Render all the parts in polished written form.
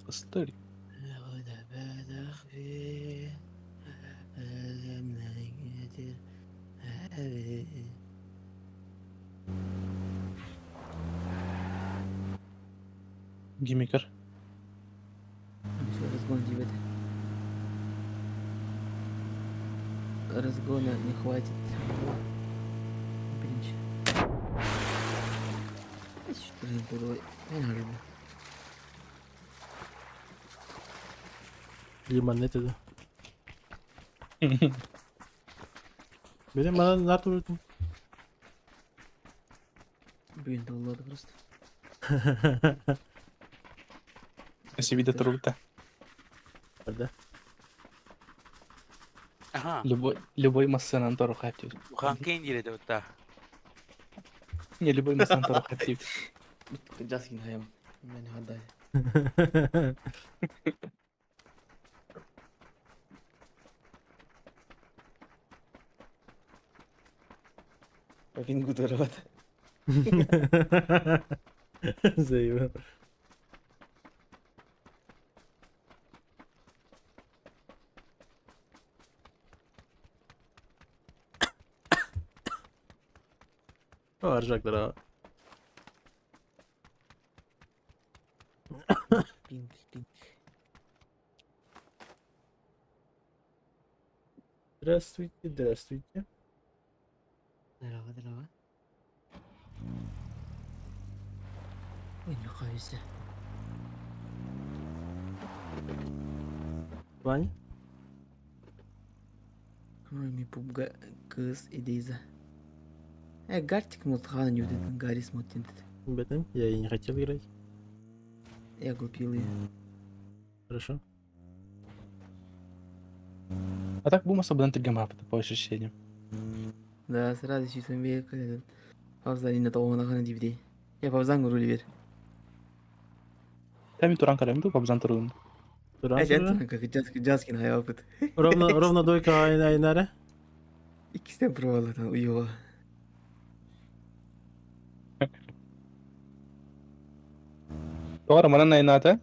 story. Гимикер. Разгон тебе. Разгона не хватит. Блин. Что не буду. Gimana itu tuh? Benim bana natur itu. Блин, да ладно просто. Если видят рута. Ada. Ага. Любой массанан тору хатив. Bukan kain jadi tuh tah. Не, любой массан тору хатив. Джаскин хаям. Меня отдай. По пингу дорого. Заебал. О, ржак, здорово. Пинг, пинг. Здравствуйте, здравствуйте. Здорово, здорово. Ой, нихуя себе. Ваня? Кроме пубга кыз идейза. Гартик мутхан юдит, Гарри смотрит. Бэтмен? Я и не хотел играть. Я купил ее. Хорошо. А так бум особо ты гамма по ощущениям. Да, с радостью с вами PAPZAN на того на DVD. Я PAPZAN говорю, Ливер. Там и туран калем ту PAPZAN турун. Туран, Я туран. как Джаскин хай опыт. Ровно дойка айнаре. İkisi de provalardan uyuyor. Тора мана найната.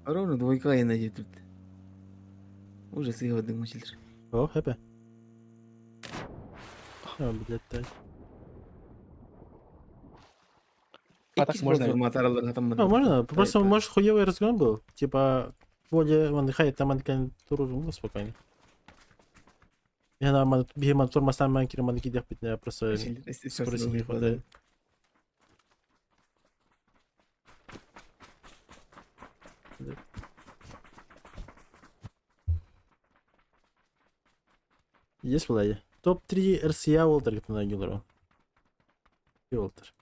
Ровно двойка и найдет тут. Ужас его дымучилер. О, хэпэ. А, блядь, так. А так можно. Ну, можно. Просто, может, хуёвый разгон был. Типа, вроде он хайт там анкан туру спокойно. Я на бегема турма сам манкер манки дехпит не просто скорость не хватает. Есть Влади? Топ-3 RCA Волтер где-то на Гилеру. Волтер.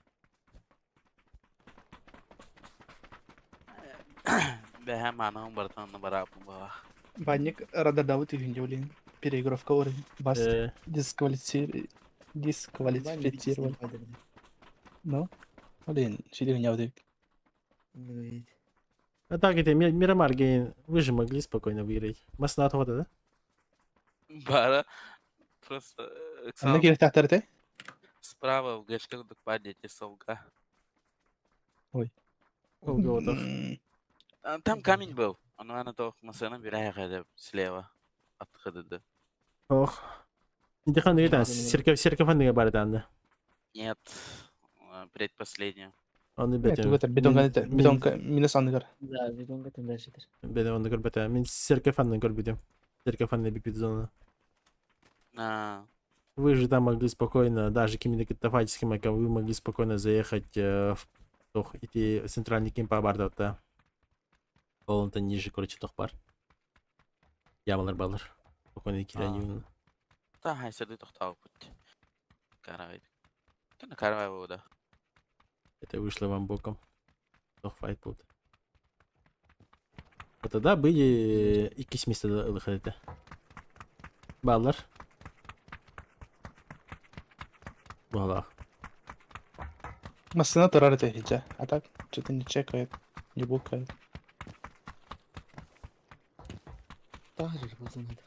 Бэхэм манаун бартан на барапу бава. Банник рада давут и виндюлин. Переигровка уровень. Бас дисквалифицировали. Ну? Блин, сидели не авдик. А так это Мирамар гейн. Вы же могли спокойно выиграть. Масна хода, да? Бара просто А на каких тахтарте? справа в гешках докладите солга. Ой. Там камень был. Он на то машина бирая слева от ХДД. Ох. Иди Хандыга там, серка Хандыга баританда. Нет, предпоследнюю. Он и Это бетонка минус андыгар. Да, бетонка там дальше. Беде он гор бета. Мин серка Хандыга гор бедем. Серка Хандыга бипит зона. Вы же там могли спокойно, даже какими-то катафатическими, вы могли спокойно заехать в идти центральный кемпа бардата. Он-то ниже, короче, тохпар. Ямалар балар. Спокойно киряню. Та хайсады тохтал путь. Каравай. Ты на каравай вода. Это вышло вам боком. Тохфайт будет. Вот тогда были и кисмисты выходите. Балар. Вала. Массана турарте хиджа. А так, что-то не чекает, не букает. Так же, пацаны.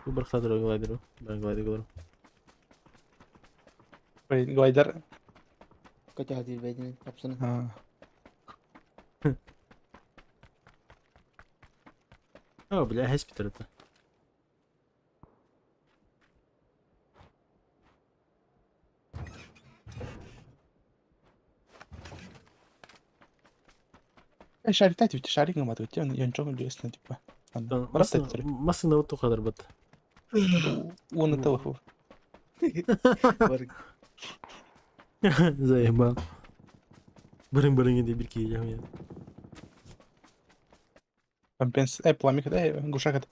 Bir kadar glider o. Ben glider glider. Глайдер. Котя ходил бедный, папзан. О, бля, хеспитер это. Шарик тати, шарик нgamат өте, янчон үлесіне типа. Масына вот kadar bat. Оны телефон. Заебал. Барың-барың енді бір кейі жағым еді. Компенс, пламик, да, гушак.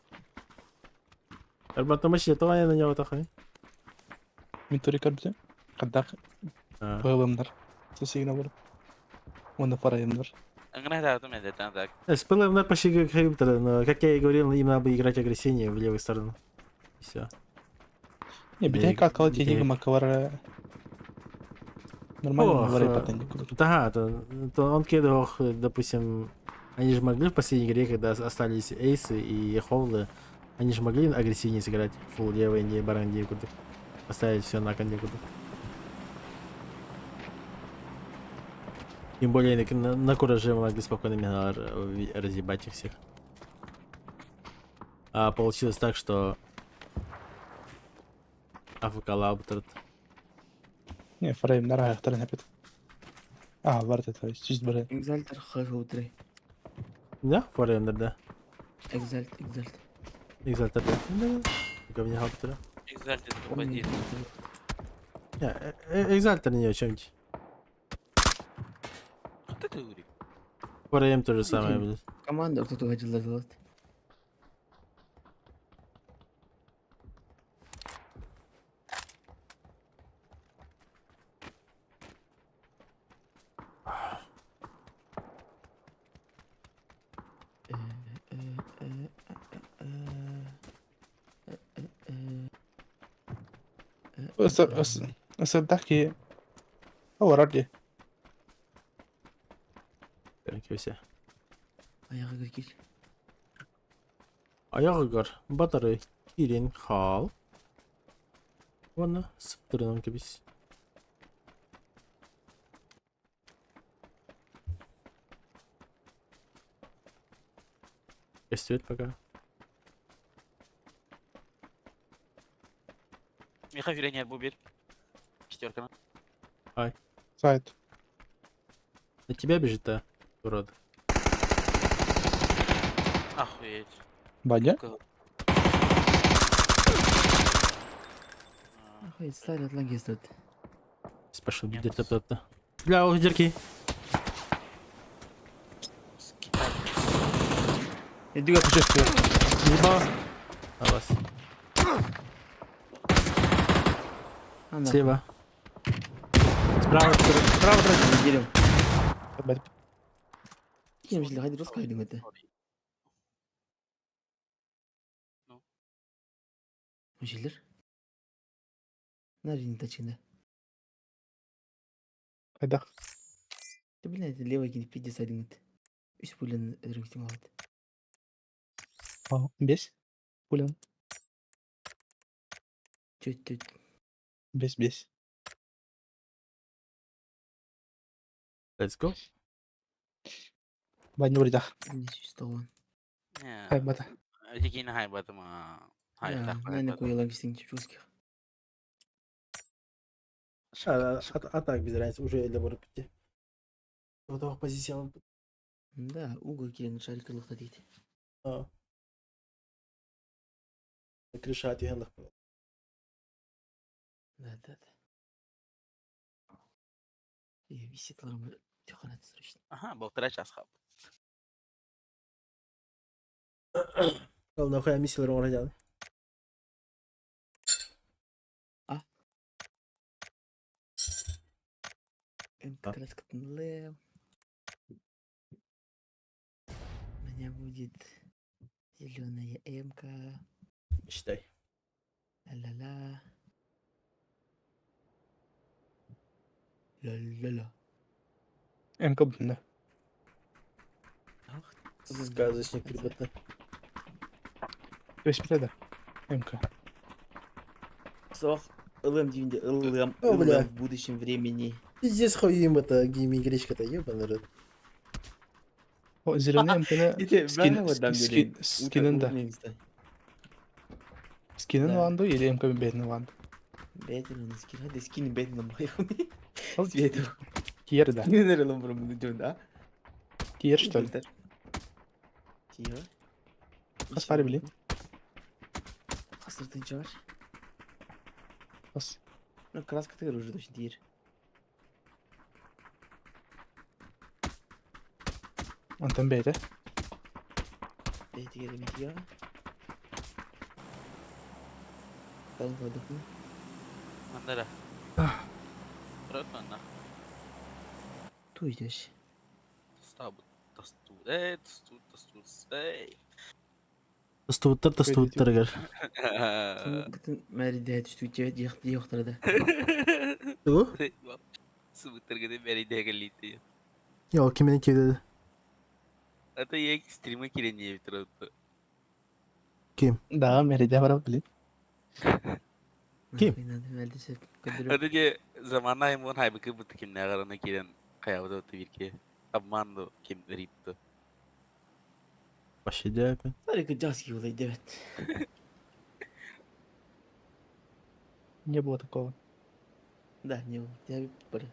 Арбатна машина тоғай на него тақай. Ментори карбізе. Қаддақ. Пылымдар. Сосигна бар. Оны параемдар. СПЛМ почти как Характер, но, как я и говорил, им надо играть агрессивнее в левую сторону. Все. Не, битяй каткала тени макавара. Нормально говорит потом. Да, то он кидал, допустим, они же могли в последней игре, когда остались эйсы и холлы, они же могли агрессивнее сыграть. Фул левый, не баранди, куда поставить все на конде куда. Тем более на кураже мы могли спокойно разъебать их всех. А получилось так, что АФК лабутер. Не, фрейм на райах второй напит. Варта, то есть чист бред. Экзальтер хожу утрей. Да, форендер, да. Экзальт. Экзальтер, да. Говня хаптера. Экзальтер попадет. Экзальтер не о чем-нибудь. Кто ты говоришь? Форем то же самое, блядь. Команда кто-то хотел делать. أصدقك هو ردي Köse. Ayağı gırgır. Ayağı gar. Batarı. Kirin. Hal. Onu sıktırın ki biz. Кастует пока. Миха филения бубер. Четверка. сайт. На тебя бежит, а? Урод. Охуеть. Бадя? Охай, ставят лагист тут. Спешл бедер топ-топ-то. Бля, ох, дерки. Иди как чувствую. Еба. А вас. Слева. Справа, справа, Не делим. Бадя. Я myślę, chodź rozkajdy te. Myślisz? Nerede taçında? Хайда. Ты, блядь, левой кинь 50 минут. Üst pulun rüngtim aldı. Бесь. Пулин. Чуть-чуть. Бесь. Let's go. Бадя вридах. Не существовал. Хайбата. Дикий хай батма. Хай Да, так. наверное, кое лагистин чувских. А так без разницы, уже для ворпити. Вот его позиция. Да, угол кирен шарик лохта дейт. Крыша от ягнах. Да. И висит ларма тихонат срочно. Ага, был второй час хаб. Кал нахуй миссил ром радиал. Как раз лев. У меня будет зеленая М-ка. Считай. Ла-ла-ла. Ла-ла-ла. Энка бunda. Сказочник, ребята. Весь питада. МК. Сох, ылым дивінде, ылым, О, бля. ылым в будущем времени. Пиздец хуим это гейминг речка-то, ебаный рот. O зеленый МК'de İşte ben havadan geleyim. skinin de. Skinin Да. vardı или МК bedeni vardı. Беден, он скин, hadi skinin beden bayım. Al Свету. tier de. Ne nere lan buram bunu diyorsun da? Tier что ли? Tiyo. Kaç para bileyim? Kasırtınca var. Bas. Ну, краска ты уже точно тир. Anten B'de. Бейте gelmek ya. Tamam koyduk mu? Mandara. Bırak bana. Tu идешь. Tastu. Тастуыттар гар. Bütün meride düştü yıktı yıktırdı. Туу? Sıvıtırgıda beri de geldi. Yo, kimin dedi? Ata yek stream'a kirenye bitirdi. Kim? Daha meride var bileyim. Kim? Maalesef. Ata je zamanla hem on haybıkı bıttı kim ne karana kiren kayavda otu bir ki. Abmando kim ripto. Başı cevap. Harika caz gibi olaydı evet. Не было такого. Да, не было. Я böyle.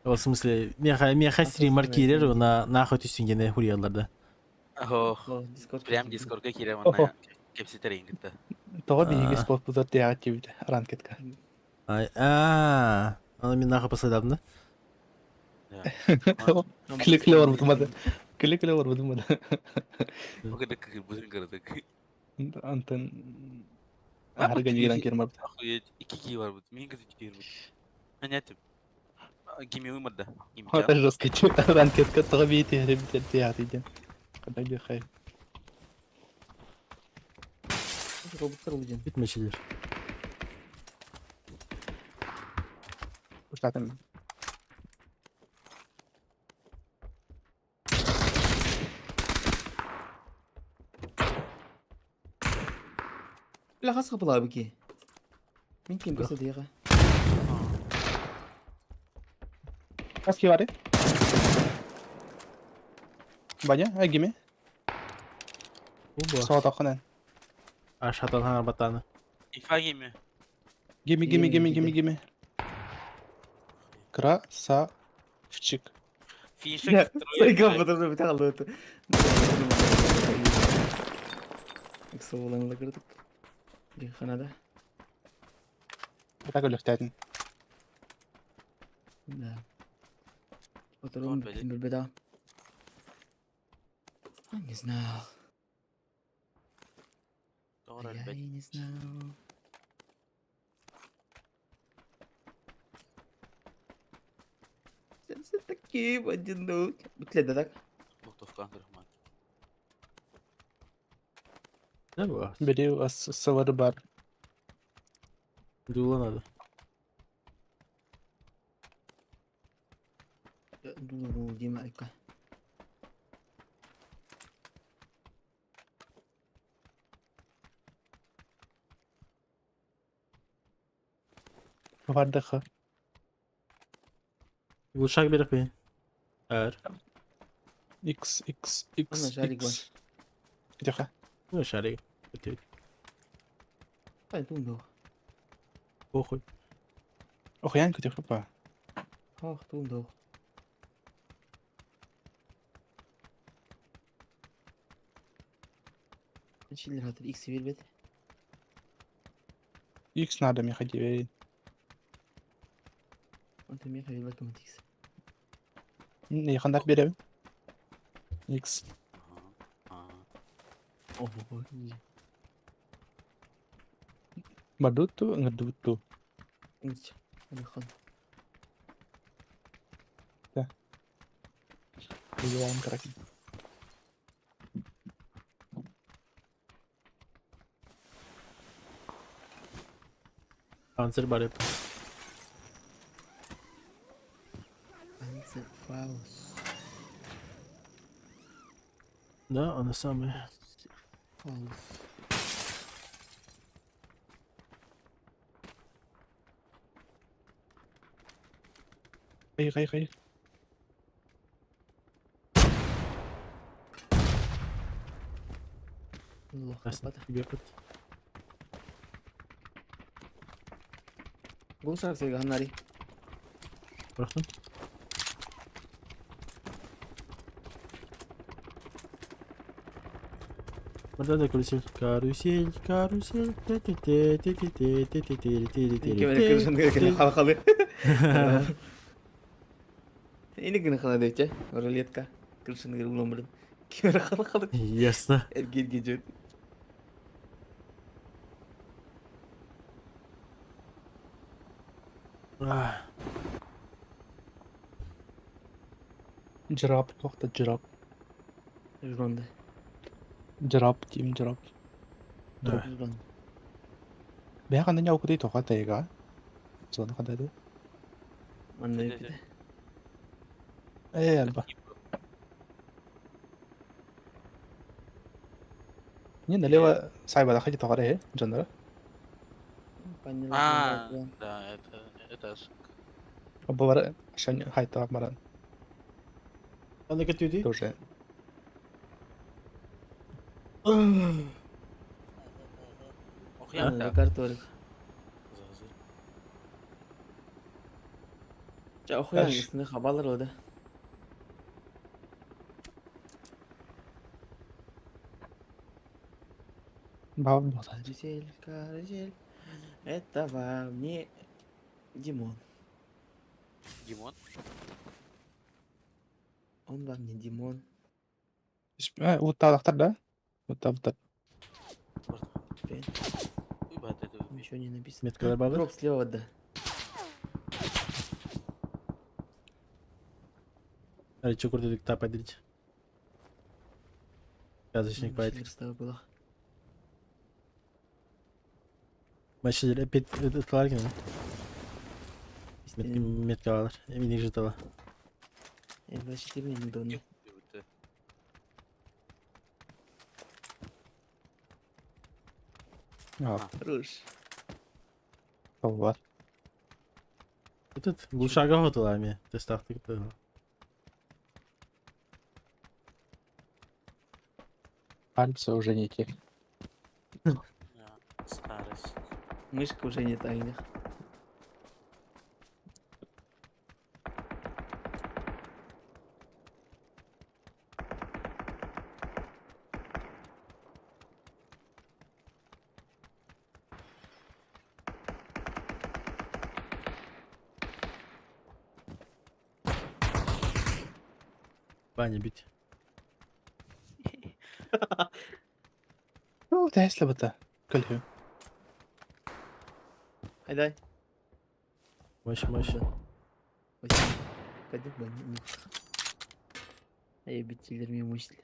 В смысле, меня стример кирер нахуй түйсінгені хурияларда. Oh. Discord. Prям Discord'a kirem ona kepsi tereyin gitti. Того bilgi spot bu da deaktivite. Ranketka. Ay, onu мен нахуй посадам да? Klikli var vurmadı. Klikli var vurmadı. O kadar kırbızın kırdık. Anten harga giren kirmar. Akıya 2 kişi var bu. Min kızı kişi var bu. Anlattım. Kimi uymadı. Kimi Hata жестко. Ranketka того бейте ребята deaktivite. Когда где хай. Robotlar olacağım. Bitmeçidir. Bu zaten La kas kapılar bu ki. Min kim kısa diye. Kaç ki var ya? Banyak? Gimi? Soğuk takınan. Aşağıdan hangar batanı. İfa kimi? Gimi. Красавчик. Fişe Ya, kıttırıyor. sayı kapatalım bir tane aldı. Kısa olanla kırdık. Bir kanada. Так легтятин. Да. Потом Вот, bir beda. Не знал. Doğru Я elbet. и не знал. Sen таким одинок. Bitledi tak. Muhtafkan kırma. Ne bu? Biri sıvarı var. Dulan adı. Dulu di mereka. Vardı ha. Buluşak bir yapayım. Eğer. X. Ana, şarik var. Где ха? Ne şarkı? Bitti. Ay tundu. Похуй. Охуян где ха? Ah tundu. Şimdi hatır X verbet. X надо мне ходить. Anta mi hayır bakım X. Ne yakında biri. X. Oh. Madut tu ngedut tu. Hiç. Hadi kan. Uyuyan karakter. Panzer var yap. Panzer Faust. Da onu samı. Faust. Kayı. Allah Aslında kapat. gibi yapıp. Bu şarkı sevgi hanları. Bıraktım. Burada da karusel. Karusel. Kemer kırsın kırıkına kalkalı. Ini kena kala deh cah. Orang lihat kah? Kırsın kırık belum belum. Kemer kalkalı. Ясно. Ergin geçiyor. Ah, Cırap. Toxta cırap. Juranda. Cırap diyeyim cırap. ah. Juranda. Ben kandan yağı değil toxa tayga. Sonra kadar da. Mana itu deh. Alba. Ini nalewa saibada kaji toxa he canlara. Panjang. Да, это ж Bu var aşağı hayta maran Anda kötü değil. тоже. okuyan Mana da. kartu orang. Cah aku yang üstünde haberler oldu. Babam bu da. Карусель. Это вам не Димон. Gimon. Он вам не Димон. Uta dokter da. Uta. Блин, Ibadah itu. ничего не написано. Metkalar bağlı. Дроп слева, да. Hadi çukur dedik tap edici. Yazışlık bayit. Верстава была. Maçları epey ıtlarken. Истинно. Metkalar. Eminim jitala. Я 24 не давно. Itu. Ya Хорош. tavuk var. Tut. Bu şarkı hotalar mı? Destaklık da. Пальцы уже не те. Ya, старость. Мышка уже не тайна. Bence bit. Ну, Tesla bata. Көлхü. Haydi. Maş. Пойдем баню. Ey bitkiler mi muşlar?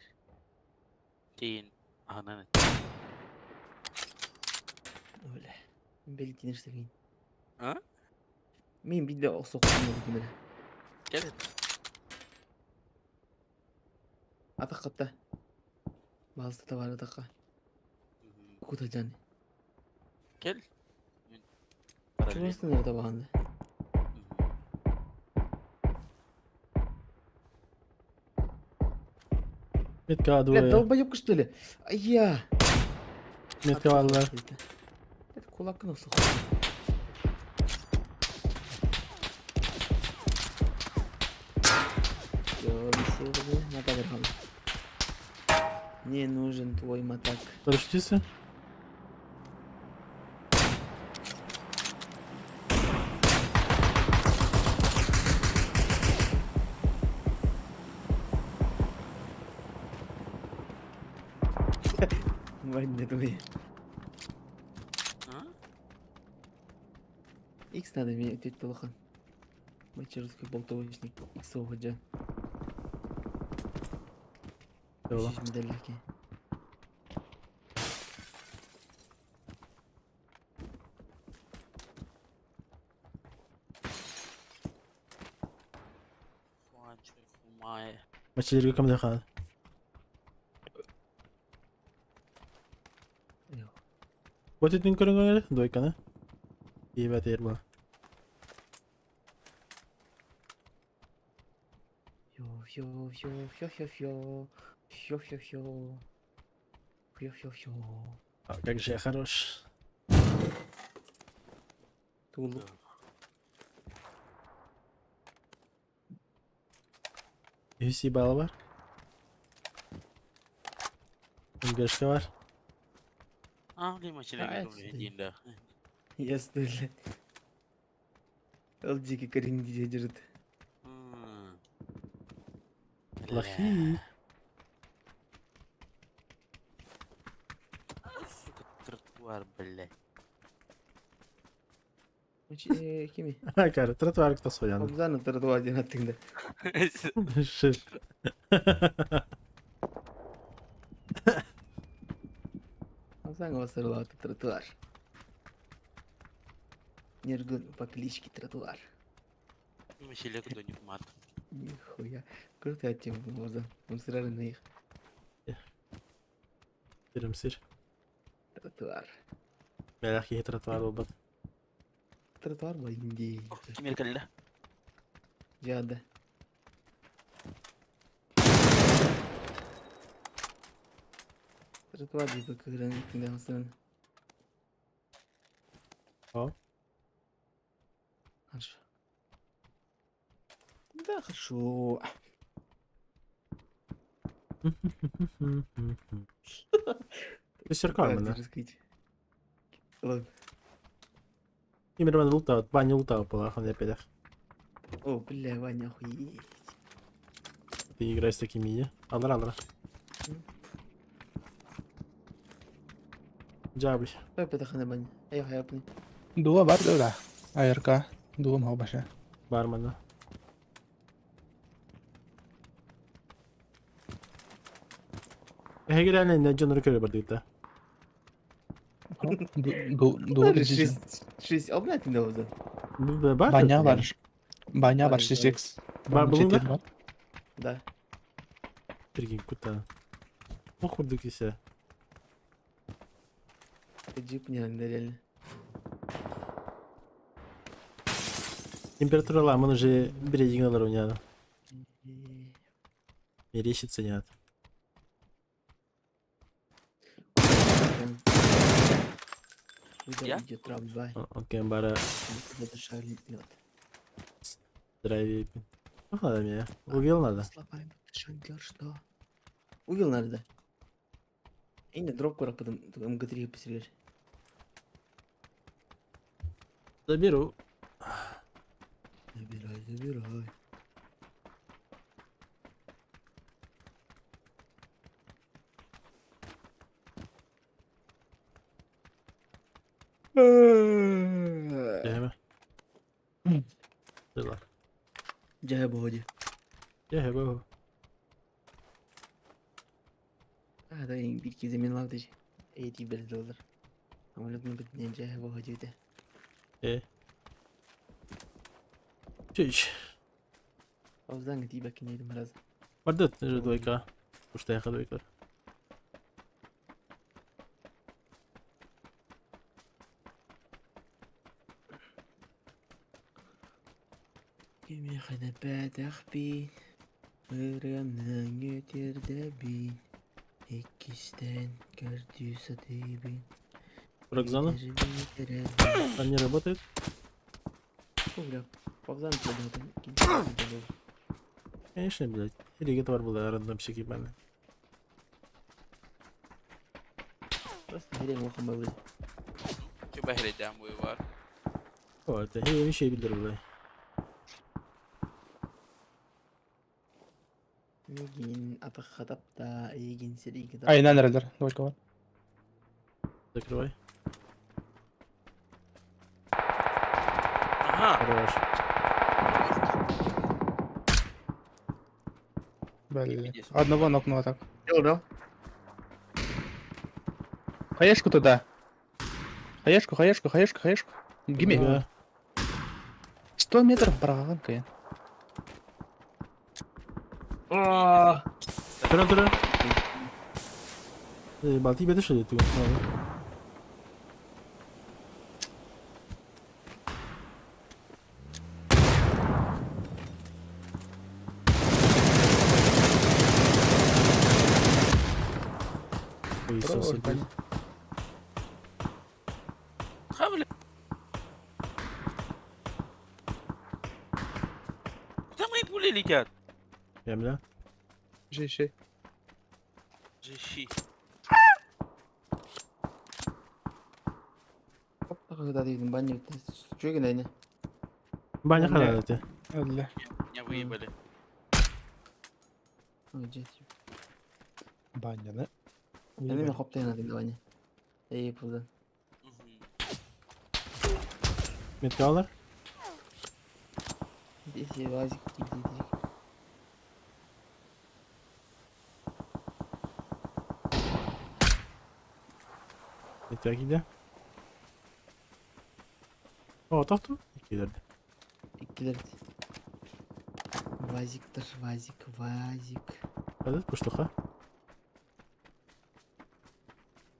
Din. Ananı. Öyle. Belki nerede miyim? Ha? Miyim bir de o sokağımda gümüle. Gel. Atak katta. Bazı da var atak. Kutacağını. Gel. Şurası nerede bağlı? Metka Бля, duaya. долбоёбка что ли? Ай я! Metka varlar. Это кулак носу. Всё, беседовали. Мотак верхом. Не нужен твой мотак. Barışçısı. Вань, твои. Ha? Икс надо мне ответить плохо. Мачерский болтовочник. Икс уходя. Yola. Шиш медальки. Fuancho, fumai. Maçları kamda kal. Yok. What did you think? Doy kana. İyi ve değer bu. А, как же я хорош. Тулуп. UC balı var. Gölge var. Ah, dia macam lagi Ah, dulu legenda. Yes, öyle. LG'ki kering dijajırdı. Лохи. Suka trotuar beli. Kimi? Cara, trotuar кто соян. PAPZAN тротуар ден аттыңда. Шиф. PAPZAN басырылады тротуар. Ньургун по кличке Тротуар. Macam lagi tu ni mat. Нихуя. Крутая тема, PAPZAN. Он сразу на их. Birimsir. Тротуар. Belki trotuar olmadı. Тротуар баинди. Kim kali dah? Жада. Тротуар типа когда аттыңда. О. Хорошо. Да, хорошо. Ты серкал меня. Раскрыть. Ладно. Именно мен лутал, баня лутал была, он я педах. О, бля, Ваня, охуеть. Ты играешь с такими, не? Андра. Джабли. Ой, петахана Ваня. Ай, хайапни. Dua var da udah. ARK. Dua mau başa. Бармена. Hege gelen ne canları körü var diye. Dua dizisi. Шесть. А у меня аттыңда PAPZAN. Banyak var. Banyak var. Var, 6x. Var, bulundu. Var. Да. Прикинь, куда. Охурдук ise. Джип не надо, реально. Температура мы уже берегингler oynadı. Мерещится нет. Куда Я? идет трамвай? Окей, бара Куда-то шалит. драйвит. Ну надо мне. Увидел надо. Слабая шангер, что? Увидел надо, да? И не дроп кора, потом МГ3 посерешь. Заберу. Забирай. Değil mi? Dela. Джая боди. Ya bu. А, да, и битки заминлав дечи. $80 $. Ama lütfen bitmeyen Джая боди de. Чуть. PAPZAN git iyi bakın yedim biraz. Vardı же двойка. Пустая двойка. Kime kadar bin. Kırımdan getirdi bin. İkisten gördü bin. Рокзана? Там не работает? Бля, PAPZAN продал. Конечно, блядь. Ригет var burada рандомщик ебаный. Просто nereye bakın böyle. Cuba hele jamu var. Вот, я bir şey bildirim. Egin atak katap da egin seri kitap. Aynen nereler? Двойка var. Закрывай. Aha. Хорош. Блин. Одного нокнуло так. Делал. Хаешку туда. Хаешку. Гими. Да. 100 метров бараған кайын. Тұра. Балти беді шыды түгін. летят? Я бля. Жи. Жищи. Когда ты баню, что я не? Баня Бля. халал эти. Алле. Меня выебали. Ой, джет. Баня, да? Я не хоп ты на ты баню. Эй, PAPZAN. Мгм. Меткалар. Здесь я лазик, иди. Меткалар gidiyor. О, тофту. Giderdi. Ikkiler. Вазик. Hadi пуштуха.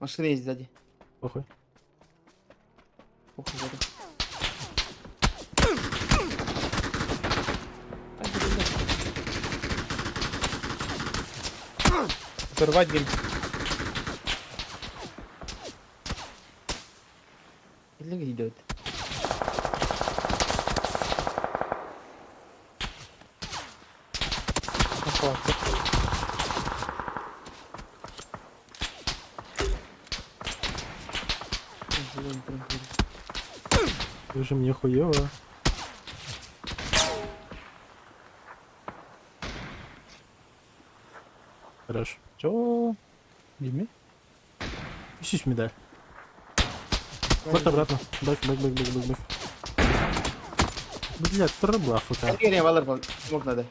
Машина есть сзади. Похуй. Похуй, вот. Взорвать гель. Или идет. Оставаться. Вы же мне хуёво. Хорош. Чё? Гими? Ищись медаль. Вот обратно. Бэк. Блядь, второй был АФК. Не, Валер, смог надо.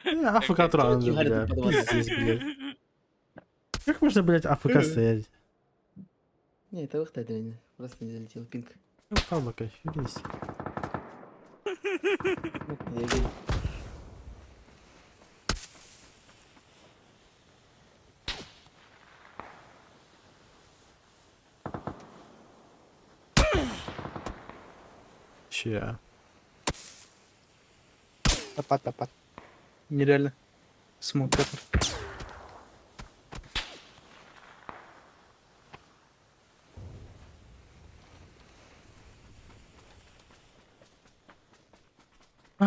АФК тран, Чё ты блядь. говоришь, Пиздец, блядь. Как можно, блядь, АФК стоять? Не, это выход это меня. Просто не залетел пинг. Ну, палка, фигнись. Я видел. Че? Топат. Нереально. Смог это.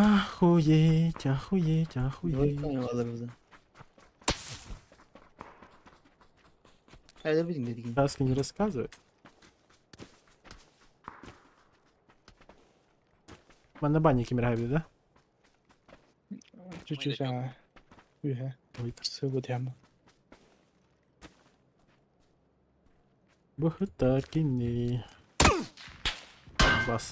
Охуеть. Двойка Валер уже. Это будем говорить. Сказки не рассказывай. Man на бане кимерхайби, да? Чуть-чуть, Үхэ. Ой. Сөбөт яма. Бухтакини. Бас.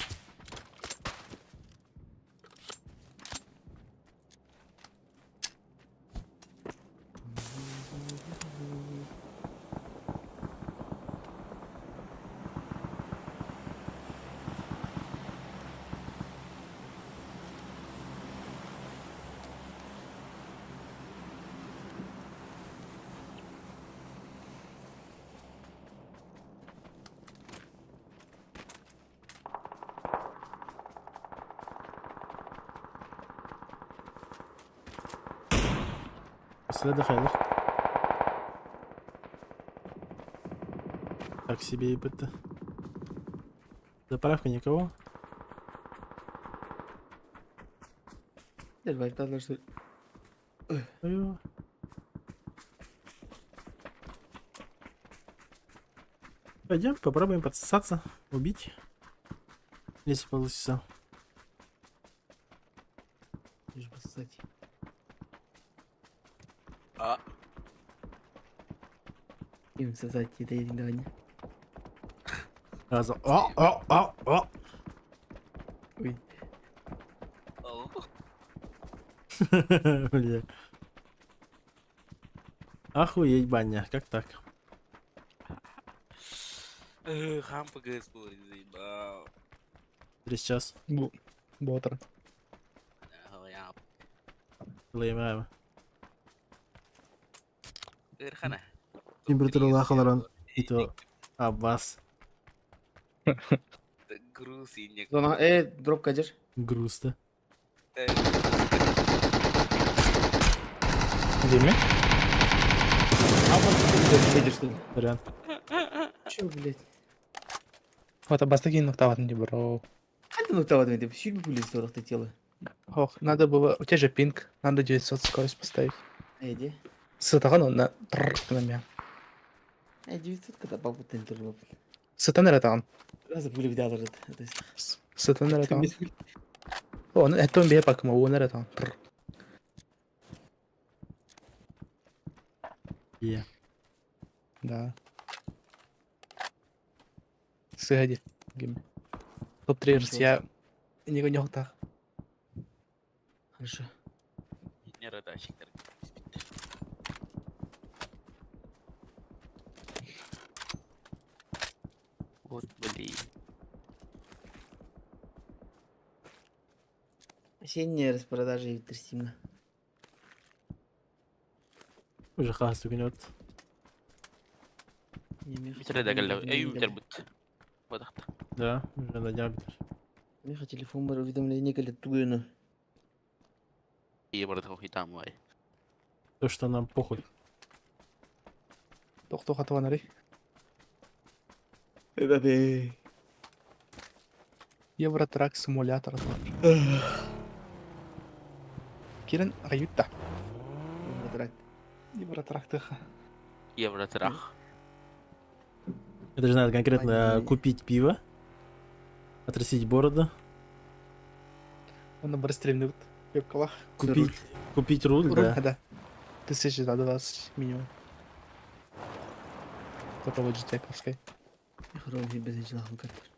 Следа Хайлер. Так себе и быта. Заправка никого. Давай, тогда что? Ой. Пойдем, попробуем подсосаться, убить. Если получится. Лишь бы сосать. А, Им сосать это один давай. Раза. О! Ой. ау. Бля. Охуеть, баня, как так? Хам ПГС был, заебал. Через час. Ботер. Я Леймаем. Ирхана. Температура халаран. Ито. Аббас. Груз и не Зона, дроп кадешь. Грустно. Гими? А вот ты видишь, что ли? Вариант. Чё, блядь? Вот бастаги ноктават не бро. Как ну того ты сильно пули 40 ты тело. Ох, надо было... У тебя же пинг. Надо 900 скорость поставить. Иди. Сытаған он на... на меня. 900 когда бабу ты тоже бабу. Сытан эретаған. Раз пули видал это. Сытан эретаған. О, это он бе пакма, он эретаған. Е. Да. Сыгади. Топ-3 Россия. Не так. Хорошо. Не радащик. Вот, блин. Осенняя распродажа Виктор Стимна. Уже хас түгінет. Битер да галла. Эй, битер бут. Вот так. Да, уже на дня бітер. Меха телефон бар уведомление калет тугуну. И братан хитам вай. То, что нам похуй. Тоқ атаған арай. Это бей. Евротрак симулятор. Кирен раютта. Евротрак тыха. Евротрах. Это же надо конкретно купить пиво, отрастить бороду, Он набор стрельнут. Пепкалах. купить руль, да. Да. 1020 минимум. Только вот джетековской. Я хором без начала картер.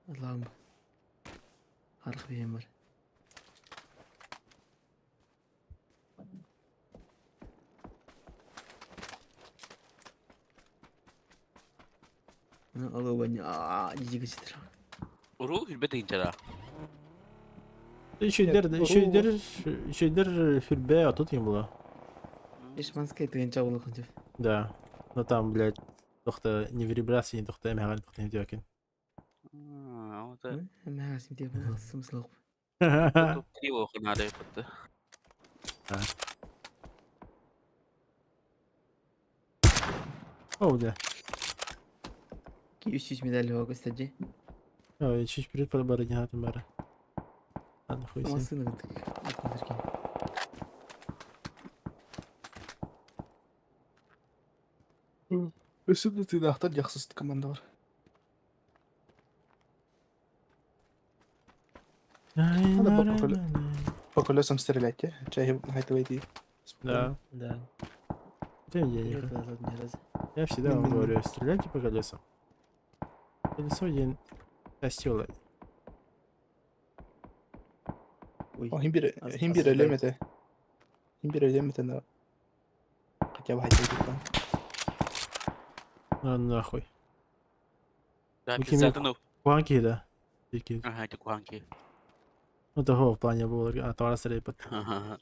Allah'ım. Harika bir var. Allah bana cici geçtir. Уру хилбет инчара. Еще идер фюрбе, а тут не было. Ишманская ты инча было хоть. Да. Но там, блядь, тохта не вибрации, не тохта эмган, тохта не дёкин. Вот. ما سمتي بقى смысл. Тут его надо это. О, бля. Киюсь медаль его, кстати. Ой, чуть вперед подбора не надо, мэра. Ладно, хуй с ним. Масына Өсіп ты нахтан жақсыз команда бар. Надо по колесам стрелять, а? Чай это войти. Да. Да. Ты денег. Я всегда вам говорю, стреляйте по колесам. Колесо один костюла. О, химбир элементы. Химбир элементы на... Хотя бы хотел бы. А нахуй. Да, Какими- пизда, ну. Куанки, да. Такие. Ага, это куанки. Ну того в плане было, а товарас рейпот. Ага.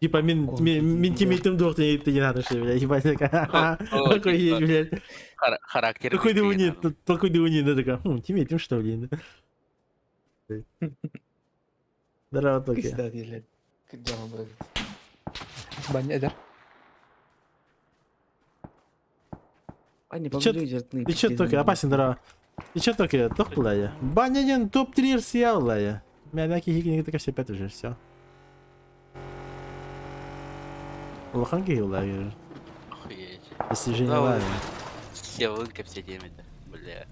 Типа мен тимейтім доқты не надо, что, блядь, ебать, такая, такой, блядь, Характер. такой дуни, такая, тимейтім, что, блин. Дарова токи. Кстати, блядь. Джаман брат. Баня, да? А не Ты чё- помогли жертвы. Ты чё токи, опасен, Дарова. Ты чё токи, тоқ қылайы? Баняден топ-3 Россия ұлайы. Мен әке хекенеге така все пять уже, все. Улахан кей ұлайы. Охуеть. Достижение Да, лайы. Все вылка все темы-то. Бля.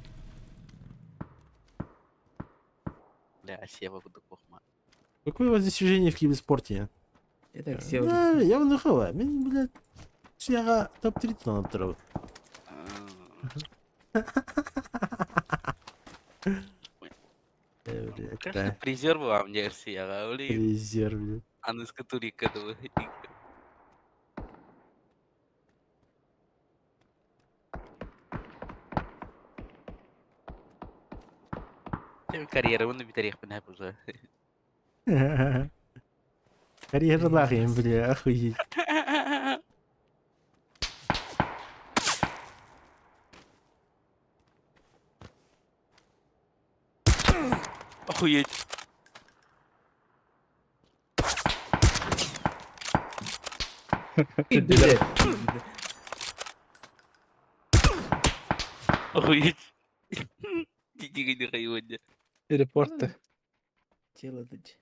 Бля, Сева буду кухма. Какое у вас достижение в киберспорте? Это все. Я вон нахова, мен, блядь, сияға топ-3 тонап тұрау. Конечно, призер вам не Россия, блин. Призер, блядь. А на скатурика этого. Карьера, он на битарех понять уже. Карьера лахаем, бля, охуеть. Охуеть. Блядь. Охуеть. Тиги хайвоння. Репорты. Тело дать.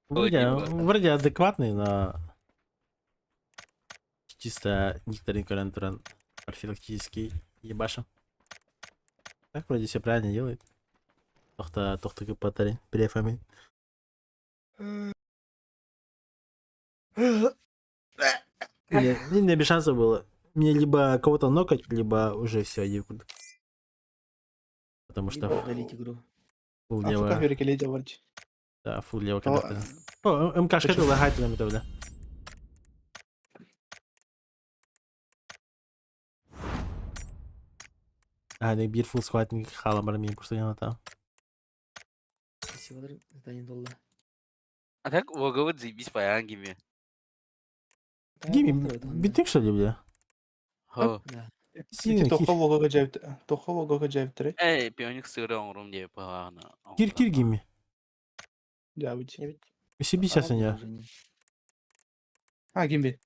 Вроде адекватный, но чисто некоторые конкурент профилактический ебаша. Так вроде все правильно делает. Тохта кыпатарин, префами. Не без шансов было. Мне либо кого-то нокать, либо уже все, Якут. Потому что Либо удалить игру. фул А фука лево. верикелей делать. Да, фул лево О, когда-то. О, МКшка это лагает нам это, да. А, не бир фул схватник халам барами просто не там. Спасибо, задание долла. А так воговод заебись паян гиме. Гими, битик что ли, бля? Хо. Да. Ити тохолого жайвтыры. Пионик сыры оңрум деп паяна. Кир гими. Да, уйти. Я ведь Себе сейчас парад я. уже не- А, гимби.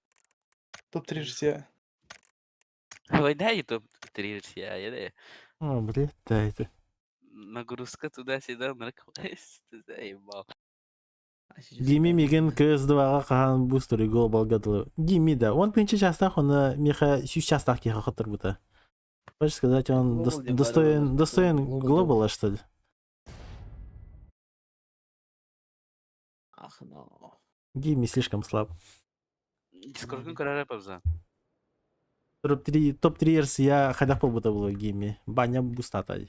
Топ-3 Россия. Война и топ-3 Россия, я да. О, блядь, да это. Нагрузка туда-сюда, наркомайс, ты заебал. А сейчас Гими парад миген уже. КС2 кахан бустер глобал гадлы. Гими да. Он пинче частах, он меха сюс частах кеха хатыр бута. Хочешь сказать, он Global деп достоин Global глобала, что ли? Ах, но. Гими слишком слаб. Дискордын көрәрі PAPZAN. Топ-3 ерс я хайдах побута было гими. Баня бустата.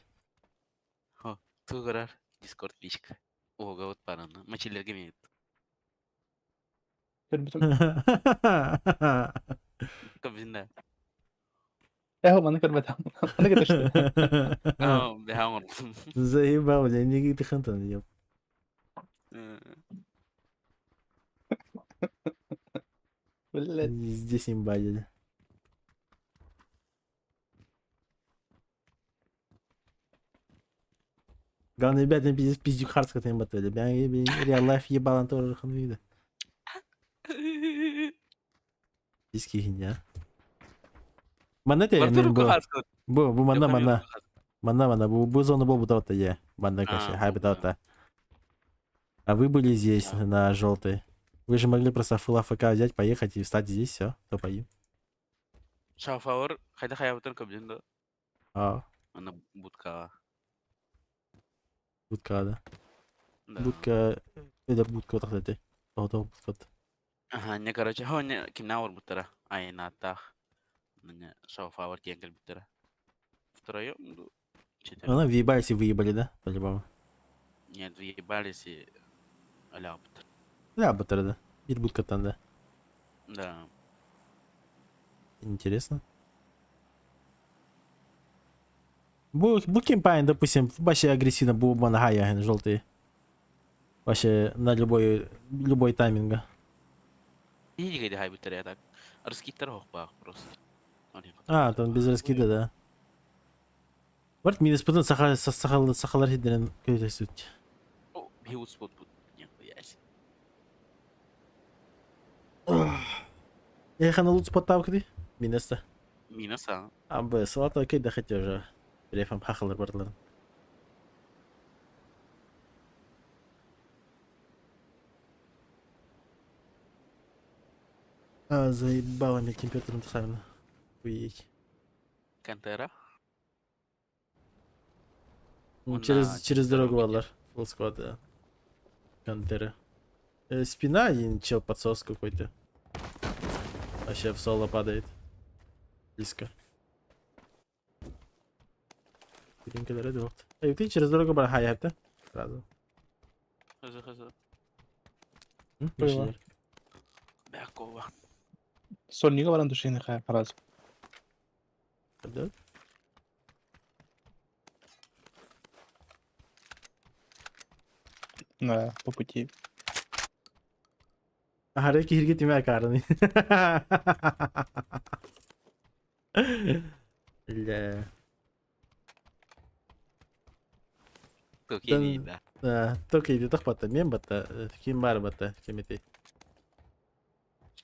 Хо, ту көрәр. Дискорд пичка. Воговод параны. Мачилерге мейт. Кабзинда. Эхо, маны көрбетам. Маны кетешті. Бәһәң ордым. Заебал, бля, не ты хантан, еб. Блядь. Здесь им бадили. Главное, ребята, пиздюк хардска там батали. Реал лайф ебалан тоже ханвида. Диски гиня. Манете мен бу мана бу зона был бутаута я. Мана каши хай бутаута. А вы были здесь на желтой. Вы же могли просто фул АФК взять, поехать и встать здесь, все, то поим. Шафаур, хайда хаябытын кабзинда. А, Ана будка. будка, да. Да. Будка, это будка вот так. Вот. Ага, не, короче, хо, не, кимнаур буттара. Айна тах. Не, шафаур кенгел буттара. Втроем, ну, четыре. Она въебались и выебали, да, по-любому. Нет, въебались и аля буттар. Да, бутер, да. Бир будка там, да. Да. Интересно. Букимпайн, допустим, вообще агрессивно был манагая желтый. Вообще на любой тайминг. И не хай буттар, я так. Раскитар хохпах просто. А, там без раскида, да. Вот минус потом сахалар хидрен какой-то суть. О, бьют спот будет. Не, хуясь. Я хана лут спотав кди. Минуста. Минуса. А б салата окей, да хотя уже. Префам хахалар бартлар. А, заебала меня температура тотально. Уедь. Кантера. Через дорогу валар. Фулл сквад, да. Контера. Спина и чел подсос какой-то. Вообще в соло падает. Близко. Эй, ты через дорогу брал хай-то? Сразу. Хаза. Было. Бякова. Сольнига баран душины хай, раз. Да? Да, по пути. Ага, реки хирги тимя карни. Ля. Токини, да. Да, только иди так бата, мен бата, ким бар бата, кемити.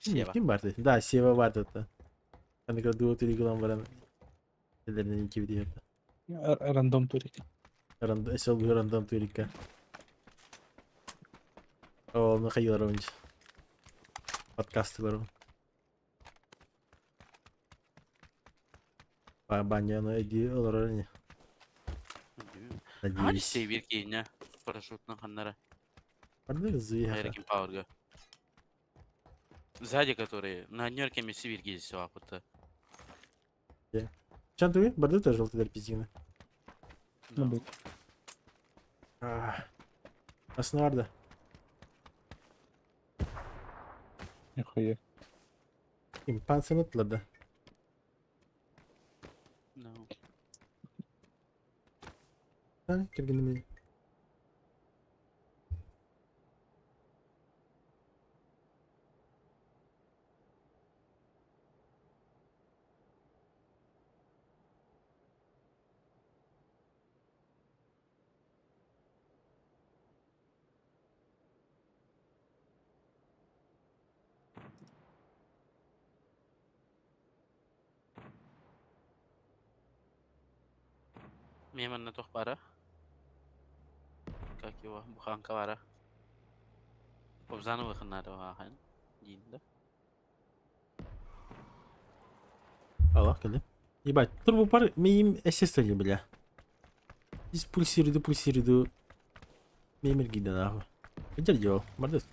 Сева. Ким бар ты? Да, сева бар это. Аны граду три гулам баран. Элерден ики видео. Рандом турик. Esol gue random tuh Rika. Oh, nakayar ronj. Podcast baru. Banyak na edi olornya. Hani Надеюсь. sevir kiyince парашютный ханнара. Парды зыяха. Хайрекин пауэрга. Сзади которые на нёрками севир кизи вакытта. Чан туй? Барды тоже желтый пиздина. Ну, быть. Основарда. Нихуя. Импансы мытлады. Келгенде. Мемон на пара. Как его буханка вара. PAPZAN выход вахан. Динда. Аллах, келди. Ебать, турбу пар мейим эсестели, бля. Здесь пульсирует. Меймер гида нахуй. Где делал? Мордес.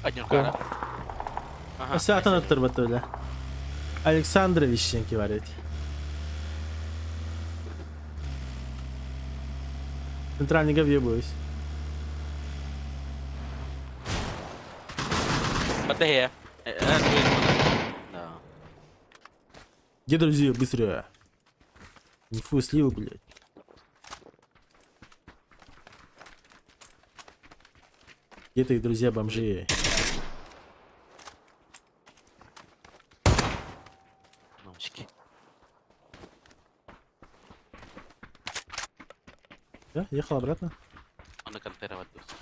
Один кара. Сатана турбата, бля. Александрович щенки варить. Центральный говье боюсь. Батарея. Да. Где друзья, быстро. Нифу слил, блядь. Где твои друзья бомжи? Ночки. Да, ехал обратно. Он на контейнер в отпуск.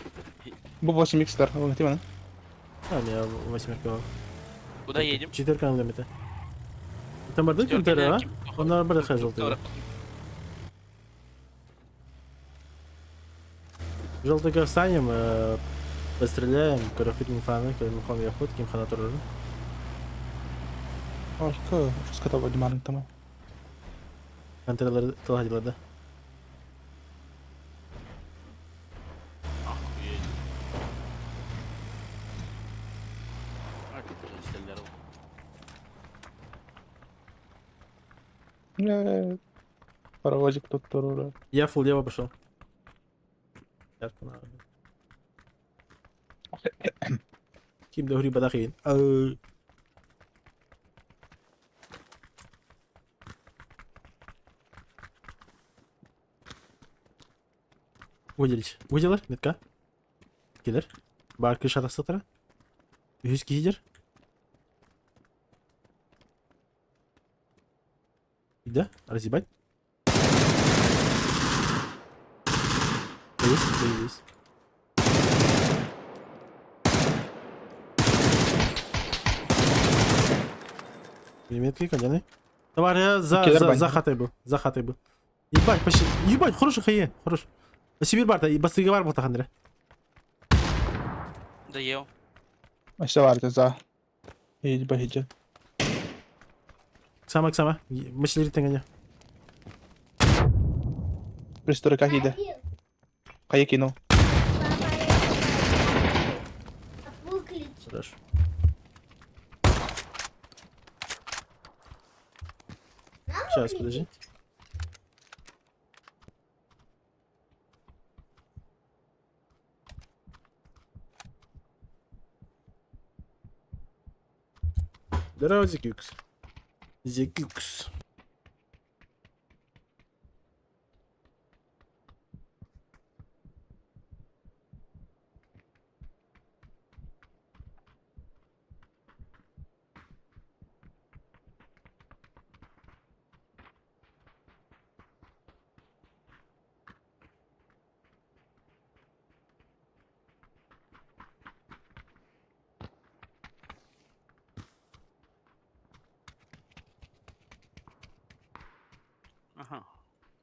Был 8 микстер, логотипа, А, у меня восьмерка. Куда едем? 4 лимита. Там борды контейнер, а? Он на бордах желтый. Желтый как встанем, постреляем, коротко фаны, коротко я ход, ким фана туры. да? Что сказал Вадимар там? Контейнер тылгадила, да? Охуеть. А ты тоже стрелял. Паровозик тут туру. Я фул лево пошел. Ким догри подахин. Выделить. Выделер, метка. Киллер. Бар кыш атастатыра. 100 кидер. Да, разъебать. Есть. Метки, коняны. Товар, я за хатой был. Ебать, почти. Ебать, хороший хае. Хорош. Сибир барта, и бастыга бар болта хандыра. Да ел. Все варто за. Едь бахиджа. Ксама. Мышлери тенгене. Присторы как иде. Кая кинул. Хорошо. Сейчас, подожди. Здорово, Зикюкс.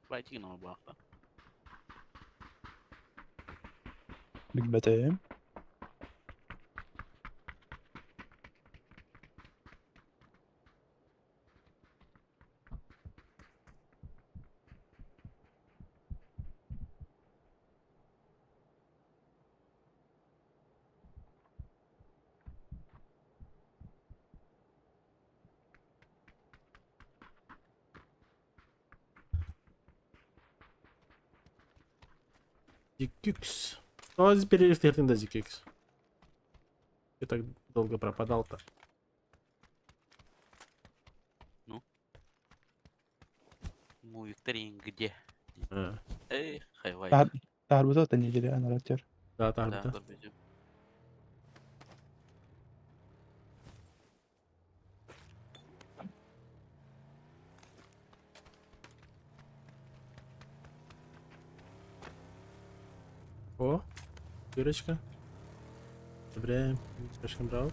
Пройти на бахта. Big BTM. Дикюкс. Ну, а перерыв ты да, Дикюкс. Ты так долго пропадал-то. Ну, Викторин где? А, Эй, хайвай. تعرف это неделя, она рактер. да, так, Да, да. добре. О, дырочка. Добре, слишком брал.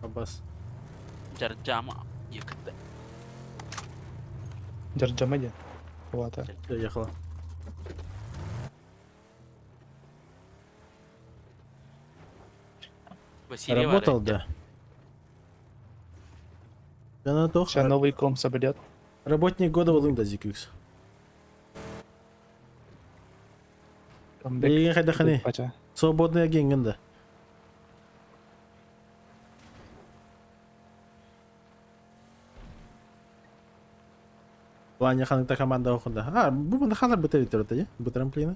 Аббас. Джарджама. Якутия. Джарджамаде. Вот. Все, ехала. Василий Работал, Варя. да. Да, на то. Сейчас новый ком соберет. Работник года был да, Дикюкс. Камбэк. Egen хай даханы. Пача. Свободный агент, да. Плане ханыкта команда окунда. А, бу мында халар бытовит тұрды, е? Бу трамплины.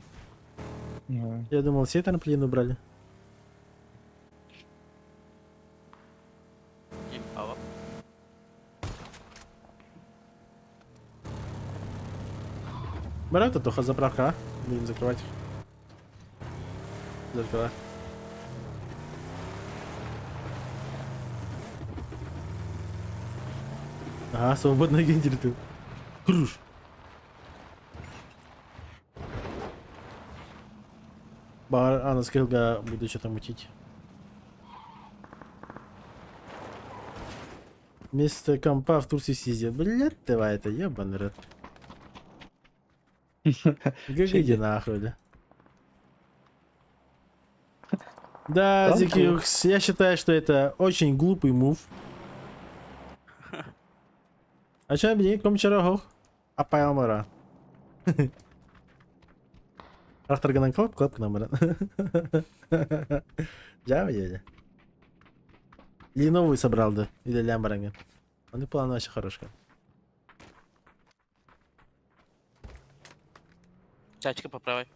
Я думал, все трамплины убрали. Импава. Брат, это только заправка, а? Будем закрывать. Зеркала. Ага, свободный агент ты. Круш. Бар, а на скрилга буду что-то мутить. Вместо компа в Турции съездил. Блядь, давай это, ебаный рот. Иди нахуй, да. Да, Там Зикюкс, я считаю, что это очень глупый мув. А что мне комчарахох? Апайл мара. Рахтарганан клап номера. Джава едет. Или новый собрал, да? Или лямбаранга. Он и план вообще хороший. Чачка поправай.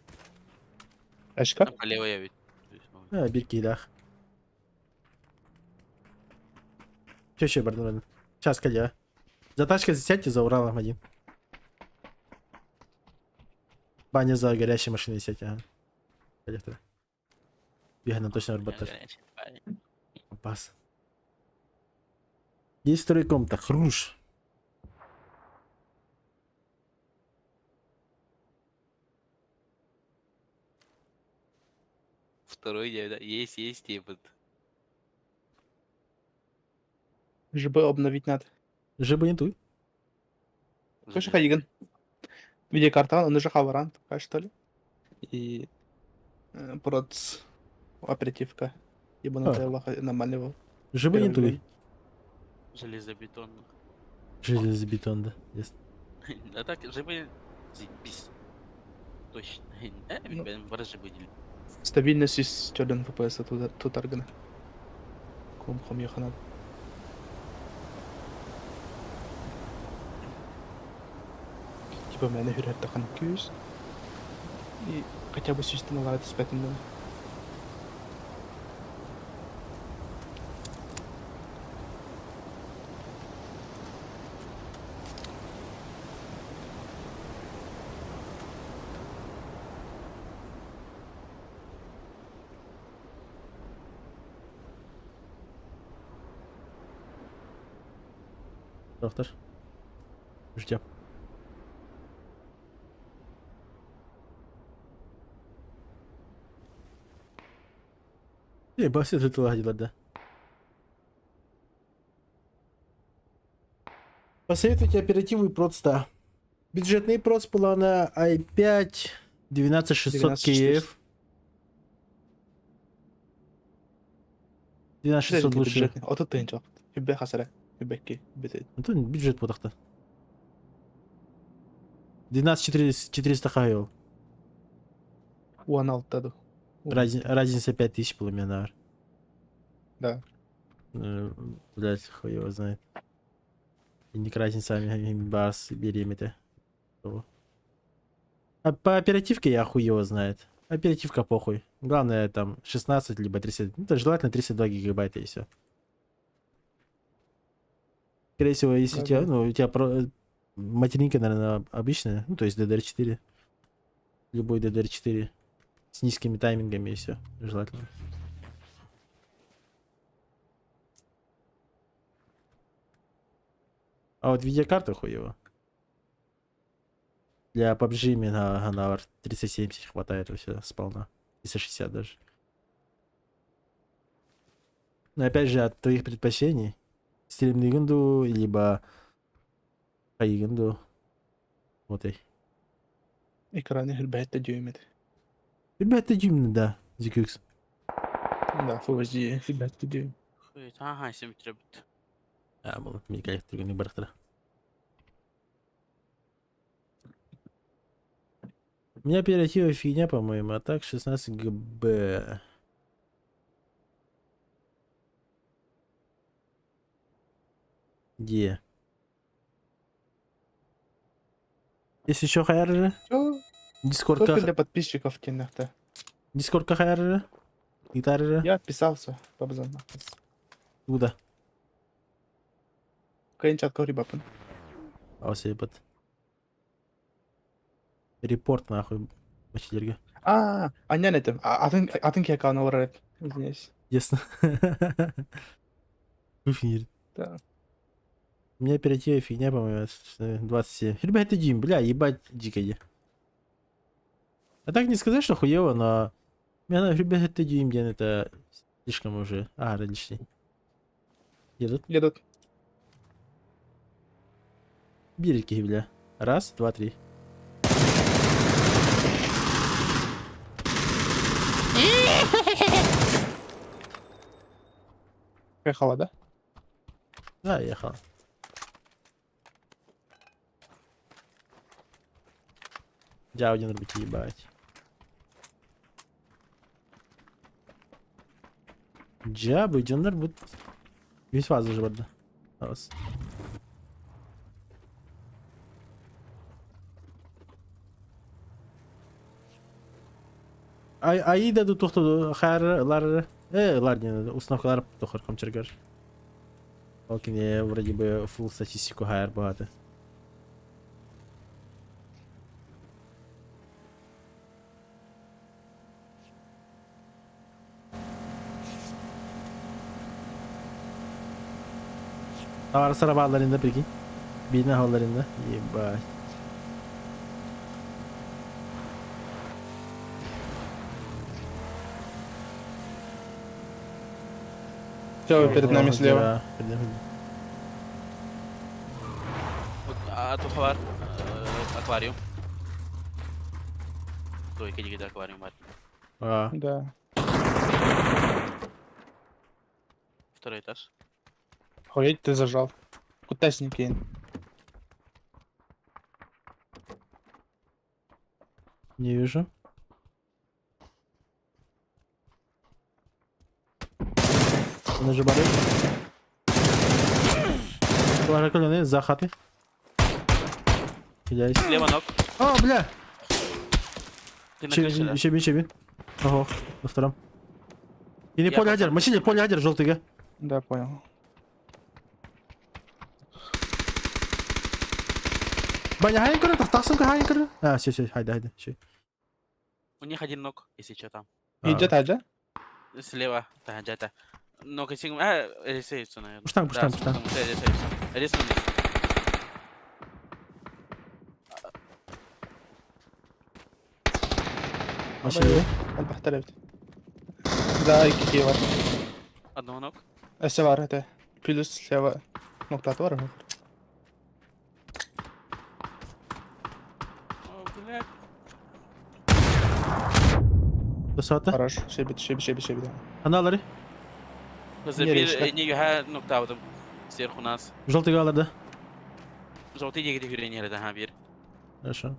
Ашка? По левой я ведь. А, бирки, да. Че еще, Бардован? Сейчас, кадя. За тачкой засядьте, за Уралом один. Баня за горящей машиной сядьте, ага. Коллектор. Бегай, нам точно работать. Пас. Есть второй комната, хруш. Второй я, да. Есть, типа. ЖБ обновить надо. Жибы не туй. Слушай, Хадиган. Видеокарта, он уже хаваран, такая что ли? И проц оперативка. Ебанутая лаха нормального. Жибы не туй. Железобетонных. Железобетон, да. Ясно. А так, живые заебись. Точно. Ведь баражи были. Стабильность из Jordan FPS тут аргана. Ком еханат. Типа меня хюрет тахан кюс. И хотя бы система лает спятнен. Доктор. Ждем. Басит же ты ладила, да. Посоветуйте оперативу и прод 100. Бюджетный проц была на i5 12600 Киев. 12600 лучше. Отут тыйын жоқ. Хүббе хасара. Хүббекке. Бетеді. Это бюджет потахта. 12400 хайол. Уан алтаду. Разница 5000 была у меня, наверное. Да. Блять, хуй его знает. И не разница, бас беременна. А по оперативке я хуй его знает. Оперативка похуй. Главное там 16 либо 30. Ну, то желательно 32 гигабайта и все. Скорее всего, если у тебя, ну, у тебя материнка, наверное, обычная, ну, то есть DDR4. Любой DDR4 с низкими таймингами и все. Желательно. А вот видеокарта хуево. Для PUBG мне 3070 хватает вообще сполна. 360 даже. Но опять же, от твоих предпочтений. Стримнигунду, либо Хайгунду. Вот и. Экраны хүббәтті дүймеді. Ребята, дюймно, да, ZQX. Да, фуазии хүббәтті дүйм. Хуй, ага, сем требит. А, был, мне кайф, только не барахтра. У меня оператива фигня, по-моему, а так 16 ГБ. Где? Есть еще хайры? Чё? Дискордка. Только для подписчиков кинахта. Дискордка хайры? Гитары? Я отписался. PAPZAN. Куда? Кайын чатқа рибапын. А, съебать. Репорт нахуй. Мачилерге. Аннян этим. Атын кия канал рэп. Извиняюсь. Ясно. Виннер. Да. У меня оператива фигня, по-моему, 27. Ребята, Дим, бля, ебать дикая. А так не сказать, что хуево, но... Меня, ребята, Дим, где это слишком уже. А, лишний. Едут. Едут. Береги, бля. Раз, два, три. Ехала, да? Да, ехал. Я один рубить, ебать. Джабы, идёндар будет. Весь вас уже вода. Раз. Аида до тухту хайр лар не установкалар тухар комчергар. Окей, вроде бы full статистику хайр богато. Arası arabalarında peki. Bina havalarında. Ебать. Все, перед нами слева. Вот, а тут хвар. Аквариум. Той, киди аквариум, бар. А, Да. Второй этаж. Охуеть, ты зажал. Куда с ним кейн? не вижу. Он уже болит. Квадроколенные захаты. Слева ног. О, бля! Ты на крыше, да? Еще бин. Ого, на втором. И не Я поле адер, пацан. машине поле адер, желтый, га. Да, понял. Баня, хайен кыры, тахтахсын-ка хайен кыры. А, все, хайда, все. У них один ног, если что там. Идет Аджа? Слева, тахаджата. Ног и сигма. Ресейс, наверное. Пуштан. Ресейс. Машине. Он похтаревт. За Киева. Одного ног. Эсевар это. Плюс слева. Нокта твора. Тосата. Хорош. Шебет. Аналары. Забир, не юха нуктаутым. Сверху нас. Желтый галарда. Желтый дегри хюренер, да, ха, бир. Хорошо.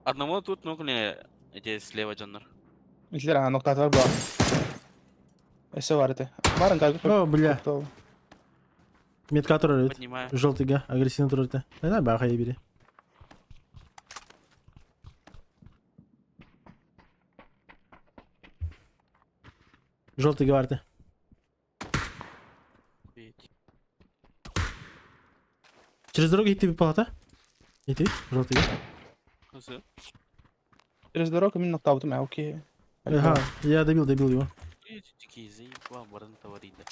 Одному тут, ну, эти слева джоннер. Итлер ана ноктаты бар баа. Эсе бар эте. Барын кайгы. О, бля. Метка турар. Поднимаю. Желтыйга агрессивно турар. Да, баха ебери. Желтый гварды. Через дорогу идти палата? Идти? Желтый. Через дорогу именно ноктаутым, окей. Ага, я добил его. Такие заебал, баран товарида.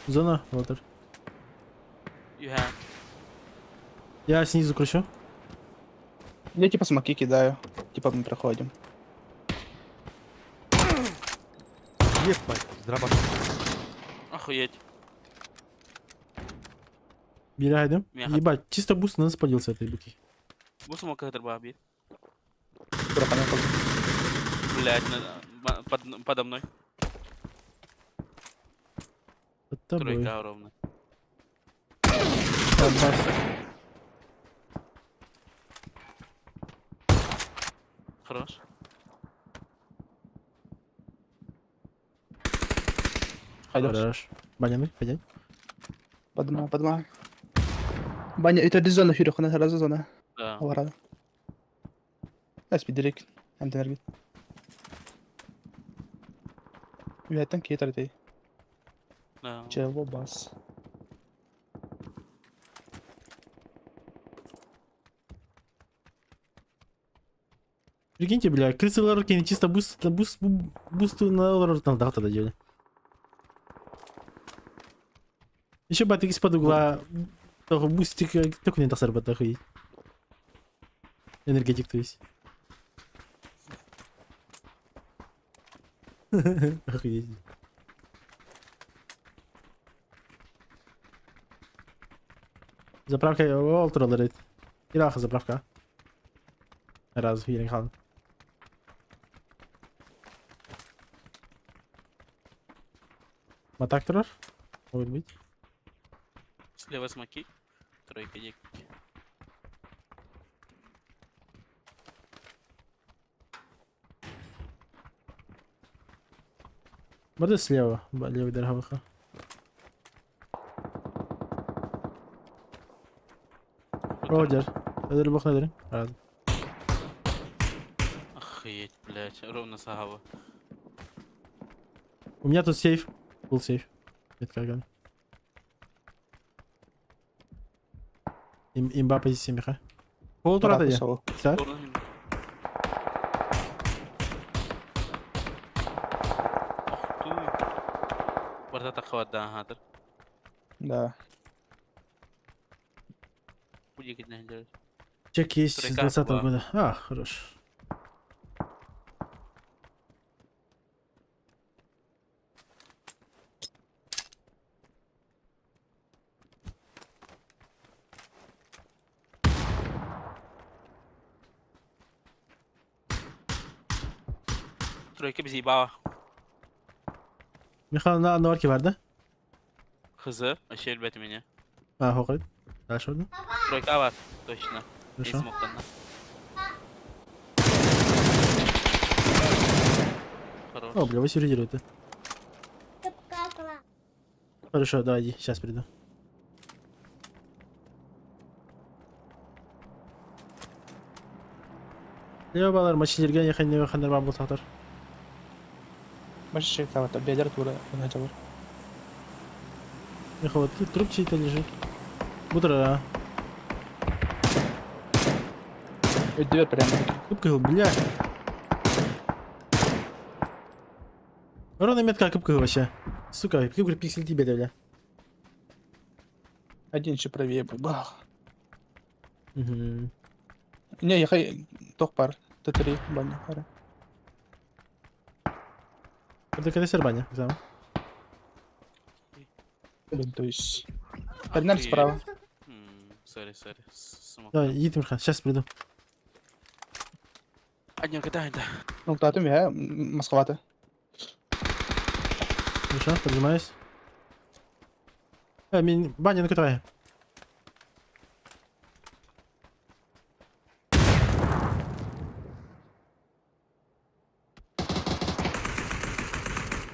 Зона, Волтер. You have. Я снизу кручу. Я типа смоки кидаю. Типа мы проходим. Ебать, драбак. Охуеть. Бирайдем. Мяха. Ебать, чисто буст на нас подился этой буки. Бусу как терба, бир. Проходим. Блять, подо мной. Под тобой. Тройка ровно. Хорош. Хорош. Баняны, ходять. Подма. Баня, это зона хюрөх, она сразу зона. Да. Аварада. Спидерик. Амтенергит. Уятан кетер тей. Да. Чего бас. Прикиньте, бля, крысы ларки чисто буст на ларок там да тогда делали. Еще батик из-под угла того бустик только не тасар батахи. Энергетик то есть. Охуеть. Заправка Волтер ларит. Ираха заправка. Раз хилинг хан. Матактор? Может быть. Слева смоки. Тройка дик. Может слева, левый дорогавыха. Родер. Это бог надо. Раз. Охуеть, блять, ровно сагава. У меня тут сейф. Был сейф. Это как имба позиция меха. Полутора дадя. Все? Варта хват, да, хатер. Да. Будь не делать. Чек есть с Тройка 20 была. года. А, хорош. Тройка без ебала. Меха на варке var да? Хз, вообще ребята меня. А, хокает. Дальше одну. Тройка var, точно. Не Хорошо. смог там. Хорош. О, бля, вы середируете. Хорошо, давай, иди, сейчас приду. Лево балар, машинерге яханнеге хандарбан болсақтар. Маш чек тавата. Бедер тура. Начало. Меха, вот тут труп чей-то лежит. Бутра. Дверь прямо. Кыпкыл, бля. Ровно метка кыпкыл вообще. Сука, кыпкыл пиксель тебе, бля. Один еще правее был. Бах. Угу. Не, я хай... Тох пар. Т3. Баня. Пара. Это когда сербаня, зам. Блин, то есть... Перед нами справа. Сори. Смог. Давай, иди, Тимирхан, сейчас приду. Один катает. Ну, тату я Москва-то. Хорошо, поджимаюсь. Баня на которой?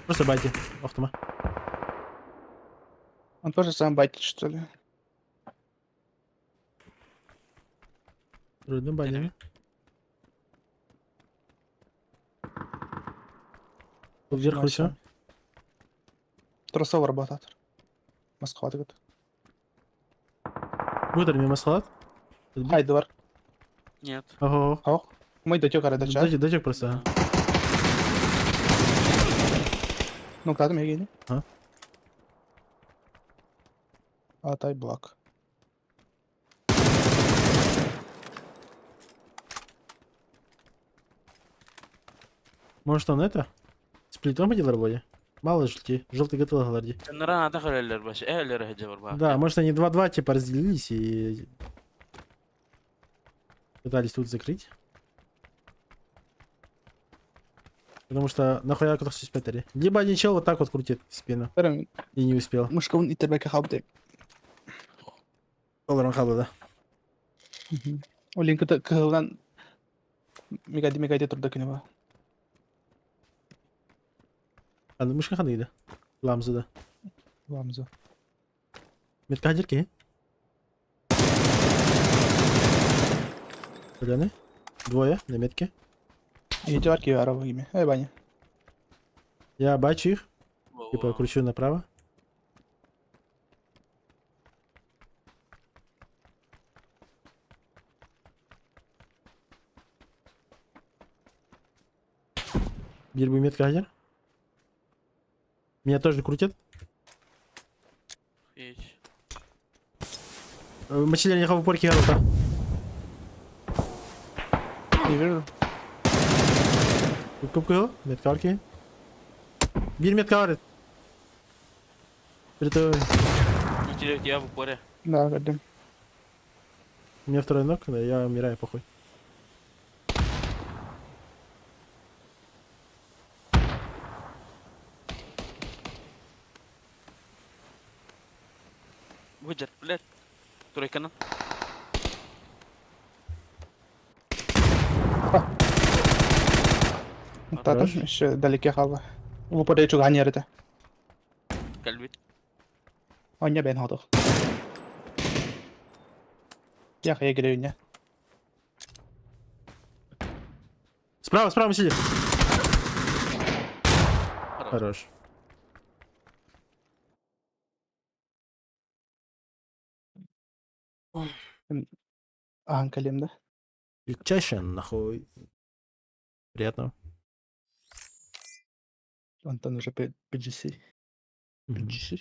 Просто байте. Автома. Он тоже сам байтит, что ли? Трудно баня. Вверх все. Трусовый работает. Москва-то вот. Вытер мимо салат. Хайдвар. Нет. Ого. Ох. Мы дотек арада. Дочек просто. Ну, тату я гейни. А? А, тай блок. Может он это? Сплитом ходил работе? Мало желтый. Желтый готовил галарди. Нара дохол эллер баш. Эллер хеджевар ба. Да, может они 2-2 типа разделились и пытались тут закрыть. Потому что нахуя кто-то с пятери. Либо один чел вот так вот крутит в спину. Перем, И не успел. мушкаун и тебе кахабды. Оларон халу, да. Олин кахавдан мегади турда кинева. А ну мышка Хандыга. Ламзу, да. Ламзу. Метка хадирки. Поляны. Двое на метке. Едеварки арава ими. Эй, Баня. Я бачу их. Типа кручу направо. Бирбу метка хадир. Меня тоже крутят. Мачили не хаву порки харута. Не вижу. Купку, меткарки. Бир меткарит. Это Интересно, я в упоре. Да, гадим. у меня второй ног, да, я умираю, похуй. Выйдет, блядь. Второй канал. Тату Хорош. еще далеке хава. Вы подаете ганьер это. Кальвит. Он не бен ходох. Я грею не. Справа сидит. Хорош. Калим, да? Чаще, нахуй. Приятного. Антон уже PGC. Мгм. PGC.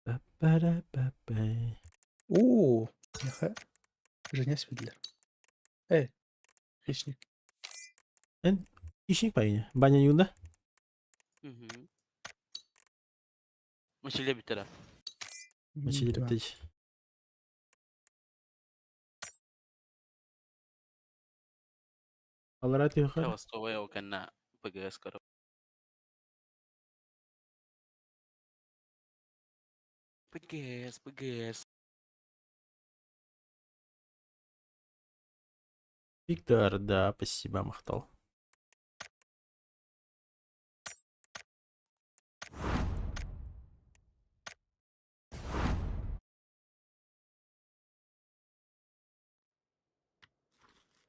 Па-па-ра-па-па. Нехай. Женя Свидлер. Эй, хищник. Хищник пойни. Баня юнда. Мачили битера. Мачили Да. биттич. Аларат Я юха. вас я кана ПГС кaro. ПГС. Виктор, да, спасибо, Махтал.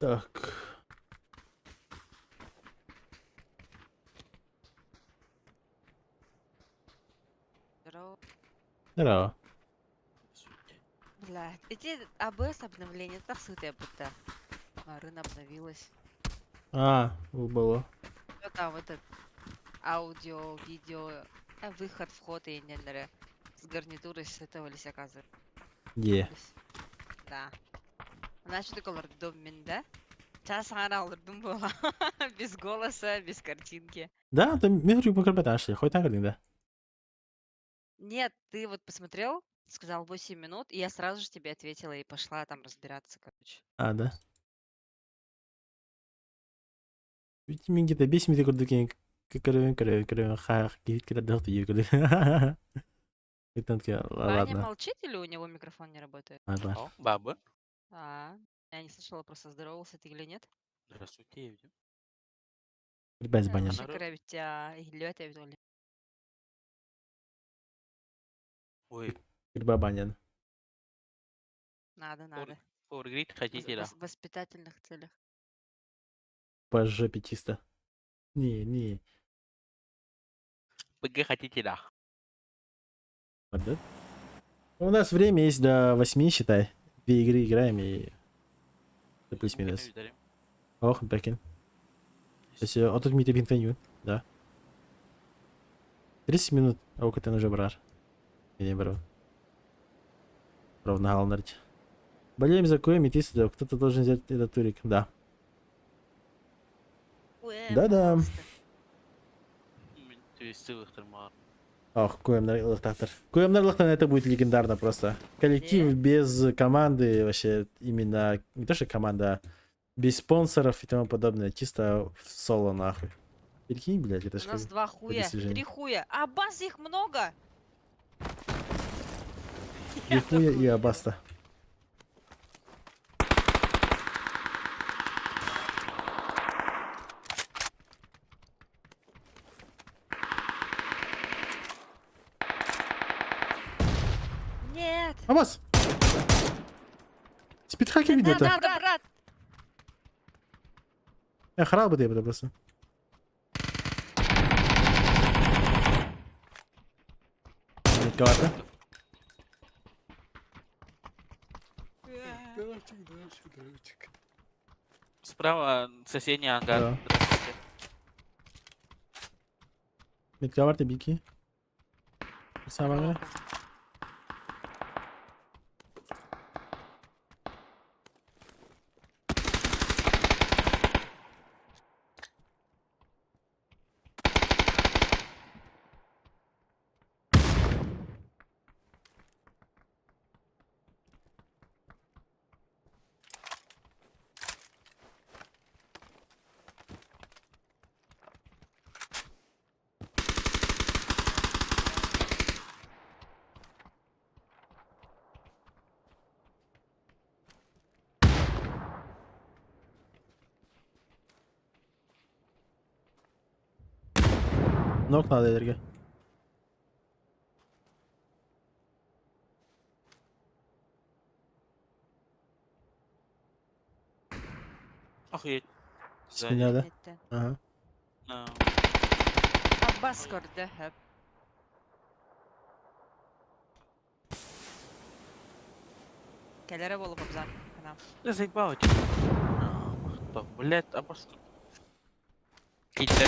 Так. Здорово. Здорово. Блядь, эти АБС обновления так сытые будто. Рына обновилась. Было. Вот там вот этот аудио, видео, выход, вход и нелере. С гарнитурой сетовались, оказывается. Е. Да. Значит, такой домен, да? Сейчас алырдым была. Без голоса, без картинки. Да, ты мир микропоташи, хоть так да. Нет, ты вот посмотрел, сказал 8 минут, и я сразу же тебе ответила и пошла там разбираться, короче. А, да. Ведь минги-то бес минги курдукен кырын хах кит кида дохты юкуды. Это Ваня ладно. молчит или у него микрофон не работает? Ладно. О, баба. А, я не слышала, просто здоровался ты или нет. Здравствуйте, Евгений. Без Вообще банян. Здорово. тебя илет я видела. Ой, Кирба банян. Надо. поургрит хотите, да? В воспитательных целях. По жопе чисто. Не. ПГ хотите, да? Да? У нас время есть до 8, считай. 2 игры играем и... Это плюс-минус. Ох, бэкин. То есть, отут мите бинтаню, да. 30 минут, а у ката уже брар. Я не беру. Ровно галнарить. Болеем за кое метисты, кто-то должен взять этот турик, да. Да-да. Пожалуйста. То есть силых тормар. Ох, Коемнар Лахтатор. Коемнар Лахтатор, это будет легендарно просто. Коллектив без команды, вообще именно, не то что команда, а без спонсоров и тому подобное, чисто в соло нахуй. Прикинь, блядь, это У ж нас как 2 хуя, достижение. 3 хуя. А бас их много! И хуя, и абаста. Нет! Абас! Спидхаки видео-то. Надо, брат! Я харал бы это просто. Никого-то. Справа соседний ангар. Да. Здравствуйте. Мидкаварты бики. Самое. Ног надо, Эдерге. Охуеть. Спина, да? Bitti. Ага. No. Abbas gördü hep. Келере болуп PAPZAN канал. Да заебал тебя. Что, блядь, обоснул. Китя.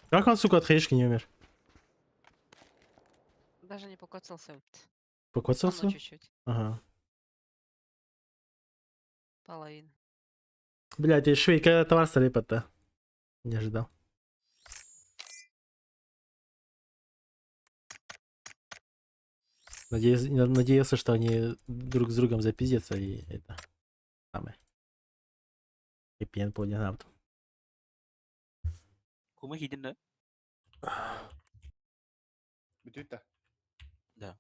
Как он, сука, от хаешки не умер? Даже не покоцался. Покоцался? Ну, чуть-чуть. Ага. Половина. Блядь, и швей, когда товар столипа-то? Не ожидал. Надеялся, что они друг с другом запиздятся и это самое. И пьян по динамту. Кумы хидин, да? Бутуйта. Да.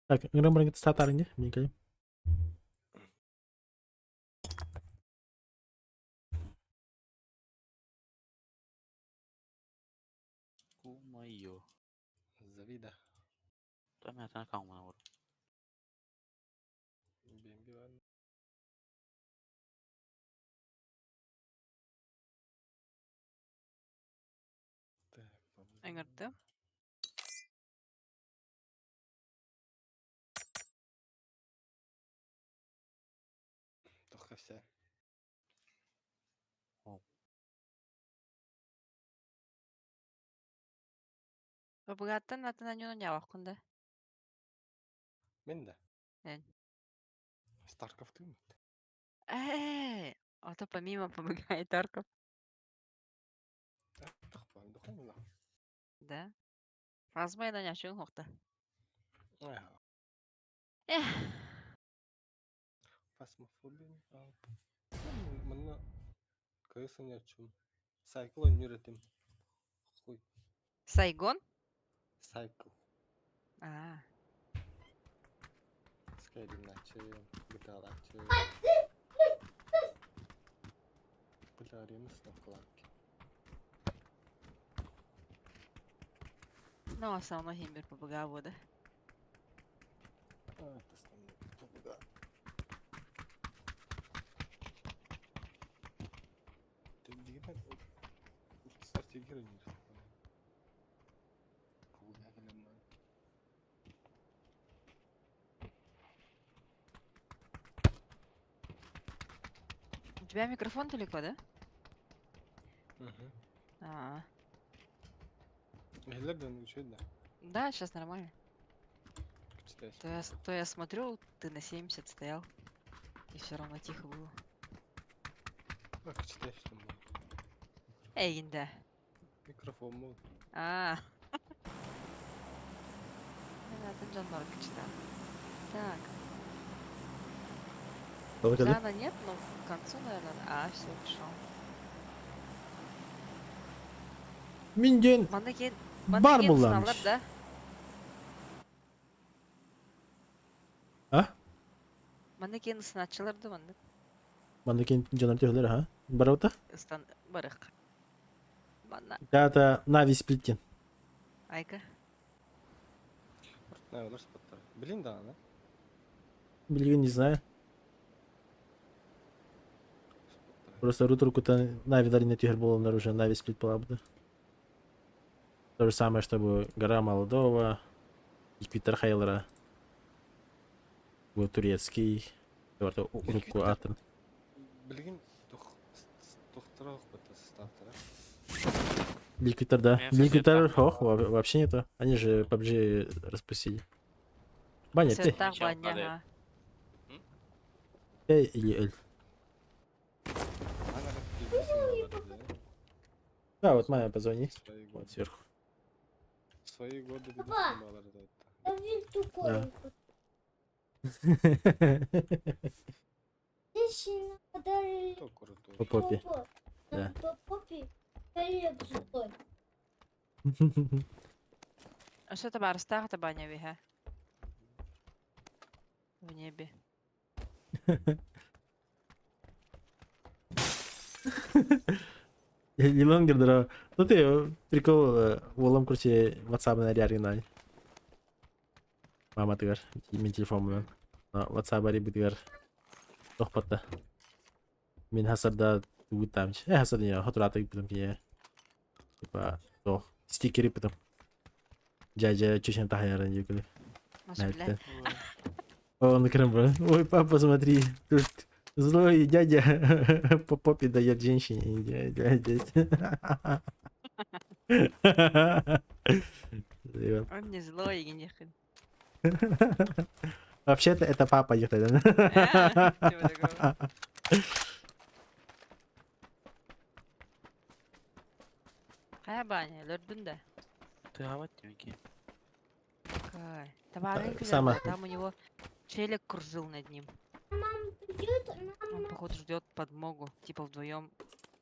Так, играм статар не? Мне Кумайо. Завида. Там я на кому Аңгарды. Тохкася. Побгаттан атына нюна ваққында. Мен да. Мен. Старков тым. А то помимо помогает Арков. Тахпан, дохайна. Да. Размайна няшын хоқта. Ага. Эх. Фасмофобия. Мына кайсын ячым. Сайкл ойнуретим. Хуй. Сайгон? Сайкл. А. Скайрим наче, GTA наче. Популярность на вкладке. Nossa, uma rimmer pra bugar a voda. Это основной. Да. Ты где кстати, игры не У тебя микрофон далеко, да? Угу. А. Глядя, учить, да. Да, сейчас нормально. Читаешь. То я смотрю, ты на 70 стоял. И все равно тихо было. Как читаешь там? Эй, да. Микрофон мол. А. Да, ты Джон Марк читал. Так. Плана нет, но к концу, наверное. А, все, пришел. Минден Манекен бар сыналар, булламыш. да? А? Манекен сынатчыларды мында. Манекен жанар төхлөр, ха? Бараута? Стан барык. Мана Дата Нави сплиттен. айка. Наверное, споттар. Блин, да, да? Билген не знаю. Просто рутрукута Нави дарина төхөр болондар уже Нави сплит болабыды. То же самое, чтобы гора Молодого, Юпитер Хейлера, турецкий, Урукку Атом. Блин, тухтарах это составтара. Бильквитер, да. Я Бильквитер, сосед ох, вообще нету. Они же PUBG распустили. Баня, ты? Сетта Ничего, баня. падает. Ага. Т или Л? Она как PGC, Да, вот Майя, позвони. свои Вот годы. сверху. Свои годы Папа! видно, Він тупой. Да. Ти ще подарили Кто крутой? По попе. попу. Да. Нам по попі тарілок зубой. А что это бар? Старта баня виха. В небе. Лилон Гердера. Ну ты прикол волом курсе WhatsApp на оригинале. Мама тыгар. Мен телефон менен. WhatsApp ари битгар. Сохбатта. Мен хасарда тугутамч. Хасарда не хотурата гиппитам ки. Типа то стикери питам. Джа чушен тахаяран юкали. Масуля. Он крымбра. Ой, папа, смотри, тут злой дядя по попе дает женщине. Он не злой и не хрен. Вообще-то это папа ехал. Типа такого. Какая баня? Лордунда. Ты гавать тебе. Какая? Товары Сама. там у него челик кружил над ним. Мам, придет, Он, походу, ждет подмогу. Типа вдвоем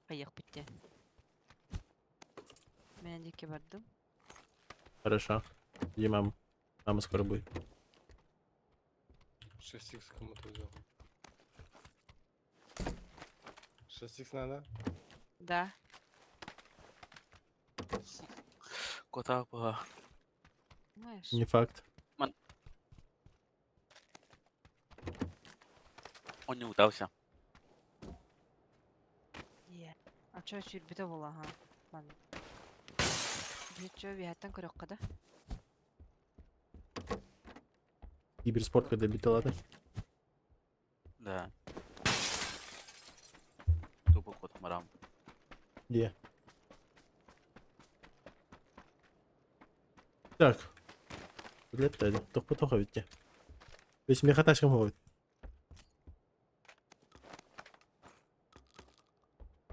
поехать. Меня дикий барды. Хорошо. Иди, мама скоро будет. 6х кому-то взял. 6х надо? Да. Кота по. Знаешь. Не факт. Он не удался. А чё чуть беда была, ага. Ладно. Чё, вияттан көрөк када? Киберспорт когда биталады. Да. Тупо кот марам. Где? Так. Летали. Тох-потоха ведь. То есть мне хаташкам говорит.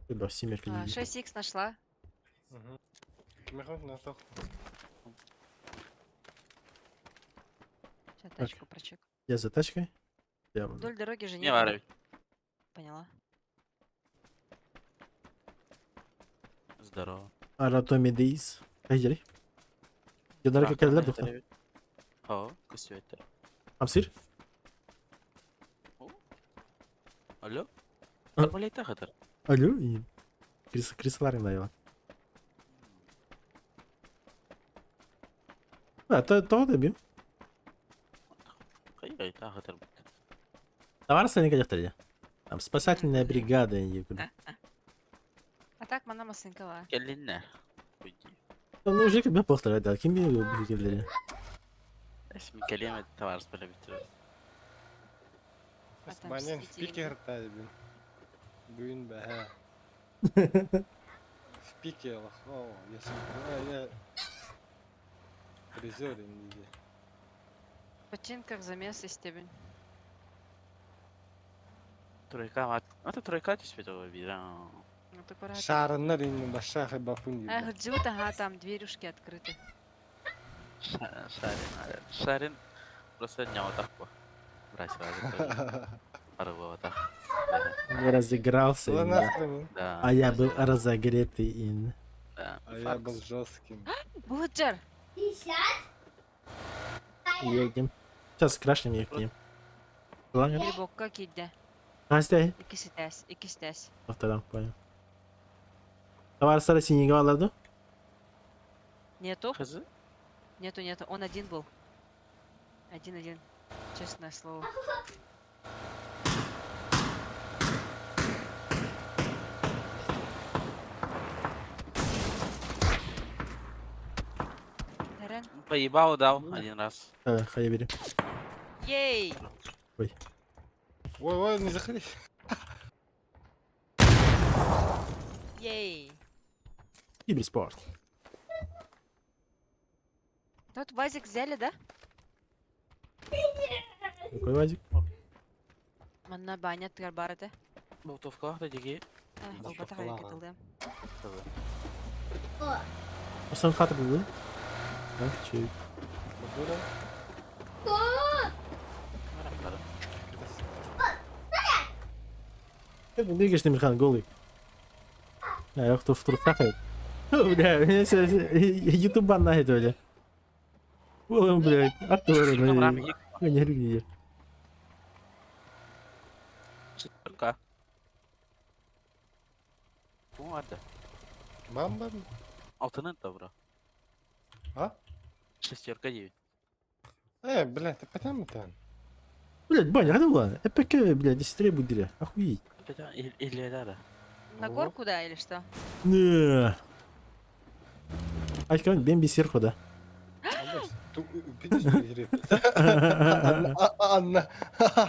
Да, семерки не видит. 6х нашла. Угу. Кимехов на тох. Сейчас тачку прочек. Я за тачкой. Я... Вдоль дороги же Не нет. варю. Поняла. Здорово. Аратоми Дейз. Haydi. Yıllara kekerler doktor. О, көсөйт. Hamsir. Алло? А. Болейта хатыр. Alo. İyi. Крисаларин ya. Ha, то да бим. Кайта хатыр. Товар сені каяқтар. Там спасательная бригада. А так мана масынкава. Келинне. Ну, уже как бы повторяю, да. Kim biliyor bu fikirleri? Esmi kelime tavars böyle bitiriyor. Банян Отомстители. спикер тайбин. Буин бэхэ. Спикер. О, я призер инди. В ботинках замес и стебень. Тройка мат. Это тройка ты светового вида. Ну ты аккуратно. Шарыннар инди башахы бафун Живут, ага, там дверюшки открыты. Шарин. Просто не вот так по. Брать сразу. Пару так. Не разыгрался. Да. А я был разогретый. Да. А я был жестким. Буджер! Едем. Сейчас крашнем их к ним. Ладно. Грибокка кидде. Настя. İkisi ters. Повторял, понял. Товар сара синего алады? Нету? Кызы? Нету. Он один был. Один. Честное слово. Таран. Поебал дал один раз. Хайбери. Ей! Ой, не заходи. Ей! Киберспорт. Тут вазик взяли, да? Какой вазик? Манна баня тырбарыды. Бұл товқалақта деге. Ол батаға кетілді. Асан хаты был? Так, чей. Не двигаешь, Мирхан, голый. А, я кто в трусах. Бля, меня сейчас ютубан на это, бля. Голым, блядь, оторванный. Не люби. Четверка. Кім vardı? Бам-бам. Алтының добро. А? Шестерка 9. Блядь, ты потом там. Блядь, Баня, ходи ладно. ЭПК, блядь, 10 требует, бля. Охуеть. Или да. На Ого. горку, да, или что? Не. Ачка, бемби сверху, да. Анна.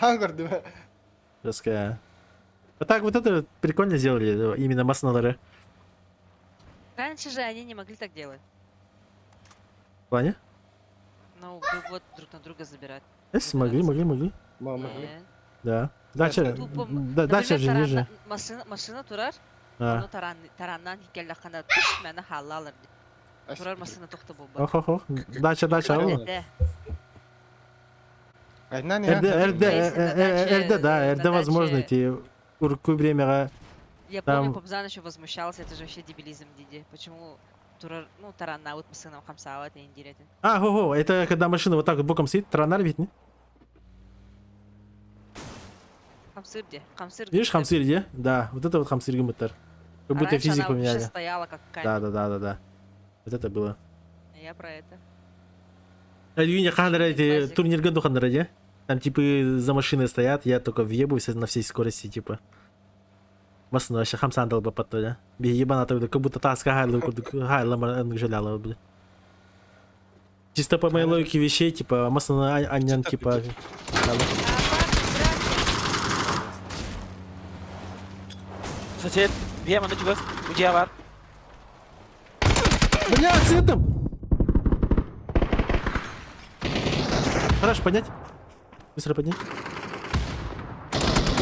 Ангар, да. Жесткая. А так, вот это прикольно сделали, именно маснолары. Раньше же они не могли так делать. В плане? Ну, вот друг на друга забирать. Могли. Могли. Нет. Да. Дальше, Тупо, дальше же например, ниже. Машина турар, А. ну тараннан хикеллахана туш мені халалар. Турар машина тоқты болба. Ох. Дальше, алло. РД, возможно, эти урку времени. Я там- помню, PAPZAN еще возмущался, это же вообще дебилизм, Диди. Почему турар, ну, таранна вот машина хамсава, это индиректно. А, это когда машина вот так вот боком сидит, транар ведь, не? Хамсыр где? Хамсыр Видишь, где? хамсир, где? Да, вот это вот хамсир гуматар. Как А будто раньше физику она вообще поменяли. стояла как камень. Да. Вот это было. Я про это. Альвиня хандра эти Базик. турнир году хандра, где? Там типа за машиной стоят, я только въебываюсь на всей скорости, типа. Массаны вообще хамсандал бы потом. Би ебанато, как будто таска хайла жаляла, блядь. Чисто по моей логике вещей, типа, массаны аньян, типа... Сосед, dia mana juga? Uji awal. Бля, цветом! Хорош, поднять. Быстро поднять.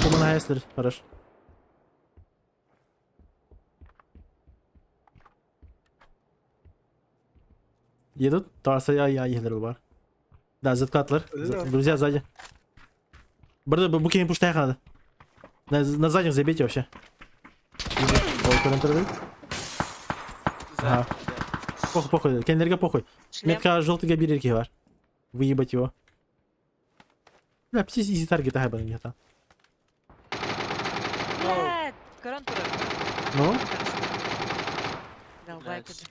Кумана ACER, хорош. Едут? Тарса я ехали бар. Да, заткатлар. Друзья сзади. Брат, букин пуштай надо. На задних забейте вообще. Ой, куда он. Ага. Похуй. Кеннерга похуй. Метка желтый береги var. Выебать его. Бля, птиц изи таргет хайбан где-то. Блядь, Корон туры. Ну? Долбай, Блядь.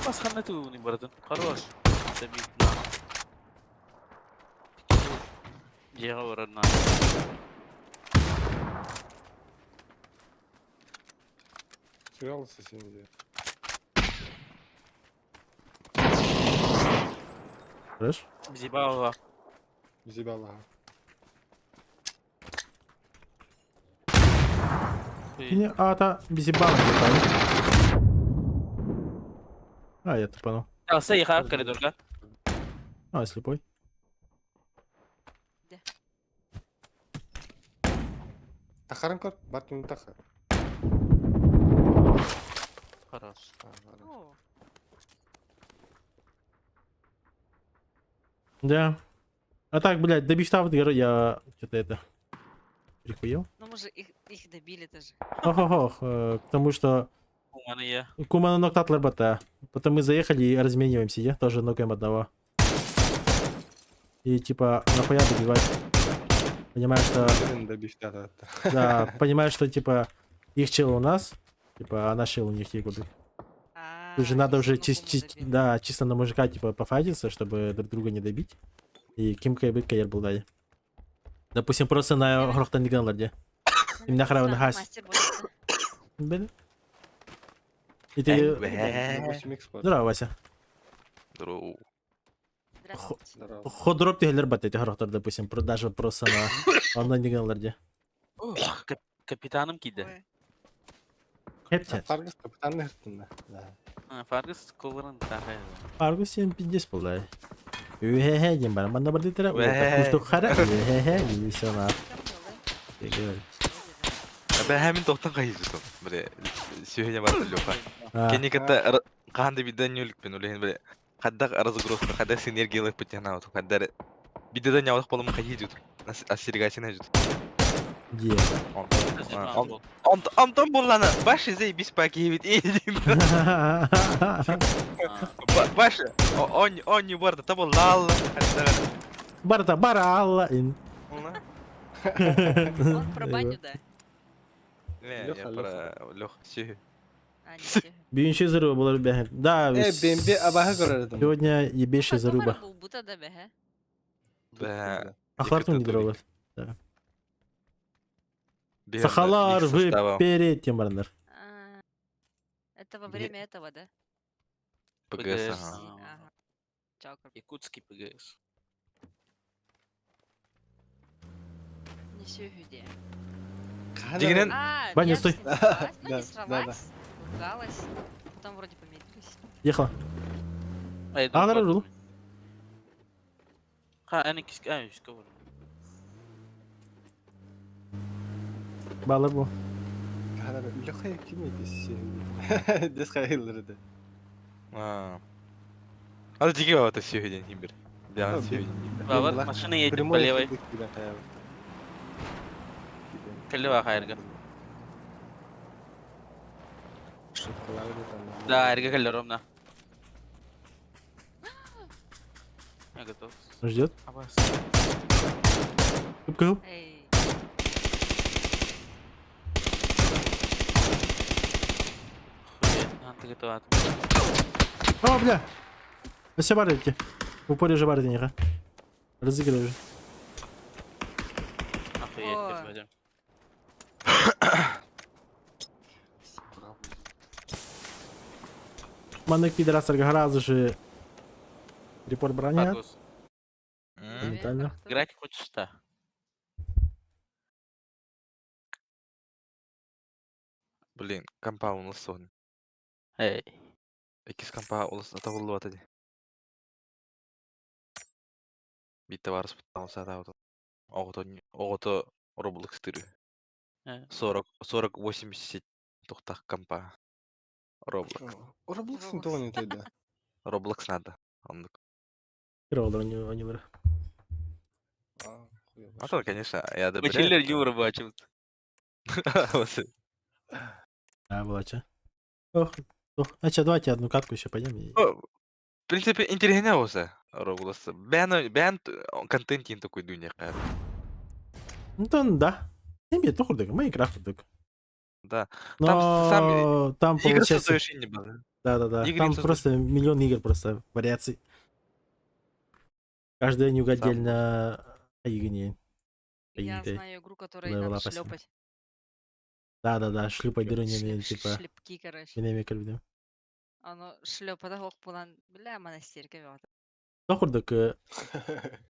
Пасхана tuh nih Baraton. Хорош. Tapi nah. Dia orang nah. Срался семья. Хорош. Зибава. Зибала. Не, та безебана где-то. А, я тупанул. Saya ya коридор, да? А, слепой. Тахаран кор, батун тахар. Хорош. О, Да. А так, блядь, добив там я что-то это прихуел. ну мы же их добили тоже. Ох, потому что Mana ya? Кумана ноктатлер бата. Потом мы заехали и размениваемся, я тоже нокаем одного. И типа, нахуя добивать? Понимаешь, что... Да, понимаешь, что типа, их чел у нас, типа, а наш чел у них ягоды. Тут же надо уже чисто на мужика, типа, пофайтиться, чтобы друг друга не добить. И кимка и бытка был дай. Допустим, просто на грохтан лиганларде. И меня храва на хас. Бля. И ты... Здорово, Вася. Здорово. Здравствуйте. Ходроп ты бат эти грохтар, допустим, даже просто на онлайн лиганларде. Капитаном кида. Ой. Хептен. Фаргас капитан хертында. Да. Фаргас колоран тахай. Аргус сен пиздец полдай. Хе-хе, дем бар. Манда бар дейтера. Куштук хара. Хе-хе, и всё на. Ben hemen doktan kayıcısın. Böyle söyleyeceğim artık yok. Kendi kata kandı bir den yoluk ben öyle böyle. Kadar arası gross, kadar sinerjiyalık bitiyor na. Kadar bir de nyavak balım kayıcı. Nasıl asirgayçın hacı. Где? Ondan bolana baş izey biz pakiyet edin. Baş on yuvarda tabu lal. Бара Алла. Он про баню, да? Ne para loh şey. А, не все. Бьющий заруба была ребята. Да, Бембе абаха көрөрдүм. сегодня ебейший заруба. был бута да бе, Be. Ахлартун не дрова. Сахалар, вы перед тем барнер. Это во время этого, да? PGC. Ага. Чакр. Якутский ПГС. Не сюгюде. Дигнен. Ваня, я стой. с ним сралась, ну Да, не сралась, ругалась, потом вроде помирились. Ехала. А, наружу. Ini kis Балар bu. Кара лохай кимейди сен. Дес хайылырды. Hadi digi var da söyleyeceğim himbir. Devam söyleyeceğim. Baba, машина едет по левой. Калева хайрга. Да, Эрга калер ровно. Я готов. Ждет. Абас. Купкал. Эй, Ты готов. О, бля. Все барите. В упоре же барите, неха. Разыгрываю. Охуеть, О. ты пойдем. Маннык пидорастарга сразу же репорт бронят. Фаргус, Моментально. играть хочешь-то? Блин, компа у нас сон. Эй. Экис компа у нас атаулу атади. Битте барыс пытался атауту. Огото Roblox тыры. 40, 80 тухтах компа. Roblox. Роблокстың тоғын етеді. Roblox надо. Он Херово, да, у него. А то, конечно, я Бачелер добираю. Юра бачим. Да, была че. Ох. А че, давайте одну катку еще пойдем. В принципе, интересно уже Roblox. Бен контент такой дуня. Ну, то да. Не то худок, Майнкрафт худок. Да. Но там Игры получается... создаешь и не было. Да. Игры Там создаешь. просто миллион игр, просто вариаций. Каждая нюга Сам отдельно игне. Я Какие-то знаю игру, которой левела надо пассивно. шлепать. Да, шлюпать дырынами, типа, Шлепки, короче. минами кальвидем. Оно шлепа того пулан. Бля, монастырь ковёт. То хурдык,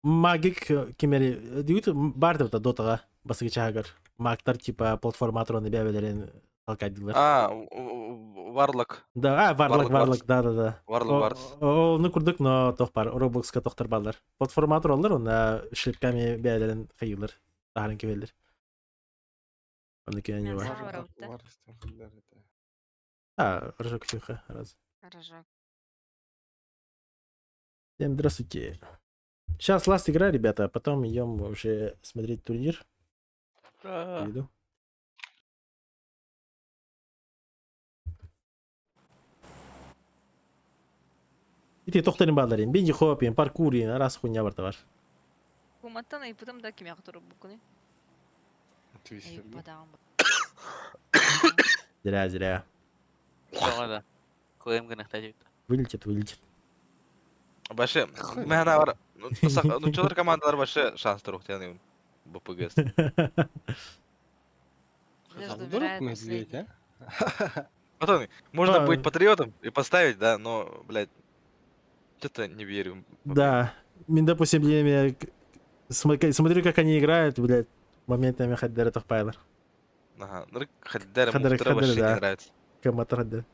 магик кемери, дүйт барды вот дотага, басыгы чагар. Магтар, типа, платформа атроны бәбелерин алкайдылар. Варлок. Да, варлык, да. Варлок Варс. Оны курдык, но тохпар, Роблокска тохтар балдар. Платформа атронлар, онда шлепками бәбелерин хайылар, тахарын кевелер. Оны кен не Мен бар. сам Варвард, да? Варыстың қылдар еді. А, рожок тихо, раз. Рожок. Всем здравствуйте. Сейчас ласт игра, ребята, а потом идем уже смотреть турнир. Иду. Ити тоқтарын балдарин, бенди хопин, паркурин, раз хуйня бар товар. Куматтан айпытым да кеме ақтырып бұқыны. Твистер. Айпадағым. Зря. Соңада. Коем гыныкта жибит. Вылетит. Башы, мен бар. Ну, чолар командалар башы шанстар уқтияны БПГС. Вдруг медведь, а? Потом, можно А. быть патриотом и поставить, да, но, блядь, что-то не верю. Да. Мен, допустим, я смотрю, как они играют, блядь, моментами хаддера тохпайлар. Ага, ну, Хаддера Хаддера, Муфтера вообще да. не нравится. Кому-то хаддер.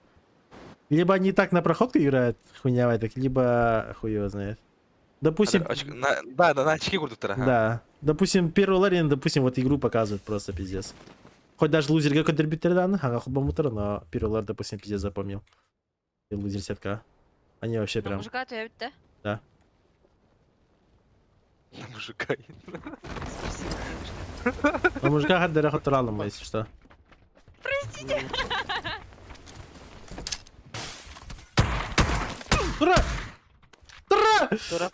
Либо они так на проходку играют, хуйнявая, так, либо хуй его знает. Допустим, Да, на очки курдуктар, ага. да. Допустим, первый ларин, допустим, вот игру показывают просто пиздец. Хоть даже лузерга контрибьютердан, ага, хоть бомутер, но первый лар, допустим, пиздец запомнил. И лузер сетка. Они вообще прям... Мужика то ебит, да? Да. На мужика. Но мужика хаддера хоть если что. Простите! Тура! Тура!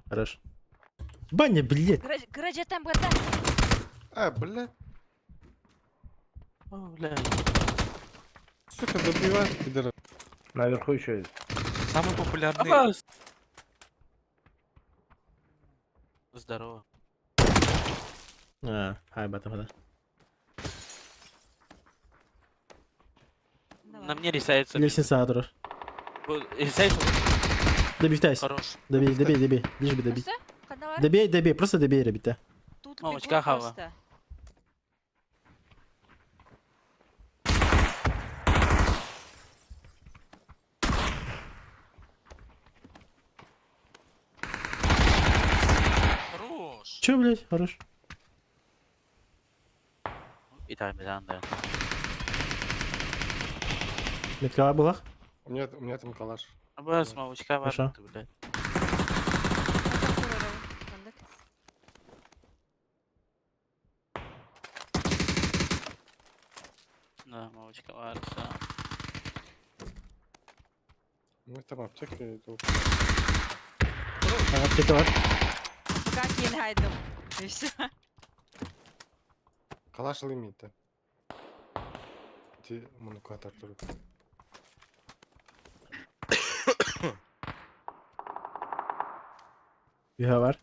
Хорош. Баня, блядь. Гаража там года. А, бля, О, бля. сука, добивает, пидор. Наверху еще есть. Самый популярный... Абас! Здорово. Хай, батам, На мне рисается. лестница, Атур. Рисается. Добей, втайся. Хорош. Добей. Лишь бы добей. Просто? Канала? Добей, просто добей, ребята. Тут Мамочка, бегут хава. просто. Хорош. Чё, блядь, хорош. И так, да. Меткова была? У меня там калаш. Абас, мамочка, Хорошо. варна, блядь. Да, мамочка, варса. Ну, там аптеки тут. Аптека бар. Как я найду? И все. Калаш лимита. ти манукатор тұрып. Üye var.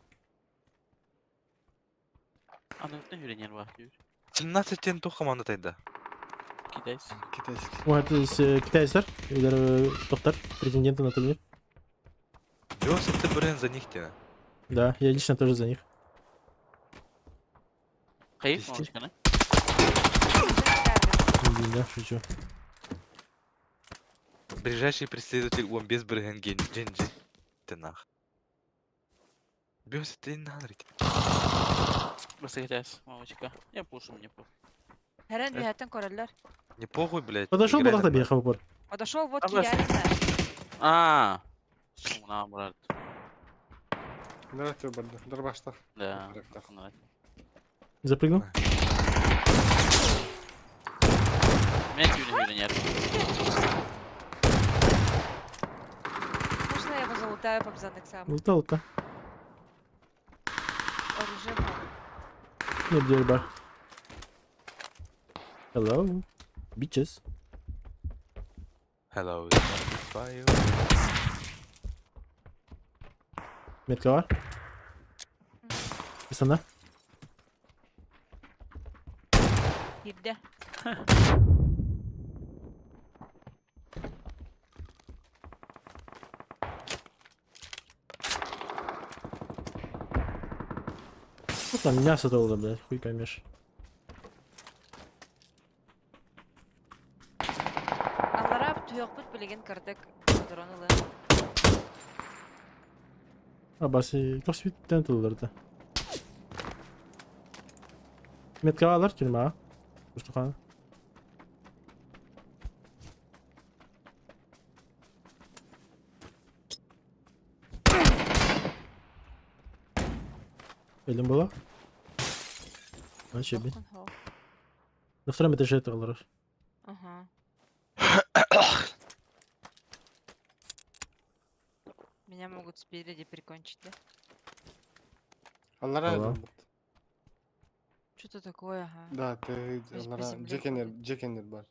Anlatın hürenyer var diyor. 17 тен тух команда тайда. Китайский. Китайский. Вот китайцтар. Үйлер тоқтар. Претенденты на турнир. Бёс это брен за них тена. Да, я лично тоже за них. Kayıp mı Пиздец. olmuş kana? Не, да, шучу. Ближайший преследователь он без брен генджи. Тенах. Бёс это не надо. Просто китайский. Мамочка. Я пушу мне по. Herhalde bir hayattan korarlar. Не похуй, блядь. Подошел играй Балахта нормально. беха в упор. Подошел вот Абла, реально. Aaa. Sona Murat. Давайте барды. Дырбаштар. Да. Корректор. Запрыгнул. Меня hürenyer. Можно я его залутаю, PAPZAN сам? Лута. Оружие мало. Нет, где бар. Hello. Bitches. Hello. Fire. Метка var. Bir sana. Girdi. Ну там мясо долго, блядь, хуй поймешь. Аллара tuyokput bilegen kırdık. Drone'lı. Абасы, как свет тентуларды. Метка алар кирма. Куштухан. Элим была? Вообще, блин. Dokun ho. На втором этаже это алар. Ага. Меня могут спереди прикончить, да? Аллара Ала. айдым. Что-то такое, ага. Да, ты Пусть по Аллара земле Джекенер, ходит. Джекенер бар.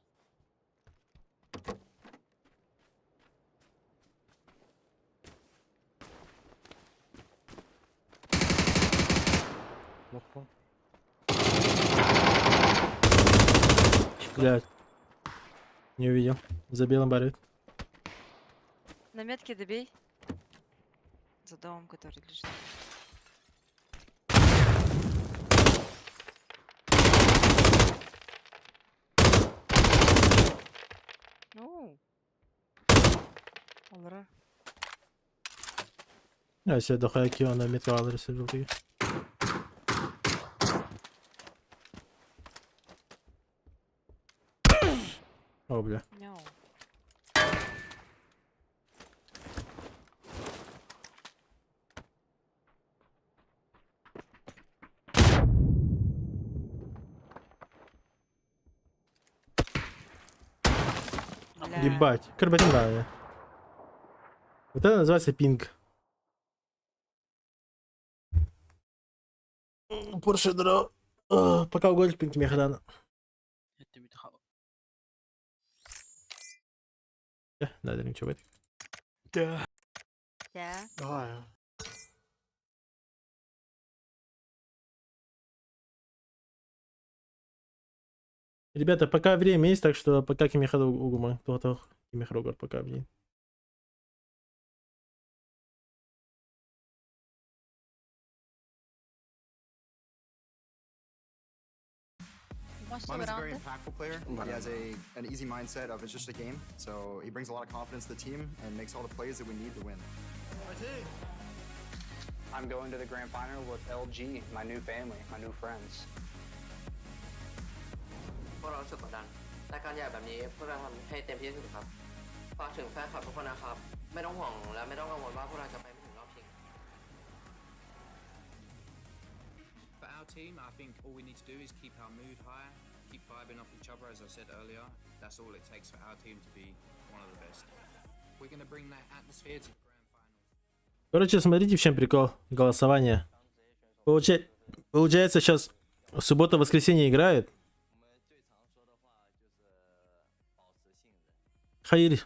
Нокпа. Блядь. Не увидел. За белым барит. На метке добей. За домом, который лежит. Ну. Аллара. Я себе дохая кио на метка алар сижу. О, бля. Мяу. Бля. Ебать. Карбатин да. Вот это называется пинг. Порше дро. Пока угодишь пинг мехадана. Ettim bir daha. Надо ничего. Да. Давай. Ребята, пока время есть, так что пока кимехаду угума. То кимехрогар пока блин. Wants to Mom is a around very it. impactful player. He has an easy mindset of it's just a game, so he brings a lot of confidence to the team and makes all the plays that we need to win. I'm going to the grand final with LG, my new family, my new friends. พวกเรารู้สึกกดดันรายการใหญ่แบบนี้พวกเราทำให้เต็มที่ที่สุดครับฝากถึงแฟนคลับทุกคนนะครับไม่ต้องห่วงและไม่ต้องกังวลว่าพวกเราจะไปไม่ถึงรอบชิง For our team, I think all we need to do is keep our mood high, keep vibing off each other, as I said earlier. That's all it takes for our team to be one of the best. We're going to bring that atmosphere to the grand final. Короче, смотрите, в чем прикол голосования. Получается, сейчас суббота-воскресенье играет. Хаир.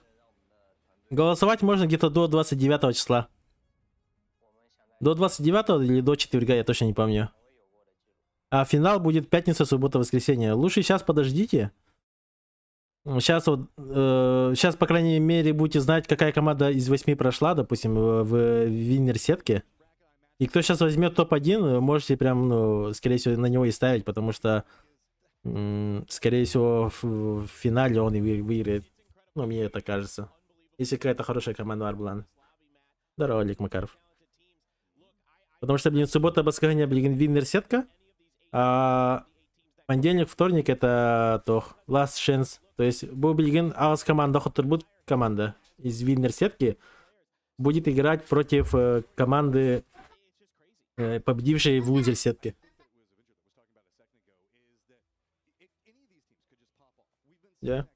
Голосовать можно где-то до 29 числа. До 29 или до четверга, я точно не помню. А финал будет пятница, суббота, воскресенье. Лучше сейчас подождите. Сейчас вот, сейчас, по крайней мере, будете знать, какая команда из 8 прошла, допустим, в Виннер сетке. И кто сейчас возьмет топ-1, можете прям, ну, скорее всего, на него и ставить, потому что, скорее всего, в финале он и выиграет. Ну, мне это кажется. Если какая-то хорошая команда Арблан. Дарова, Лайк Макаров. Потому что, блин, суббота, воскресенье, блин, Виннер сетка. А понедельник, вторник это тох last chance. То есть Бублиген Аус команда Хотурбут команда из Виннер сетки будет играть против команды, победившей в лузер сетке. Yeah.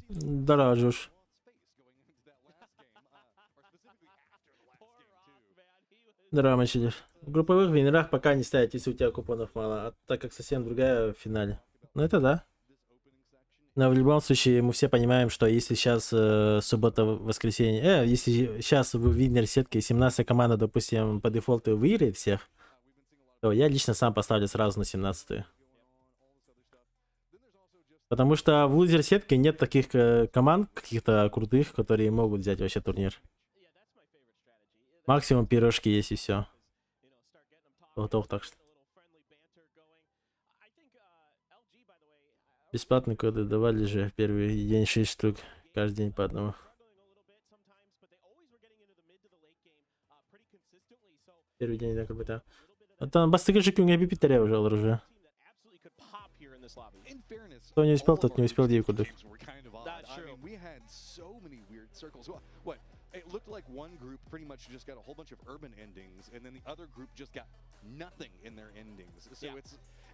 Здорово, Жуж. Здорово, мальчики. В групповых винерах пока не ставить, если у тебя купонов мало, а так как совсем другая в финале. Ну это да. Но в любом случае мы все понимаем, что если сейчас суббота, воскресенье, если сейчас в Виннер сетке 17 команда, допустим, по дефолту выиграет всех, то я лично сам поставлю сразу на 17-ю. Потому что в лузер сетке нет таких команд, каких-то крутых, которые могут взять вообще турнир. Максимум пирожки есть и все. Вот так что. Бесплатные коды давали же в первый день 6 штук. Каждый день по одному. Первый день да, как бы там. А там бастыгаши кюнга бипитаря уже. Кто не успел, тот не успел девку. It looked like one group pretty much just got a whole bunch of urban endings, and then the other group just got nothing in their endings. So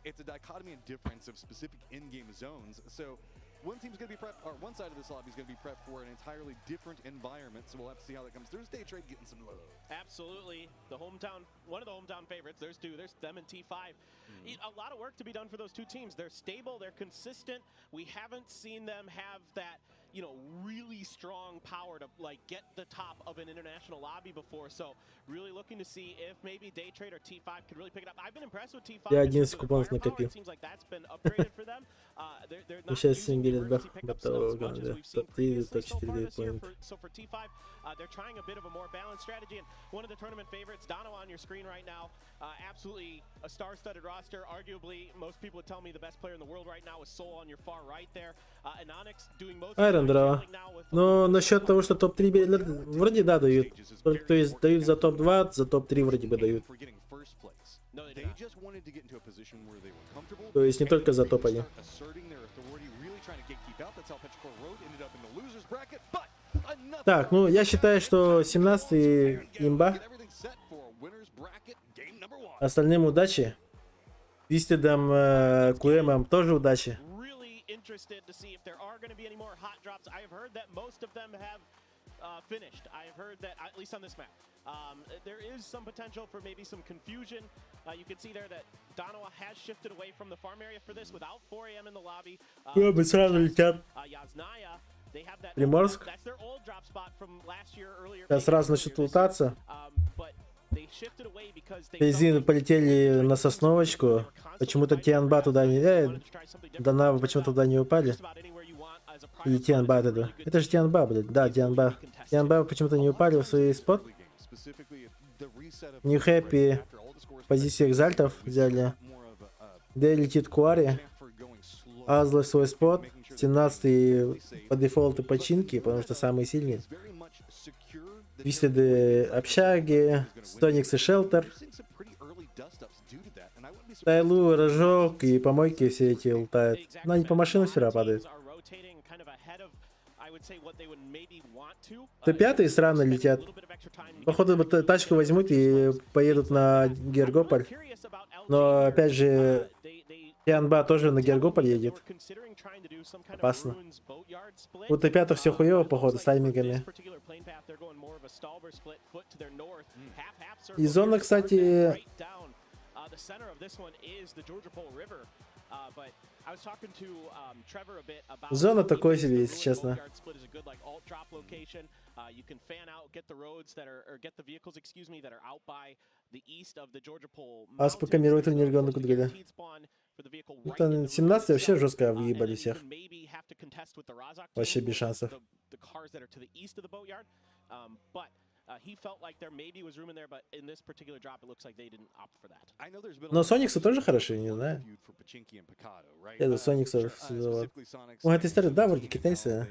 it's a dichotomy and difference of specific in-game zones. So one team's going to be prepped, or one side of this lobby is going to be prepped for an entirely different environment. So we'll have to see how that comes through. Day trade getting some love. Absolutely, the hometown, one of the hometown favorites. There's two. There's them and T5. A lot of work to be done for those two teams. They're stable. They're consistent. We haven't seen them have that you know, really strong power to like get the top of an international lobby before. So really looking to see if maybe Day Trade or T5 could really pick it up. I've been impressed with T5. Я 11 купонов накопил. It seems like that's been upgraded for them. They're not Сейчас using сингелит emergency pickups as much as we've seen previously so far this year. So for T5, they're trying a bit of a more balanced strategy. And one of the tournament favorites, Darova on your screen right now, absolutely a star-studded roster. Arguably, most people would tell me the best player in the world right now is Soul on your far right there. And Onyx doing most of the Дарова. Но насчет того, что топ-3 билет, вроде да дают. То есть дают за топ-2, за топ-3 вроде бы дают. То есть не только за топ-1. Так, ну я считаю, что 17-й имба. Остальным удачи. Вистедам, Куэмам тоже удачи. Interested to see if there are going to be any more hot drops. I have heard that most of them have finished. I have heard that, at least on this map. There is some potential for maybe some confusion. You can see there that Darova has shifted away from the farm area for this without 4 AM in the lobby. Сразу летят. They have that. Приморск. That's their old drop spot from last year earlier. Сейчас сразу начнут лутаться. But they shifted away because they Бензин полетели на Сосновочку. Почему-то Тианба туда не... Донава почему-то туда не упали. Или Тианба это. Это же Тианба, блядь. Да, Тианба. Тианба почему-то не упали в свой спот. Нью Хэппи позиции экзальтов взяли. Дэй летит Куари. Азла в свой спот. 17-й по дефолту починки, потому что самые сильные. Виследы общаги, Стоникс и Шелтер. Тайлу, Рожок и помойки все эти лутают. Но они по машинам все равно падают. Т5 странно летят. Походу тачку возьмут и поедут на Гергополь. Но опять же, Тианба тоже на Гергополь едет. Опасно. У Т5 все хуево, походу, с таймингами. И зона, кстати... Зона такой себе, если честно. Аспокамирует Ньургун куда. Это 17 вообще жестко въебали всех. Вообще без шансов. Но Сониксы тоже хороши, не знаю. Это Сониксы. О, это история, да, вроде китайцы.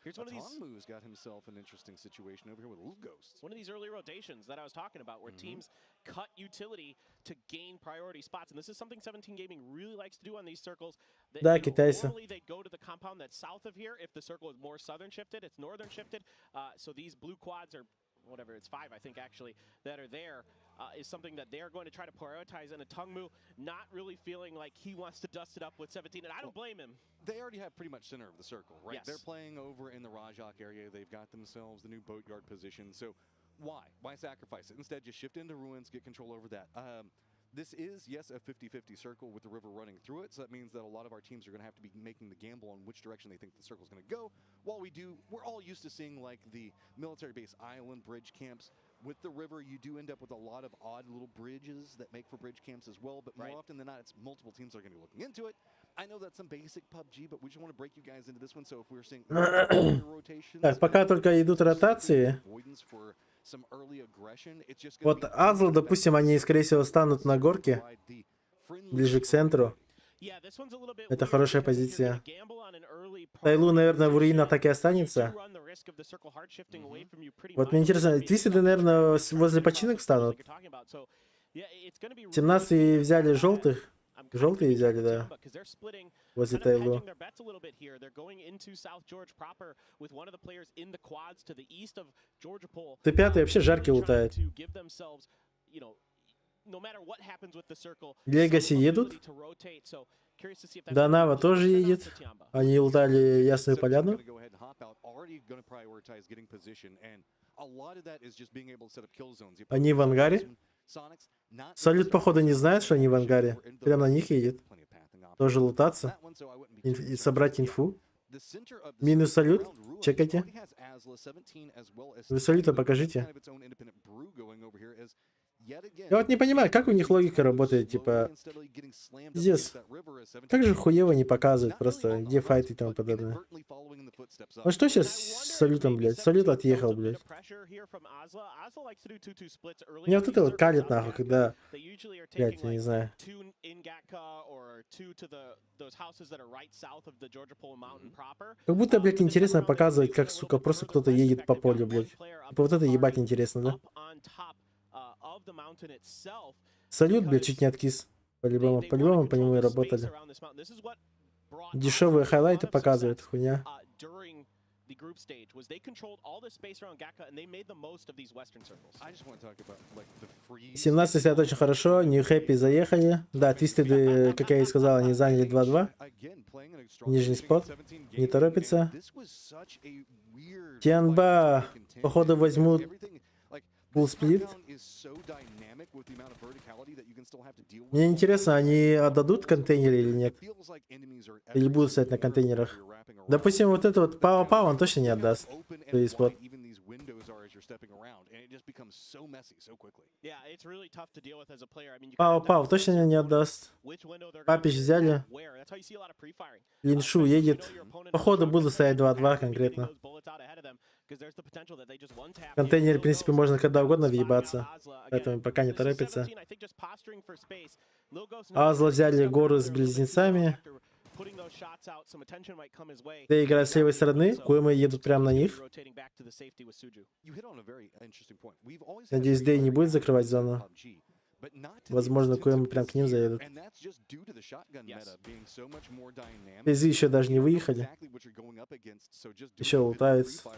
Here's one of these. Got himself an interesting situation over here with Ghosts. One of these early rotations that I was talking about, where teams cut utility to gain priority spots, and this is something 17 Gaming really likes to do on these circles. Да, китайцы. Normally they go to the compound that's south of here. If the circle is more southern shifted, it's northern shifted. So these blue quads are, whatever, it's 5, I think, actually, that are there. Is something that they're going to try to prioritize, and a Tungmu not really feeling like he wants to dust it up with 17, and I don't blame him. They already have pretty much center of the circle, right? Yes. They're playing over in the Rajak area. They've got themselves the new boatyard position. So why sacrifice it? Instead, just shift into ruins, get control over that. This is, yes, a 50-50 circle with the river running through it, so that means that a lot of our teams are going to have to be making the gamble on which direction they think the circle is going to go. While we're all used to seeing like the military base island bridge camps. With the river, you do end up with a lot of odd little bridges that make for bridge camps as well, but more often than not, it's multiple teams that are going to be looking into it. I know that's some basic PUBG, but we just want to break you guys into this one, so if we're seeing rotations... Так, пока только идут ротации. Вот Азл, допустим, они, скорее всего, станут на горке, ближе к центру. Это хорошая позиция. Тайлу, наверное, в руинах так и останется. Вот мне интересно, Твисты, наверное, возле починок встанут. 17 взяли желтых. Желтые взяли, да. Возле Тайлу. Т5 вообще жаркий лутает. Легаси едут. Дарова тоже едет. Они лутали Ясную Поляну. Они в ангаре. Салют, походу, не знает, что они в ангаре. Прям на них едет. тоже лутаться и собрать инфу. Минус салют, чекайте. Вы салюта покажите. Я вот не понимаю, как у них логика работает, типа, здесь, как же хуево не показывают просто, где файты и тому подобное. Ну что сейчас с салютом, блядь? Салют отъехал, блядь. Мне вот это вот калит, нахуй, когда, блядь, я не знаю. Как будто, блядь, интересно показывать, как, сука, просто кто-то едет по полю, блядь. Типа вот это ебать интересно, да? Салют, блядь, чуть не откис. По-любому по нему и работали. Дешевые хайлайты показывают, хуйня. 17 стоят очень хорошо, New Happy заехали. Да, твистеды, как я и сказал, они заняли 2-2. Нижний спот, не торопится. Тианба, походу, возьмут full сплит. Мне интересно, они отдадут контейнеры или нет? Или будут стоять на контейнерах? Допустим, вот это вот Пау-Пау он точно не отдаст. То есть вот. Пау-Пау точно не отдаст. Папич взяли. Линшу едет. Походу буду стоять 2-2 конкретно. Контейнер, в принципе, можно когда угодно въебаться. Поэтому пока не торопится. Азла взяли горы с близнецами. Да, играют с левой стороны. Куэмы едут прямо на них. Надеюсь, Дэй не будет закрывать зону. Возможно, Куэмы прям к ним заедут. Пизы еще даже не выехали. Еще лутаются.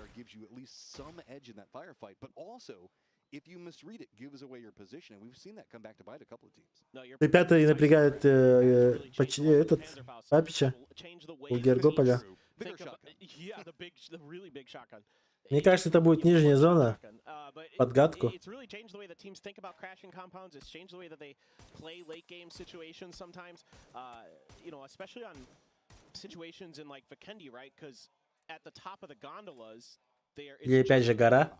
Ребята напрягают этот Папича у Гергополя. Мне кажется, это будет нижняя зона. Подгадку. Или опять же гора.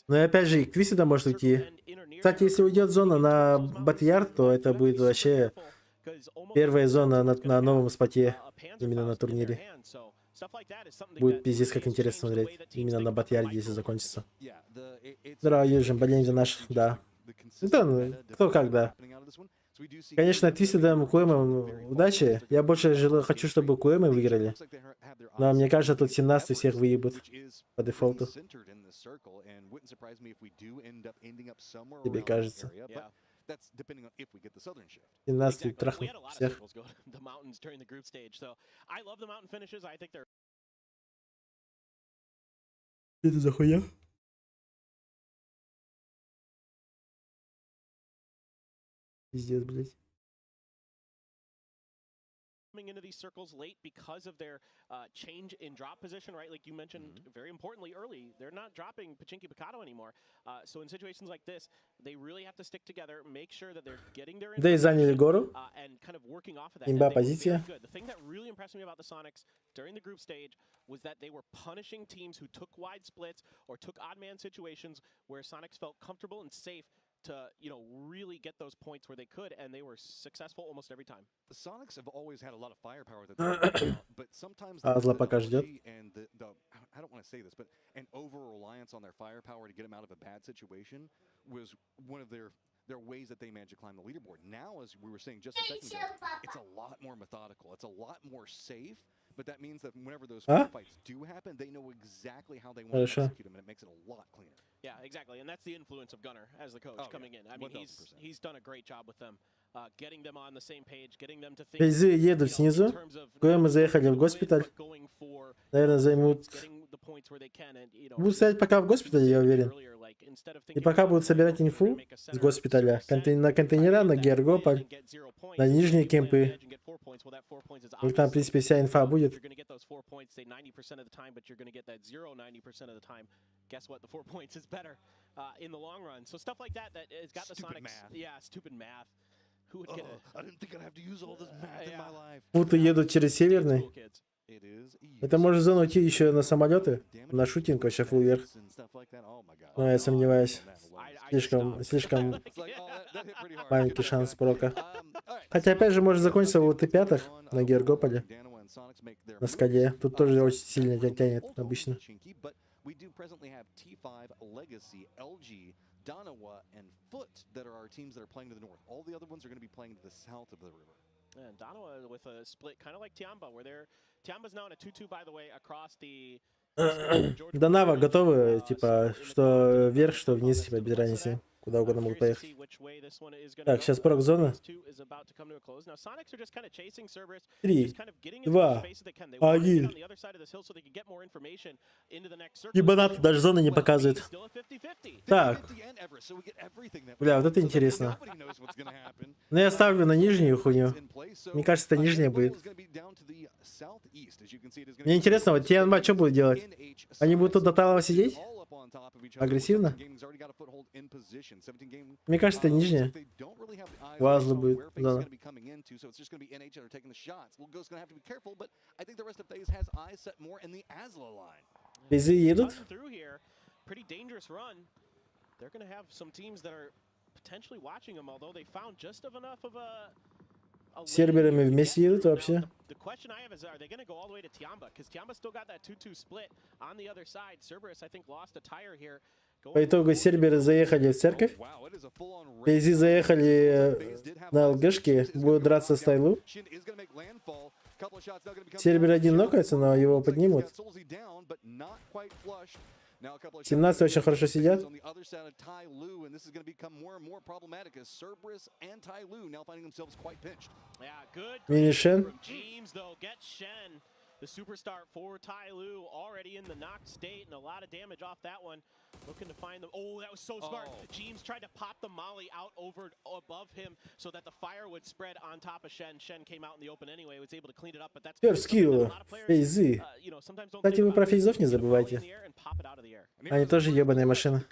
Ну и опять же, и Квисида может уйти. Кстати, если уйдет зона на Батьярд, то это будет вообще первая зона на новом споте. Именно на турнире. Будет пиздец как интересно смотреть. Именно на Батьярде, если закончится. Здорово, Южин, болеем за наших, да. Да, кто как, да. Конечно, Твистедом Куэмом удачи. Я больше хочу, чтобы Куэмы выиграли. Но мне кажется, тут 17 всех выебут по дефолту. Тебе кажется. 17 трахнут всех. Это за хуя? Пиздец, блядь. Into these circles late because of their change in drop position, right? Like you mentioned very importantly early, they're not dropping Pachinki Picado anymore. So in situations like this, they really have to stick together, make sure that they're getting their Да и заняли гору. and kind of working off of that. Имба позиция. The thing that really impressed me about the Sonics during the group stage was that they were punishing teams who took wide splits or took odd man situations where Sonics felt comfortable and safe to, you know, really get those points where they could, and they were successful almost every time. The Sonics have always had a lot of firepower that they but sometimes Азла пока ждет. and the I don't want to say this, but an over-reliance on their firepower to get them out of a bad situation was one of their ways that they managed to climb the leaderboard. Now, as we were saying just a second ago, it's a lot more methodical. It's a lot more safe, but that means that whenever those fights do happen, they know exactly how they want to execute them, and it makes it a lot cleaner. Yeah, exactly, and that's the influence of Gunner as the coach coming in. I mean, he's done a great job with them, getting them on the same page, getting them to think. Пейзы едут снизу. Мы заехали в госпиталь. Наверное, займут. Будут стоять пока в госпитале, я уверен. И пока будут собирать инфу с госпиталя. На контейнера, на Гергополь, на нижние кемпы. И там, в принципе, вся инфа будет. Guess what? The 4 points is better in the long run. So stuff like that has got the Sonics. Yeah, stupid math. who would get I didn't think I'd have to use all this math in my life. Будто едут через Северный. Это может в зону уйти еще на самолеты, на шутинг вообще фул вверх. Но я сомневаюсь. Слишком маленький шанс прока. Хотя опять же может закончиться вот и пятых на Георгополе. На скале. Тут тоже очень сильно тянет обычно. Darова and Foot that are our teams that are playing to the north. All the other ones are going to be playing to the south of the river. And Darova with a split, kind of like Tiamba, where they're Tiamba's now in a 2-2, by the way, across the. Донава готовы, типа, что вверх, что вниз, типа, без разницы. Куда угодно могут поехать. Так, сейчас прок зона. 3, 2, 1. Ебанат даже зоны не показывает. Так. Бля, вот это интересно. Ну я ставлю на нижнюю хуйню. Мне кажется, это нижняя будет. Мне интересно, вот Тианба что будут делать? Они будут тут до талого сидеть? Агрессивно? Мне кажется, это нижняя. Вазла будет. Да. Безы едут? С серверами вместе едут вообще? По итогу серверы заехали в церковь. Пейзи заехали на ЛГшке. Будут драться с Тайлу. Сервер один нокается, но его поднимут. 17 очень хорошо сидят. Мини-шен. The superstar for Tyloo already in the knocked state and a lot of damage off that one. Looking to find them. Oh, that was so smart. James tried to pop the molly out over above him so that the fire would spread on top of Shen. Shen came out in the open anyway. Was able to clean it up, but that's Перскилл. Фейзы. Кстати, вы про фейзов не забывайте. Они тоже ебаные машины.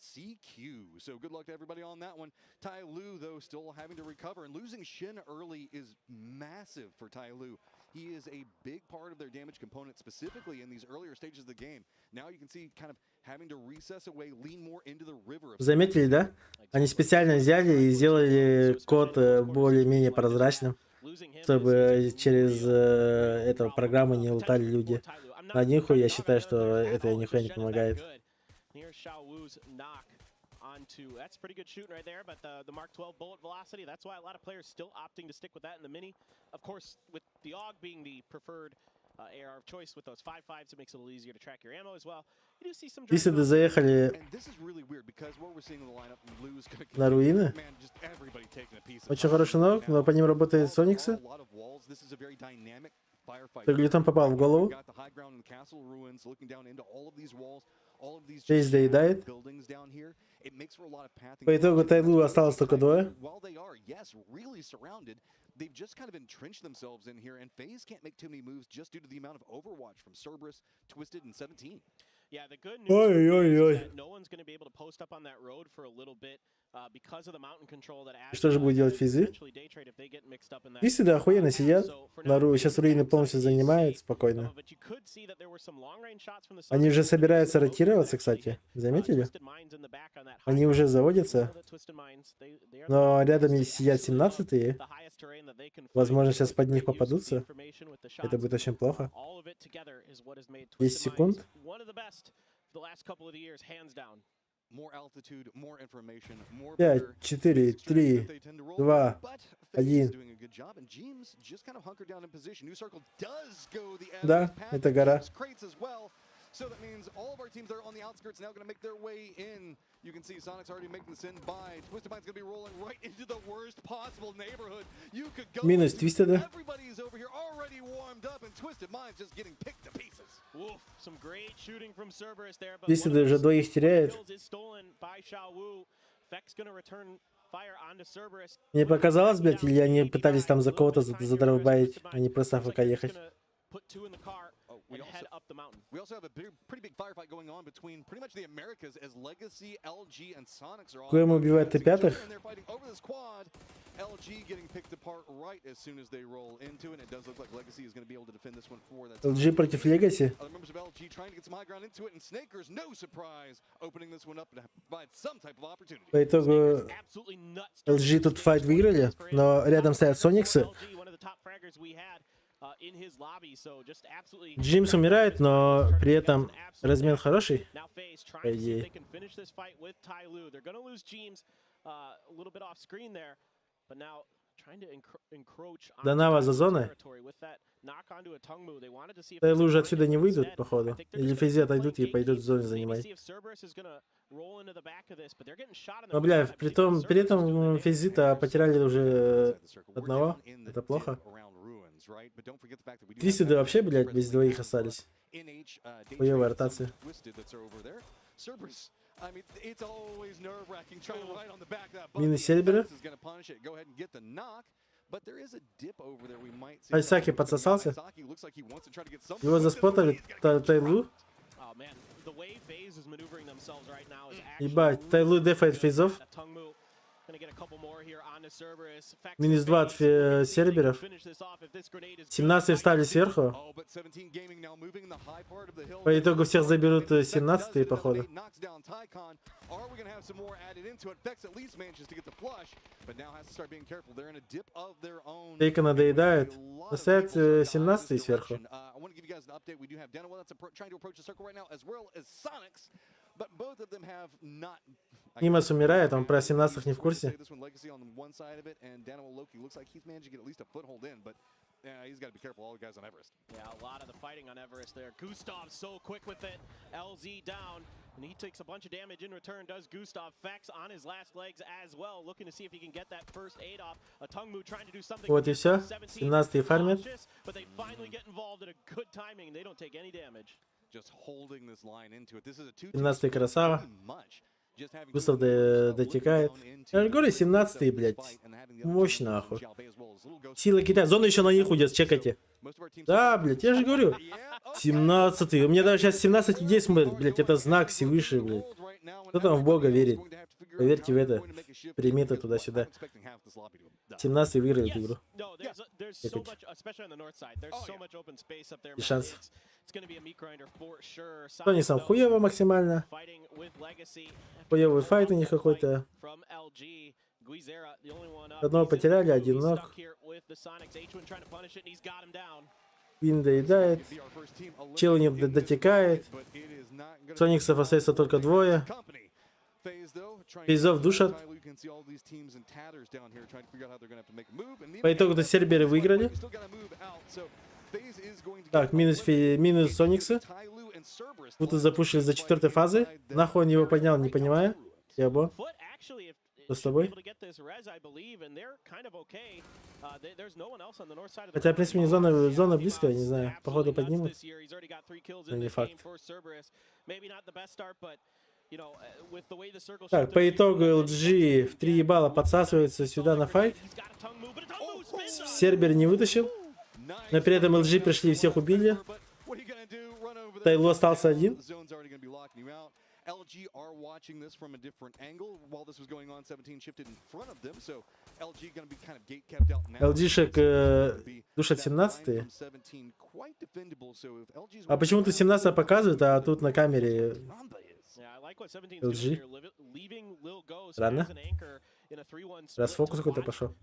So good luck to everybody on that one. Tyloo, though, still having to recover, and losing Shin early is massive for Tyloo. He is a big part of their damage component, specifically in these earlier stages of the game. Now you can see kind of having to recess away, lean more into the river. Заметили, да? Они специально взяли и сделали код более-менее прозрачным, чтобы через эту программу не лутали люди. На один хуй я считаю, что это нихуя не помогает. That's pretty good shooting right there, but the Mark 12 bullet velocity, that's why a lot of players still opting to stick with that in the mini. Of course, with the AUG being the preferred AR of choice with those 5.5s, it makes it a little easier to track your ammo as well. You do see some Если заехали на руины, очень хороший ног, но по ним работает Сониксы. Ты глютом попал в голову. Здесь доедает. По итогу Тайлу осталось только двое. They've just kind of entrenched themselves in here, and FaZe can't make too many moves just due to the amount of overwatch from Cerberus, Twisted, and 17. Yeah, the good news is that no one's going to be able to post up on that road for a little bit because of the mountain control that adds. Что же будет делать физы? Физы, да, охуенно сидят. Сейчас руины полностью занимают спокойно. Они уже собираются ротироваться, кстати. Заметили? Они уже заводятся. Но рядом сидят 17-е. Возможно, сейчас под них попадутся. Это будет очень плохо. 10 секунд. Пять, 4, 3, 2, 1. Да, это гора. So that means all of our teams that are on the outskirts now going to make their way in. You can see Sonic's already making the sin by. Twisted Mind's going to be rolling right into the worst possible neighborhood. You could go. Minus Twisted. Everybody's over here already warmed up, and Twisted Mind's just getting picked to pieces. Oof, some great shooting from Cerberus there, but Twisted уже двоих теряет. Мне показалось, блядь, или они пытались там за кого-то задолбать, а не просто АФК ехать. we also have a pretty big firefight going on between pretty much the Americas as Legacy, LG, and Sonics are all Коем убивает Т5. and they're fighting over this quad. LG getting picked apart right as soon as they roll into it. It does look like Legacy is going to be able to defend this one for that. LG против Legacy. Other members of LG trying to get some high ground into it, and Snakers, no surprise, opening this one up to provide some type of opportunity. По итогу LG тут файт выиграли, но рядом стоят Сониксы. Джимс умирает, но при этом размен хороший, по идее. Дарова за зоной. Тайлу уже отсюда не выйдут, походу. Или Физи отойдут и пойдут в зоне занимать. Но, бля, при этом Физи-то потеряли уже одного. Это плохо. Твистеды вообще, блядь, без двоих остались. Хуевая ротация. Минус сервера. Айсаки подсосался. Его заспотали Тайлу. Ебать, Тайлу дефает фейзов. Минус 2 от серверов. 17 встали сверху. По итогу всех заберут 17-е, походу. Тейка надоедает. Стоят 17-е сверху. Нимас умирает, он про 17-х не в курсе. Yeah, he's got to be careful. All the guys on Everest. Yeah, a lot of the fighting on Everest there. Gustav so quick with it. LZ down, and he takes a bunch of damage in return. Does Gustav Fex on his last legs as well, looking to see if he can get that first aid off. A Tungmu trying to do something. Вот и все. 17-й фармят. But they finally get involved at a good timing, and they don't take any damage. Just holding this line into it. This is a 17-й красава. Густав дотекает. Я же говорю, 17-й, блядь. Мощно, нахуй. Сила Китая. Зона еще на них уйдет, чекайте. Да, блядь, я же говорю. 17-й. У меня даже сейчас 17 людей смотрят, блядь. Это знак Всевышний, блядь. Кто там в Бога верит? Поверьте в это. Прими это туда-сюда. 17-й выиграет игру. И шанс. Тони сам хуево максимально. Хуевый файт у них какой-то. Одного потеряли, один ног. Вин доедает. Чел не дотекает. Сониксов остается только двое. Фейзов душат. По итогу-то серберы выиграли. Так, минус Сониксы. Будто запушили за 4-й фазы. Нахуй он его поднял, не понимаю. Ябо. Что с тобой? Хотя, в принципе, не зона близкая, не знаю. Походу поднимут. Но не факт. Так, по итогу LG в 3 ебала подсасывается сюда на файт. Сербер не вытащил. Но при этом LG пришли и всех убили. Тайлу остался один. LG-шек душат 17-е. А почему-то 17 показывают, а тут на камере LG. Странно. Расфокус какой-то пошел.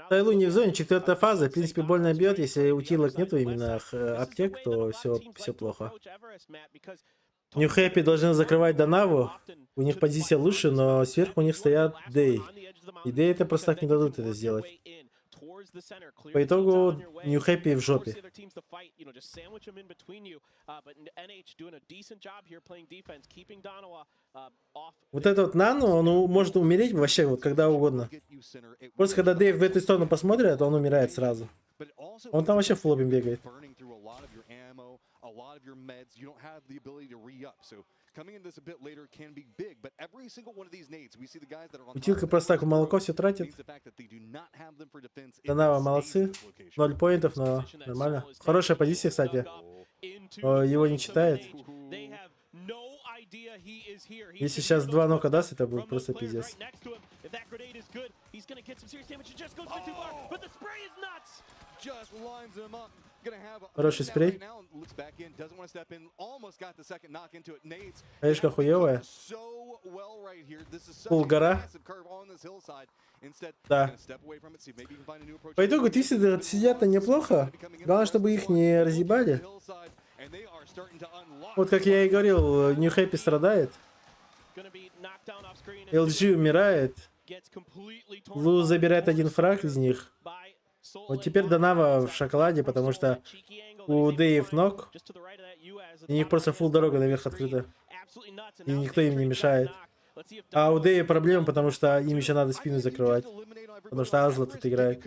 Тайлу не в зоне, 4-я фаза. В принципе, больно бьет. Если у Тилок нету именно аптек, то все плохо. Нью Хэппи должны закрывать Дарову. У них позиция лучше, но сверху у них стоят Дэй. И Дэй это просто так не дадут это сделать. По итогу Нью Хэппи в жопе. Вот этот вот Нану, он может умереть вообще вот когда угодно. Просто когда Дэйв в эту сторону посмотрит, то он умирает сразу. Он там вообще в флопе бегает. a lot of your meds. You don't have the ability to re-up. So coming into this a bit later can be big. But every single one of these nades, we see the guys that are on Утилка просто так в молоко все тратит. Дарова молодцы. 0 поинтов, но нормально. Хорошая позиция, кстати. Его не читает. Если сейчас 2 нока даст, это будет просто пиздец. Хороший спрей. Эшка хуевая. Пул гора. Да. По итогу тисы сидят-то неплохо. Главное, чтобы их не разъебали. Вот как я и говорил, New Happy страдает. LG умирает. Лу забирает один фраг из них. Вот теперь Данава в шоколаде, потому что у Дэев ног, и у них просто фулл дорога наверх открыта. И никто им не мешает. А у Дэя проблемы, потому что им еще надо спину закрывать. Потому что Азла тут играет.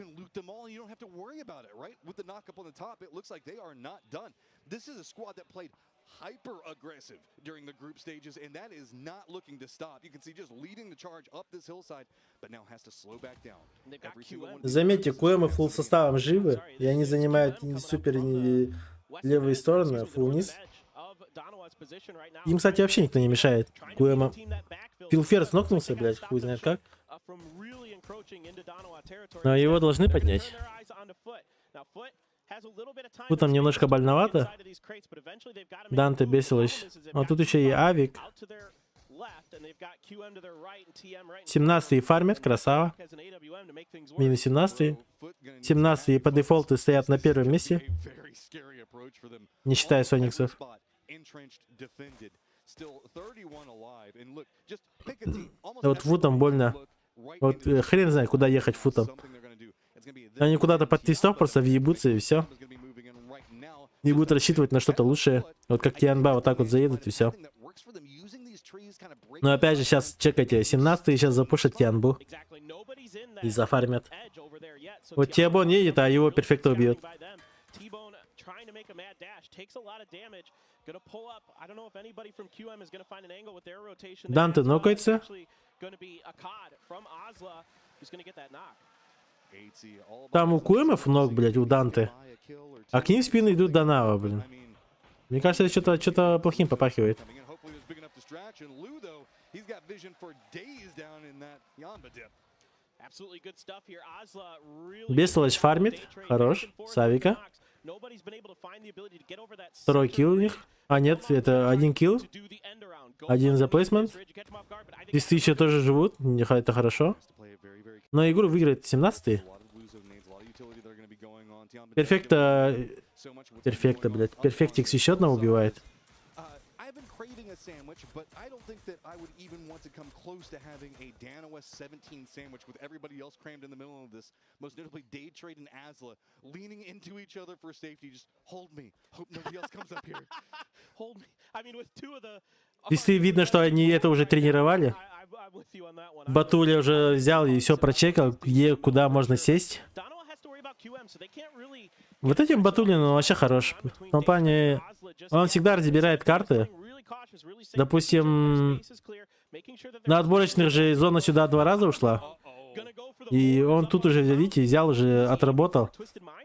Hyper aggressive during the group stages, and that is not looking to stop. You can see just leading the charge up this hillside, but now has to slow back down. Заметьте, Куэмы фулл составом живы, и они занимают ни супер, ни левые стороны, фулл низ. Им, кстати, вообще никто не мешает. Куэма. Филферс нокнулся, блядь, хуй знает как. Но его должны поднять. Тут там немножко больновато. Данте бесилось. А тут еще и Авик. 17-й фармят, красава. Минус 17-й. 17-й по дефолту стоят на первом месте. Не считая сониксов. Вот футом больно. Вот хрен знает, куда ехать футом. Они куда-то под твистов просто въебутся и все. И будут рассчитывать на что-то лучшее. Вот как Тианба вот так вот заедут и все. Но опять же сейчас чекайте. 17-й сейчас запушат Тианбу. И зафармят. Вот Тиабон едет, а его перфекто убьет. Данте нокается. Там у Куэмов ног, блядь, у Данте. А к ним в спину идут Данава, блин. Мне кажется, что-то плохим попахивает. Бестолочь фармит. Хорош. Савика. Второй килл у них. А нет, это один килл. Один заплейсмент. Листы еще тоже живут. Это хорошо. Но игру выиграет 17-й. Перфекта, блядь. Перфектикс еще одного убивает. Sandwich, but I don't think that I would even want to come close to having a Danawa 17 sandwich with everybody else crammed in the middle of this. Most notably, Day Trade and Azla leaning into each other for safety. Just hold me. Hope nobody else comes up here. Hold me. I mean, with two of the. Если видно, что они это уже тренировали. Батуля уже взял и все прочекал, где куда можно сесть. Вот этим Батулин он вообще хорош. В том плане, он всегда разбирает карты. Допустим, на отборочных же зона сюда 2 раза ушла. И он тут уже, видите, взял уже, отработал.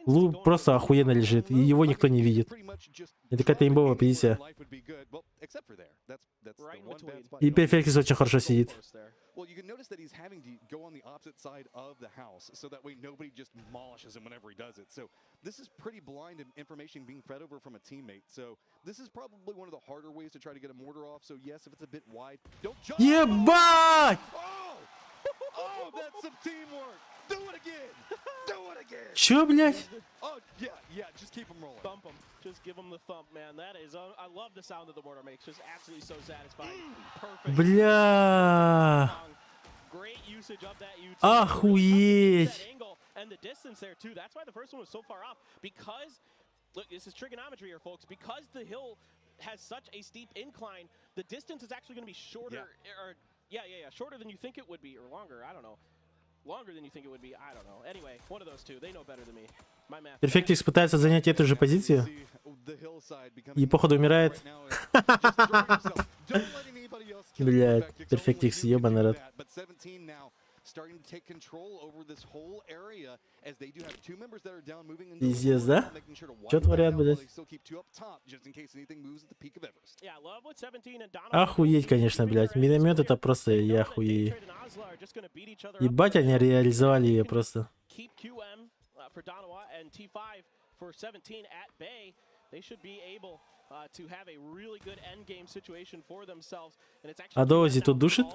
Лу просто охуенно лежит, и его никто не видит. Это какая-то имбовая позиция. И перфектис очень хорошо сидит. Well, you can notice that he's having to go on the opposite side of the house, so that way nobody just demolishes him whenever he does it. So this is pretty blind information being fed over from a teammate. So this is probably one of the harder ways to try to get a mortar off. So yes, if it's a bit wide, don't jump. Ебать! Oh, that's some teamwork. Do it again. Do it again. Чё, блядь? Oh yeah, just keep him rolling. Thump him. Just give him the thump, man. That is, I love the sound that the mortar makes. Just absolutely so satisfying. Perfect. Бля. Great usage of that utility. Охуеть. And the distance there too. That's why the first one was so far off. Because, look, this is trigonometry here, folks. Because the hill has such a steep incline, the distance is actually going to be shorter. Yeah. Shorter than you think it would be, or longer. I don't know. Longer than you think it would be. I don't know. Anyway, one of those two. They know better than me. Перфектикс пытается занять эту же позицию. И походу умирает. Блядь, Перфектикс, ебаный рот. Пиздец, да? Чё творят, блядь? Охуеть, конечно, блядь. Миномет это просто я охуею. Ебать, они реализовали ее просто. А Доузи тут душит?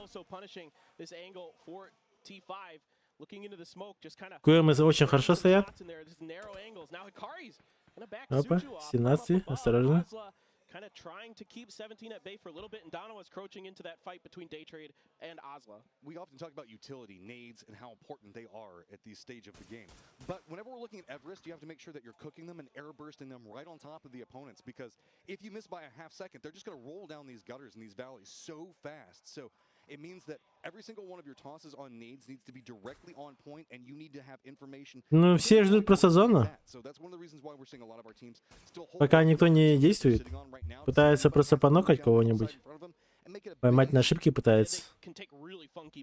КМ очень хорошо стоят. Опа, 17, осторожно. Kind of trying to keep 17 at bay for a little bit, and Dono was crouching into that fight between Daytrade and Osla. We often talk about utility, nades, and how important they are at this stage of the game. But whenever we're looking at Everest, you have to make sure that you're cooking them and air bursting them right on top of the opponents, because if you miss by a half second, they're just going to roll down these gutters and these valleys so fast. So it means that every single one of your tosses on nades needs to be directly on point, and you need to have information. Ну, все ждут просто зону. Пока никто не действует. Пытается просто понокать кого-нибудь. Поймать на ошибки пытается.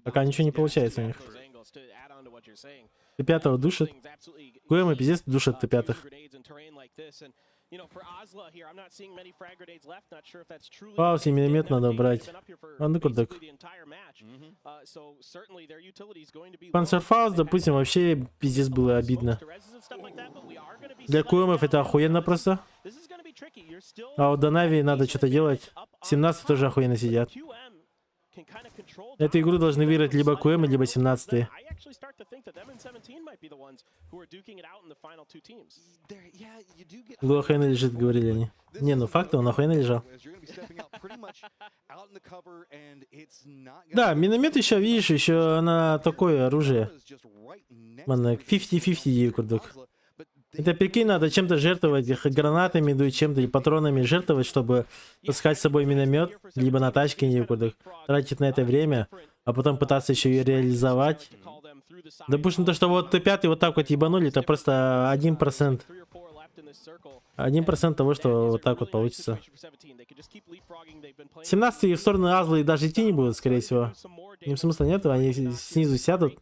Пока ничего не получается у них. Т5 душит. КМ пиздец душит Т5. Пауз и миномет надо брать. А ну куда? Панцерфауз, допустим, вообще пиздец было обидно. Для КМов это охуенно просто. А вот до Нави надо что-то делать. 17 тоже охуенно сидят. Эту игру должны выиграть либо КМ, либо 17. Лу охуенно лежит, говорили они. Не, ну факт, он охуенно лежал. Да, миномет еще, видишь, еще она такое оружие. Ладно, 50-50 курдук. Это прикинь, надо чем-то жертвовать, гранатами, да и чем-то, и патронами жертвовать, чтобы таскать с собой миномет, либо на тачке, не куда. Тратить на это время, а потом пытаться еще и реализовать. Допустим, то, что вот Т5 вот так вот ебанули, это просто 1%. 1% того, что вот так вот получится. 17 в сторону Азлы даже идти не будут, скорее всего. Им смысла нету, они снизу сядут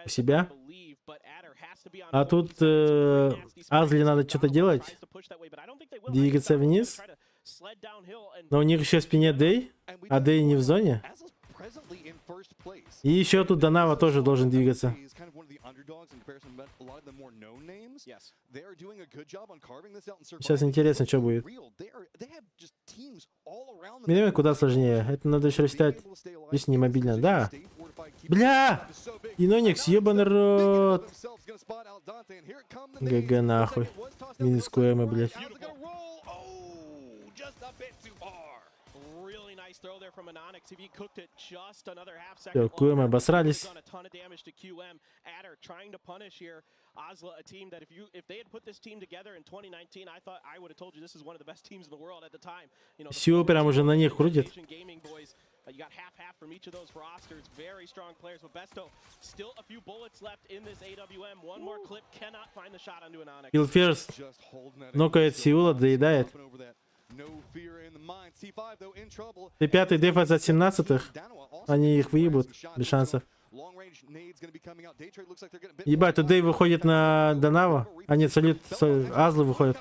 у себя. А тут Азли надо что-то делать. Двигаться вниз. Но у них еще в спине Дэй, а Дэй не в зоне. И еще тут Дарова тоже должен двигаться. Сейчас интересно, что будет. Миномет куда сложнее. Это надо еще рассчитать, если не мобильно. Да. Бля! Иноникс, ебаный рот. ГГ нахуй. Минус КМ, блядь. Все, КМ обосрались. Osla, a team that if they had put this team together in 2019, I thought I would have told you this is one of the best teams in the world at the time. You know, все прям уже на них крутит. You got half from each of those rosters. Very strong players. But Besto, still a few bullets left in this AWM. One more clip cannot find the shot onto an Onyx. Kill first. Нокает Сеула, доедает. Т5 дефать от 17-х. Они их выебут без шансов. Ебать, тут Дэй выходит на Дарова. А нет, Солид, Азлы выходит.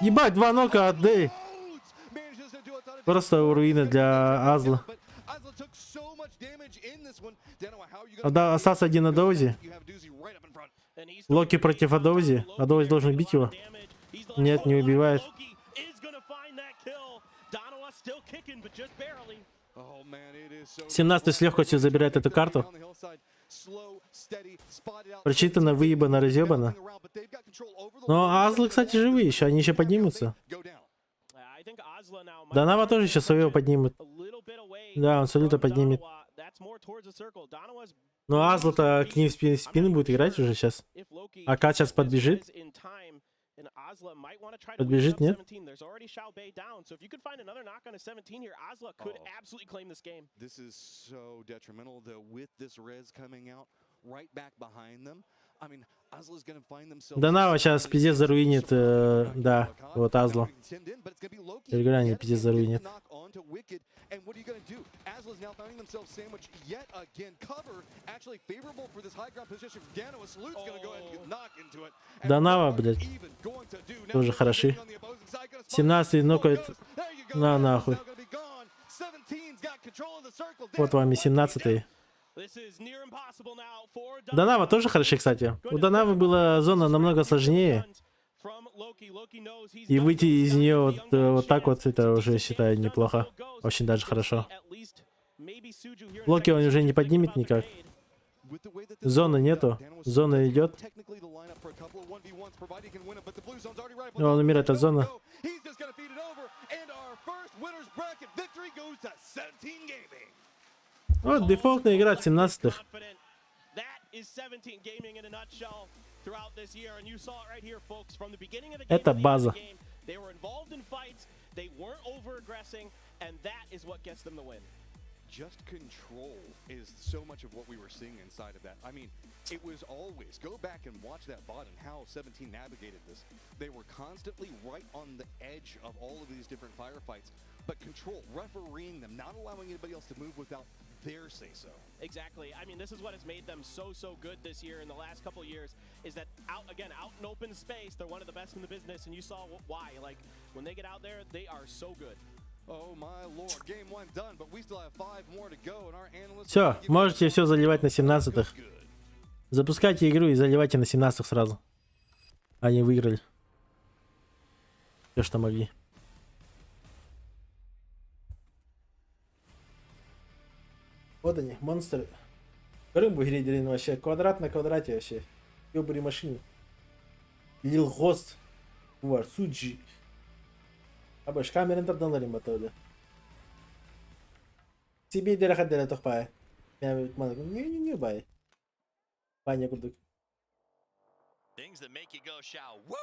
Ебать, 2 нока от Дэй. Просто руины для Азла. Остался один Адоузи. Локи против Адоузи. Адоузи должен убить его. Нет, не убивает. 17 с легкостью забирает эту карту. Прочитано, выебано, разъебано. Но Азлы, кстати, живые еще, они еще поднимутся. Дарова тоже еще своего поднимет. Да, он Солита поднимет. Но Азла-то к ней в спину будет играть уже сейчас. АК сейчас подбежит. Подбежит, нет? Дарова сейчас пиздец заруинит, да, вот Азло. Я говорю, они пиздец заруинит. Дарова, блядь, тоже хороши. 17-й нокает на нахуй. Вот вам и 17-й. Дарова тоже хороши, кстати. У Дарова была зона намного сложнее. И выйти из нее вот так вот, это уже, считаю, неплохо. Очень даже хорошо. Блоки он уже не поднимет никак. Зоны нету. Зона идет. Он умирает от зоны. Вот, дефолтная игра от 17-х. Это база. Just control is so much of what we were seeing inside of that. I mean, it was always, go back and watch that bot and how 17 navigated this. They were constantly right on the edge of all of these different firefights, but control, refereeing them, not allowing anybody else to move without their say-so. Exactly. I mean, this is what has made them so good this year in the last couple of years, is that out in open space, they're one of the best in the business, and you saw why. Like, when they get out there, they are so good. Oh my lord, game 1 done, but we still have 5 more to go, and our analysts... Все, можете все заливать на 17-х. Запускайте игру и заливайте на 17-х сразу. Они выиграли. Все, что могли. Вот они, монстры. Рымбу грейдерин вообще. Квадрат на квадрате вообще. Ёбари машины. Лил Гост. Увар, Суджи. Абаш, камерын тарданларым батады. Себе дер хаддер тохпай. Я мана не бай. Паня курдук. Things that make you go shout. Woo!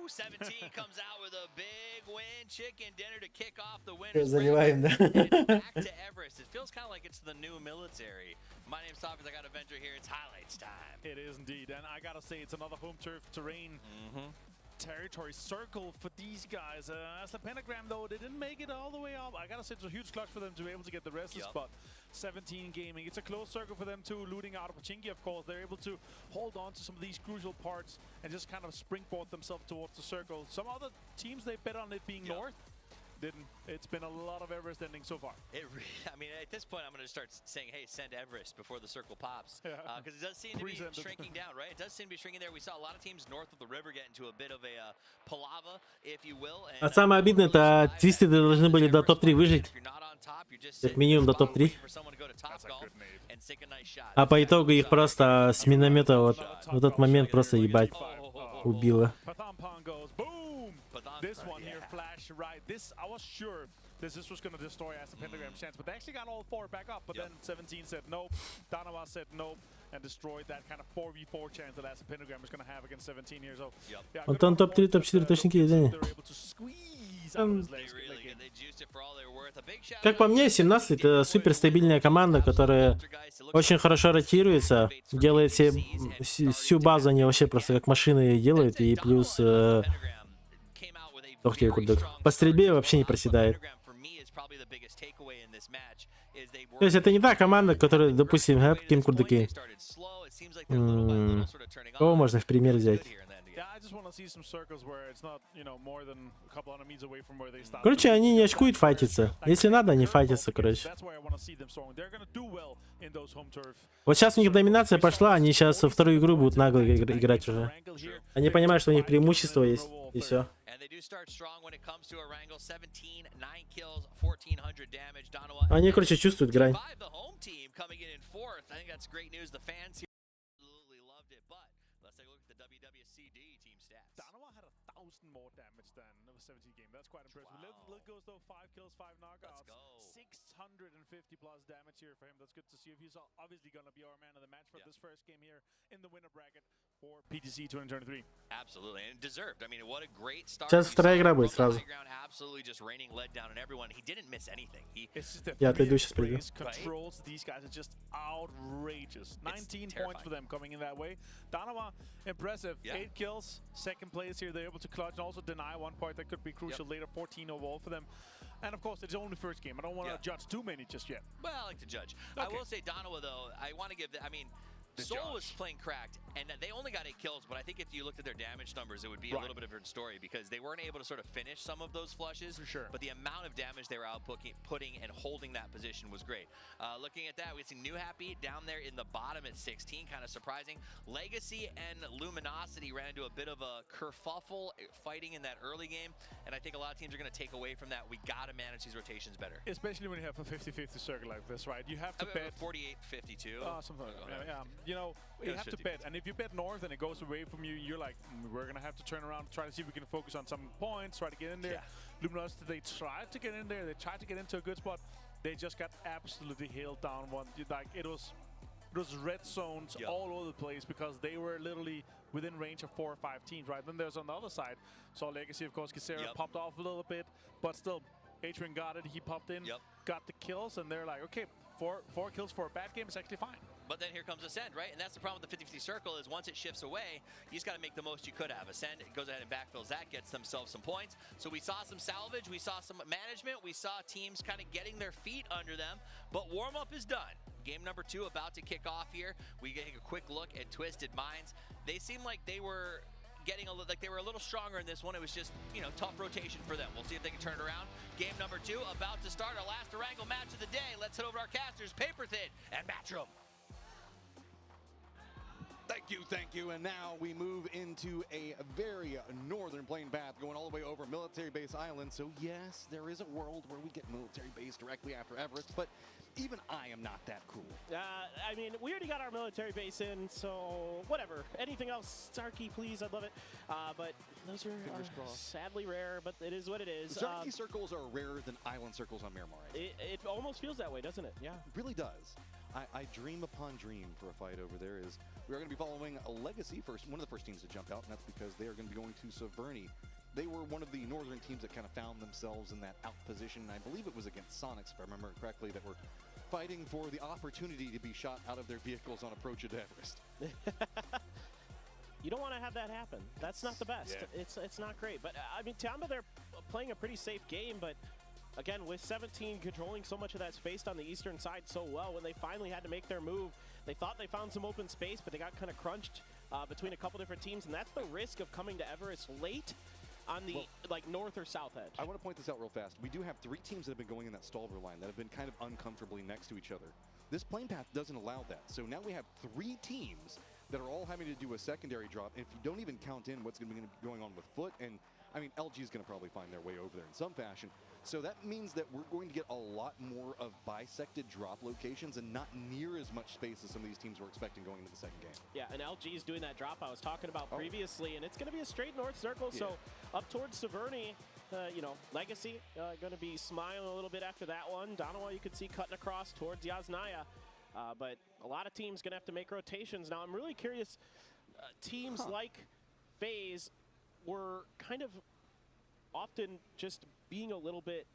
17 comes out with a big win. Chicken dinner to kick off the winner's Заливаем, да. back to Everest. It feels kind of like it's the new military. My name's Thomas. I got a vendor here. It's highlights time. It is indeed, and I gotta say it's another home turf terrain. Territory circle for these guys. As the pentagram though, they didn't make it all the way up. I gotta say it's a huge clutch for them to be able to get the rest of the spot. 17 gaming. It's a close circle for them too, looting out of Pachinki, of course. They're able to hold on to some of these crucial parts and just kind of springboard themselves towards the circle. Some other teams, they bet on it being north. Didn't. It's been a lot of Everest ending so far. I mean, at this point, I'm going to start saying, hey, send Everest before the circle pops. Because it does seem to be shrinking down, right? It does seem to be shrinking there. We saw a lot of teams north of the river get into a bit of a palava, if you will. А самое обидное, это твисты должны были до топ-3 выжить. Как минимум до топ-3. А по итогу их просто с миномета вот в этот момент просто ебать убило. This one here, flash right. This, I was sure this was going to destroy as a pentagram chance, but they actually got all 4 back up. But then 17 said nope, Darova said nope, and destroyed that kind of 4v4 chance that as a pentagram is going to have against 17 years old. Yeah, Он там топ-3, топ-4 точники есть. Как по мне, 17 это супер стабильная команда, которая очень хорошо ротируется, делает всю базу, они вообще просто как машины делают, и плюс по стрельбе вообще не проседает. То есть это не та команда, которая, допустим, Ким Курдаки. Кого можно в пример взять? Короче, они не очкуют файтиться. Если надо, они файтятся, короче. Вот сейчас у них доминация пошла, они сейчас во вторую игру будут нагло играть уже. Они понимают, что у них преимущество есть, и все. Они, короче, чувствуют грань. More damage than the 17 game. That's quite impressive. Goes though 5 kills, 5 knockouts. 650 plus damage here for him. That's good to see. He's obviously going to be our man of the match for this first game here in the winner bracket for PGC 2023. Absolutely, and deserved. I mean, what a great start. Сейчас вторая игра будет сразу. Absolutely just raining lead down on everyone. He didn't miss anything. Я отойду, сейчас приду. Controls these guys are just outrageous. 19 points for them coming in that way. Darova, impressive. 8 kills, second place here. They're able to clutch and also deny one point that could be crucial later. 14 overall for them. And of course, it's only first game. I don't want to judge too many just yet. Well, I like to judge. Okay. I will say Darova, though, I want to give I mean, Soul was playing cracked, and they only got 8 kills, but I think if you looked at their damage numbers, it would be a little bit of a different story because they weren't able to sort of finish some of those flushes. For sure. But the amount of damage they were outputting and holding that position was great. Looking at that, we see New Happy down there in the bottom at 16, kind of surprising. Legacy and Luminosity ran into a bit of a kerfuffle fighting in that early game, and I think a lot of teams are going to take away from that. We got to manage these rotations better. Especially when you have a 50-50 circle like this, right? You have to bet 48-52. Something like that. Yeah. You know, you have to bet, and if you bet north and it goes away from you, you're like, we're gonna have to turn around, try to see if we can focus on some points, try to get in there. Luminosity, they tried to get in there, they tried to get into a good spot, they just got absolutely hailed down. Like it was red zones all over the place because they were literally within range of 4 or 5 teams, right? Then there's on the other side, so Legacy, of course, ACER popped off a little bit, but still, Adrian got it, he popped in, got the kills, and they're like, okay, four kills for a bad game is actually fine. But then here comes Ascend, right? And that's the problem with the 50-50 circle is once it shifts away, you just got to make the most you could have. Ascend goes ahead and backfills that, gets themselves some points. So we saw some salvage, we saw some management, we saw teams kind of getting their feet under them, but warm-up is done. Game number 2 about to kick off here. We get a quick look at Twisted Minds. They seem like they were getting a little stronger in this one. It was just, you know, tough rotation for them. We'll see if they can turn it around. Game number 2 about to start, our last Orango match of the day. Let's head over to our casters, Paper Thin and Matchroom. Thank you. And now we move into a very northern plane path going all the way over Military Base Island. So yes, there is a world where we get Military Base directly after Everest, but even I am not that cool. I mean, we already got our military base in, so whatever. Anything else, Zarky, please, I'd love it. But those are sadly rare, but it is what it is. Zarky circles are rarer than island circles on Miramar. It almost feels that way, doesn't it? Yeah. It really does. I dream upon dream for a fight over there. We are going to be following a Legacy first, one of the first teams to jump out, and that's because they are going to be going to Severny. They were one of the northern teams that kind of found themselves in that out position. I believe it was against Sonics, if I remember correctly, that were fighting for the opportunity to be shot out of their vehicles on approach to Everest. You don't want to have that happen. That's not the best. Yeah. It's not great. But I mean, Tamba, they're playing a pretty safe game, but again, with 17 controlling so much of that space on the eastern side so well, when they finally had to make their move, they thought they found some open space, but they got kind of crunched between a couple different teams, and that's the risk of coming to Everest late on the north or south edge. I want to point this out real fast. We do have 3 teams that have been going in that Stalber line that have been kind of uncomfortably next to each other. This plane path doesn't allow that. So now we have 3 teams that are all having to do a secondary drop. And if you don't even count in what's going to be going on with Foot, and I mean, LG is going to probably find their way over there in some fashion. So that means that we're going to get a lot more of bisected drop locations and not near as much space as some of these teams were expecting going into the second game. Yeah, and LG is doing that drop I was talking about previously, and it's going to be a straight north circle. So up towards Severny, you know, Legacy going to be smiling a little bit after that one. Darova, you could see cutting across towards Yasnaya. But a lot of teams going to have to make rotations. Now, I'm really curious. Teams like FaZe were kind of often just being a little bit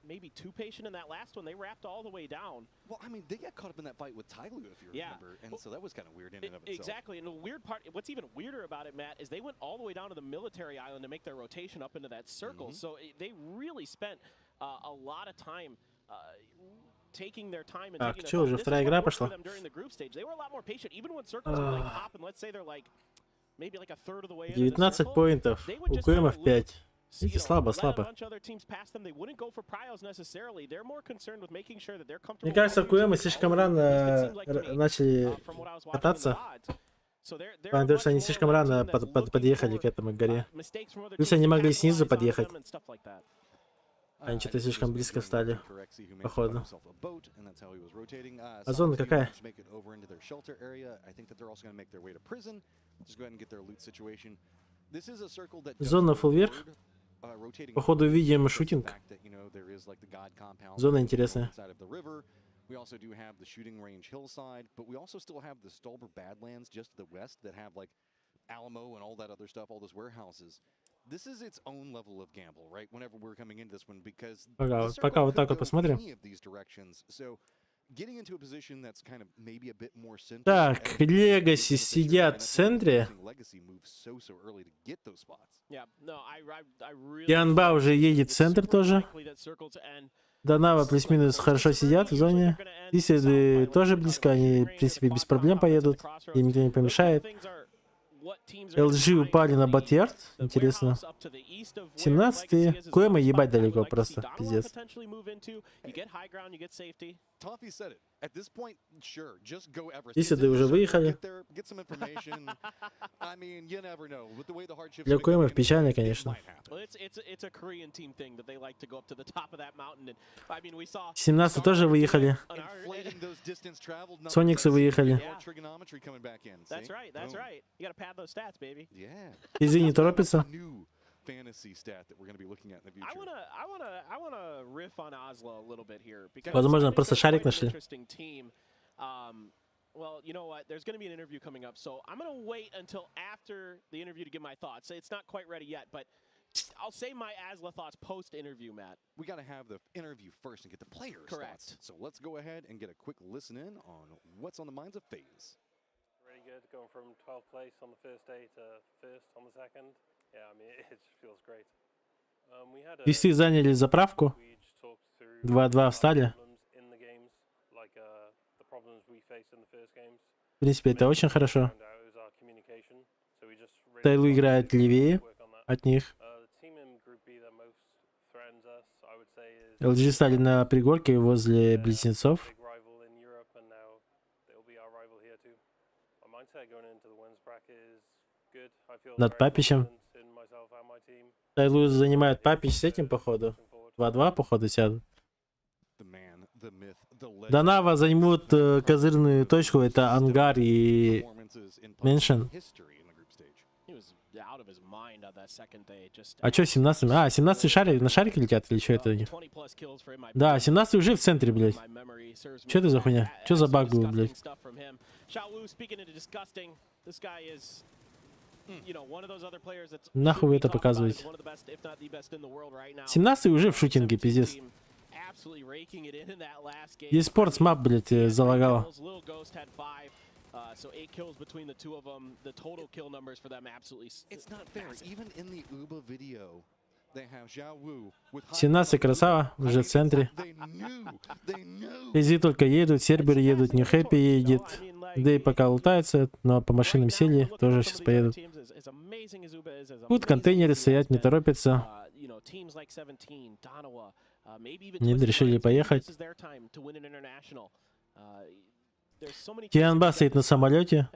maybe too patient in that last one. They wrapped all the way down. Well, I mean, they got caught up in that fight with Tyloo, if you remember, and so that was kind of weird in and of itself. Exactly, and the weird part, what's even weirder about it, Matt, is they went all the way down to the military island to make their rotation up into that circle. So they really spent a lot of time taking their time and taking чё, уже вторая игра пошла? them during the group stage. They were a lot more patient, even when circles were like popping. Let's say they're like maybe like a third of the way. 19 поинтов, у Куэмов 5. Видите, слабо. Мне кажется, Куэмы слишком рано начали кататься. Потому что они слишком рано подъехали к этому горе. Плюс они могли снизу подъехать. Они что-то слишком близко стали, походу. А зона какая? Зона фулл вверх? Походу видим шутинг. Зона интересная. We also do have the shooting range hillside, but we also still have the Stolber Badlands just to the west that have like Alamo and all that other stuff, all those warehouses. This is its own level of gamble, right? Whenever we're coming into this one, because Пока вот так вот посмотрим. So getting into a position that's kind of maybe a bit more central. Так, Legacy сидят в центре. Янба уже едет в центр тоже. Данава плюс-минус хорошо сидят в зоне. Диседы тоже близко, они, в принципе, без проблем поедут. Им никто не помешает. LG упали на Батьярд. Интересно. 17-е. Коэма ебать далеко просто. Пиздец. Диседы уже выехали. Для Коэма печально, конечно. 17 тоже выехали. Сониксы выехали. Изи не торопится. Возможно, просто шарик нашли. Well, you know what? There's going to be an interview coming up, so I'm going to wait until after the interview to give my thoughts. It's not quite ready yet, but I'll say my ASLA thoughts post-interview, Matt. We got to have the interview first and get the players' thoughts. So let's go ahead and get a quick listen in on what's on the minds of FaZe. Really good, going from 12th place on the first day to first on the second. Yeah, I mean, it just feels great. Весы заняли заправку. 2-2 встали. В принципе, это очень хорошо. Тайлу играет левее от них. LG стали на пригорке возле близнецов. Над Папичем. Тайлу занимает Папич с этим, походу. 2-2, походу, сядут. Данава займут козырную точку, это ангар и меншин. А что 17? А, 17 шарик, на шарике летят или что это у них? Да, 17 уже в центре, блядь. Что это за хуйня? Что за баг был, блядь? Нахуй вы это показываете? 17 уже в шутинге, пиздец. eSports map, блядь, залагало. So 8 kills between the two of them. The total kill numbers for them absolutely. It's not fair. Even in the Uba video, they have Xiaowu with 17 красава, уже в центре. Изи только едут, Сербер едут, New Happy едет. Дэй пока лутается, но по машинам сели, тоже сейчас поедут. Тут контейнеры стоят, не торопятся. Не решили поехать. Тианба стоит на самолете.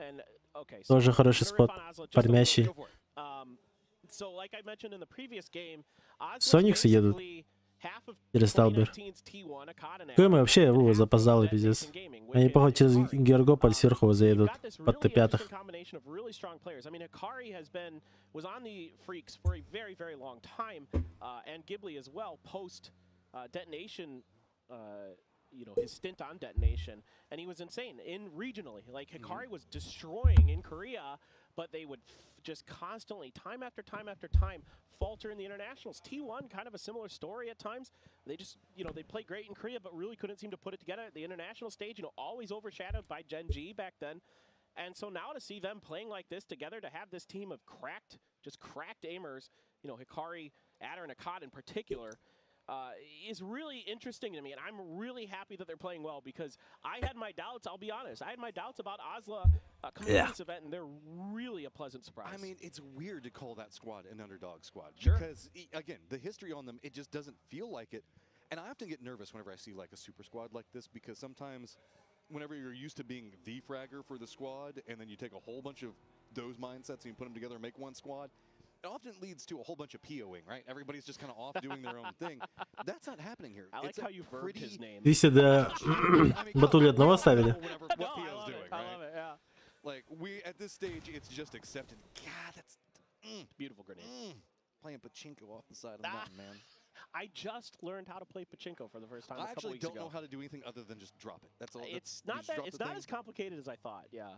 Тоже хороший спот. Фармящий. Сониксы едут. Или Сталбер. Кэмы вообще его запоздал, пиздец. Они, походу, через Георгополь сверху заедут. Под Т5. You know, his stint on Detonation, and he was insane in regionally. Like Hikari was destroying in Korea, but they would just constantly, time after time after time, falter in the internationals. T1, kind of a similar story at times. They just, you know, they played great in Korea, but really couldn't seem to put it together at the international stage. You know, always overshadowed by Gen G back then. And so now to see them playing like this together, to have this team of just cracked aimers, you know, Hikari, Adder, and Akkad in particular. Is really interesting to me, and I'm really happy that they're playing well because I had my doubts, I'll be honest. I had my doubts about ASLA coming to this event, and they're really a pleasant surprise. I mean, it's weird to call that squad an underdog squad. Sure. Because, again, the history on them, it just doesn't feel like it. And I often get nervous whenever I see, like, a super squad like this because sometimes whenever you're used to being the fragger for the squad and then you take a whole bunch of those mindsets and you put them together and make one squad, it often leads to a whole bunch of POing, right? Everybody's just kind of off doing their own thing. That's not happening here. I like how you verbed his name. Здесь Батули одного ставили. Like, we, at this stage, it's just accepted. God, that's... Beautiful grenade. playing pachinko off the side of the mountain, man. I just learned how to play pachinko for the first time a couple actually weeks don't ago. know how to do anything other than just drop it. That's all. It's not that. It's not as complicated as I thought. Yeah.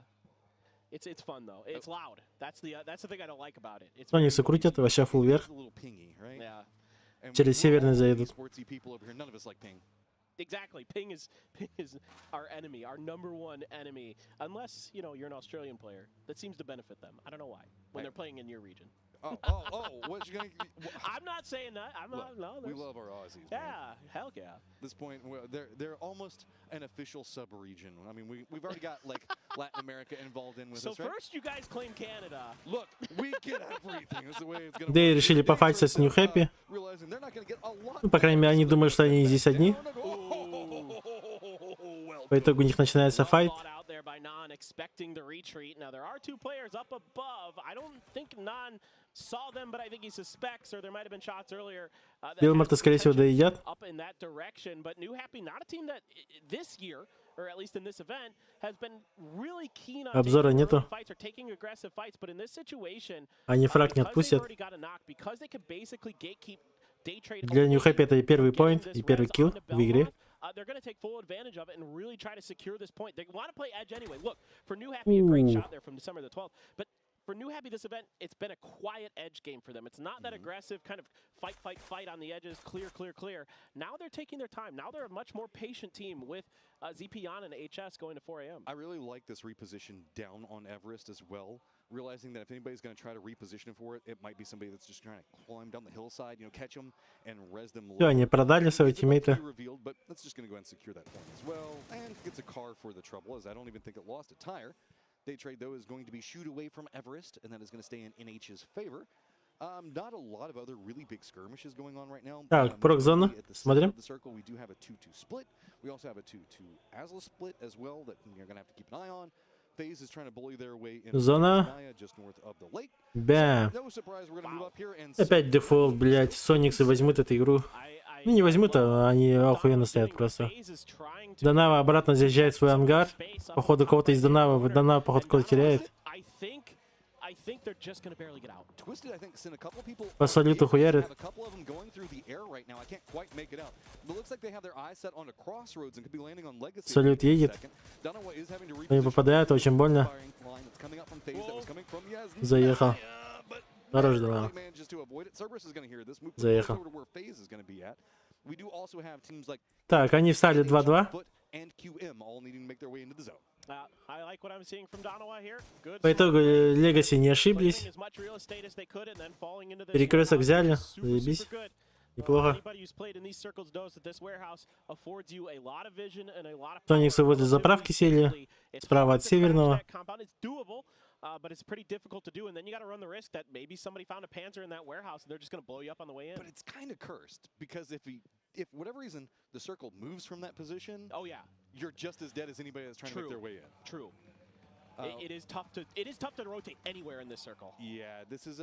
It's fun though. It's loud. That's the thing I don't like about it. It's Сониксы крутят, вообще full вверх. Yeah. Через северный заедут. Sportsy people over here, none of us like ping. Exactly. Ping is our enemy, our #1 enemy. Unless, you know, you're an Australian player. That seems to benefit them. I don't know why. When they're playing in your region. What you gonna? I'm not saying that. I'm not. No. We love our Aussies. Yeah. Man. Hell yeah. At this point, they're almost an official sub-region. I mean, we've already got like Latin America involved in with So us, right? first you guys claim Canada. Look, we get everything. That's the way it's gonna Да и work. решили пофайтиться с New Happy. Realizing they're not gonna get a lot. Ну, по крайней мере, они думают, что они здесь одни. По итогу у них начинается файт. Out there by Non, expecting the retreat. Now there are 2 players up above. I don't think Non saw them, but I think he suspects, or there might have been shots earlier. Билмарта, скорее всего, доедят. Up in that direction, but New Happy, not a team that this year, or at least in this event, has been really keen on Обзора нету. fights or taking aggressive fights. But in this situation, Они фраг не because they've отпустят. already got a knock, because they could basically gatekeep day trade. Для New Happy это и первый поинт, и первый килл в игре. They're going to take full advantage of it and really try to secure this point. They want to play edge anyway. Look, for New Happy, a great shot there from December the 12th. But for New Happy, this event, it's been a quiet edge game for them. It's not that aggressive kind of fight on the edges, clear. Now they're taking their time. Now they're a much more patient team with ZPon and HS going to 4 a.m. I really like this reposition down on Everest as well. Realizing that if anybody's going to try to reposition for it, it might be somebody that's just trying to climb down the hillside, you know, catch them and res them. Все, они продали своего тиммейта. Revealed, but that's just going to go ahead and secure that point as well. And gets a car for the trouble, as I don't even think it lost a tire. Day trade, though, is going to be shoot away from Everest, and that is going to stay in NH's favor. Not a lot of other really big skirmishes going on right now. Так, прок-зона. Смотрим. The circle, we do have a 2-2 split. We also have a 2-2 ACER split as well that you're going to have to keep an eye on. FaZe is trying to bully their way in Зона. just north of the lake. Бя. No surprise, we're going to move up here and Опять дефолт, блять. Сониксы возьмут эту игру. Ну, не возьмут, а они охуенно стоят просто. Дарова обратно заезжает в свой ангар. Походу, кого-то из Дарова, походу, кого-то теряет. По салюту хуярит. Салют едет. Но не попадает, очень больно. Заехал. Хорош, Дарова. Заехал. Так, они встали 2-2. По итогу Legacy не ошиблись. Перекресток взяли. Заебись. Неплохо. Сониксы возле заправки сели. Справа от северного. But it's pretty difficult to do, and then you got to run the risk that maybe somebody found a Panzer in that warehouse and they're just going to blow you up on the way in. But it's kind of cursed because if for whatever reason the circle moves from that position, you're just as dead as anybody that's trying to make their way in. True. It is tough to rotate anywhere in this circle. Yeah, this is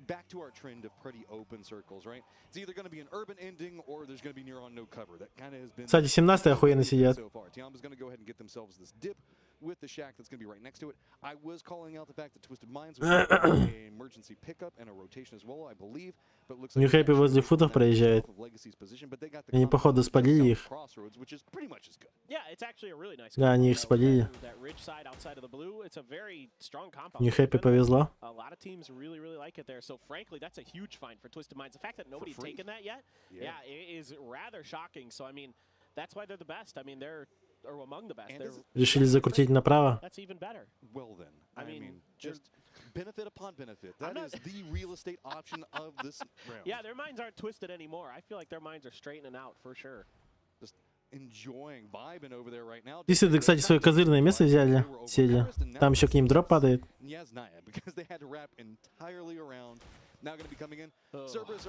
back to our trend of pretty open circles, right? It's either going to be an urban ending or there's going to be near on no cover. That kind of has been. Кстати, 17-й охуенно сидят. So far, Tiama's going to go ahead and get themselves this dip with the shack that's going to be right next to it. I was calling out the fact that Twisted Minds was an emergency pickup and a rotation as well, I believe. But looks like New Happy возле футов проезжает. Они, походу, спалили их. Yeah, it's actually a really nice. Да, они их спалили. New Happy повезло. A lot of teams really like it there. So frankly, that's a huge find for Twisted Minds. The fact that nobody's taken that yet, it is rather shocking. So I mean, that's why they're the best. I mean, they're among the best. Решили закрутить направо. That's even better. Well then, I mean, just benefit upon benefit. That is the real estate option of this round. Yeah, their minds aren't twisted anymore. I feel like their minds are straightening out for sure. Just enjoying vibing over there right now. Если, кстати, свое козырное место взяли, сели. Там еще к ним дроп падает.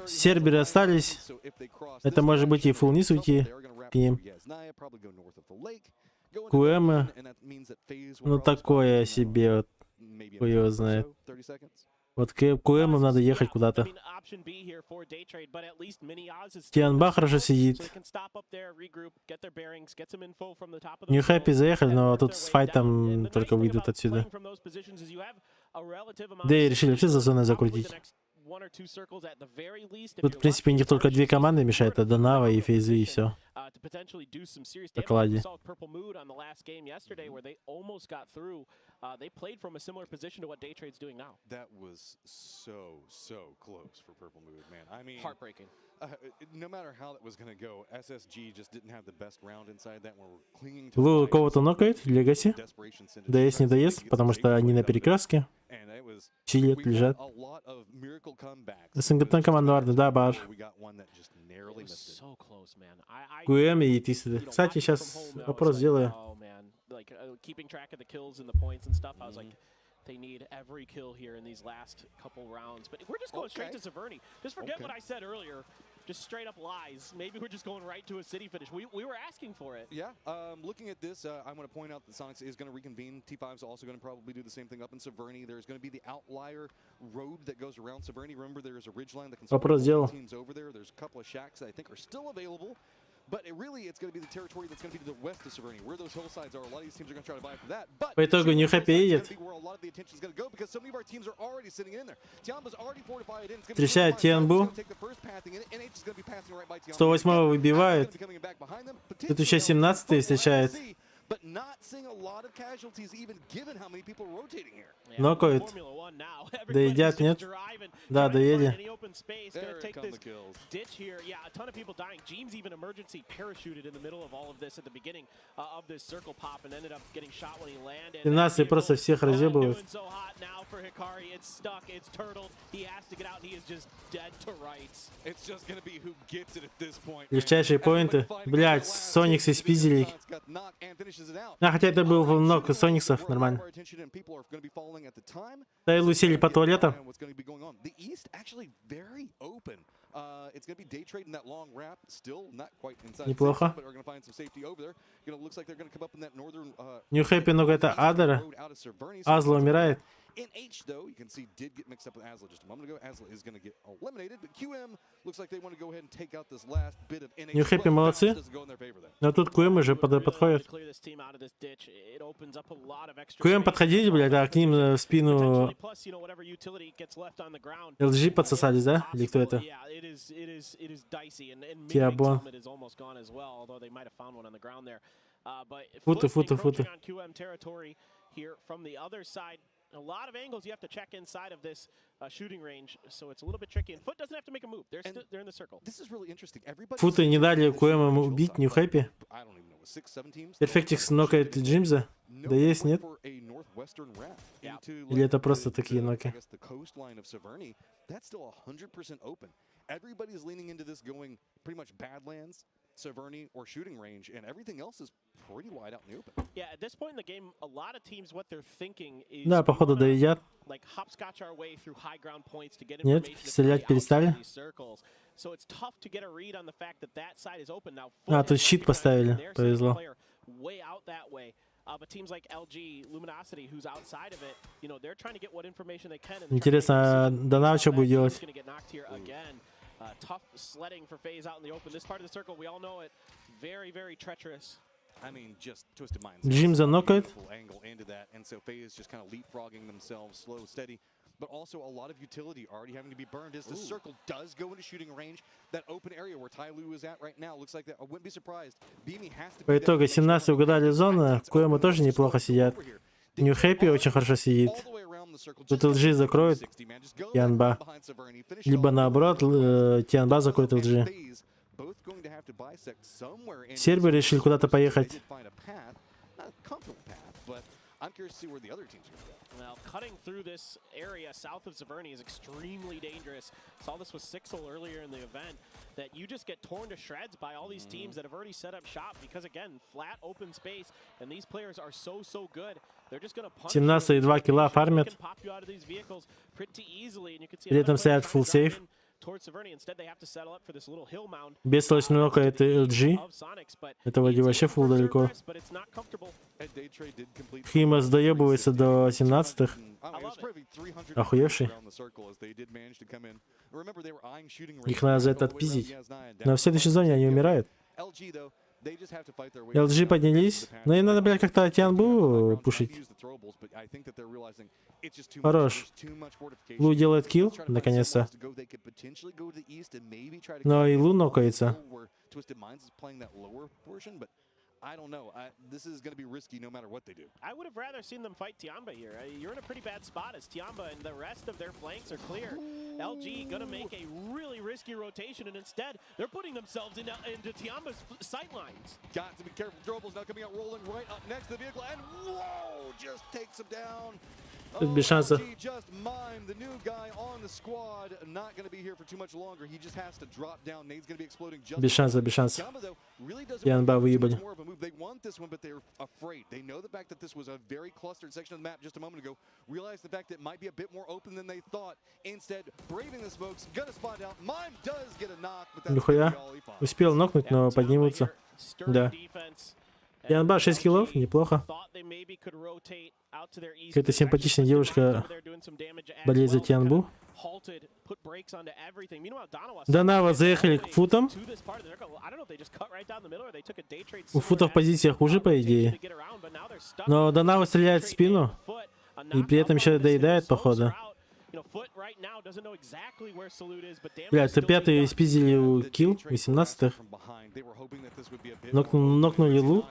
Серберы остались. Это может быть и фулл низ уйти к ним. Куэмы. Ну такое себе, вот. Хуй его знает. Вот к Куэмам надо ехать куда-то. Тианба хорошо сидит. New Happy заехали, но тут с файтом только выйдут отсюда. Да и решили все за зоной закрутить. Тут, в принципе, у них только две команды мешают, это Дарова и Фейзы, и все. В кладе. They played from a similar position to what Day Trade's doing now. That was so close for Purple Mood, man. I mean, Heartbreaking. No matter how that was going to go, SSG just didn't have the best round inside that. We're clinging to Лу кого-то нокает, Легаси. ДС не ДС, потому что они на перекрестке. Чилят, лежат. СНГ команда Варда, да, бар. КУМ и Тисиды. Кстати, сейчас вопрос сделаю. Like keeping track of the kills and the points and stuff, I was like, they need every kill here in these last couple rounds. But we're just going straight to Severny. Just forget what I said earlier. Just straight up lies. Maybe we're just going right to a city finish. We were asking for it. Yeah. Looking at this, I'm going to point out that Sonics is going to reconvene. T5's also going to probably do the same thing up in Severny. There's going to be the outlier road that goes around Severny. Remember, there's a ridgeline that can support teams over there. There's a couple of shacks that I think are still available. But it's going to be the territory that's going to be to the west of Severny, where those hillsides are. A lot of these teams are going to try to buy for that. But по итогу не хэппи едет. Where a lot of the attention is going to go because so many of our teams are already sitting in there. Tiamba's already fortified in. Встречает Тианбу. 108-го выбивает. Тут еще 17-й встречает. Нокает. Доедят, нет? Да, доели. Гимнасты просто всех разъебывают. Легчайшие поинты. Блять, Сониксы спиздили. А, хотя это был много Сониксов, нормально. Тайлу сели по туалетам. Неплохо. Нью Хэппи, но это Адера. Азла умирает. NH, though, you can see, did get mixed up with Asla just a moment ago. Asla is going to get eliminated, but QM looks like they want to go ahead and take out this last bit of NH. Нью Хэппи молодцы. Но тут QM уже подходит. QM подходили, блядь, а к ним в спину LG подсосались, да? Или кто это? Тиабон. Футы. A lot of angles you have to check inside of this shooting range, so it's a little bit tricky. And Foot doesn't have to make a move. They're in the circle. This is really interesting. Everybody Футы не дали QM убить Нью Хэппи. Перфектикс нокает Джимза. Да есть, нет? Или это просто такие ноки? Severny or shooting range, and everything else is pretty wide out in the open. Yeah, at this point in the game, a lot of teams what they're thinking is Да, походу доедят. like hopscotch our way through high ground points to get Нет, стрелять перестали. So it's tough to get a read on the fact that that side is open now. А, тут щит поставили, повезло. Way out that way. But teams like LG, Luminosity, who's outside of it, you know, they're trying to get what information they can. Интересно, Дана что будет делать? Tough sledding for FaZe out in the open. This part of the circle, we all know it. Very, very treacherous. I mean, just twisted minds. Джимза нокает. Angle into that, and so FaZe just kind of leapfrogging themselves, slow, steady. But also a lot of utility already having to be burned as the circle does go into shooting range. That open area where Tyloo is at right now looks like that. I wouldn't be surprised. Beamy has to. По итогу 17 угадали зону. Коему тоже неплохо сидят. Нью Хэппи очень хорошо сидит. Тут LG закроет Тианба. Либо наоборот, Тианба закроет LG. Сербы решили куда-то поехать. Well, cutting through this area south of Severny is extremely dangerous. Saw this with Sixel earlier in the event, that you just get torn to shreds by all these teams that have already set up shop because, again, flat open space, and these players are so good. They're just going to punch 17,2 килла фармят. При этом стоят full сейф. Бестолочно нокает LG. Это вроде вообще фул далеко. Химас доебывается до 17-х. Охуевший. Их надо за это отпиздить. Но в следующей зоне они умирают. They just have to fight their way. LG поднялись. Ну и надо, блядь, как-то Тианбу пушить. Хорош. Лу делает килл, наконец-то. Но и Лу нокается. I don't know. This is going to be risky no matter what they do. I would have rather seen them fight Tiamba here. You're in a pretty bad spot as Tiamba and the rest of their flanks are clear. LG going to make a really risky rotation, and instead they're putting themselves into Tiamba's sight lines. Got to be careful. Throwables now coming out rolling right up next to the vehicle, and whoa, just takes him down. Тут без шансов. Just mime the new guy on the squad. Not going to be here for too much longer. He just has to drop down. Nade's going to be exploding just. Без шансов, без шансов. Тианба выебали. They want this one, but they're afraid. They know the fact that this was a very clustered section of the map just a moment ago. Realize the fact that it might be a bit more open than they thought. Instead, braving the smokes, gonna spot out. Mime does get a knock, but that's Нихуя. Успел нокнуть, но поднимутся. Да. Тианба 6 киллов, неплохо. Какая-то симпатичная девушка болеет за Тианбу. Дарова заехали к футам. У футов позиция хуже, по идее. Но Дарова стреляет в спину. И при этом еще доедает, походу. Бля, Т5 спиздили у килл, 18-х. Нокнули Лу.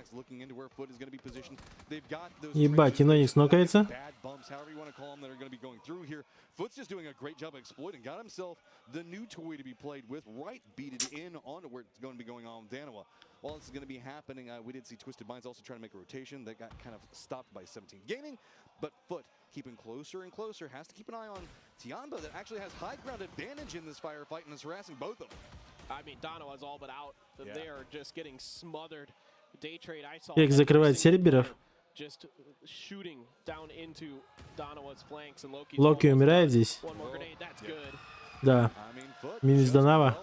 Ебать, Иноникс нокается. Foot's just doing a great job exploiting. Got himself the new toy to be played with. Right beated in onto where it's going to be going on with Darova. While this is going to be happening, we did see Twisted Minds also trying to make a rotation. That got kind of stopped by 17 Gaming. But Foot keeping closer and closer. Has to keep an eye on Tiamba that actually has high ground advantage in this firefight and is harassing both of them. I mean, Darava's all but out. They are just getting smothered. Daytrade, I saw. Как закрывать серберов. Just shooting down into Darava's flanks and Loki. Локи умирает здесь. Да. Минус Дарова.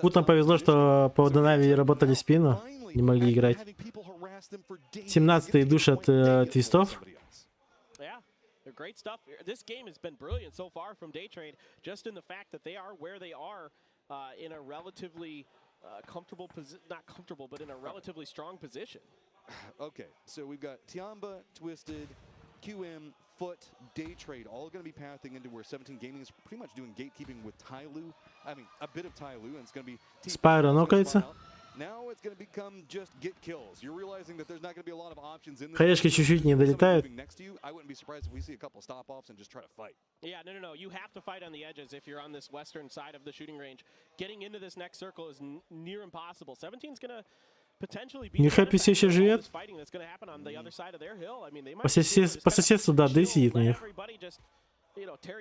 Путам повезло, что по Дарове работали спину. Не могли играть. 17-й душат твистов. Great stuff. This game has been brilliant so far from Daytrade, just in the fact that they are where they are in a relatively comfortable position, not comfortable, but in a relatively strong position. Okay, so we've got Tiamba, Twisted, QM, Foot, Daytrade, all going to be pathing into where 17 Gaming is pretty much doing gatekeeping with Tyloo. I mean, a bit of Tyloo, and it's going to be Spyro нокается. Now it's going to become just get kills. You're realizing that there's not going to be a lot of options in this. Хаешки чуть-чуть не долетают. Next to you, I wouldn't be surprised if we see a couple stop-offs and just try to fight. Yeah, no. You have to fight on the edges if you're on this western side of the shooting range. Getting into this next circle is near impossible. 17's going to potentially be Ньюхэппи все еще живет. fighting that's going to happen on the other side of their hill. I mean, they might По соседству, да, Дэй сидит на них. You know, tear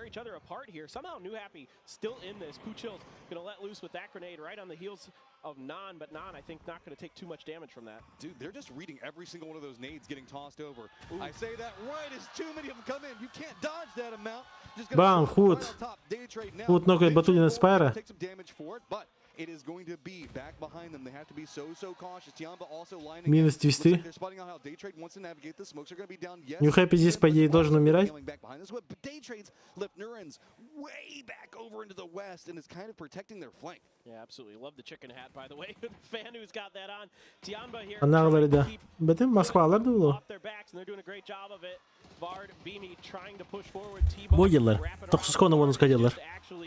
each other apart here. Somehow New Happy still in this. Kuchil's gonna let loose with that grenade right on the heels of Nan, but Nan, I think, not gonna take too much damage from that. Dude, they're just reading every single one of those nades getting tossed over. Ooh. I say that right as too many of them come in. You can't dodge that amount. Бам, худ. Худ нокает Батулина Спайра. It is going to be back behind them. They have to be so cautious. Tiamba also lining Минус твисты. They're spotting out how Daytrade wants to navigate the smokes are going to be down. Yes. Ньюхэппи здесь, по идее, должен умирать. But Daytrade's left Neurons way back over into the west and is kind of protecting their flank. Yeah, absolutely. Love the chicken hat, by the way. Fan who's got that on. Tiamba here. Anağları da. Bütün Moskvalar dolu. Off their backs, and they're doing a great job of it. Vard, Beamy trying to push forward. Bu yıllar. 9 onu skadılar.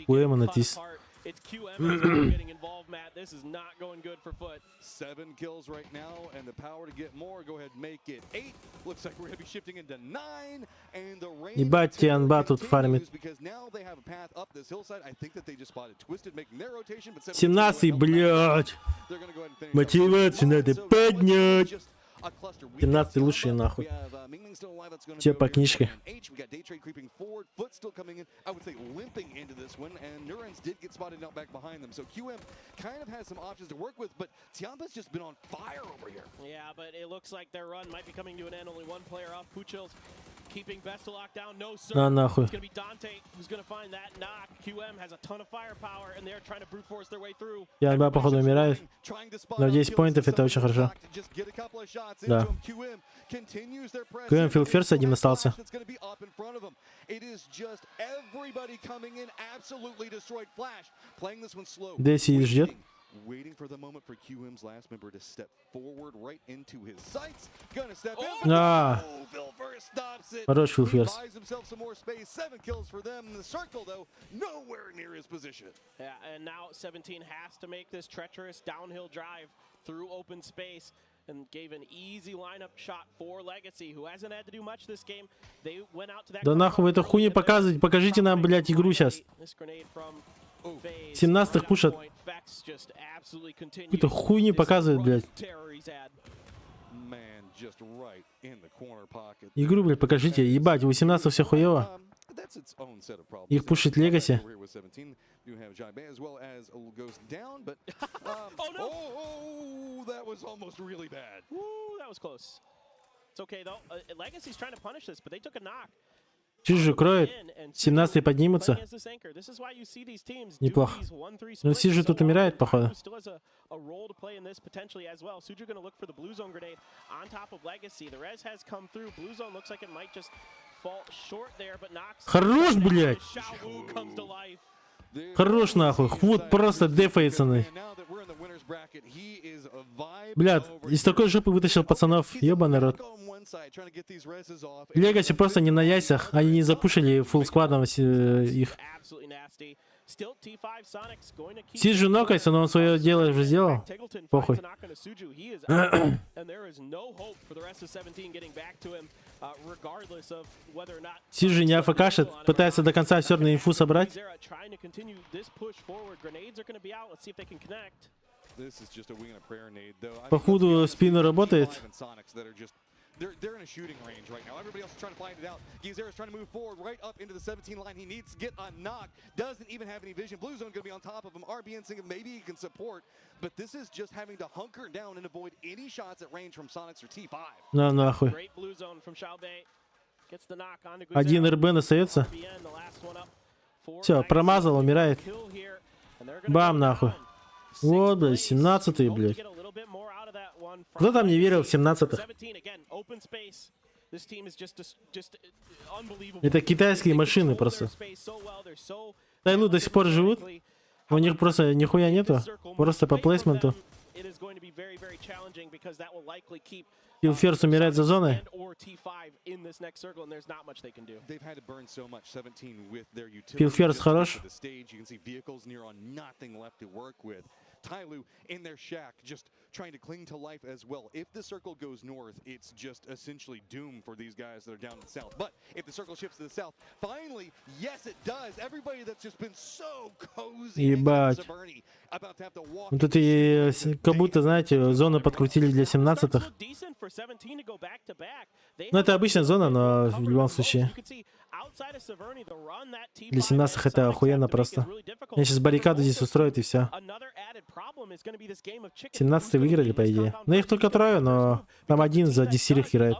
Bu emanetis. It's QM getting involved, Matt. This is not going good for Foot. 7 kills right now, and the power to get more. Go ahead, make it 8. Looks like we're going to be shifting into 9, and the range Ебать, Тианба тут фармит. because now they have a path up this hillside. I think that they just spotted Twisted making their rotation, but 17, блядь. Мотивацию надо поднять. 17 лучшие нахуй. Те по книжке. Yeah, but it looks like their run might be coming to an end. Only one player off. Puchil's На нахуй. Я походу умирает. Но 10 поинтов это очень хорошо. Да. QM Филферс один остался. Деси ждет. Waiting for the moment for QM's last member to step forward right into his sights. Gonna step in. Phil stops it. Хорош Филферс. Buys himself some more space. 7 kills for them. The circle though, nowhere near his position. Yeah, and now 17 has to make this treacherous downhill drive through open space. And gave an easy lineup shot for Legacy, who hasn't had to do much this game. They went out to that. Да нахуй вы эту хуйню показываете? Покажите нам, блядь, игру сейчас. 17-х пушат. Какую-то хуйню показывают, блядь. Игру, блядь, покажите. Ебать, у 18 все хуево. Их пушит Legacy. That was almost really bad. Woo, that was close. It's okay though. Legacy's trying to punish this, but they took a knock. Сижу кроет. 17-й поднимутся. Неплохо. Но Сижу тут умирает, походу. Хорош, блядь! Хорош нахуй. Вот просто дефается. Блядь, из такой жопы вытащил пацанов. Ебаный рот. Legacy просто не на яйцах. Они не запушили фулл сквадом их. Сижу нокается, но он свое дело уже сделал. Похуй. Сижу не афкашит, пытается до конца все равно инфу собрать. Походу спину работает. They're in a shooting range right now. Everybody else is trying to find it out. ACER is trying to move forward right up into the 17 line. He needs to get a knock. Doesn't even have any vision. Blue zone going to be on top of him. RBN thinking maybe he can support. But this is just having to hunker down and avoid any shots at range from Sonics or T5. На нахуй. Один РБН остается. Все, промазал, умирает. Бам, нахуй. Вот, блядь, 17-й, блядь. Кто там не верил в 17-х? Это китайские машины просто. Тайлу до сих пор живут. У них просто нихуя нету. Просто по плейсменту. Филферс умирает за зоной. Филферс хорош. Tyloo in their shack, just trying to cling to life as well. If the circle goes north, it's just essentially doom for these guys that are down in the south. But if the circle shifts to the south, finally, yes, it does. Everybody that's just been so cozy. Ебать. Вот это и как будто, знаете, зону подкрутили для 17-х. Ну, это обычная зона, но в любом случае. Для 17-х это охуенно просто. Я сейчас баррикаду здесь устроят и все. 17-й выиграли, по идее. Ну, их только трое, но там один за 10 играет.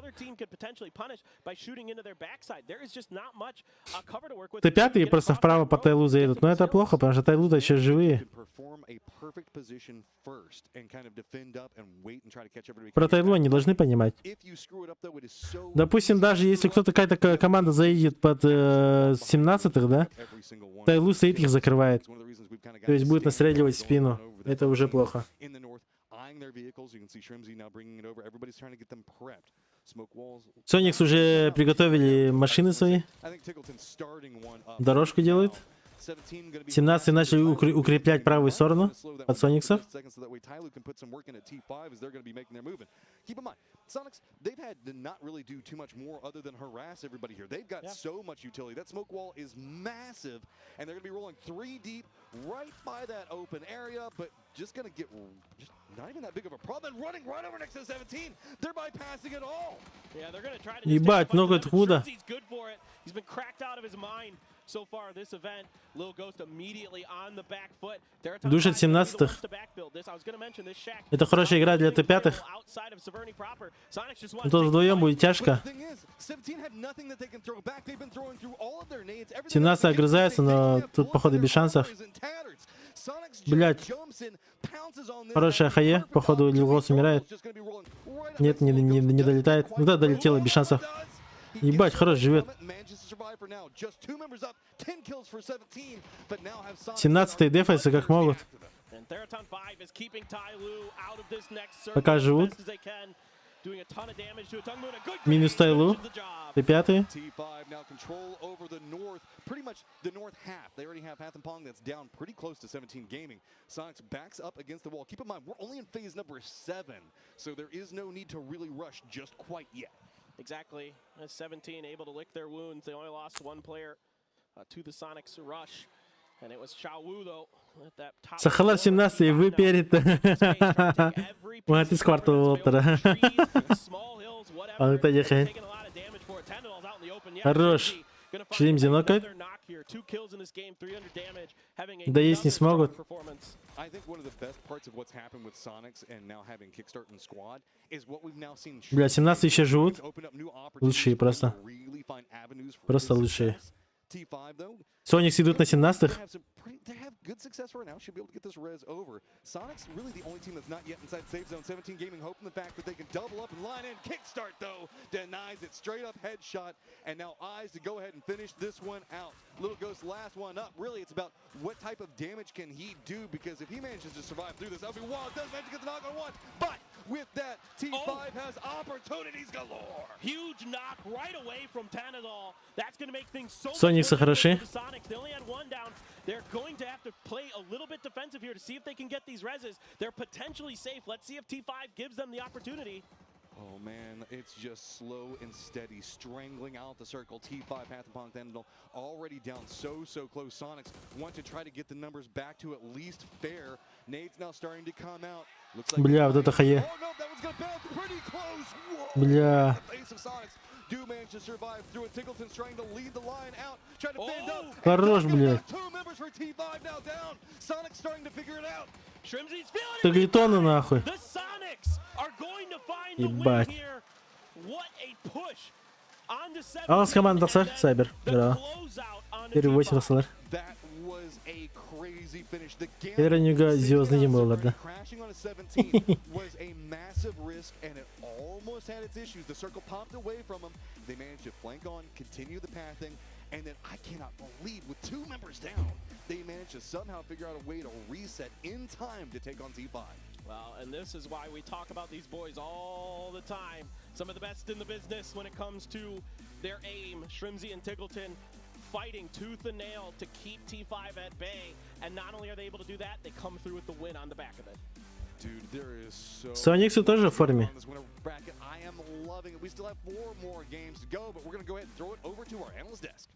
Т5 просто вправо по Тайлу заедут. Но это плохо, потому что Тайлу-то еще живые. Про Тайлу они должны понимать. Допустим, даже если кто-то какая-то команда заедет под 17-х, да, Тайлу стоит, их закрывает. То есть будет настреливать в спину. Это уже плохо. Соникс уже приготовили машины свои. Дорожку делают. 17-й начали укреплять правую сторону от Сониксов. Sonics, they've had to not really do too much more other than harass everybody here. They've got so much utility. That smoke wall is massive, and they're going to be rolling 3 deep right by that open area, but just going to get just not even that big of a problem. And running right over next to the 17, they're bypassing it all. Yeah, they're going to try to Ебать, много откуда. He's good for it. He's been cracked out of his mind. so far this event. Lil Ghost immediately on the back foot. Душит 17-х. Это хорошая игра для Т5-х. Тут вдвоем будет тяжко. 17 огрызается, но тут, походу, без шансов. Блять. Хорошая хае. Походу, Lil Ghost умирает. Нет, не долетает. Ну да, долетела без шансов. Ебать, хорош живет. 17-й дефаются как могут. Пока живут. Минус Тайлу. Т5. Exactly. 17 able to lick their wounds. They only lost one player to the Sonics rush. And it was Xiaowu though. At that top. Сахалар 17 вы перед. Вот из квартала Уолтера. Он это ехает. Хорош. Шлим зенокает. Да есть не смогут. Бля, 17 еще живут. Лучшие просто. Просто лучшие. Соникс идут на 17-х. They have good success right now. Should be able to get this res over. Sonic's really the only team that's not yet inside safe zone. 17 Gaming hoping the fact that they can double up and line in. Kickstart though denies it. Straight up headshot. And now Eyes to go ahead and finish this one out. Little Ghost last one up. Really, it's about what type of damage can he do, because if he manages to survive through this, that'll be wild. Doesn't have to get the knock on one, but with that, T5 has opportunities galore. Huge knock right away from Tanadol. That's going to make things so Сониксы хороши. They only had one down. They're going to have to play a little bit defensive here to see if they can get these reses. They're potentially safe. Let's see if T5 gives them the opportunity. Oh man, it's just slow and steady, strangling out the circle. T5, Pathapong, Thendal already down so close. Sonics want to try to get the numbers back to at least fair. Nade's now starting to come out. Бля, вот это хае. Бля. Хорош, бля. Таглитоны нахуй. Ебать. А у нас команда СБЕР. Дарова. Первый 8 СБЕР. Ньюга звездный демолер, да. And then I cannot believe with 2 members down, they managed to somehow figure out a way to reset in time to take on T5. Well, and this is why we talk about these boys all the time. Some of the best in the business when it comes to their aim. Shrimzy and Tiggleton fighting tooth and nail to keep T5 at bay. And not only are they able to do that, they come through with the win on the back of it. Dude, there is so Сониксы тоже в форме. I am loving it. We still have 4 more games to go, but we're going to go ahead and throw it over to our analyst desk.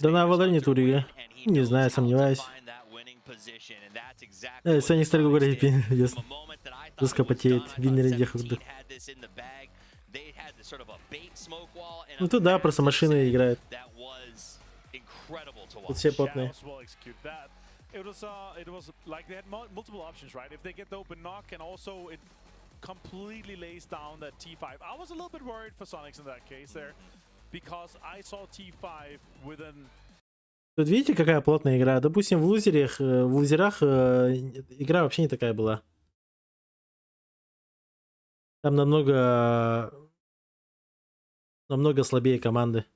Да на Валорине турига. Не знаю, сомневаюсь. Соник строго говорит, ясно. Жестко потеет. Виннер и Дефолт. Ну тут да, просто машины играют. Тут все потные. It was like they had multiple options, right? If they get the open knock and also it completely lays down that T5. I was a little bit worried for Sonics in that case there, because I saw T5 within. Тут видите, какая плотная игра? Допустим, в лузерах игра вообще не такая была. Там намного слабее команды.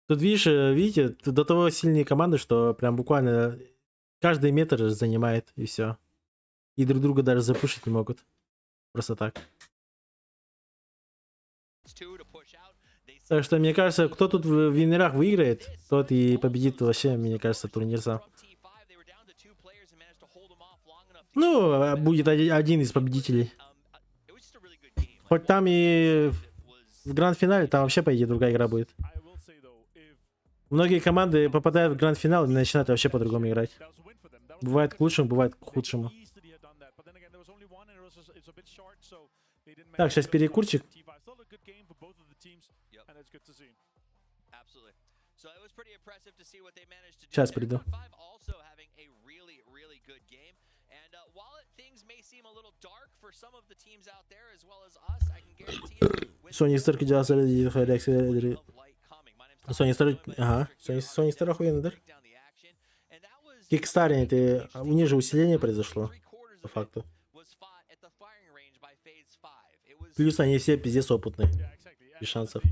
Тут видите, тут до того сильнее команды, что прям буквально каждый метр занимает, и все. И друг друга даже запушить не могут. Просто так. Так что, мне кажется, кто тут в Виннерах выиграет, тот и победит вообще, мне кажется, турнир сам. Ну, будет один из победителей. Хоть там и в гранд-финале, там вообще, по идее, другая игра будет. Многие команды попадают в гранд-финал и начинают вообще по-другому играть. Бывает к лучшему, бывает к худшему. Так, сейчас перекурчик. Сейчас приду. Sony Star gidiyorsa dedi Характеристики. Sony Star, ага, Sony Star охуенно, да? Кикстаринг, у них же усиление произошло, по факту. Плюс они все пиздец опытные. Без шансов.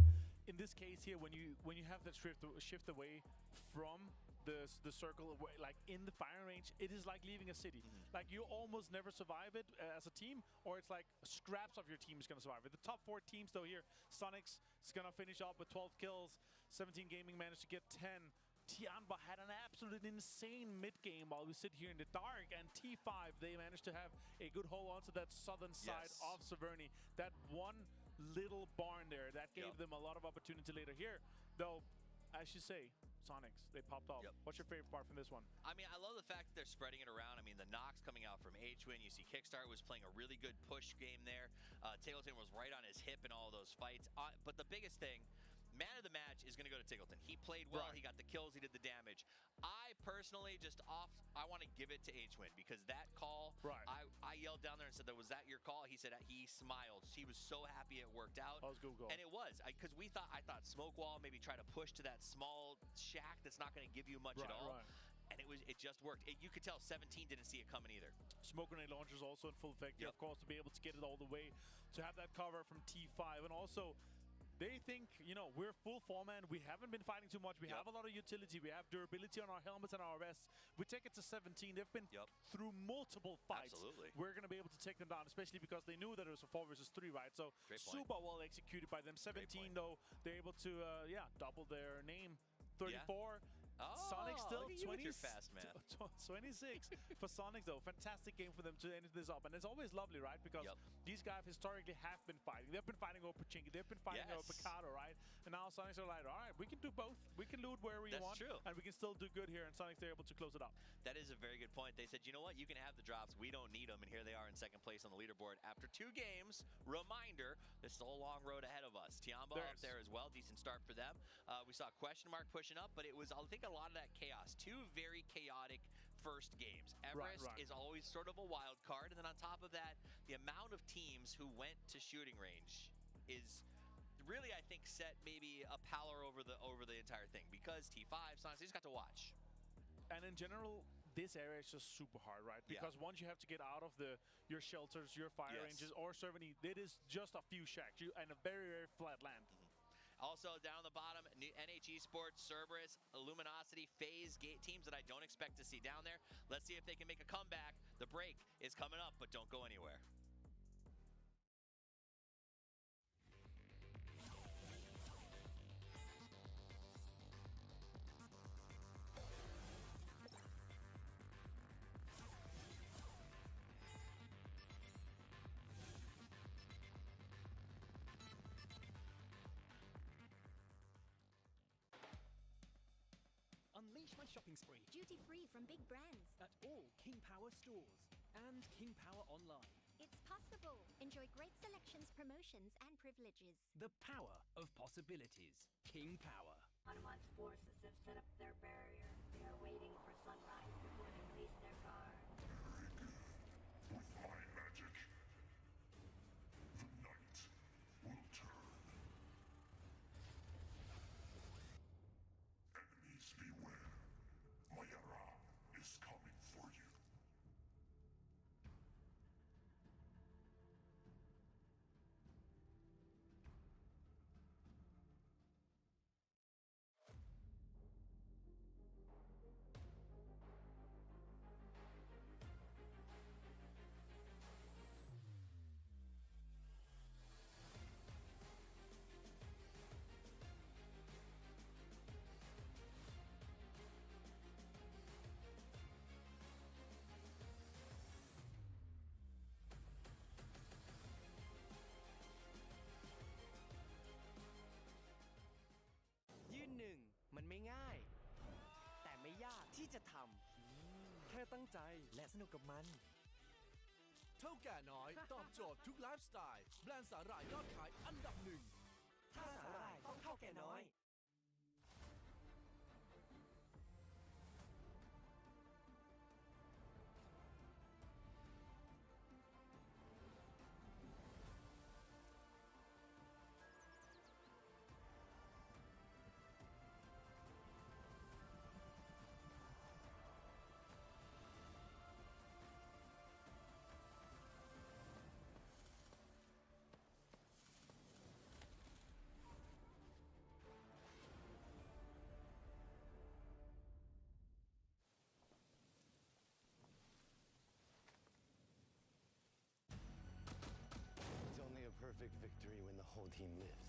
The circle, like in the firing range, it is like leaving a city. Like you almost never survive it as a team, or it's like scraps of your team is gonna survive it. The top 4 teams though here, Sonics is gonna finish up with 12 kills. 17 Gaming managed to get 10. Tianba had an absolute insane mid game while we sit here in the dark, and T5 they managed to have a good hold on to that southern side of Severny. That one little barn there that gave them a lot of opportunity later here, though. As you say, Sonics, they popped off. What's your favorite part from this one? I mean, I love the fact that they're spreading it around. I mean, the knocks coming out from H-Win. You see Kickstart was playing a really good push game there. Tiggleton was right on his hip in all those fights. But the biggest thing, man of the match is going to go to Tiggleton. He played well. He got the kills. He did the damage. I personally I want to give it to H-Win because that call, I yelled down there and said, was that your call? He said he smiled. He was so happy it worked out. That was a good goal. And it was, because I thought smoke wall, maybe try to push to that small shack that's not going to give you much at all. And it just worked. You could tell 17 didn't see it coming either. Smoke grenade launchers also in full effect. Of course, to be able to get it all the way, to have that cover from T5, and also they think, we're full foreman. We haven't been fighting too much. We have a lot of utility. We have durability on our helmets and our vests. We take it to 17. They've been through multiple fights. Absolutely. We're going to be able to take them down, especially because they knew that it was a 4 versus 3, right? So super well executed by them. 17, though, they're able to, double their name. 34. Sonic still 26 for Sonic though. Fantastic game for them to end this up, and it's always lovely, right? Because these guys historically have been fighting. They've been fighting over Pachinki, they've been fighting over Picado, right? And now Sonics are like, all right, we can do both. We can loot wherever you want, and we can still do good here. And Sonics, they're able to close it up. That is a very good point. They said, you know what? You can have the drops. We don't need them, and here they are in second place on the leaderboard after 2 games. Reminder: there's still a long road ahead of us. Tianba up there as well. Decent start for them. We saw Question Mark pushing up, but it was, I think, a lot of that chaos. 2 very chaotic first games. Everest is always sort of a wild card, and then on top of that, the amount of teams who went to shooting range is really, I think, set maybe a pallor over the entire thing, because T5, Sonics, they just got to watch. And in general, this area is just super hard, right? Because once you have to get out of your shelters, your fire ranges, or Severny, it is just a few shacks and a very, very flat land. Also, down the bottom, NH Esports, Cerberus, Luminosity, FaZe, teams that I don't expect to see down there. Let's see if they can make a comeback. The break is coming up, but don't go anywhere. Unleash my shopping spree. Duty free from big brands. At all King Power stores. And King Power online. It's possible. Enjoy great selections, promotions, and privileges. The power of possibilities. King Power. Hanuman's forces have set up their barrier. They are waiting for sunrise before they release their guard. With my magic, the night will turn. Enemies beware. Mayara is coming for you. ยากที่จะทำแค่ตั้งใจและสนุกกับมันเท่าแก่น้อยตอบโจทย์ทุกไลฟ์สไตล์แบรนด์สาหร่ายยอดขายอันดับหนึ่งถ้าสาหร่ายต้องเท่าแก่น้อย It's only a perfect victory when the whole team lives.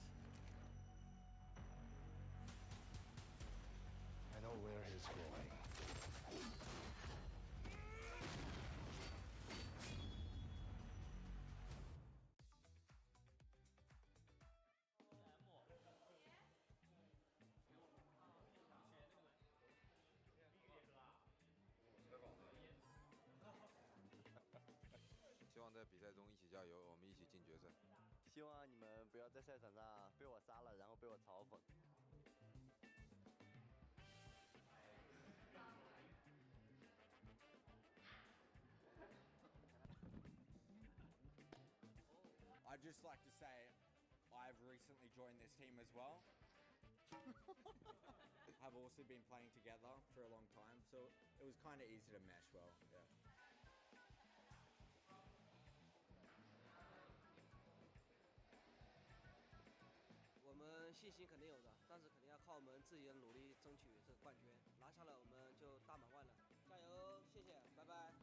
I know where he's going.希望在比赛中一起加油，我们一起进决赛。希望你们不要在赛场上被我杀了，然后被我嘲讽。I'd just like to say I've recently joined this team as well. I've also been playing together for a long time, so it was kind of easy to mesh well. Yeah. 我们信心肯定有的，但是肯定要靠我们自己的努力争取这个冠军，拿下了我们就大满贯了，加油！谢谢，拜拜。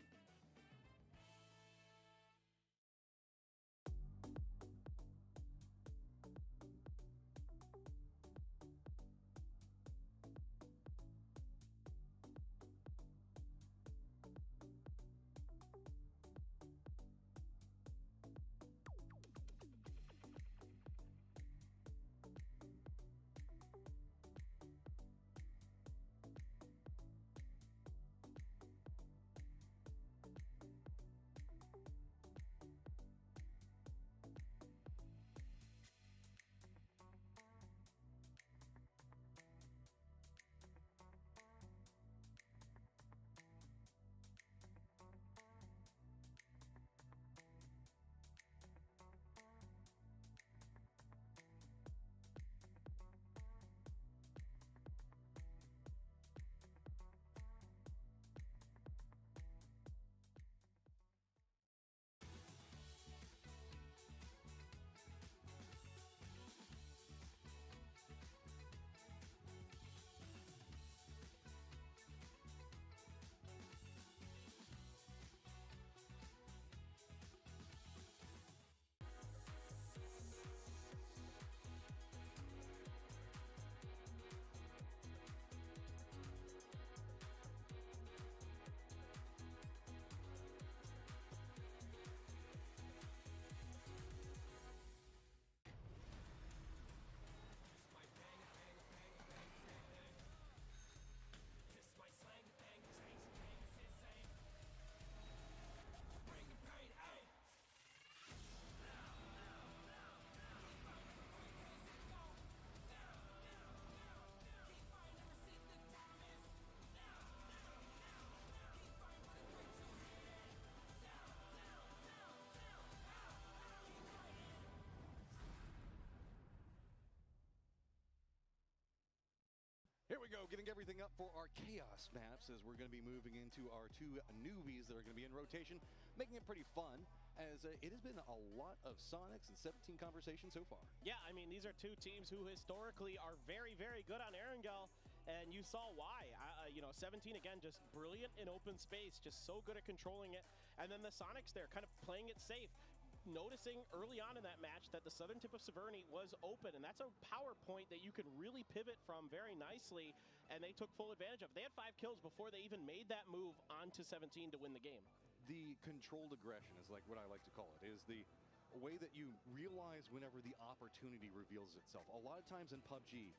Here we go, getting everything up for our Chaos maps as we're going to be moving into our two newbies that are going to be in rotation, making it pretty fun as it has been a lot of Sonics and 17 conversation so far. Yeah, I mean, these are two teams who historically are very, very good on Erangel, and you saw why. You know, 17, again, just brilliant in open space, just so good at controlling it. And then the Sonics there, kind of playing it safe, noticing early on in that match that the southern tip of Severny was open, and that's a power point that you can really pivot from very nicely, and they took full advantage of it. They had 5 kills before they even made that move onto 17 to win the game. The controlled aggression is like what I like to call it, is the way that you realize whenever the opportunity reveals itself. A lot of times in PUBG,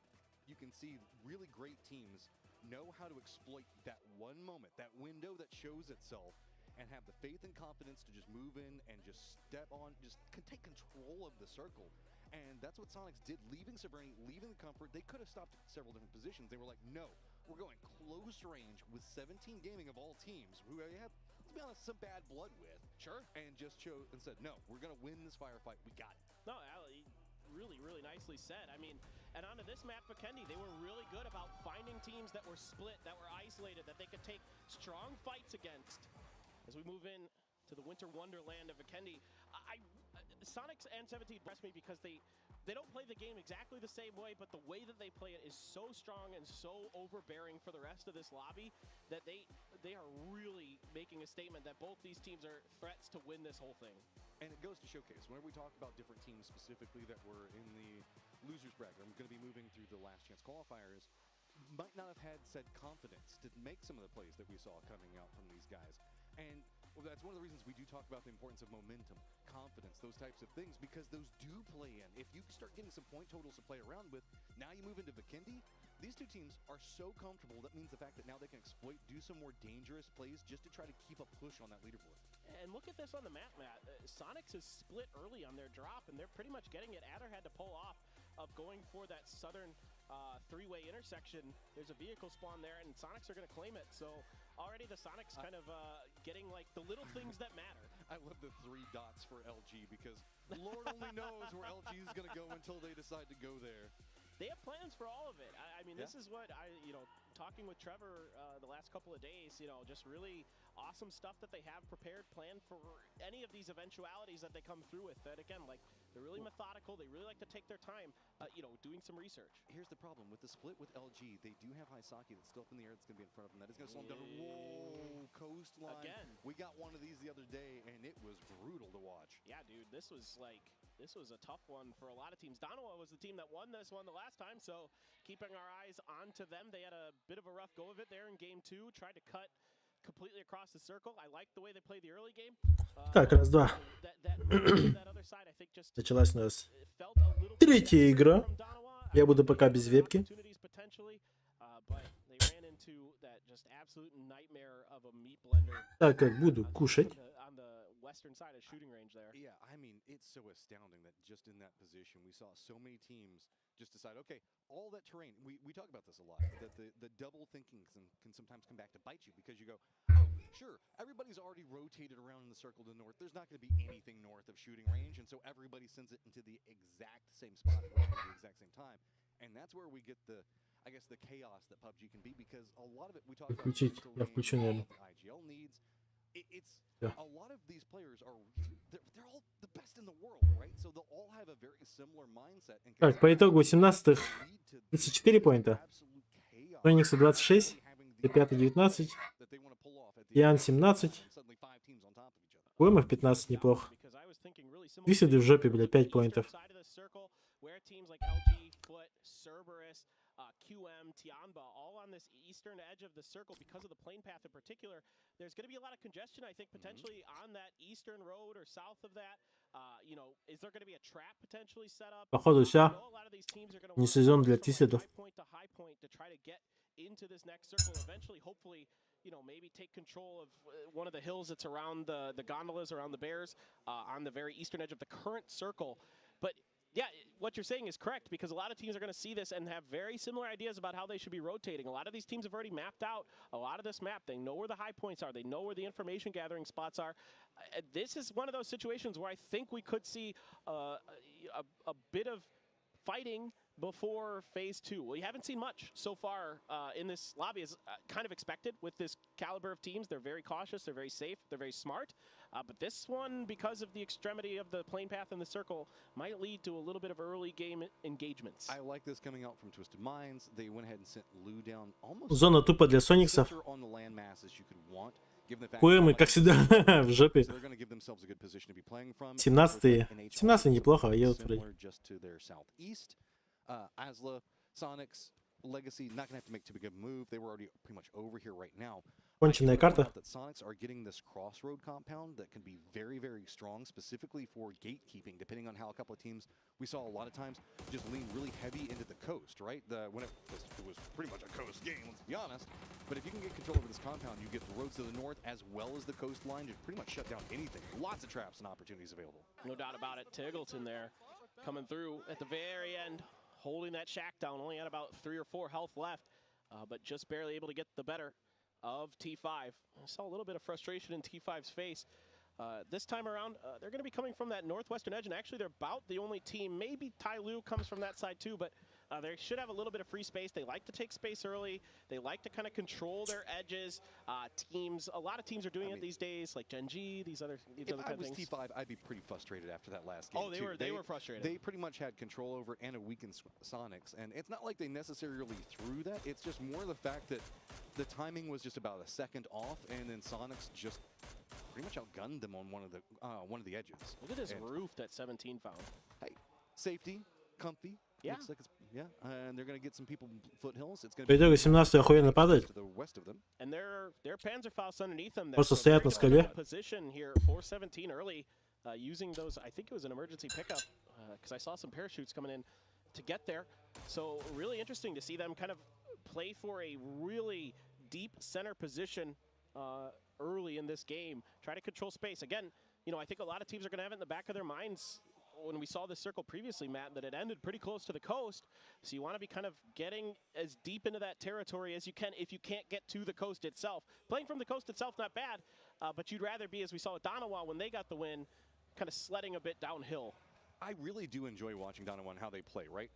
you can see really great teams know how to exploit that one moment, that window that shows itself, and have the faith and confidence to just move in and just step on, just take control of the circle. And that's what Sonics did, leaving Sovereign, leaving the comfort. They could have stopped at several different positions. They were like, no, we're going close range with 17 Gaming of all teams, who I have, to be honest, some bad blood with. Sure. And just chose and said, no, we're going to win this firefight. We got it. No, Ali, really, really nicely said. I mean, and onto this map, Vikendi, they were really good about finding teams that were split, that were isolated, that they could take strong fights against. As we move in to the winter wonderland of Vikendi, Sonics and 17 impress me because they don't play the game exactly the same way, but the way that they play it is so strong and so overbearing for the rest of this lobby that they are really making a statement that both these teams are threats to win this whole thing. And it goes to showcase, whenever we talk about different teams specifically that were in the losers bracket, I'm going to be moving through the last chance qualifiers, might not have had said confidence to make some of the plays that we saw coming out from these guys. And that's one of the reasons we do talk about the importance of momentum, confidence, those types of things, because those do play in. If you start getting some point totals to play around with, now you move into Vikendi, these two teams are so comfortable. That means the fact that now they can exploit, do some more dangerous plays just to try to keep a push on that leaderboard. And look at this on the map, Matt. Sonics is split early on their drop, and they're pretty much getting it. Adder had to pull off of going for that southern three-way intersection. There's a vehicle spawn there, and Sonics are going to claim it. So already the Sonics kind of getting like the little things that matter. I love the 3 dots for LG because Lord only knows where LG is going to go until they decide to go there. They have plans for all of it. I mean, this is what talking with Trevor the last couple of days, just really awesome stuff that they have prepared, planned for any of these eventualities that they come through with. That again, like, they're really methodical. They really like to take their time, doing some research. Here's the problem with the split with LG. They do have Haisaki that's still up in the air. That's going to be in front of them. That is going to slow them down. Whoa, coastline. Again. We got one of these the other day, and it was brutal to watch. Yeah, dude, this was a tough one for a lot of teams. Darova was the team that won this one the last time, so keeping our eyes onto them. They had a bit of a rough go of it there in game 2. Tried to cut completely across the circle. I like the way they played the early game. Так, раз-два. Началась у нас третья игра. Я буду пока без вебки. Так как буду кушать. Western side of shooting range there. Yeah, I mean, it's so astounding that just in that position we saw so many teams just decide, okay, all that terrain, we talk about this a lot, that the double thinking can sometimes come back to bite you because you go, oh, sure, everybody's already rotated around in the circle to the north. There's not going to be anything north of shooting range, and so everybody sends it into the exact same spot at the exact same time. And that's where we get the, I guess, the chaos that PUBG can be, because a lot of it we talk about Я включу, наверное. IGL needs. It's Yeah. a lot of these players are they're all the best in the world, right? So they'll all have a very similar mindset. Так, по итогу 17-х 34 поинта. Соникса 26, P5 19, Ян 17, УМФ 15 неплохо. Висады в жопе, бля, 5 поинтов. QM, Tianba, all on this eastern edge of the circle because of the plane path in particular. There's going to be a lot of congestion, I think, potentially on that eastern road or south of that. Is there going to be a trap potentially set up? Походу, вся. Не сезон для тисидов. High point to try to get into this next circle eventually, hopefully, maybe take control of one of the hills that's around the gondolas, around the bears, on the very eastern edge of the current circle. But yeah, what you're saying is correct, because a lot of teams are going to see this and have very similar ideas about how they should be rotating. A lot of these teams have already mapped out a lot of this map. They know where the high points are. They know where the information gathering spots are. This is one of those situations where I think we could see a bit of fighting before phase 2. We haven't seen much so far in this lobby, as kind of expected with this caliber of teams. They're very cautious, they're very safe, they're very smart. But this one, because of the extremity of the plane path in the circle, might lead to a little bit of early game engagements. I like this coming out from Twisted Minds. They went ahead and sent Lou down almost Зона тупо для сониксов. on the land masses you could want. КМы, как всегда, в жопе. 17-е. 17 неплохо, едут вроде. Asla, Sonics, Legacy, not going to have to make too big of a move. They were already pretty much over here right now. Конченная карта. That Sonics are getting this crossroad compound that can be very, very strong, specifically for gatekeeping, depending on how a couple of teams we saw a lot of times just lean really heavy into the coast, right? When it was pretty much a coast game, let's be honest. But if you can get control over this compound, you get the roads to the north as well as the coastline to pretty much shut down anything. Lots of traps and opportunities available. No doubt about it. Tiggleton there coming through at the very end, holding that shack down, only had about 3 or 4 health left, but just barely able to get the better of T5. I saw a little bit of frustration in T5's face. This time around, they're going to be coming from that northwestern edge, and actually they're about the only team. Maybe Tai Lu comes from that side too, but they should have a little bit of free space. They like to take space early. They like to kind of control their edges. A lot of teams are doing it these days, like Gen G, these other kind of things. If I was T5, I'd be pretty frustrated after that last game. Oh, they were frustrated. They pretty much had control over and a weakened Sonics, and it's not like they necessarily threw that. It's just more the fact that the timing was just about a second off, and then Sonics just pretty much outgunned them on one of the edges. Look at this roof that 17 found. Hey, safety, comfy. Yeah. Looks like and they're gonna get some people foothills. It's gonna По итогу 17 охуенно падает. And their Panzerfaust underneath them. Просто стоят на скале. Position here for 17 early, using those. I think it was an emergency pickup because I saw some parachutes coming in to get there. So really interesting to see them kind of play for a really deep center position early in this game. Try to control space. Again, I think a lot of teams are going to have it in the back of their minds when we saw this circle previously, Matt, that it ended pretty close to the coast. So you want to be kind of getting as deep into that territory as you can if you can't get to the coast itself. Playing from the coast itself, not bad, but you'd rather be, as we saw with Darova when they got the win, kind of sledding a bit downhill. I really do enjoy watching Darova and how they play, right?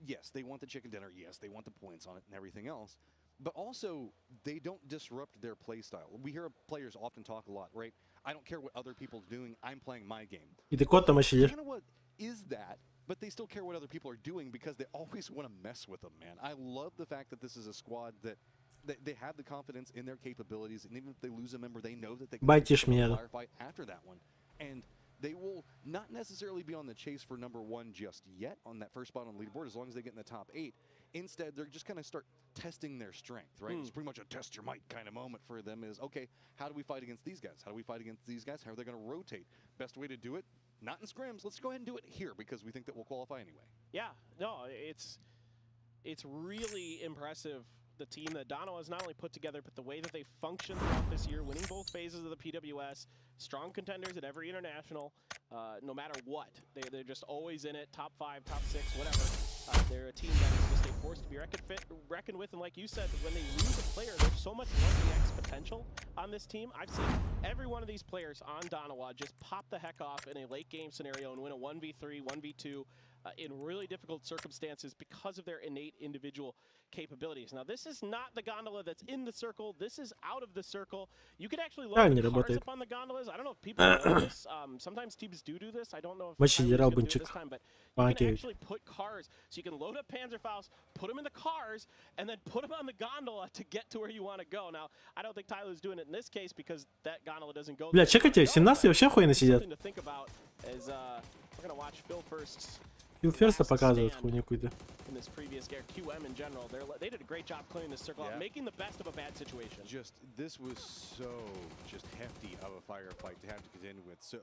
Yes, they want the chicken dinner. Yes, they want the points on it and everything else. But also, they don't disrupt their play style. We hear players often talk a lot, right? I don't care what other people are doing. I'm playing my game. Kind of what is that, but they still care what other people are doing because they always want to mess with them, man. I love the fact that this is a squad that they have the confidence in their capabilities, and even if they lose a member, they know that they can firefight after that one. And they will not necessarily be on the chase for number 1 just yet on that first spot on the leaderboard as long as they get in the top 8. Instead, they're just going to start testing their strength, right? It's pretty much a test your might kind of moment for them is, okay, how do we fight against these guys? How do we fight against these guys? How are they going to rotate? Best way to do it, not in scrims. Let's go ahead and do it here because we think that we'll qualify anyway. Yeah, no, it's really impressive. The team that Darova has not only put together, but the way that they function throughout this year, winning both phases of the PWS, strong contenders at every international, no matter what. They're just always in it, top 5, top 6, whatever. They're a team that is just a force to be reckoned with, and like you said, when they lose a player, there's so much 1vx potential on this team. I've seen every one of these players on Darova just pop the heck off in a late game scenario and win a 1v3, 1v2, in really difficult circumstances because of their innate individual capabilities. Now, this is not the gondola that's in the circle. This is out of the circle. You could actually load the cars up on the gondolas. I don't know if people do this. Sometimes teams do this. I don't know if do it this time, but you can actually put cars. So you can load up Panzerfaust, put them in the cars, and then put them on the gondola to get to where you want to go. Now, I don't think Tyler's doing it in this case because that gondola doesn't go there. Бля, чекайте, 17 вообще охуенно сидят. Something to think about is we're going to watch Phil First's Филферста показывают хуйню какую-то. in this previous game, QM in general, they did a great job clearing this circle out, making the best of a bad situation. This was so hefty of a firefight to have to contend with. So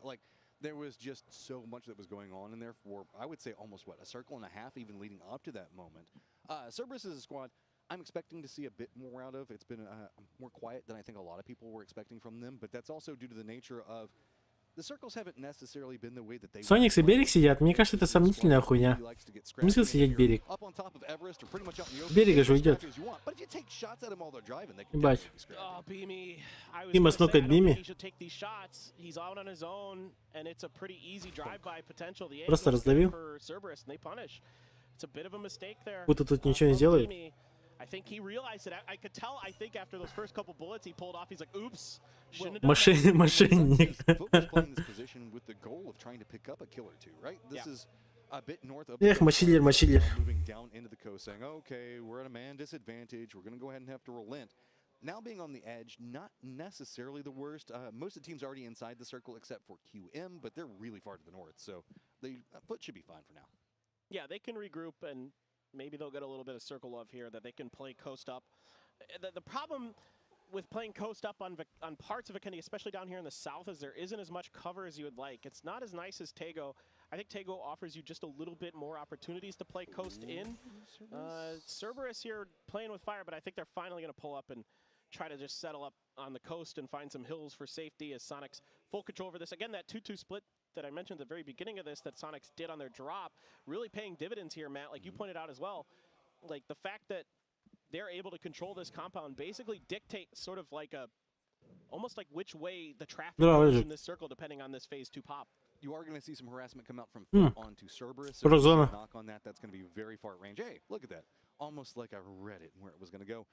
there was just so much that was going on in there for, I would say, almost a circle and a half, even leading up to that moment. Cerberus is a squad I'm expecting to see a bit more out of. It's been more quiet than I think a lot of people were expecting from them, but that's also due to the nature of the circles haven't necessarily been the way that they. Соникс и Берег сидят. Мне кажется, это сомнительная хуйня. Смысл сидеть Берег. Берега же уйдет. Ебать. Бима снукает Бими. Просто раздавил. Будто тут ничего не сделает. I think he realized it. I could tell. I think after those first couple bullets he pulled off, he's like, "Oops, shouldn't have done that." Мошенник. Playing this position with the goal of trying to pick up a kill or two, right? This is a bit north of. Эх, мочилер. Moving down into the coast, saying, "Okay, we're at a man disadvantage. We're going to go ahead and have to relent." Now being on the edge, not necessarily the worst. Most of the teams already inside the circle except for QM, but they're really far to the north, so the foot should be fine for now. Yeah, they can regroup and maybe they'll get a little bit of circle love here that they can play coast up. The problem with playing coast up on parts of Vikindi, especially down here in the south, is there isn't as much cover as you would like. It's not as nice as Tego. I think Tego offers you just a little bit more opportunities to play coast in. Cerberus here playing with fire, but I think they're finally going to pull up and try to just settle up on the coast and find some hills for safety as Sonic's full control over this. Again, that 2-2 split that I mentioned at the very beginning of this that Sonic's did on their drop, really paying dividends here, Matt, like you pointed out as well. Like the fact that they're able to control this compound basically dictates sort of like almost like which way the traffic goes in this circle depending on this phase 2 pop. You are going to see some harassment come out from foot onto Cerberus. So if you knock on that, that's going to be very far at range. Hey, look at that. Almost like I read it where it was going to go.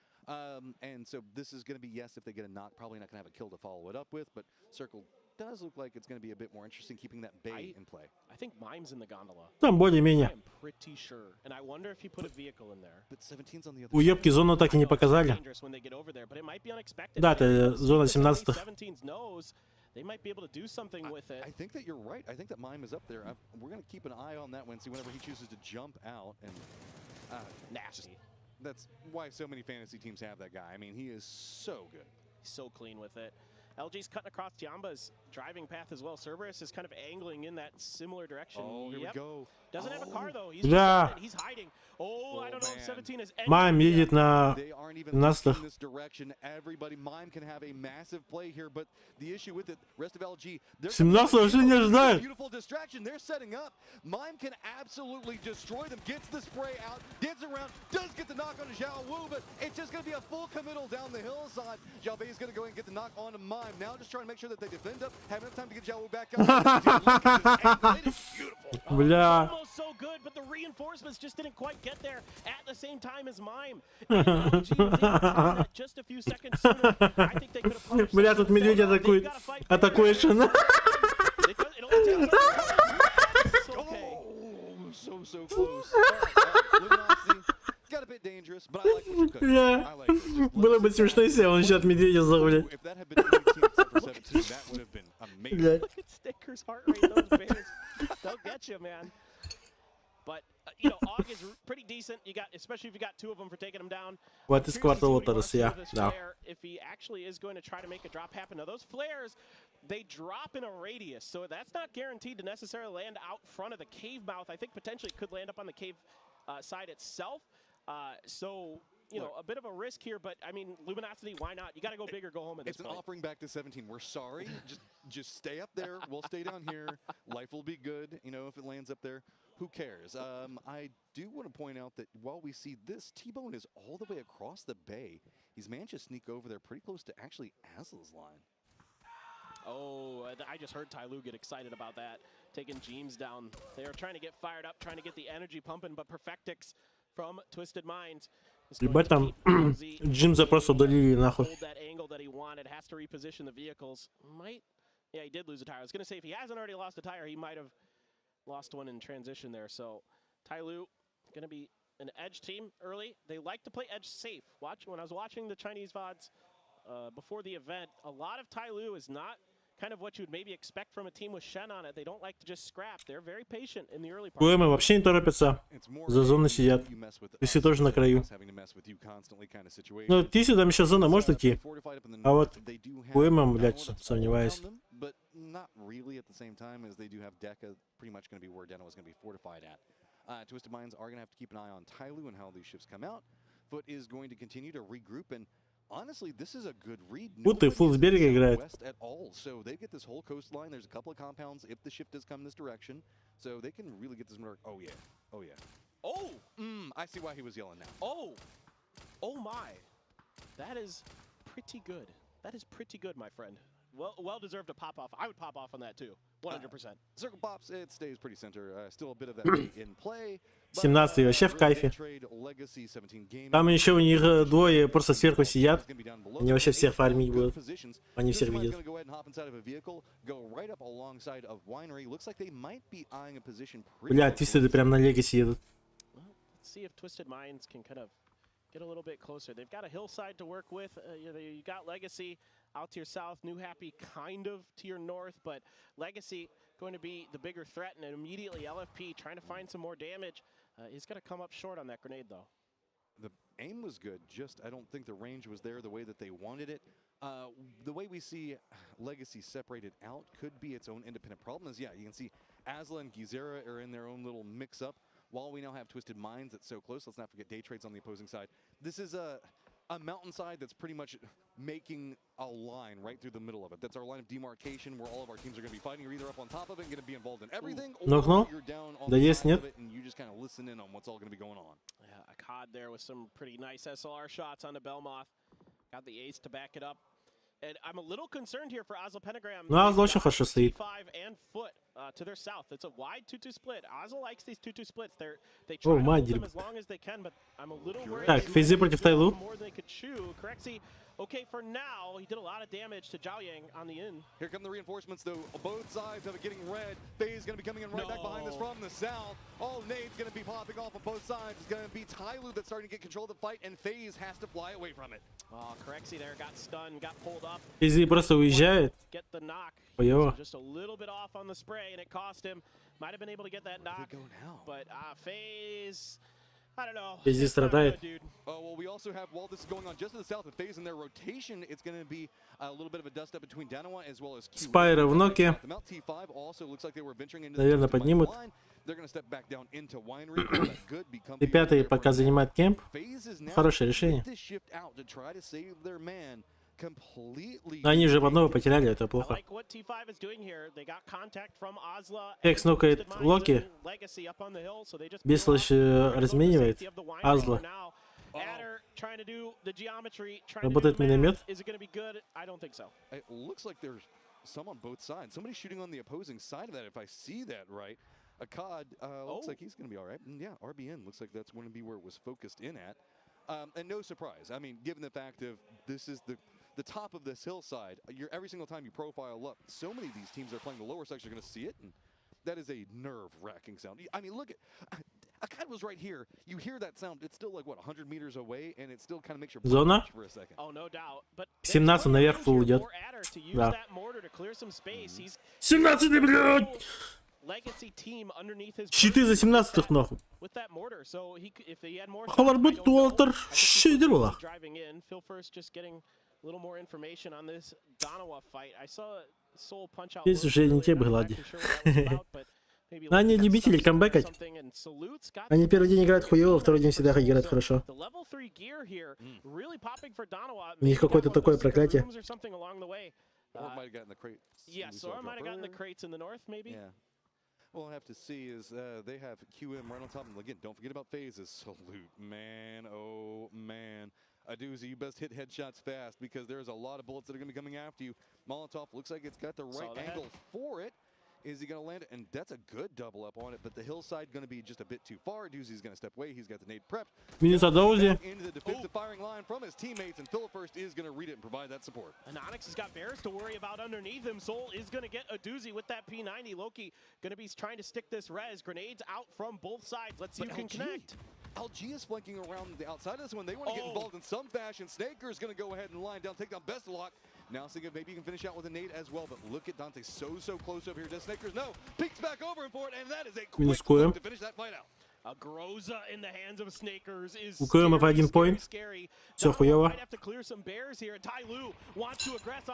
And so this is going to be, yes, if they get a knock, probably not going to have a kill to follow it up with, but Circle does look like it's going to be a bit more interesting keeping that bait in play. I think Mime's in the gondola. Там более-менее. I'm pretty sure. And I wonder if he put a vehicle in there. But 17's on the other Уебки зону так и не показали. When they get over there, but it might be unexpected. Да, это зона 17-х. 17's knows they might be able to do something with it. I think that you're right. I think that Mime is up there. We're going to keep an eye on that one, see whenever he chooses to jump out. And nasty. That's why so many fantasy teams have that guy. I mean, he is so good. He's so clean with it. LG's cutting across Tiamba's driving path as well. Cerberus is kind of angling in that similar direction. Oh, here we go. Doesn't have a car though. He's he's hiding. Oh, I don't know if 17 is. Майм едет на They aren't even 17-х. in this direction. Everybody, Mime can have a massive play here, but the issue with it, rest of LG, they're 17 вообще не ожидает. beautiful distraction. They're setting up. Mime can absolutely destroy them. Gets the spray out, digs around, does get the knock on Zhao Wu, but it's just going to be a full committal down the hillside. Zhao Bei is going to go and get the knock on to Mime. Now just trying to make sure that they defend up, have enough time to get Zhao Wu back up. Бля. Almost so good, but the reinforcements just didn't quite get there at the same time as Mime. Just a few seconds sooner. I think they could have punished. Бля, тут медведь атакует. Атакуешь. So close. Luminosity got a bit dangerous, but I like what you're cooking. I like it. Было бы смешно, если он сейчас медведя загулит. If that had been 18 that would have been amazing. Look at Sticker's heart rate. Those bears, they'll get you, man. But you know, Og is pretty decent. You got, especially if you got two of them for taking him down. Вот из квартала-то я. Да. If he actually is going to try to make a drop happen. Now those flares, they drop in a radius, so that's not guaranteed to necessarily land out front of the cave mouth. I think potentially it could land up on the cave side itself. So, you know, a bit of a risk here, but I mean, Luminosity, why not? You got to go big or go home at this point. It's an offering back to 17. We're sorry. just stay up there. We'll stay down here. Life will be good. You know, if it lands up there, who cares? I do want to point out that while we see this, T-Bone is all the way across the bay. He's managed to sneak over there pretty close to actually Asla's line. Oh, I just heard Tyloo get excited about that, taking James down. They are trying to get fired up, trying to get the energy pumping, but Perfectix from Twisted Minds is going Ебать, там Джимса просто удалили нахуй. hold that angle that he wanted, has to reposition the vehicles. Yeah, he did lose a tire. I was going to say, if he hasn't already lost a tire, he might have lost one in transition there. So Tyloo going to be an edge team early. They like to play edge safe. When I was watching the Chinese VODs before the event, a lot of Tyloo is not kind of what you would maybe expect from a team with Shen on it. They don't like to just scrap. They're very patient in the early part. ПМы вообще не торопятся. За зоной сидят. Если тоже на краю. Ну, Тиси там еще зона может идти. А вот ПМ, блядь, сомневаюсь. But not really at the same time, as they do have Deca pretty much going to be where Deno is going to be fortified at. Twisted Minds are going to have to keep an eye on Tyloo and how these ships come out. Foot is going to continue to regroup, and honestly, this is a good read. Будто фул с берега играет. West at all, so they get this whole coastline. There's a couple of compounds if the ship does come this direction, so they can really get this. Oh yeah, oh yeah. Oh, I see why he was yelling now. Oh my, that is pretty good. That is pretty good, my friend. Well deserved to pop off. I would pop off on that too, 100%. Circle pops, it stays pretty center. Still a bit of that in play. 17-й вообще в кайфе. Там еще у них двое просто сверху сидят. Они вообще всех фармить будут. Они всех видят. Бля, Твистеды прям на Легаси едут. Let's see if Twisted Minds can kind of get a little bit closer. They've got a hillside to work with. You got Legacy out to your south, New Happy kind of to your north, but Legacy going to be the bigger threat, and immediately LFP trying to find some more damage. He's going to come up short on that grenade, though. aim was good, just I don't think the range was there the way that they wanted it. The way we see Legacy separated out could be its own independent problem. Is, yeah, you can see Azla and Gizera are in their own little mix-up. While we now have Twisted Minds that's so close, let's not forget Day Trades on the opposing side. This is a mountainside that's pretty much making a line right through the middle of it. That's our line of demarcation where all of our teams are going to be fighting. You're either up on top of it and going to be involved in everything, or you're down on the side of it and you just kind of listen in on what's all going to be going on. Yeah, a COD there with some pretty nice SLR shots on the Belmoth. Got the ace to back it up. And I'm a little concerned here for Ozil Pentagram. Ну, Ozil очень хорошо стоит. And foot to their south. It's a wide 2-2 split. Ozil likes these 2-2 splits. They try to hold them as long as they can, but I'm a little worried. Так, Фейзи против Тайлу. More than they could chew. Correxy, okay, for now, he did a lot of damage to Zhao Yang on the in. Here come the reinforcements, though. Both sides of it getting red. FaZe going to be coming in right back behind us from the south. All nades going to be popping off on both sides. It's going to be Tyloo that's starting to get control of the fight, and FaZe has to fly away from it. Oh, Corexy there got stunned, got pulled up. Фейзи просто уезжает. Get the knock. Хуёво. Just a little bit off on the spray, and it cost him. Might have been able to get that knock. But FaZe, I don't know. Фейзи страдает. Oh, well, we also have, while this is going on just to the south of FaZe in their rotation, it's going to be a little bit of a dust up between Darova as well as Q. Спайра в ноке. The Mount T5 also looks like they were venturing into Наверное, the поднимут. line. They're going to step back down into winery. Good become И пятый пока занимает кемп. Хорошее решение. Но они уже в одного потеряли, это плохо. Экс нокает Локи. Бислыч разменивает Азла. Работает миномет. It looks like there's some on both sides. Somebody shooting on the opposing side of that, if I see that right. A COD looks like he's going to be all right. And yeah, RBN looks like that's going to be where it was focused in at. And no surprise. I mean, given the fact of this is the top of this hillside, every single time you profile up, so many of these teams that are playing the lower section are going to see it. And that is a nerve-wracking sound. I mean, look at... Akkad was right here. You hear that sound. It's still like, what, 100 meters away, and it still kind of makes your Зона. for a second. Oh, no doubt. But 17 наверх фул идет. Да. 17-й, блядь! Щиты за 17-х, нахуй. Халарбыт Туалтер, щедерла. Здесь уже не те бы глади. Но они любители камбэкать. Они первый день играют хуёво, второй день всегда играют хорошо. У них какое-то такое проклятие. What we'll have to see is they have QM right on top of them. Again, don't forget about phases. Salute, man. Oh, man. Aduzi, you best hit headshots fast because there's a lot of bullets that are going to be coming after you. Molotov looks like it's got the right angle for it. Is he going to land it? And that's a good double up on it, but the hillside going to be just a bit too far. Doozy's going to step away. He's got the nade prepped. Minus Adozi. Into the defensive firing line from his teammates, and Philip First is going to read it and provide that support. And Onyx has got bears to worry about underneath him. Soul is going to get a doozy with that P90. Loki going to be trying to stick this res. Grenades out from both sides. Let's see who can connect. LG is flanking around the outside of this one. They want to get involved in some fashion. Snaker is going to go ahead and line down, take down Bestalock. Now think of maybe you can finish out with a nade as well, but look at Dante so close over here. Does Snakers? No. Peeks back over him for it, and that is a quick look to finish that fight out. A Groza in the hands of Snakers is У КМ 1 point. Все хуёво.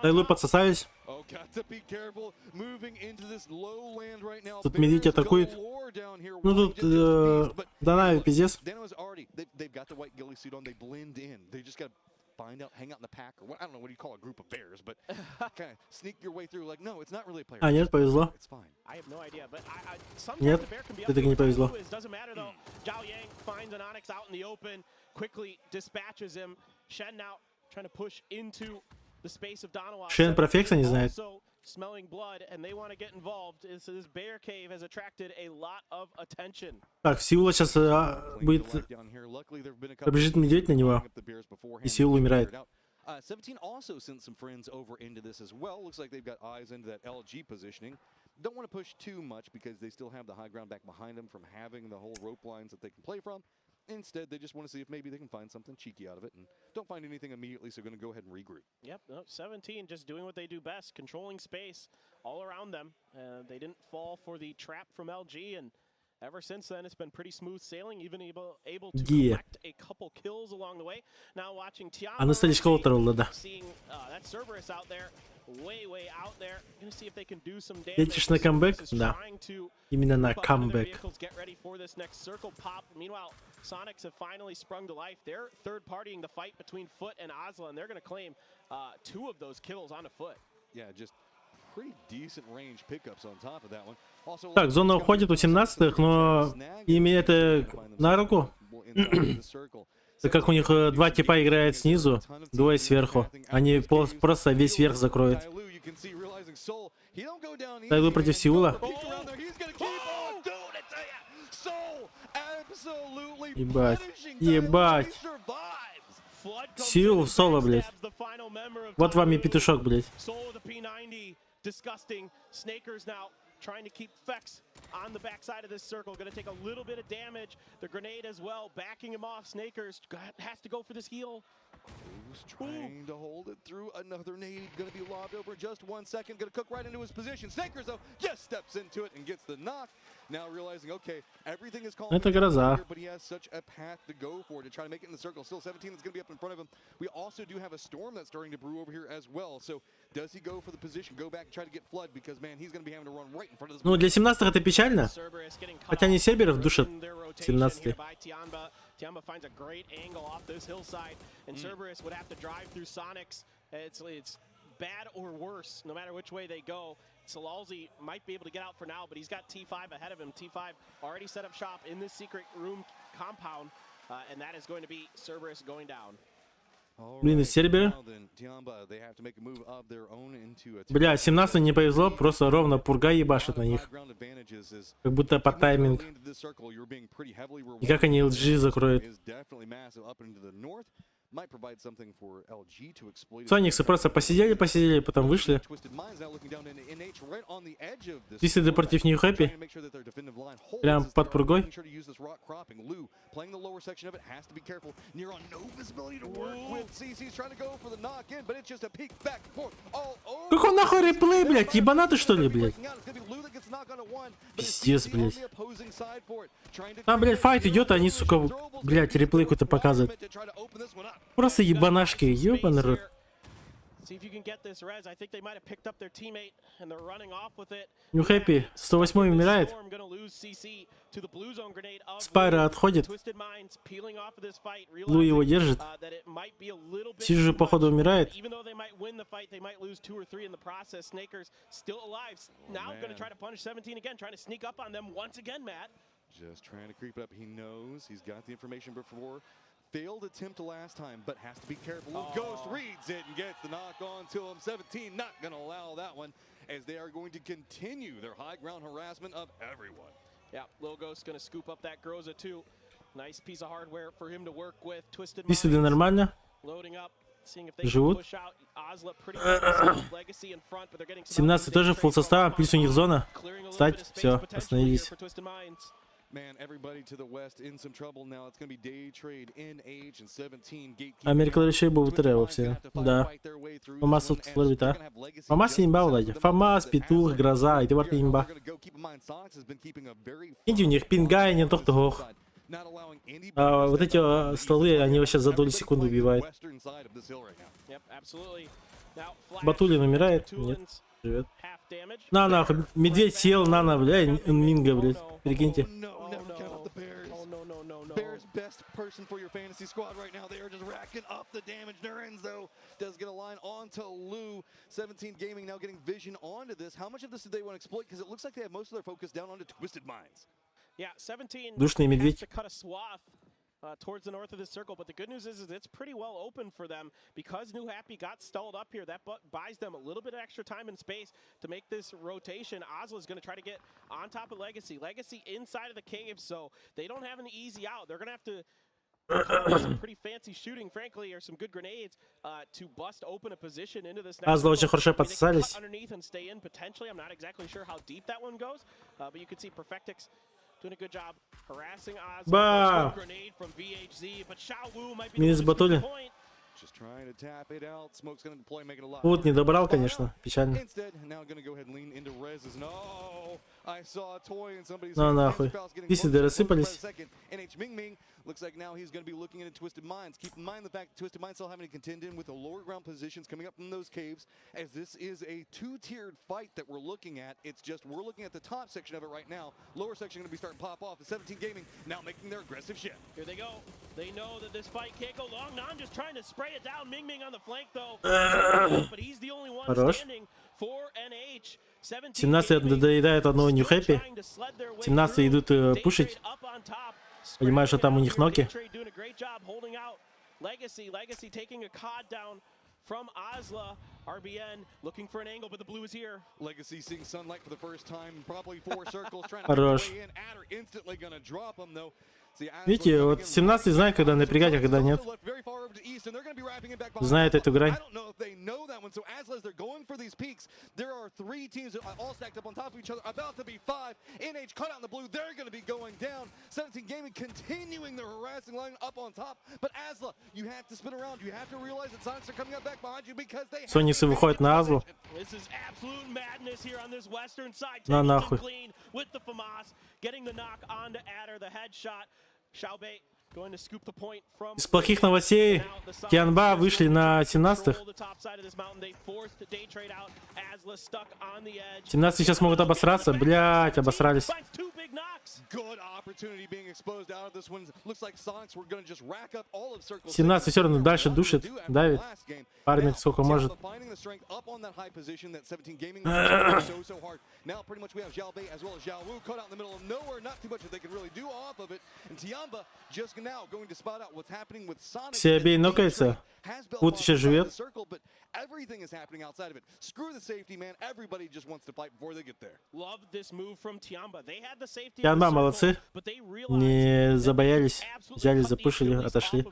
Тайлу подсосались. Тут медведь атакует. Ну тут Данави пиздец. Find out, hang out in the pack, or what, I don't know what you call a group of bears, but kind of sneak your way through. Like, no, it's not really a player. А, нет, повезло. It's fine. I have no idea, but Нет, это не повезло. Doesn't matter though. Zhao Yang finds an Onyx out in the open, quickly dispatches him. Shen now trying to push into the space of Darova. Шен про Фекса не знает. Smelling blood, and they want to get involved. This bear cave has attracted a lot of attention. Так, Сеула сейчас будет... Пробежит медведь на него, и Сеул умирает. 17 also sent some friends over into this as well. Looks like they've got eyes into that LG positioning. Don't want to push too much because they still have the high ground back behind them from having the whole rope lines that they can play from. Instead, they just want to see if maybe they can find something cheeky out of it, and don't find anything immediately, so they're going to go ahead and regroup. Yep, no, 17 just doing what they do best, controlling space all around them. They didn't fall for the trap from LG, and Ever since then, it's been pretty smooth sailing, even able to Yeah. collect a couple kills along the way. Now watching Tiana, А на столичка Лотеролла, да. seeing that Cerberus out there, way out there. Gonna see if they can do some damage. Летишь на камбэк? Да. Именно на камбэк. Get ready for this next circle pop. Meanwhile, Sonics have finally sprung to life. They're third partying the fight between Foot and Ozla, and they're gonna claim 2 of those kills on a Foot. Yeah, just pretty decent range pickups on top of that one. Also, Так, зона уходит у 17-х, но ими это на руку. Так как у них 2 типа играют снизу, 2 сверху. Они просто весь верх закроют. Так, иду против Сеула. Ебать. Ебать. Сеул в соло, блядь. Вот вам и петушок, блядь. Disgusting. Snakers now trying to keep Fex on the backside of this circle. Going to take a little bit of damage. The grenade as well, backing him off. Snakers has to go for this heal. Who's trying to hold it through another nade? Going to be lobbed over just 1 second. Going to cook right into his position. Snakers, though, just steps into it and gets the knock. Now realizing, okay, everything is calm. Это гроза. But he has such a path to go for to try to make it in the circle. Still 17 is going to be up in front of him. We also do have a storm that's starting to brew over here as well. So does he go for the position, go back and try to get flood? Because, man, he's going to be having to run right in front of this. Ну, для 17-х это печально. Хотя они Серберов душат. 17-й. Tiamba finds a great angle off this hillside, and Cerberus would have to drive through Sonics. It's bad or worse, no matter which way they go. Salalzi might be able to get out for now, but he's got T5 ahead of him. T5 already set up shop in this secret room compound, and that is going to be Cerberus going down. Блин, из Сербера. Бля, 17 не повезло, просто ровно пурга ебашит на них. Как будто по таймингу. И как они LG закроют. Сониксы просто посидели, потом вышли. Твистеды против New Happy. Прям под пургой. Какой нахуй реплей, блядь? Ебанаты что ли, блядь? Пиздец, блядь. Там, блядь, файт идет, а они, сука, блядь, реплей какой-то показывают. Просто ебанашки, ебаный рот. New Happy 108 умирает. Спайра отходит. Лу его держит. Сижу, походу, умирает. Just trying to creep up. He knows he's got the information before. Failed attempt last time, but has to be careful. Ghost reads it and gets the knock on to him. 17 not going to allow that one, as they are going to continue their high ground harassment of everyone. Yeah, Lil Ghost going to scoop up that Groza too. Nice piece of hardware for him to work with. Twisted Minds, нормально. Loading up, seeing if they Живут. can push out Ozla pretty much legacy in front, but they're getting 17 тоже фулл состава, плюс у них зона. Встать, все, остановились. Man, everybody to the west in some trouble now. It's going to be day trade NH and 17 gate. Америка решил бы вытеревал все. Да. Фамас тут ловит, а? Фамас имба, влади. Фамас, петух, гроза, и ты варты имба. Иди у них пинга и не тох того. А вот эти столы, они вообще за долю секунды убивают. Батулин умирает? Нет. Живет. На, нахуй. Медведь сел, на, бля, Минга, блядь. Прикиньте. Bears best person for your fantasy squad right now. They are just racking up the damage. Nurens, though, does get a line onto Lou. 17 Gaming now getting vision onto this. How much of this do they want to exploit? Because it looks like they have most of their focus down onto Twisted Minds. Yeah, 17 Душный медведь. has to cut a swath towards the north of this circle, but the good news is it's pretty well open for them because New Happy got stalled up here. That buys them a little bit of extra time and space to make this rotation. Ozla is going to try to get on top of Legacy. Legacy inside of the cave, so they don't have an easy out. They're going to have to some pretty fancy shooting, frankly, or some good grenades to bust open a position into this. Ozla очень хорошо подсосались. Underneath and stay in potentially. I'm not exactly sure how deep that one goes, but you can see Perfectix doing a good job harassing Ozla. Grenade from VHZ, but Xiao Wu might be Минус Батулин. Just trying to tap it out. Smoke's going to deploy, make it a lot. Вот не добрал, конечно, печально. Instead, now going to go ahead and lean into reses. No, I saw a toy and somebody's Ну нахуй. Писиды рассыпались. NH Ming Ming looks like now he's going to be looking into Twisted Minds. Keep in mind the fact that Twisted Minds still having to contend in with the lower ground positions coming up from those caves, as this is a two-tiered fight that we're looking at. It's just we're looking at the top section of it right now. Lower section going to be starting to pop off. The 17 Gaming now making their aggressive shift. Here they go. They know that this fight can't go long. Nan just trying to spray it down. Ming Ming on the flank though. But he's the only one standing for NH. 17 доедает одного New Happy. 17 идут пушить. Понимаю, что там у них ноки. Legacy taking a cod down from Osla. RBN looking for an angle, but the blue is here. Legacy seeing sunlight for the first time. Probably 4 circles trying to Хорош. get in. Adder instantly gonna drop him though. Видите, вот 17 знает, когда напрягать, а когда нет. Знает эту грань. So as they're going for these peaks, there are 3 teams all stacked up on top of each other, about to be 5. NH cut out in the blue, they're going to be going down. 17 Gaming continuing their harassing line up on top. But Asla, you have to spin around. You have to realize that Sonics are coming up back behind you because they Сониксы выходят на Азлу. This is absolute madness here on this western side. На нахуй. With the FAMAS, getting the knock onto Adder, the headshot. Xiaobei going to scoop the point from. Из плохих новостей Тианба вышли на 17-х. 17 сейчас могут обосраться. Блять, обосрались. 17 все равно дальше душит, давит. Парень сколько может. Все обей нокаются. Будь еще живет. Тианба молодцы. Не забоялись. Взяли, запушили, отошли.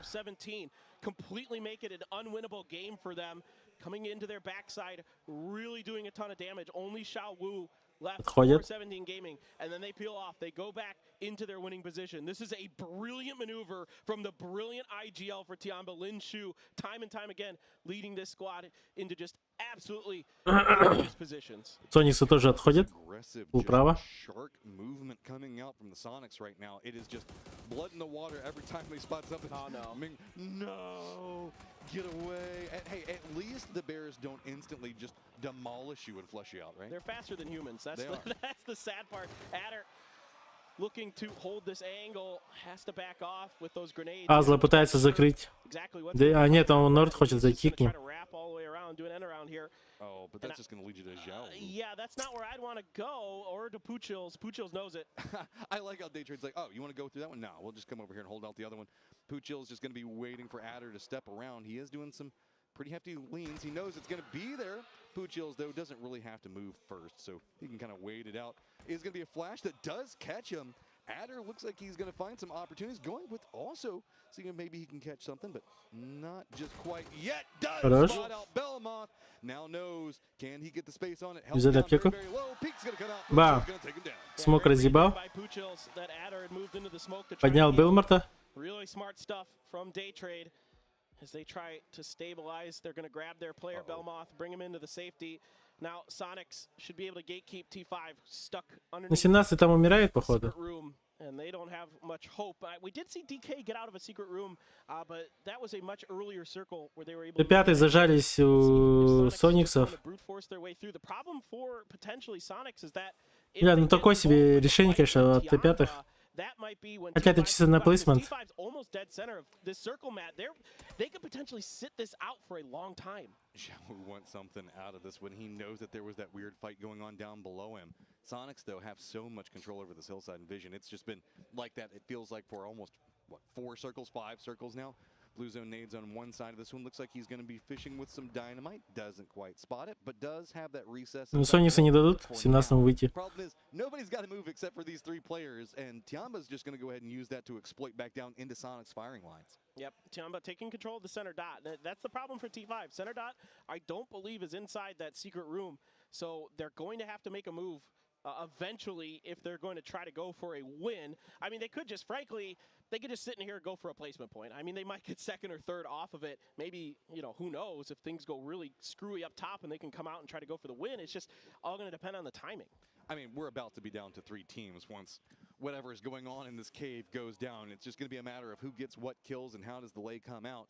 Completely make it an unwinnable game for them. Coming into their backside, really doing a ton of damage. Only Xiao Wu left for 17 Gaming, and then they peel off. They go back into their winning position. This is a brilliant maneuver from the brilliant IGL for Tianba. Lin Shu, time and time again, leading this squad into just absolutely gorgeous positions. Сониксы тоже отходят. Управа. Shark movement coming out from the Sonics right now. It is just blood in the water every time they spot something. Oh no. No! Get away. Hey, at least the bears don't instantly just demolish you and flush you out, right? They're faster than humans. That's the sad part. Adder looking to hold this angle, has to back off with those grenades. Азла пытается закрыть. Да, нет, он Норд хочет зайти к ним. Oh, but that's just going to lead you to Zhao. Yeah, that's not where I'd want to go, or to Puchil's. Puchil's knows it. I like how Daytrade's like, oh, you want to go through that one? No, we'll just come over here and hold out the other one. Puchil's just going to be waiting for Adder to step around. He is doing some pretty hefty leans. He knows it's going to be there. Puchil's, though, doesn't really have to move first, so he can kind of wait it out. It's going to be a flash that does catch him. Adder looks like he's going to find some opportunities, going with also seeing maybe he can catch something, but not just quite yet. Does spot out Bellamoth. Now knows, can he get the space on it? Взяли аптеку. Бам. Смок разъебал. Поднял Белмарта. Really smart stuff from Daytrade as they try to stabilize. They're going to grab their player Belmoth, bring him into the safety. Now Sonics should be able to gatekeep T5 stuck underneath. На 17 там умирает, походу. And they don't have much hope. We did see DK get out of a secret room, but that was a much earlier circle where they were able to Т5 зажались у Сониксов. brute force their way through. The problem for potentially Sonics is that Бля, ну такое себе решение, конечно, от Т5. that might be when Хотя это чисто на плейсмент. T5's almost dead center of this circle, Matt. They could potentially sit this out for a long time. Zhao wants something out of this when he knows that there was that weird fight going on down below him. Sonics, though, have so much control over this hillside and vision. It's just been like that, it feels like, for almost, what, 4 circles, 5 circles now? Blue zone nades on one side of this one. Looks like he's going to be fishing with some dynamite. Doesn't quite spot it, but does have that recess. Ну, Сониксы не дадут 17-му выйти. Problem is, nobody's got to move except for these 3 players, and Tiamba's just going to go ahead and use that to exploit back down into Sonic's firing lines. Yep, Tiamba taking control of the center dot. That's the problem for T5. Center dot, I don't believe, is inside that secret room, so they're going to have to make a move eventually if they're going to try to go for a win. I mean, they could just, frankly, they could just sit in here and go for a placement point. I mean, they might get second or third off of it. Maybe, you know, who knows if things go really screwy up top and they can come out and try to go for the win. It's just all going to depend on the timing. I mean, we're about to be down to 3 teams once whatever is going on in this cave goes down. It's just going to be a matter of who gets what kills and how does the lay come out.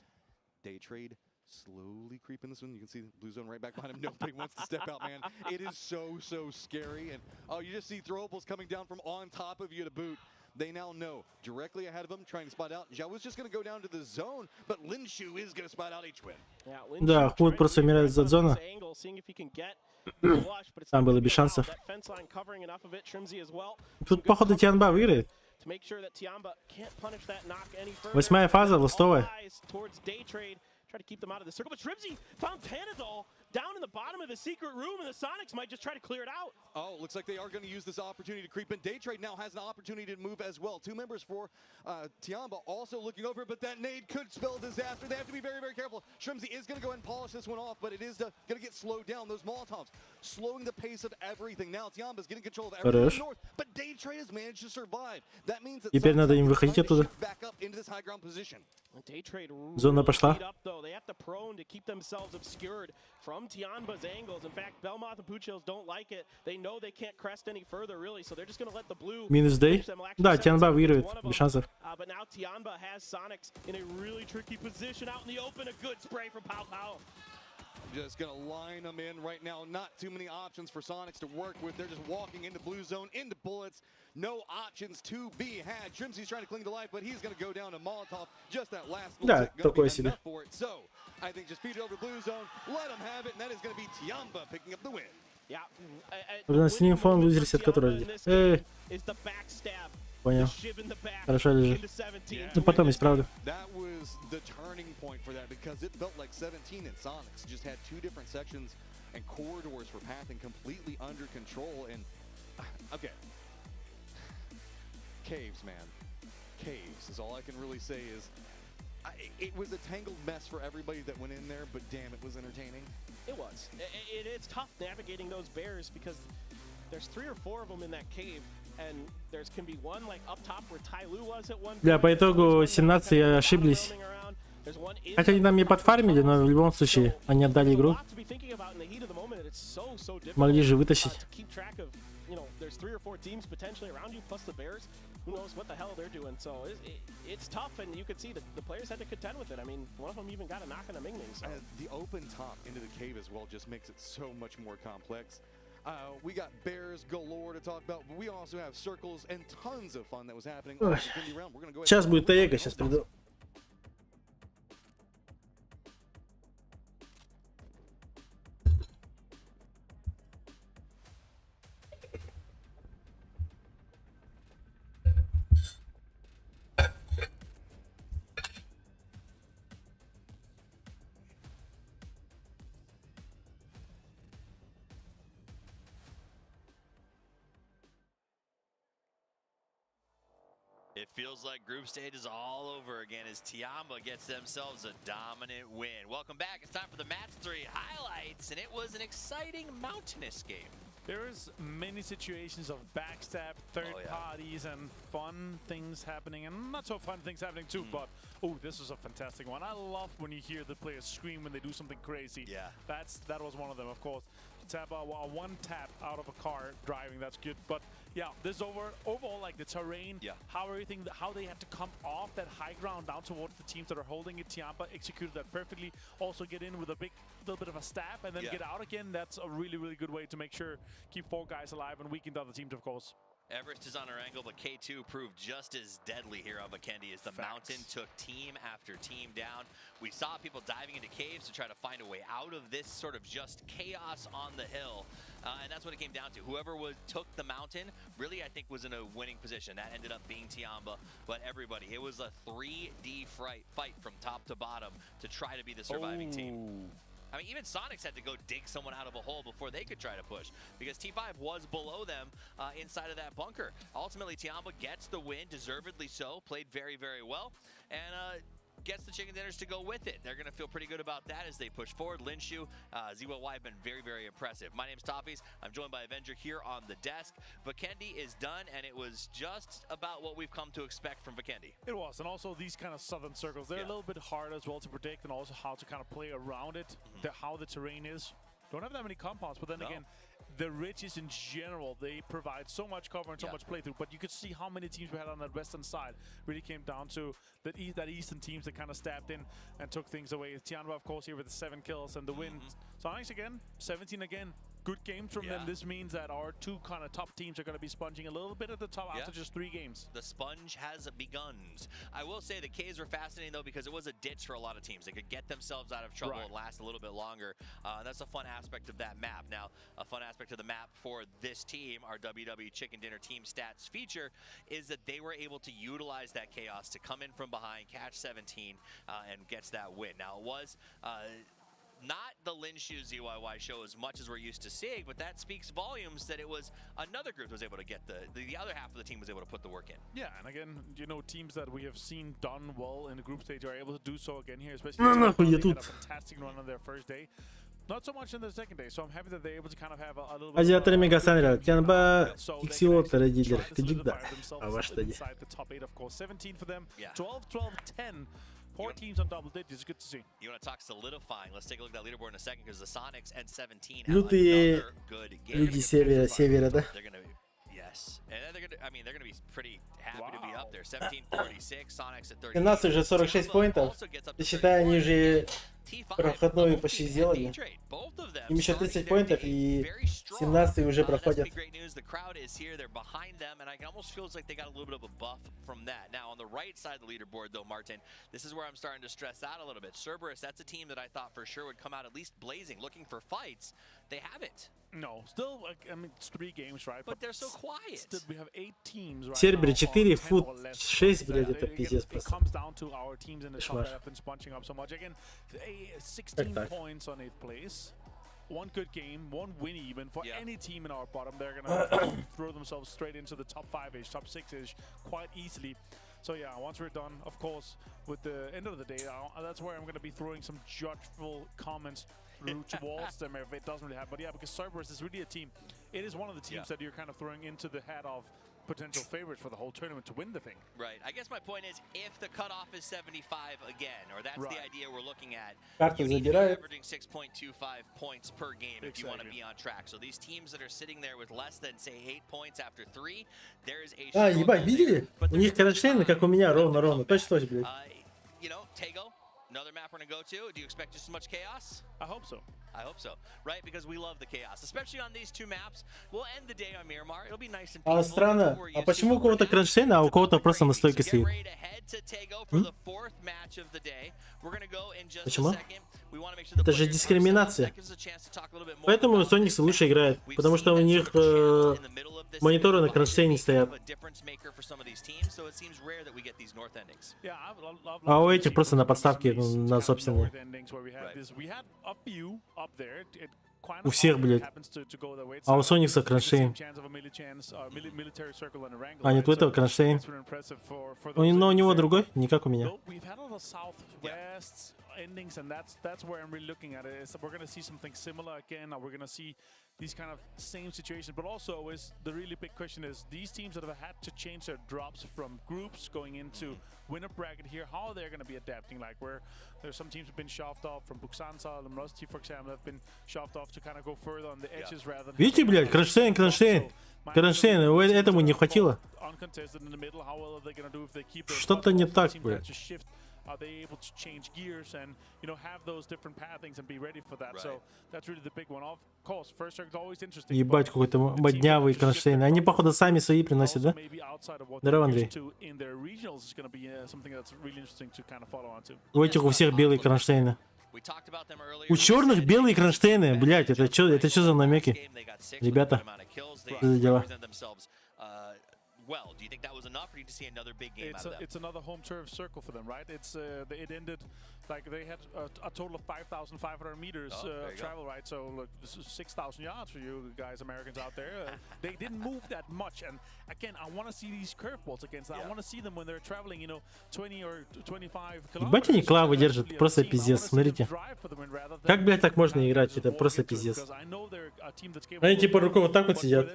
Day trade slowly creeping this one. You can see blue zone right back behind him. Nobody wants to step out, man. It is so scary. And oh, you just see throwables coming down from on top of you to boot. They now know directly ahead of them, trying to spot out. Zhao was just going to go down to the zone, but Linshu is going to spot out H-Win. Да, Худ просто умирает за зона. Там было без шансов. Тут, походу, Тианба выиграет. 8-я фаза, ластовая. Try to keep them out of the circle, but Shrimsy found Panadol down in the bottom of the secret room, and the Sonics might just try to clear it out. Oh, looks like they are going to use this opportunity to creep in. Day Trade now has an opportunity to move as well. 2 members for Tiamba also looking over, but that nade could spell disaster. They have to be very careful. Shrimsy is going to go ahead and polish this one off, but it is going to get slowed down. Those Molotovs slowing the pace of everything. Now Tiamba's getting control of everything in the north, but Day Trade has managed to survive. That means that Теперь надо им выходить оттуда. back up into this high ground position. Зона пошла. They have to prone to keep themselves obscured from Tianba's angles. In fact, Belmoth and Puchills don't like it. They know they can't crest any further, really, so they're just going to let the blue. Минус Дэй. Да, Тианба выиграет, без шансов. But now Tianba has Sonics in a really tricky position out in the open. A good spray from Pao Pao. Just going to line them in right now. Not too many options for Sonics to work with. They're just walking into blue zone, into bullets. No options to be had. Shrimsy's trying to cling to life, but he's going to go down to Molotov. Just that last little tick going to be enough for it. So, I think just feed it over to blue zone, let them have it, and that is going to be Tiamba picking up the win. Yeah. С ним фон лузер сетка тоже. Понял. Хорошо лежит. Ну потом исправлю. That was the turning point for that because it felt like 17 and Sonics just had 2 different sections and corridors for pathing completely under control. And okay, caves, man, caves is all I can really say. Is it was a tangled mess for everybody that went in there, but damn, it was entertaining. It was. It's tough navigating those bears because there's 3 or 4 of them in that cave. And there can be one like up top where Tai Lu was at one. Да, по итогу 17 ошиблись. Хотя они нам не подфармили, но в любом случае они отдали игру. Могли же вытащить. There's 3 or 4 teams potentially around you, plus the Bears. Who knows what the hell they're doing? So it's tough, and you could see that the players had to contend with it. I mean, one of them even got a knock on a Ming Ming. So the open top into the cave as well just makes it so much more complex. We got bears galore to talk about, but we also have circles and tons of fun that was happening. Сейчас будет Таега, сейчас приду. It feels like group stage is all over again as Tiamba gets themselves a dominant win. Welcome back. It's time for the match 3 highlights, and it was an exciting mountainous game. There's many situations of backstab, third parties, and fun things happening, and not so fun things happening too, but this was a fantastic one. I love when you hear the players scream when they do something crazy. Yeah. That was one of them, of course. Tap a one tap out of a car driving, that's good. But yeah, this overall like the terrain, how they had to come off that high ground down towards the teams that are holding it. Tiamba executed that perfectly. Also get in with a little bit of a stab and then get out again. That's a really good way to make sure keep 4 guys alive and weaken the other teams, of course. Everest is on our angle, but K2 proved just as deadly here on Vikendi as the mountain took team after team down. We saw people diving into caves to try to find a way out of this sort of just chaos on the hill. And that's what it came down to. Whoever took the mountain really, I think, was in a winning position. That ended up being Tiamba, but everybody. It was a 3D fight from top to bottom to try to be the surviving team. I mean, even Sonics had to go dig someone out of a hole before they could try to push because T5 was below them inside of that bunker. Ultimately, Tiamba gets the win, deservedly so, played very well. And gets the chicken dinners to go with it. They're going to feel pretty good about that as they push forward. Linshu, ZYY have been very, very impressive. My name's Toppies. I'm joined by Avenger here on the desk. Vikendi is done, and it was just about what we've come to expect from Vikendi. It was, and also these kind of southern circles, they're a little bit hard as well to predict, and also how to kind of play around it, how the terrain is. Don't have that many compounds, but then again, the ridges in general, they provide so much cover and so much playthrough, but you could see how many teams we had on that western side. Really came down to that eastern teams that kind of stepped in and took things away. Tianwa, of course, here with the 7 kills and the win. Sonics again, 17 again. Good games from them. This means that our two kind of top teams are going to be sponging a little bit at the top after just 3 games. The sponge has begun. I will say the Ks were fascinating, though, because it was a ditch for a lot of teams. They could get themselves out of trouble and last a little bit longer. That's a fun aspect of that map. Now, a fun aspect of the map for this team, our WW Chicken Dinner Team Stats feature, is that they were able to utilize that chaos to come in from behind, catch 17, and gets that win. Now, it was not the Linshu ZYY show as much as we're used to seeing, but that speaks volumes that it was another group that was able to get the other half of the team was able to put the work in. Yeah, and again, you know, teams that we have seen done well in the group stage are able to do so again here, especially they had a fantastic run on their first day. Not so much in the second day, so I'm happy that they're able to kind of have a little bit Азиатları Megasanera, Tianba, Xiota, Lider, Kajigda, Avashtaди. inside the top 8, of course. 17 for them, 12, 12, 10. 4 teams on double digits. Good to see. You want to talk solidifying? Let's take a look at that leaderboard in a second because the Sonics and 17 have Лютые another good game. люди севера, да? They're going to be, and then they're going to, I mean, they're going to be pretty happy to be up there. 17-46, Sonics at 30. У нас уже 46 поинтов. Ты считай, они уже проходную почти сделали. Им еще 30 поинтов и 17 уже проходят. The crowd is here, they're behind them, and it almost feels like they got a little bit of a buff from that. Now, on the right side of the leaderboard, though, Martin, this is where I'm starting to stress out a little bit. Cerberus, that's a team that I thought for sure would come out at least blazing, looking for fights. They haven't. No, still, I mean, it's 3 games, right? But they're so quiet. Still, we have 8 teams right Сербери 4, now, фут 6, блядь, это пиздец It просто. comes down to our teams in the top Кошмар. that have been bunching up so much. Again, 16 points on 8th place. 1 good game, 1 win even for any team in our bottom. They're gonna throw themselves straight into the top 5-ish, top 6-ish quite easily. So yeah, once we're done, of course, with the end of the day, that's where I'm gonna be throwing some judgeful comments through towards them if it doesn't really happen. But yeah, because Cerberus is really a team. It is one of the teams that you're kind of throwing into the hat of potential favorites for the whole tournament to win the thing. Right. I guess my point is, if the cutoff is 75 again, or that's the idea we're looking at, Карты you need to be забирают. averaging 6.25 points per game if you want to be on track. So these teams that are sitting there with less than, say, 8 points after 3, there is a Ебать, видели? У них кронштейны, как у меня, ровно-ровно. Точно, блядь. You know, Tego, another map we're going to go to. Do you expect just as much chaos? I hope so. I hope so, right? Because we love the chaos, especially on these 2 maps. We'll end the day on Miramar. It'll be nice and А странно, а почему у кого-то кронштейн, а у кого-то просто на стойке стоит? Почему? Это же дискриминация. Поэтому Сониксы лучше играют, потому что у них мониторы на кронштейне стоят. А у этих просто на подставке, на собственной. У всех, блядь. А у Соникса кронштейн. А нет, у этого кронштейн. Но у него другой, не как у меня. Endings, and that's where I'm really looking at it. Is we're going to see something similar again, or we're going to see these kind of same situations. But also, is the really big question is these teams that have had to change their drops from groups going into winner bracket here, how are they going to be adapting? Like where there's some teams have been shoved off from Buksansa and Rusty, for example, have been shoved off to kind of go further on the edges rather than. Видите, блядь, кронштейн, кронштейн. Кронштейн, этому не хватило. Что-то не так, блядь. Are they able to change gears and, you know, have those different pathings and be ready for that? So that's really the big one. Of course, first circle is always interesting. Ебать, какой-то моднявый кронштейн. Они, походу, сами свои приносят, да? Здорово, Андрей. У этих у всех белые кронштейны. У черных белые кронштейны. Блять, это что за намеки? Ребята, что за дела? well. Do you think that was enough, or do you see another big game out of them? It's another home turf circle for them, right? It ended like they had a total of 5,500 meters travel, right? So look, this is 6,000 yards for you guys, Americans out there. They didn't move that much, and again, I want to see these curveballs against that. I want to see them when they're traveling, 20 or 25 kilometers. Ебать они клавы держат, просто пиздец, смотрите. Как, блядь, так можно играть? Это просто пиздец. Они типа рукой вот так вот сидят.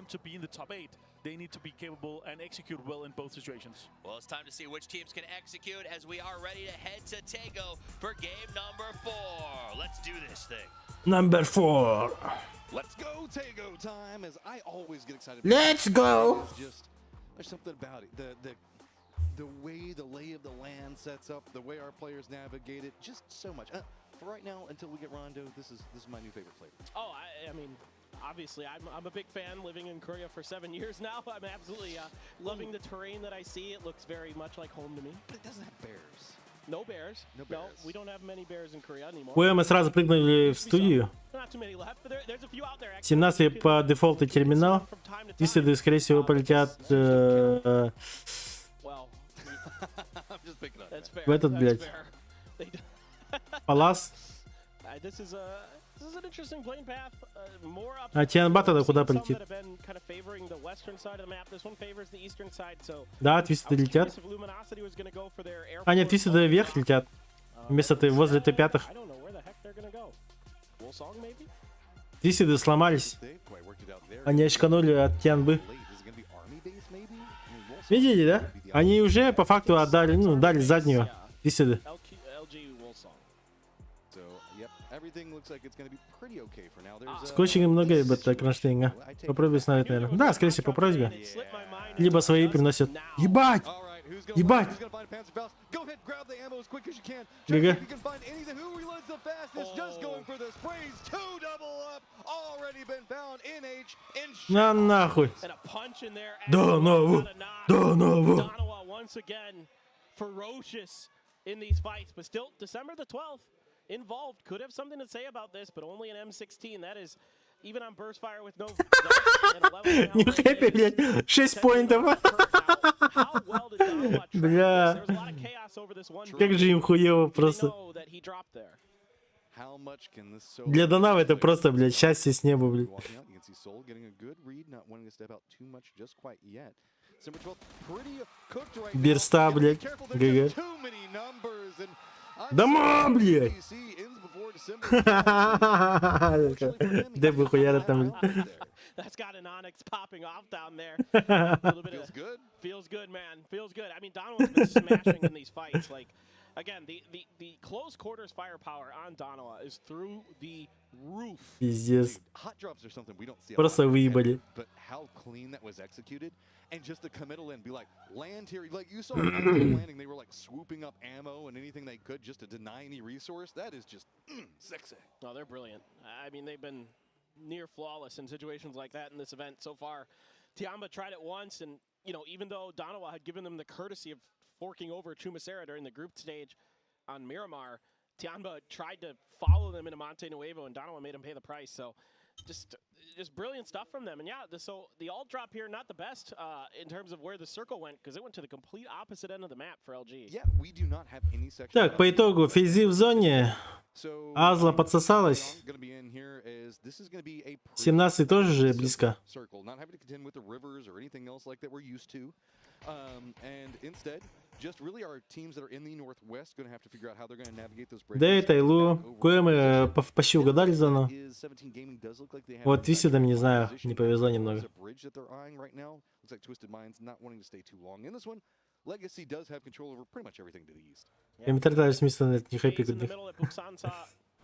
They need to be capable and execute well in both situations. Well, it's time to see which teams can execute as we are ready to head to Tego for game number 4. Let's do this thing. Number 4. Let's go, Tego time, as I always get excited. Let's go. There's something about it. The way the lay of the land sets up, the way our players navigate it, just so much. For right now, until we get Rondo, this is my new favorite flavor. Oh, I mean, obviously, I'm a big fan living in Korea for 7 years now. I'm absolutely loving the terrain that I see. It looks very much like home to me. But it doesn't have bears. No bears. No, we don't have many bears in Korea anymore. Ой, мы сразу прыгнули в студию. Not too many left, but there's a few out there. 17 по дефолту терминал. Тисиды, скорее всего, полетят в этот, блядь, палас. А Тианба-то куда полетит? Да, твисты летят. А нет, твисты вверх летят. Вместо возле Т5. Твисты сломались. Они очканули от Тианбы. Видите, да? Они уже по факту отдали, дали заднюю. Твисты. Скотчинга много, ебать, кронштейнга. Попробуй снять, наверное. Да, скорее всего, по просьбе. Либо свои приносят. Ебать! Ебать! ГГ. На нахуй. Дарова! Дарова! Involved could have something to say about this, but only an M16. That is even on burst fire with no. Не хэппи, блядь. 6 поинтов. Бля. Как же им хуево просто. Для Донава это просто, блядь, счастье с неба, блядь. Берста, блядь. ГГ. Дома, блядь! Де бы хуяра там. That's got an Onyx popping off down there. Feels good, man. Feels good. I mean, Donovan's been smashing in these fights. Like, again, the close quarters firepower on Donova is through the roof. Пиздец. Hot drops are something we don't see. Просто выебали. But how clean that was executed. And just to committal and be like, land here, like you saw landing, they were like swooping up ammo and anything they could just to deny any resource. That is just sexy. Oh, they're brilliant. I mean, they've been near flawless in situations like that in this event so far. Tiamba tried it once, and even though Donova had given them the courtesy of forking over Chumasera during the group stage on Miramar, Tiamba tried to follow them into Monte Nuevo, and Donova made him pay the price. So just brilliant stuff from them. And yeah, so the alt drop here, not the best in terms of where the circle went, because it went to the complete opposite end of the map for LG. Yeah, we do not have any section. Так, по итогу физи в зоне. Азла подсосалась. 17 тоже же близко. Да, это Илу. Кое мы почти угадали зону. Вот Твистедом, не знаю, не повезло немного. Legacy does have control over pretty much everything to the east. Комментарий даже смысла нет, не хэппи.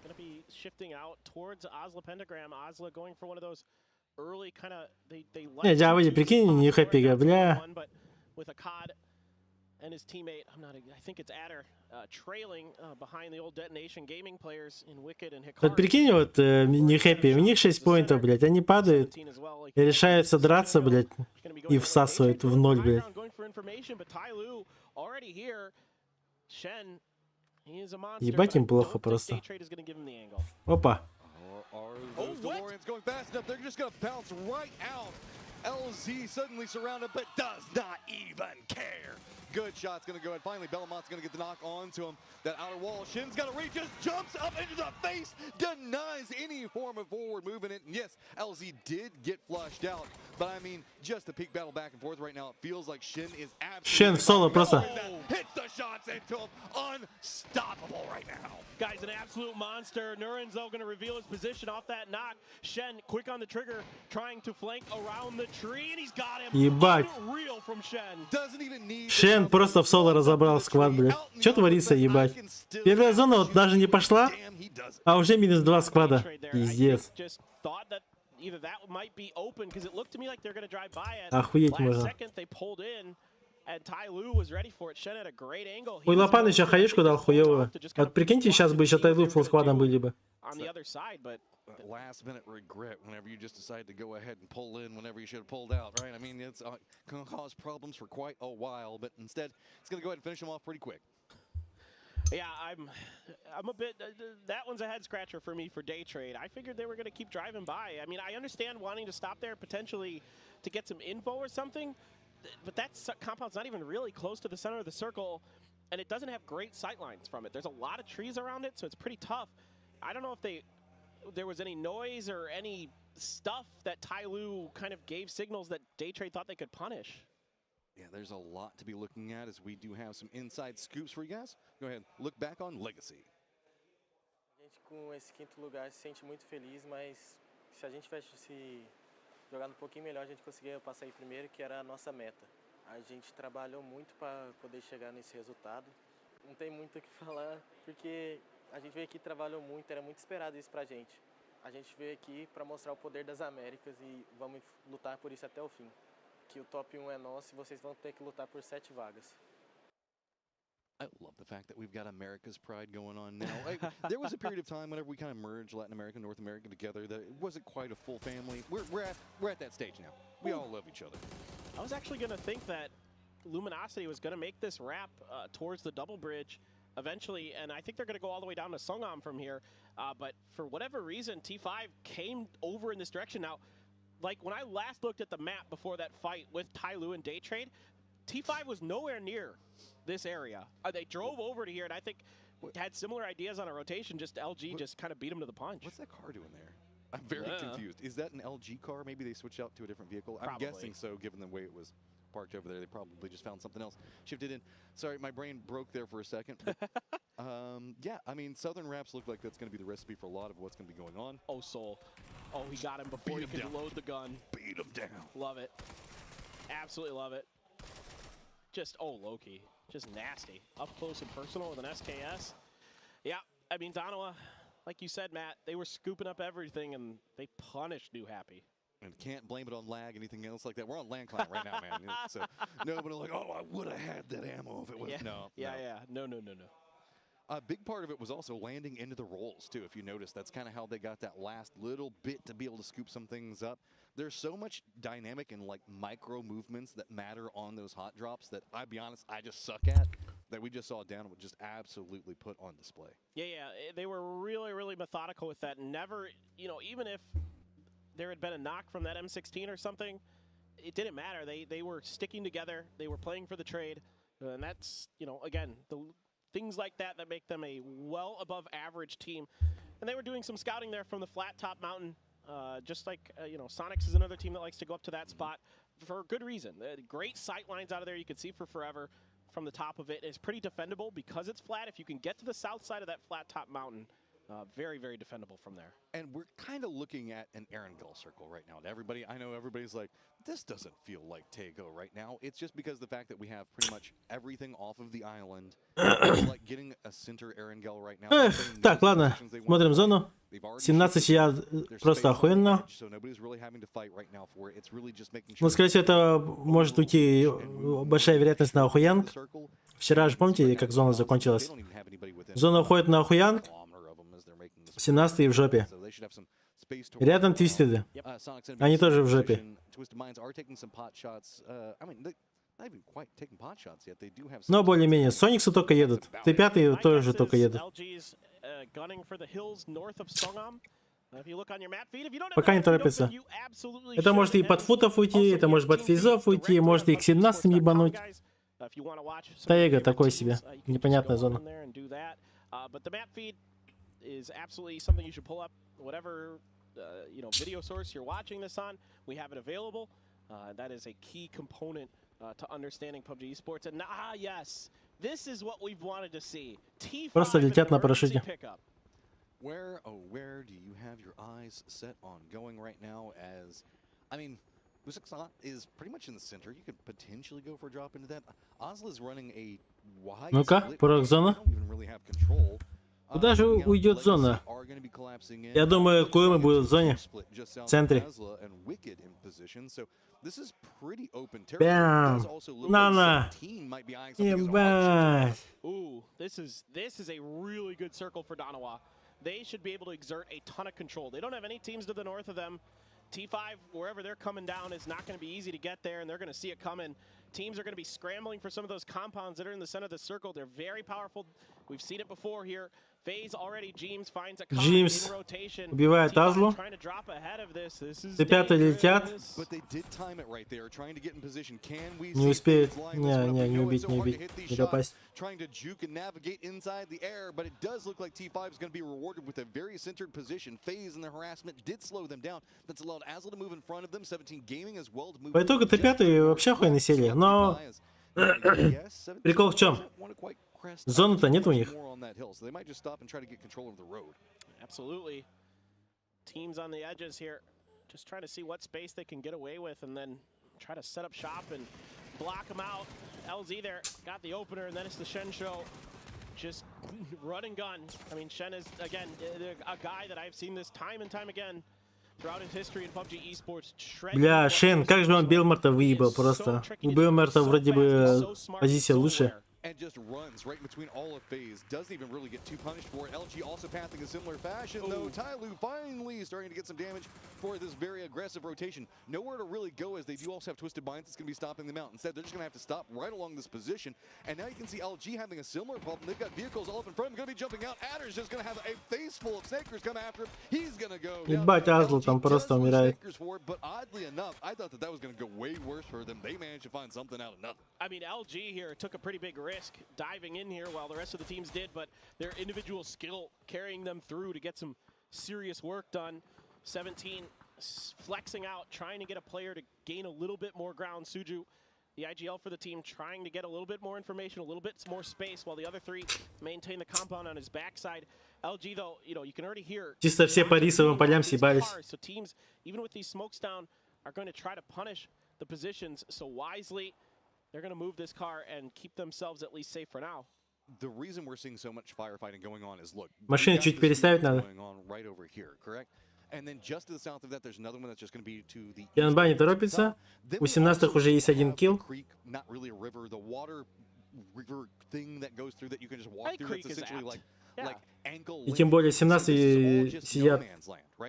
Gonna be shifting out towards Osla Pentagram. Osla going for one of those early kind of they Не, Джаводи, прикинь, не хэппи, бля. With a COD and his teammate, I think it's ACER, trailing behind the old Detonation gaming players in Wicked and Hikari. Вот прикинь, вот не хэппи, у них 6 поинтов, блядь, они падают и решаются драться, блядь, и всасывают в ноль, блядь. Ебать им плохо просто. Опа. LZ suddenly surrounded, but does not even care. Good shot's gonna go ahead. Finally, Belmont's gonna get the knock onto him. That outer wall, Shin's gotta reach, just jumps up into the face, denies any form of forward movement. And yes, LZ did get flushed out, but I mean, just the peak battle back and forth right now, it feels like Shin is absolutely... Shin solo просто. Hits the shots into him, unstoppable right now. Guys, an absolute monster. Nurun's though gonna reveal his position off that knock. Shen quick on the trigger, trying to flank around the tree, and he's got him. Ебать. Unreal from Shen. Doesn't even need... Шен просто в соло разобрал сквад, блядь. Чё творится, ебать? Первая зона вот даже не пошла, а уже минус 2 сквада. Пиздец. Охуеть можно. Ой, Лопан еще хаешку дал хуёвую. Вот прикиньте, сейчас бы еще Тайлу фулл сквадом были бы. Last minute regret whenever you just decide to go ahead and pull in whenever you should have pulled out, right? I mean, it's going to cause problems for quite a while, but instead, it's going to go ahead and finish them off pretty quick. Yeah, I'm a bit, that one's a head scratcher for me for day trade. I figured they were going to keep driving by. I mean, I understand wanting to stop there potentially to get some info or something, but that compound's not even really close to the center of the circle, and it doesn't have great sightlines from it. There's a lot of trees around it, so it's pretty tough. I don't know if there was any noise or any stuff that Tyloo kind of gave signals that Daytrade thought they could punish. Yeah, there's a lot to be looking at as we do have some inside scoops for you guys. Go ahead, look back on Legacy. A gente com esse quinto lugar se sente muito feliz, mas se a gente tivesse jogado um pouquinho melhor, a gente conseguia passar em primeiro, que era a nossa meta. A gente trabalhou muito para poder chegar nesse resultado. Não tem muito o que falar, porque a gente veio aqui e trabalhou muito, era muito esperado isso pra gente. A gente veio aqui para mostrar o poder das Américas e vamos lutar por isso até o fim. Que o top 1 é nosso e vocês vão ter que lutar por 7 vagas. I love the fact that we've got America's pride going on now. There was a period of time whenever we kind of merged Latin America and North America together that it wasn't quite a full family. We're at that stage now. We all love each other. I was actually going to think that Luminosity was going to make this wrap towards the double bridge eventually, and I think they're going to go all the way down to Sungam from here. But for whatever reason, T5 came over in this direction. Now, like when I last looked at the map before that fight with Tyloo and Daytrade, T5 was nowhere near this area. They drove over to here, and I think had similar ideas on a rotation. Just LG just kind of beat him to the punch. What's that car doing there? I'm very confused. Is that an LG car? Maybe they switched out to a different vehicle? Probably. I'm guessing so, given the way it was parked over there. They probably just found something else. Shifted in. Sorry, my brain broke there for a second. Yeah, I mean, Southern Raps look like that's going to be the recipe for a lot of what's going to be going on. Oh, Soul. Oh, he got him before he could load the gun. Beat him down. Love it. Absolutely love it. Just, oh, Loki. Just nasty. Up close and personal with an SKS. Yeah, I mean, Darova, like you said, Matt, they were scooping up everything, and they punished New Happy. And can't blame it on lag, anything else like that. We're on land climb right now, man. So nobody like, oh, I would have had that ammo if it was. Yeah. No. No. A big part of it was also landing into the rolls, too. If you notice, that's kind of how they got that last little bit to be able to scoop some things up. There's so much dynamic and like micro movements that matter on those hot drops that, I'll be honest, I just suck at, that we just saw Darova just absolutely put on display. Yeah, they were really, really methodical with that. Never, even if there had been a knock from that M16 or something, it didn't matter. They were sticking together. They were playing for the trade. And that's, again, the things like that make them a well above average team. And they were doing some scouting there from the flat top mountain. Just like, Sonics is another team that likes to go up to that spot for good reason. Great sight lines out of there you can see for forever from the top of it. It's pretty defendable because it's flat. If you can get to the south side of that flat top mountain, very, very defendable from there. And we're kind of looking at an Erangel circle right now. And I know everybody's like, this doesn't feel like Tego right now. It's just because the fact that we have pretty much everything off of the island. Like getting a center Erangel right now. Так, ладно, смотрим зону. 17 я просто охуенно. Ну, скорее всего, это может уйти большая вероятность на Охуянг. Вчера же, помните, как зона закончилась? Зона уходит на Охуянг. 17-й в жопе. Рядом твистеды. Они тоже в жопе. Но более-менее. Сониксы только едут. Т5 тоже только едут. Пока не торопится. Это может и под футов уйти, это может под физов уйти, может и к 17 ебануть. Таега такой себе. Непонятная зона. Is absolutely something you should pull up. Whatever video source you're watching this on, we have it available. That is a key component to understanding PUBG esports. And yes, this is what we've wanted to see. Просто летят на парашюте. Where do you have your eyes set on going right now? As, I mean, PUBG is pretty much in the center. You could potentially go for a drop into that. Ozla is running a wide Ну-ка, порог зона. Куда же уйдет зона? Я думаю, Куэма будет в зоне. В центре. Бам! На-на! Ебать! Ooh, this is a really good circle for Darova. They should be able to exert a ton of control. They don't have any teams to the north of them. T5, wherever they're coming down, is not going to be easy to get there, and they're going to see it coming. Teams are going to be scrambling for some of those compounds that are in the center of the circle. They're very powerful. We've seen it before here. Phase already. James finds a Джимс убивает Азлу. Т5 летят. Не успеет. Не убить, не попасть. Trying to juke and navigate inside the air, but it does look like T5 is going to be rewarded with a very centered position. Phase and the harassment did slow them down. That's allowed Azla to move in front of them. 17 Gaming as well to move. По итогу Т5 вообще охуенные серии, но прикол в чем? Зоны-то нет у них. Absolutely. Teams on the edges here, just trying to see what space they can get away with, and then try to set up shop and block them out. LZ there got the opener, and then it's the Shen show. Just run and gun. I mean, Shen is, again, a guy that I've seen this time and time again throughout his history in PUBG esports. Бля, Шен, как же он Белмарта выебал просто. У Белмарта вроде бы позиция лучше. And just runs right in between all of FaZe. Doesn't even really get too punished for it. LG also pathing a similar fashion, though. Tyloo finally starting to get some damage for this very aggressive rotation. Nowhere to really go, as they do also have Twisted Minds that's going to be stopping them out. Instead, they're just going to have to stop right along this position. And now you can see LG having a similar problem. They've got vehicles all up in front. Going to be jumping out. Adder's just going to have a face full of Snakers come after him. He's going to go. Ебать, Азлу там просто умирает. But oddly enough, I thought that was going to go way worse for them. They managed to find something out of nothing. I mean, LG here took a pretty big risk diving in here while the rest of the teams did, but their individual skill carrying them through to get some serious work done. 17 flexing out, trying to get a player to gain a little bit more ground. Suju, the IGL for the team, trying to get a little bit more information, a little bit more space, while the other three maintain the compound on his backside. LG, though, you can already hear. Чисто все по рисовым полям съебались. So teams, even with these smokes down, are going to try to punish the positions. So wisely, they're going to move this car and keep themselves at least safe for now. The reason we're seeing so much firefighting going on is, look, машину чуть переставить надо. Going on right over here, correct? And then just to the south of that, there's another one that's just going to be to the. Янба не торопится. У 17-х уже есть один килл. Not really a river, the water river thing that goes through that you can just walk through. That's essentially like ankle. И тем более 17 сидят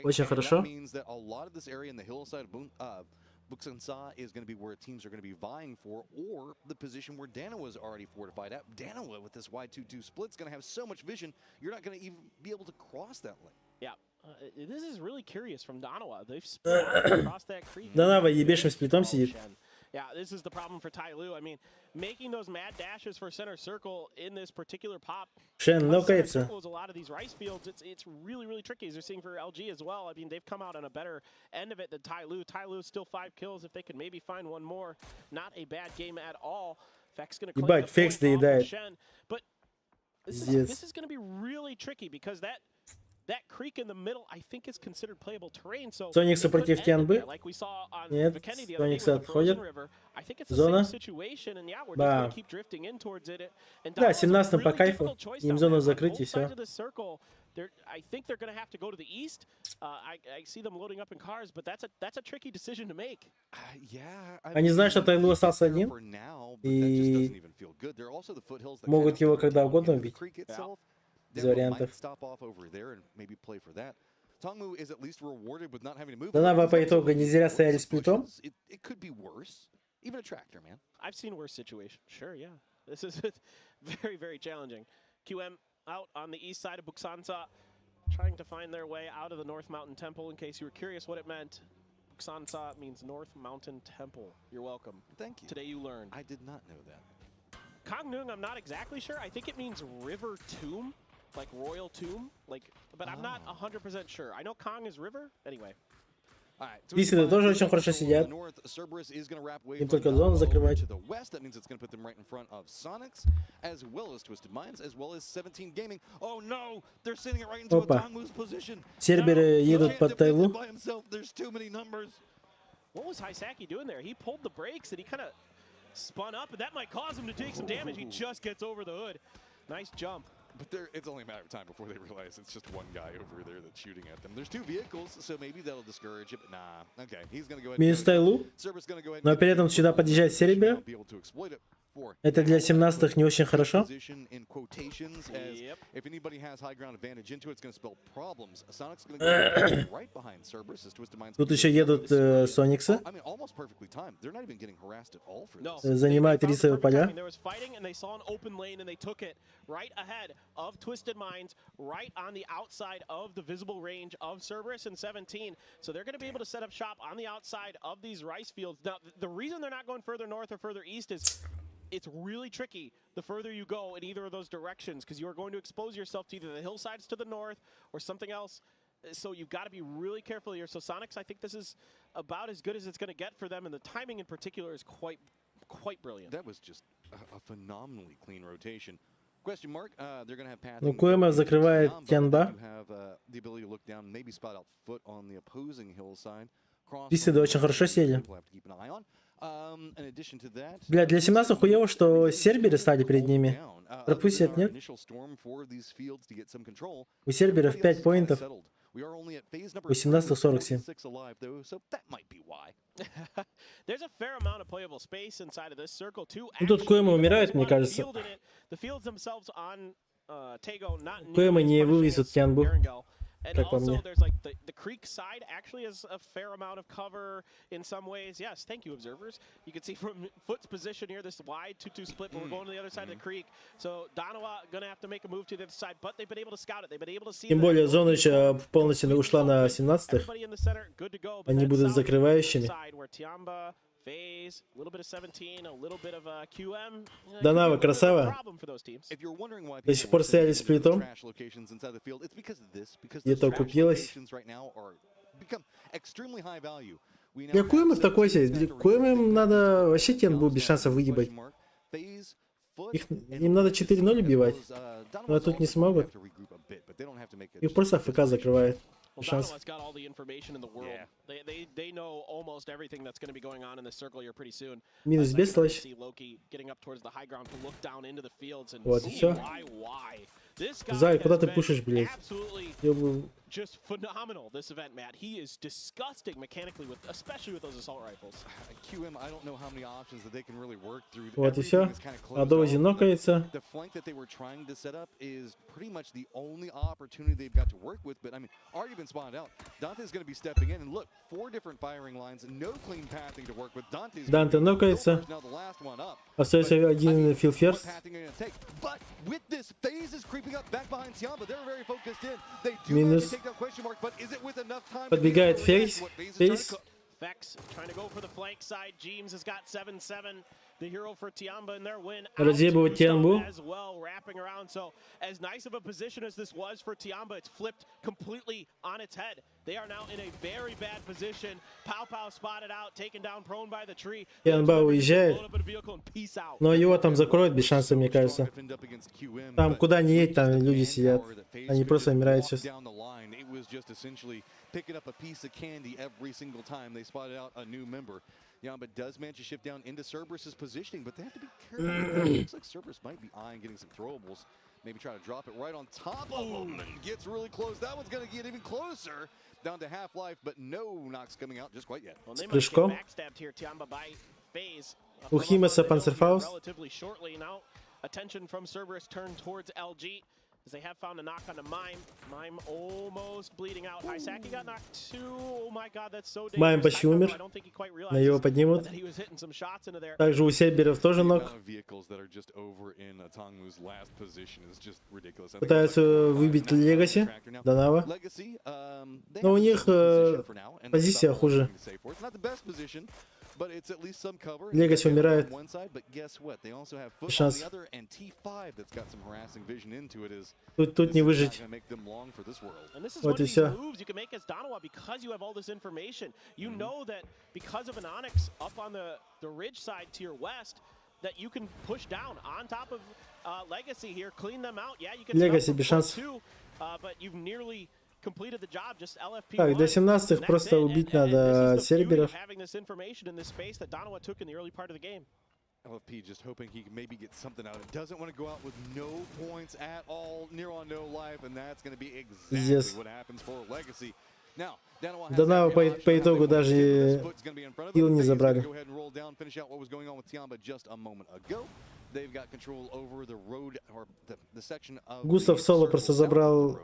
очень хорошо. That means that a lot of this area in the hillside of Buksansa is going to be where teams are going to be vying for, or the position where Darova is already fortified at. Darova with this wide 2-2 split is going to have so much vision, you're not going to even be able to cross that lane. Yeah, this is really curious from Darova. They've split across that creek. Darova ебейшим сплитом сидит. Yeah, this is the problem for Tyloo. I mean, making those mad dashes for center circle in this particular pop. Шен локается. A lot of these rice fields, it's really, really tricky, as you're seeing for LG as well. I mean, they've come out on a better end of it than Tyloo. Tyloo is still 5 kills. If they could maybe find one more, not a bad game at all. Feck's going to claim Ебать, Фекс доедает. But this is going to be really tricky because that creek in the middle, I think, is considered playable terrain. So Сониксы против Тянбы. Нет, Сониксы отходят. Зона. Бам. Да, 17-м по кайфу. Им зону закрыть и все. I think they're going to have to go to the east. I see them loading up in cars, but that's a tricky decision to make. Они знают, что Тайлу остался один, и могут его когда угодно убить. Без вариантов. Дарова по итогу не зря стояли с плитом. I've seen worse situations. Sure, yeah. This is very, very challenging. QM out on the east side of Buksansa, trying to find their way out of the North Mountain Temple. In case you were curious what it meant, Sansa means North Mountain Temple. You're welcome. Thank you. Today you learned. I did not know that. Kongnung, I'm not exactly sure. I think it means river tomb, like royal tomb, like, but I'm not 100% sure. I know Kong is river. Anyway. Писаны тоже очень хорошо сидят. Им только зону закрывать. Опа. Серберы едут под тайлу. What was Hisaki doing there? He pulled the brakes and he kind of spun up, and that might cause him to take some damage. He just gets over the hood. Nice jump. But it's only a matter of time before they realize it's just one guy over there that's shooting at them. There's two vehicles, so maybe that'll discourage it, but nah. Okay, he's gonna go ahead. Минус тайлу. Но при этом сюда подъезжает Сербия. Это для 17-х не очень хорошо. Тут еще едут Сониксы. Занимают рисовые поля. Of Twisted Minds, right on the outside of the visible range of Cerberus and 17. So they're going to be able to set up shop on the outside of these rice fields. Now, the reason they're not going further north or further east is it's really tricky the further you go in either of those directions, because you are going to expose yourself to either the hillsides to the north or something else. So you've got to be really careful here. So Sonics, I think this is about as good as it's going to get for them, and the timing in particular is quite brilliant. That was just a phenomenally clean rotation. Question mark. They're going to have path. Ну, Коэма закрывает Тянба. Писаны очень хорошо сели. Бля, для 17 хуево, что серберы стали перед ними. Пропустят, нет? У серберов 5 поинтов. У 17 47. Ну, тут Коэма умирает, мне кажется. Коэма не вывезут Тянбу. And also, there's like the creek side actually has a fair amount of cover in some ways. Yes, thank you, observers. You can see from Foot's position here, this wide 2-2 split, but we're going to the other side of the creek. So Darova gonna have to make a move to the other side, but they've been able to scout it. They've been able to see. Тем более зона еще полностью ушла на 17-х. Они будут закрывающими. Phase, a little bit of 17, a little bit of QM. Данава, красава. До сих пор стояли с плитом. Где-то купилась. Я Коэма в такой себе. Коэма надо вообще Тянбу без шансов выебать. Им надо 4-0 убивать. Но тут не смогут. Их просто АФК закрывает. Danova's got all the information in the world. They know almost everything that's going to be going on in this circle here pretty soon. Минус бестолочь. See Loki getting up towards the high ground to look down into the fields and вот, see why. Зай, куда ты пушишь, блядь? Just phenomenal this event, Matt. He is disgusting mechanically, especially with those assault rifles. QM, I don't know how many options that they can really work through. Вот и все. Адози нокается. The flank that they were trying to set up is pretty much the only opportunity they've got to work with. But I mean, already been spawned out. Dante's going to be stepping in, and look, 4 different firing lines, no clean pathing to work with. Данте нокается. Остается один фил ферст. Минус. Подбегает Фейс. Vex trying to go for the flank side. James has got 7-7. The hero for Tiamba in their win. Разъебывать Тянбу. As well, wrapping around. So, as nice of a position as this was for Tiamba, it's flipped completely on its head. They are now in a very bad position. Pow spotted out, taken down, prone by the tree. Тянба уезжает. Но его там закроют без шансов, мне кажется. Там куда ни едь, там люди сидят. Они просто умирают сейчас. Picking up a piece of candy every single time they spotted out a new member. Yamba does manage to shift down into Cerberus's positioning, but they have to be careful. It looks like Cerberus might be eyeing getting some throwables. Maybe try to drop it right on top of him and gets really close. That one's going to get even closer. Down to half-life, but no knocks coming out just quite yet. С прыжком. У Химаса Панцерфаус. Relatively shortly now. Attention from Cerberus turned towards LG. as they have found a knock on the Mime. Mime almost bleeding out. Isaki got knocked too. Oh my god, that's so dangerous. Майн почти умер. Но его поднимут. Также у Сейберов тоже ног. Пытаются выбить Легаси, Дарова. Но у них позиция хуже. Легаси умирает. Шанс. Тут не выжить. Вот и все. Легаси без шансов. Так, до 17-х просто убить надо серберов. LFP just hoping he can maybe get something out. It doesn't want to go out with no points at all, near on no life, and that's going to be exactly what happens for Legacy. Now, Дарова по итогу даже килл не забрали. Go ahead and roll down, finish out what was going on with Tiamba just a moment ago. They've got control over the road or the section of Густав соло просто забрал.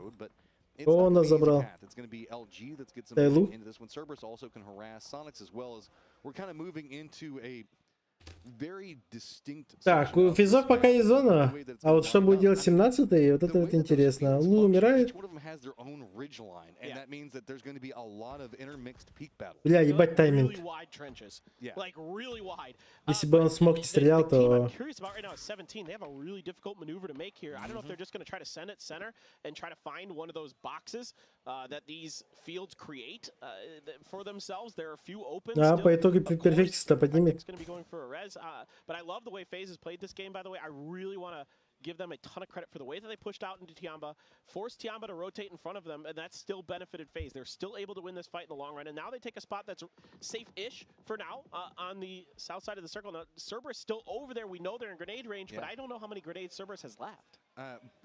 Он забрал. It's going to be LG that's get some into this one. Cerberus also can harass Sonics as well as we're kind of moving into a very distinct. Так, у физов пока есть зона, а вот что будет делать 17-й, вот это вот интересно. Лу умирает. Бля, ебать тайминг. Если бы он смог не стрелял, то... Да, по итогу перфектиста поднимет. But I love the way FaZe has played this game, by the way. I really want to give them a ton of credit for the way that they pushed out into Tiamba, forced Tiamba to rotate in front of them, and that still benefited FaZe. They're still able to win this fight in the long run, and now they take a spot that's safe-ish for now on the south side of the circle. Now, Cerberus still over there. We know they're in grenade range, but I don't know how many grenades Cerberus has left.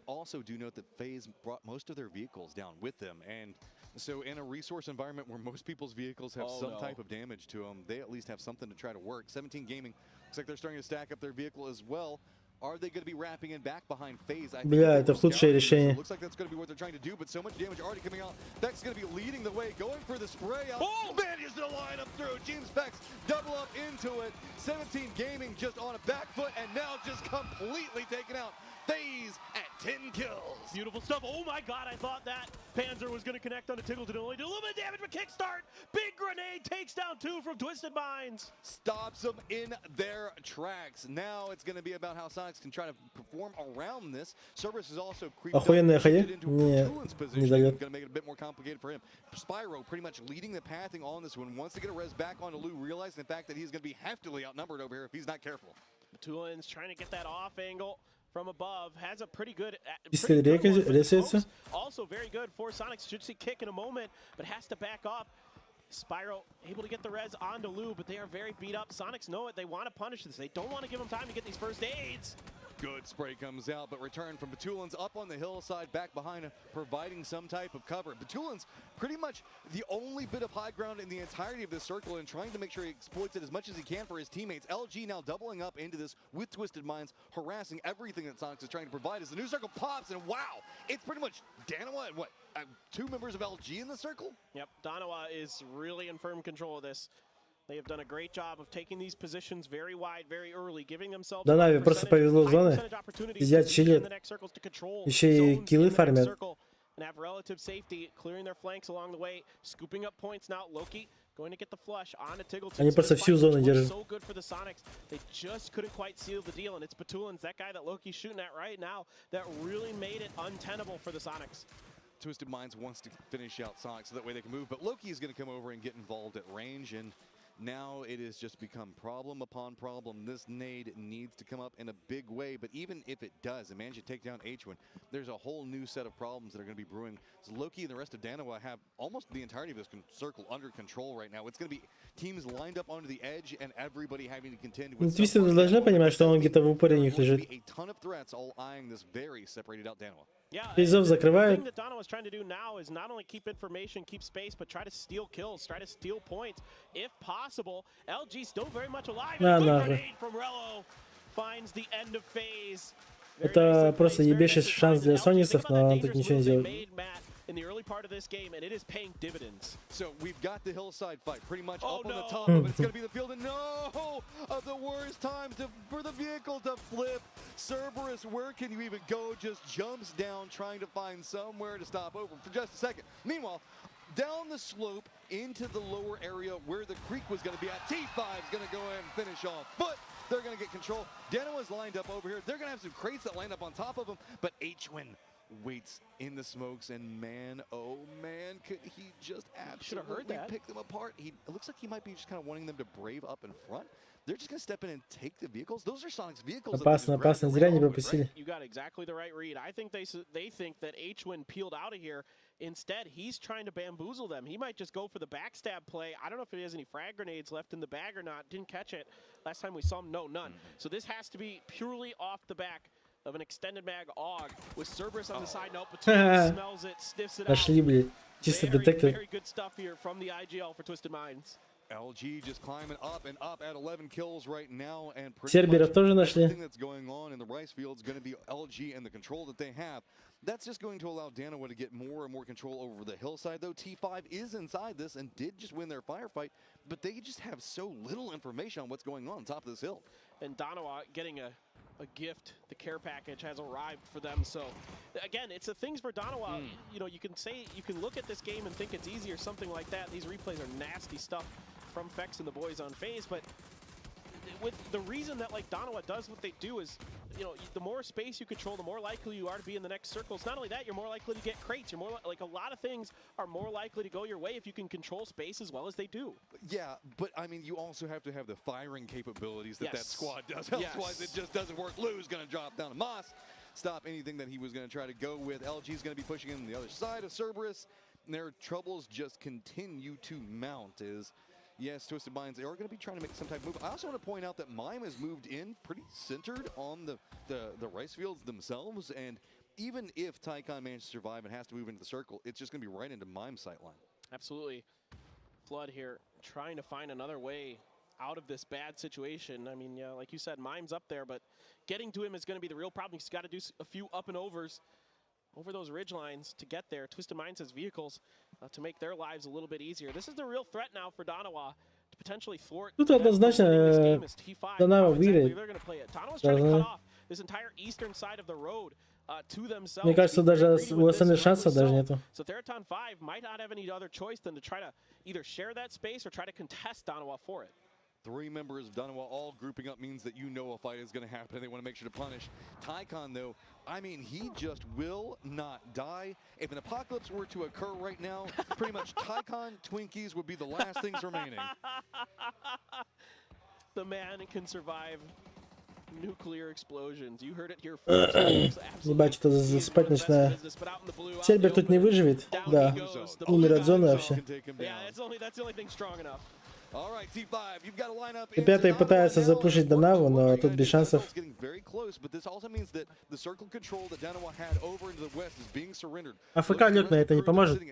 Also do note that FaZe brought most of their vehicles down with them, and so in a resource environment where most people's vehicles have some type of damage to them, they at least have something to try to work. 17 Gaming looks like they're starting to stack up their vehicle as well. Are they going to be wrapping in back behind FaZe? Бля, это худшее решение. Looks like that's going to be what they're trying to do, but so much damage already coming out. Beck's going to be leading the way, going for the spray out. Oh, man, he's going to line up through. James Beck's double up into it. 17 Gaming just on a back foot and now just completely taken out. FaZe at 10 kills. Beautiful stuff. Oh my god, I thought that Panzer was going to connect on a Tiggleton. Only did a little bit of damage, but kickstart. Big grenade takes down 2 from Twisted Minds. Stops them in their tracks. Now it's going to be about how Sonics can try to perform around this. Cerberus is also creeped up into Tulin's position. Going to make it a bit more complicated for him. Spyro pretty much leading the pathing on this one. Wants to get a res back onto Lou, realizing the fact that he's going to be heftily outnumbered over here if he's not careful. Tulin's trying to get that off angle from above, has a pretty good also very good for Sonics. Should see kick in a moment, but has to back up. Spyro able to get the res onto Lou, but they are very beat up. Sonics know it. They want to punish this. They don't want to give him time to get these first aids. Good spray comes out, but return from Batulins up on the hillside, back behind, providing some type of cover. Batulins pretty much the only bit of high ground in the entirety of this circle and trying to make sure he exploits it as much as he can for his teammates. LG now doubling up into this with Twisted Minds, harassing everything that Sonics is trying to provide as the new circle pops, and wow, it's pretty much Danawa and what, 2 members of LG in the circle? Yep, Danawa is really in firm control of this. They have done a great job of taking these positions very wide, very early, giving themselves Данаве просто повезло в зоны. Сидят, чилят. Еще и киллы фармят. And have relative safety, clearing their flanks along the way, scooping up points now. Loki going to get the flush on a Tiggleton. Они просто всю зону держат. So good for the Sonics. They just couldn't quite seal the deal, and it's Batulins, that guy that Loki's shooting at right now, that really made it untenable for the Sonics. Twisted Minds wants to finish out Sonic so that way they can move, but Loki is going to come over and get involved at range, and now it has just become problem upon problem. This nade needs to come up in a big way, but even if it does, and manage to take down H1, there's a whole new set of problems that are going to be brewing. So Loki and the rest of Danawa have almost the entirety of this circle under control right now. It's going to be teams lined up onto the edge and everybody having to contend with Твистер должны понимать, что он где-то в упоре у них лежит. a ton of threats all eyeing this very separated out Danawa. Физов закрывают. The thing that Danawa is trying to do now is not only keep information, keep space, but try to steal kills, try to steal points, if possible. LG still very much alive. Nah, Good nah. grenade from Rello finds the end of phase. Это просто ебейший шанс для сонисов, но он тут ничего не делает. In the early part of this game, and it is paying dividends. So we've got the hillside fight pretty much up on the top of it. It's going to be the field, and no! Of the worst times for the vehicle to flip. Cerberus, where can you even go? Just jumps down, trying to find somewhere to stop over for just a second. Meanwhile, down the slope into the lower area where the creek was going to be at, T5 is going to go ahead and finish off. But they're going to get control. Danoa's lined up over here. They're going to have some crates that line up on top of them, but H-Win waits in the smokes, and man, oh man, could he just absolutely pick them apart. It looks like he might be just kind of wanting them to brave up in front. They're just going to step in and take the vehicles. Those are Sonic's vehicles. Опасно, зря не пропустили. You got exactly the right read. I think they think that H-Win peeled out of here. Instead, he's trying to bamboozle them. He might just go for the backstab play. I don't know if he has any frag grenades left in the bag or not. Didn't catch it. Last time we saw him, none. So this has to be purely off the back of an extended mag AUG with Cerberus on the side. Nope, but smells it, sniffs it out. Нашли, блин. Чисто детектор. Very good stuff here from the IGL for Twisted Minds. LG just climbing up and up at 11 kills right now, and pretty Cerberus тоже much нашли. everything that's going on in the rice field is going to be LG and the control that they have. That's just going to allow Danoa to get more and more control over the hillside, though. T5 is inside this and did just win their firefight, but they just have so little information on what's going on top of this hill. And Danoa getting a gift. The care package has arrived for them. So again, it's the things for Danoa. You know, you can look at this game and think it's easy or something like that. These replays are nasty stuff from Fex and the boys on FaZe, but with the reason that like Danoa does what they do is, you know, the more space you control, the more likely you are to be in the next circles. Not only that, you're more likely to get crates. You're more like a lot of things are more likely to go your way if you can control space as well as they do. Yeah, but I mean, you also have to have the firing capabilities that that squad does. Otherwise, it just doesn't work. Lou's going to drop down to Moss, stop anything that he was going to try to go with. LG's going to be pushing in the other side of Cerberus. And their troubles just continue to mount as, yes, Twisted Minds, they are going to be trying to make some type of move. I also want to point out that Mime has moved in pretty centered on the rice fields themselves, and even if Tycon manages to survive and has to move into the circle, it's just going to be right into Mime's sight line. Absolutely. Flood here trying to find another way out of this bad situation. I mean, yeah, like you said, Mime's up there, but getting to him is going to be the real problem. He's got to do a few up and overs over those ridge lines to get there. Twisted Minds has vehicles to make their lives a little bit easier. This is the real threat now for Danoa to potentially thwart. Тут однозначно Danoa выиграет. They're going to play it. Danoa's trying to cut off this entire eastern side of the road to themselves. Мне кажется, даже у остальных шансов даже нету. So Theraton 5 might not have any other choice than to try to either share that space or try to contest Danoa for it. 3 members of Danoa all grouping up means that you know a fight is going to happen. They want to make sure to punish. Tycon, though, I mean, he just will not die. If an apocalypse were to occur right now, pretty much Tycon Twinkies would be the last things remaining. The man can survive nuclear explosions. You heard it here first. Ебать, что засыпать начинаю. Цербер тут не выживет. Да. Умер от зоны вообще. Yeah, that's the only thing strong enough. Ребята пытаются запушить Данаву, но тут без шансов. АФК лег на это не поможет.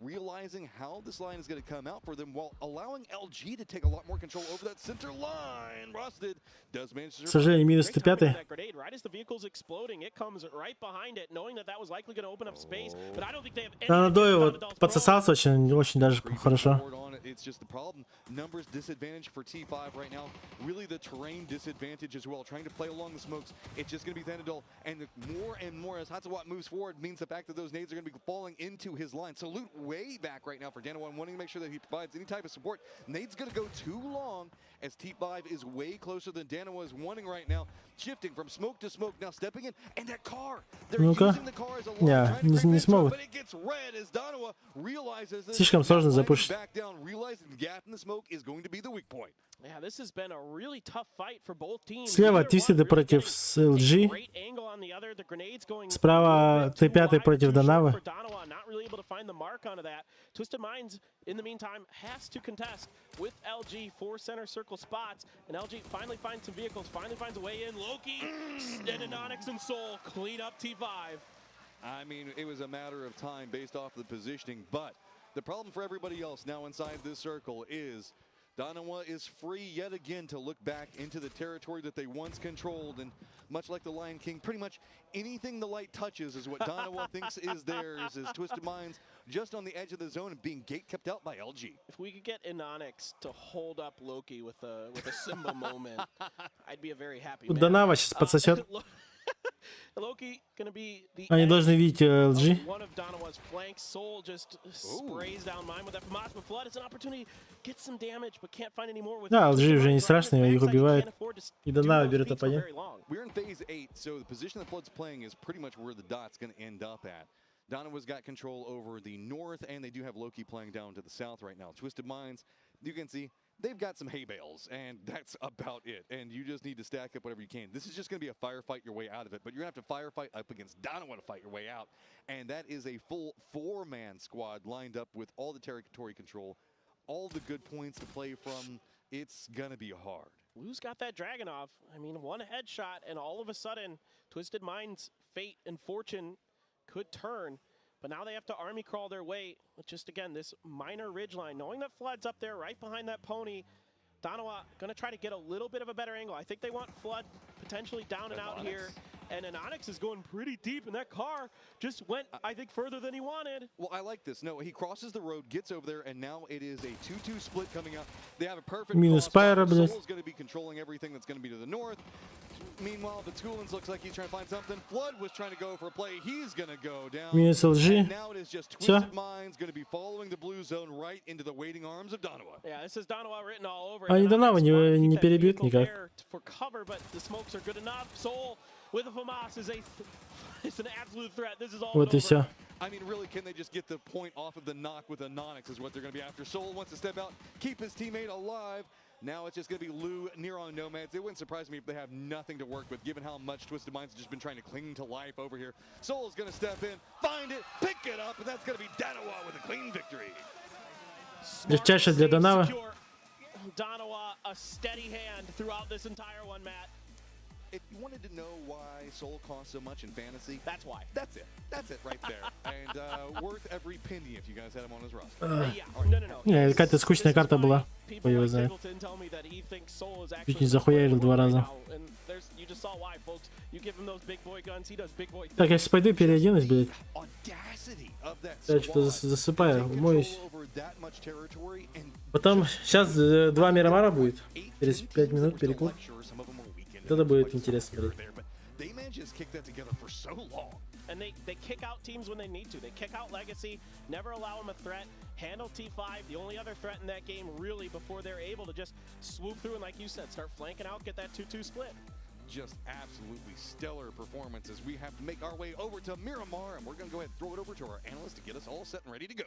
Realizing how this line is going to come out for them while allowing LG to take a lot more control over that center line. Rusted does manage to. К сожалению, минус 105. Right as the vehicle's exploding, it comes right behind it, knowing that was likely going to open up space. But I don't think they have any. Надоев вот подсосался очень даже хорошо. It's just the problem. Numbers disadvantage for T5 right now. Really the terrain disadvantage as well. Trying to play along the smokes. It's just going to be Thanadol. And more as Hatsawat moves forward means the fact that those nades are going to be falling into his line. So Loot way back right now for Danoa and wanting to make sure that he provides any type of support. Nade's going to go too long as T5 is way closer than Danoa is wanting right now. Shifting from smoke to smoke, now stepping in. And that car! They're using the car as a line, не смогут. but it gets red as Danoa realizes this. Слишком сложно запушить. Back down, realizing the gap in the smoke is going to be the weak point. Yeah, this has been a really tough fight for both teams. Слева Twisted против LG. Справа T5 против Данавы. Not really able to find the mark onto that. Twisted Minds, in the meantime, has to contest with LG for center circle spots. And LG finally finds some vehicles, finally finds a way in. Loki, Stenononyx, and Soul clean up T5. I mean, it was a matter of time based off the positioning, but the problem for everybody else now inside this circle is Darova is free yet again to look back into the territory that they once controlled, and much like the Lion King, pretty much anything the light touches is what Darova thinks is theirs. Is Twisted Minds just on the edge of the zone and being gate kept out by LG. If we could get Inonix to hold up Loki with a Simba moment, I'd be a very happy man. Дарова сейчас подсосет. Loki gonna be the Они должны видеть LG. one of Donova's flanks. Soul just sprays down mine with that FAMAS, but Flood is an opportunity, gets some damage, but can't find any more with. Да, LG уже не страшно, их убивает. И Дарова берет оппонент. We're in phase 8, so the position that Flood's playing is pretty much where the dot's going to end up at. Donova's got control over the north, and they do have Loki playing down to the south right now. Twisted Minds, you can see, they've got some hay bales, and that's about it. And you just need to stack up whatever you can. This is just going to be a firefight your way out of it, but you're going to have to firefight up against Darova to fight your way out. And that is a full 4-man squad lined up with all the territory control, all the good points to play from. It's going to be hard. Blue's got that Dragunov. I mean, one headshot, and all of a sudden, Twisted Minds' fate and fortune could turn. But now they have to army crawl their way with just, again, this minor ridgeline. Knowing that Flood's up there right behind that pony, Darova going to try to get a little bit of a better angle. I think they want Flood potentially down and out here. And Inonix is going pretty deep, and that car just went, I think, further than he wanted. Well, I like this. No, he crosses the road, gets over there, and now it is a 2-2 split coming up. They have a perfect Минус Пайра, блядь. Soul's going to be controlling everything that's going to be to the north. Meanwhile, Vitskulins looks like he's trying to find something. Flood was trying to go for a play. He's going to go down. Минус LG. And now it is just Twisted Minds going to be following the blue zone right into the waiting arms of Darova. Yeah, this is Darova written all over. Они Дарова не перебьют никак. For cover, but the smokes are good enough. Soul with a FAMAS is an absolute threat. This is all Вот и все. I mean, really, can they just get the point off of the knock with Inonix is what they're going to be after. Soul wants to step out, keep his teammate alive. Now it's just going to be Lou, Neron, Nomads. It wouldn't surprise me if they have nothing to work with, given how much Twisted Minds have just been trying to cling to life over here. Soul's going to step in, find it, pick it up, and that's going to be Darova with a clean victory. Легчайше для Дарова. Darova, a steady hand throughout this entire one, Matt. If you wanted to know why Soul costs so much in fantasy, that's why. That's it. That's it right there. And worth every penny if you guys had him on his roster. Не, какая-то скучная карта была. Кто его знает. Чуть не захуярил 2 раза. Так, я сейчас пойду и переоденусь, блядь. Я что-то засыпаю, умоюсь. Потом сейчас 2 Мирамара будет. Через 5 минут перекур. Это будет интересно. And they kick out teams when they need to. They kick out Legacy, never allow them a threat, handle T5, the only other threat in that game really before they're able to just swoop through and, like you said, start flanking out, get that 2-2 split. Just absolutely stellar performances. We have to make our way over to Miramar, and we're going to go ahead and throw it over to our analyst to get us all set and ready to go.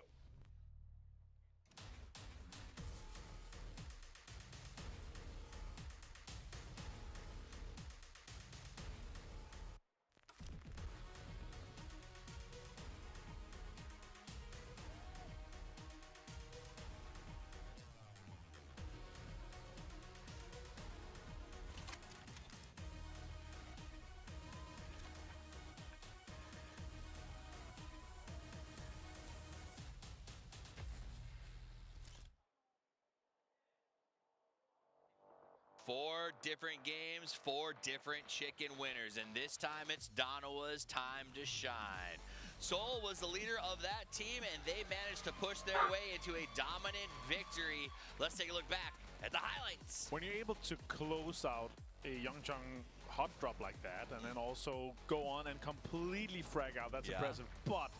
Four different games, 4 different chicken winners, and this time it's Donova's time to shine. Soul was the leader of that team, and they managed to push their way into a dominant victory. Let's take a look back at the highlights. When you're able to close out a Youngchung hot drop like that, and then also go on and completely frag out, that's impressive. But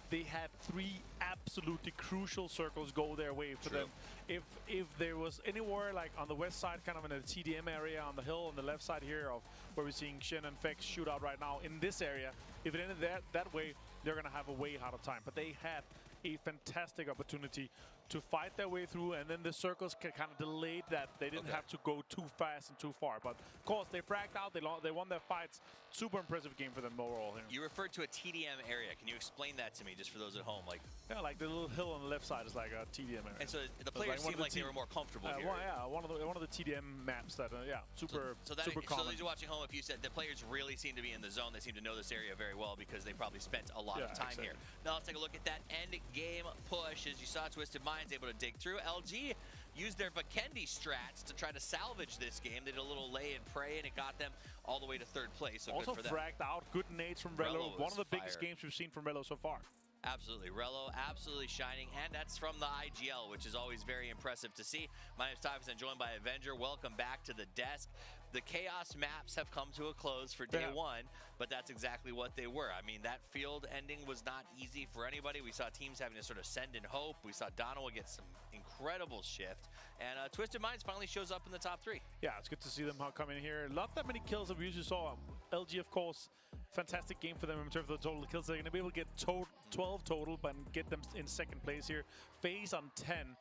they had 3 absolutely crucial circles go their way for them. If there was anywhere like on the west side, kind of in the TDM area, on the hill on the left side here of where we're seeing Shen and Fex shoot out right now, in this area, if it ended that way, they're going to have a way harder time. But they had a fantastic opportunity to fight their way through, and then the circles kind of delayed that. They didn't have to go too fast and too far. But of course, they fragged out, they won their fights. Super impressive game for them overall here. You referred to a TDM area. Can you explain that to me, just for those at home? Like, yeah, like the little hill on the left side is like a TDM area. And so the players seemed like they were more comfortable here. Well, yeah, one of the TDM maps that, super super common. So those watching home, if you said the players really seem to be in the zone, they seem to know this area very well because they probably spent a lot of time here. Now let's take a look at that end game push. As you saw, Twisted Minds able to dig through. LG used their Vikendi strats to try to salvage this game. They did a little lay and pray, and it got them all the way to third place. So also good for them. fragged out. Good nades from Rello. One of the biggest games we've seen from Rello so far. Absolutely. Rello absolutely shining, and that's from the IGL, which is always very impressive to see. My name is PAPZAN, joined by Avenger. Welcome back to the desk. The Chaos maps have come to a close for day one, but that's exactly what they were. I mean, that field ending was not easy for anybody. We saw teams having to sort of send in hope. We saw Darova get some incredible shift, and Twisted Minds finally shows up in the top 3. Yeah, it's good to see them come in here. Not that many kills that we usually saw. LG, of course, fantastic game for them in terms of the total kills. They're going to be able to get 12 total, but get them in second place here. FaZe on 10.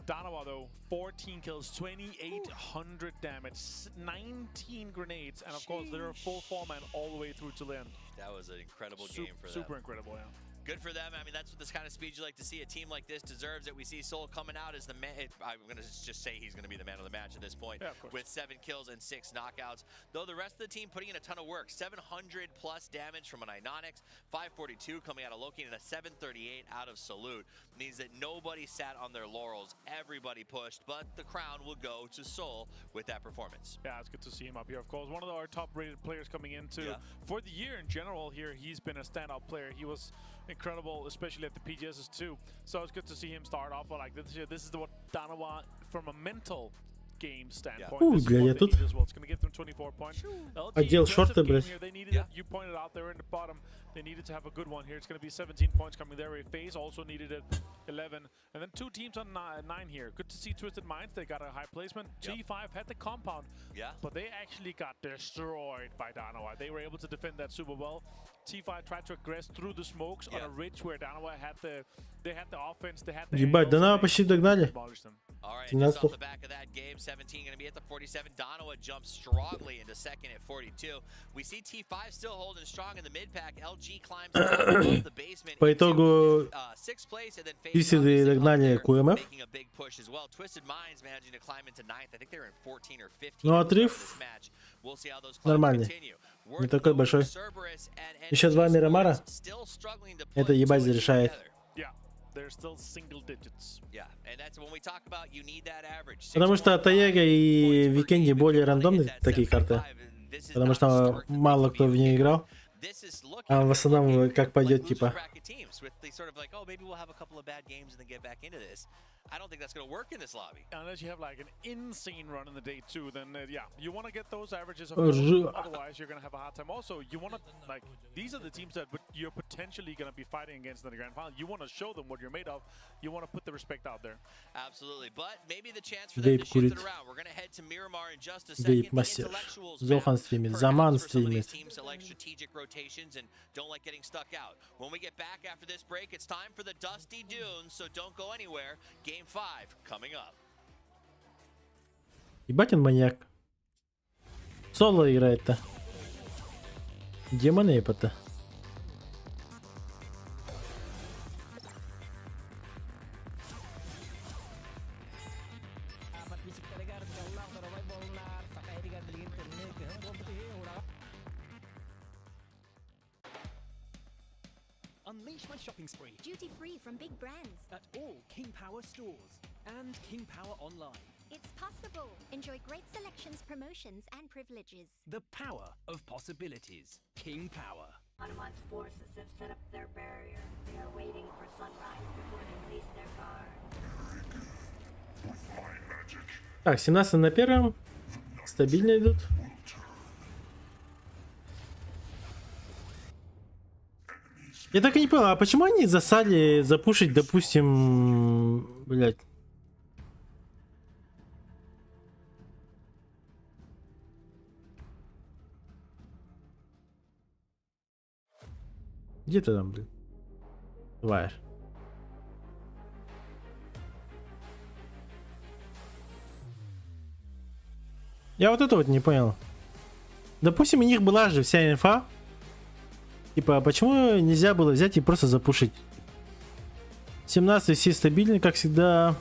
Darova, though, 14 kills, 2,800 damage, 19 grenades, and of course, they're a full 4-man all the way through to the end. That was an incredible game for them. Super incredible, yeah. Good for them. I mean, that's what this kind of speed you like to see. A team like this deserves it. We see Soul coming out as the man. I'm going to just say he's going to be the man of the match at this point, with 7 kills and 6 knockouts. Though the rest of the team putting in a ton of work. 700 plus damage from an Inonix, 542 coming out of Loki, and a 738 out of Salute. Means that nobody sat on their laurels. Everybody pushed, but the crown will go to Soul with that performance. Yeah, it's good to see him up here. Of course, one of our top-rated players coming into for the year in general here. He's been a standout player. He was incredible, especially at the PGSs too. So it's good to see him start off like this here. This is what Darova, from a mental game standpoint, this is what they need as well. It's going to give them 24 points. Отдел шорты, блядь. They needed it. You pointed out there in the bottom. They needed to have a good one here. It's going to be 17 points coming their way. FaZe also needed it, 11. And then 2 teams on 9 here. Good to see Twisted Minds. They got a high placement. T5 had the compound, but they actually got destroyed by Darova. They were able to defend that super well. T5 tried to aggress through the smokes on a ridge where Darova had the offense. They had the Ебать, Darova почти догнали. All right, just off the back of that game, 17 going to be at the 47. Darova jumps strongly into second at 42. We see T5 still holding strong in the mid pack. LG climbs above the basement. По итогу sixth place, and then Тисиды догнали QMF. making a big push as well. Twisted Minds managing to climb into 9th. I think they're in 14 or 15. Ну, отрыв We'll see how those нормальный. Не такой большой. Еще 2 Мирамара. Это ебать зарешает. They're still single digits. Yeah, and that's when we talk about you need that average. Потому что Таяга и Викенди более рандомные такие карты. Потому что мало кто в нее играл. А в основном как пойдет типа. I don't think that's going to work in this lobby. Unless you have like an insane run in the day too, then yeah, you want to get those averages. Otherwise, you're going to have a hard time. Also, you want to like these are the teams that you're potentially going to be fighting against in the grand final. You want to show them what you're made of. You want to put the respect out there. Absolutely, but maybe the chance for them to shift it around. We're going to head to Miramar in just a second. Мастер. Зохан стримит, Заман стримит. Teams that like strategic rotations and don't like getting stuck out. When we get back after this break, it's time for the Dusty Dunes, so don't go anywhere. Game 5 coming up. Ебать он маньяк. Соло играет-то. Демон эйпа-то. Unleash my shopping spree. Duty free from big brands. At all King Power stores and King Power online. It's possible. Enjoy great selections, promotions, and privileges. The power of possibilities. King Power. Hanuman's forces have set up their barrier. They are waiting for sunrise before they release their guard. Так, 17 на первом. Стабильно идут. Я так и не понял, а почему они засали запушить, допустим, блять. Где ты там, блин? Вайр. Я вот это вот не понял. Допустим, у них была же вся инфа. Типа, почему нельзя было взять и просто запушить? 17 все стабильны, как всегда.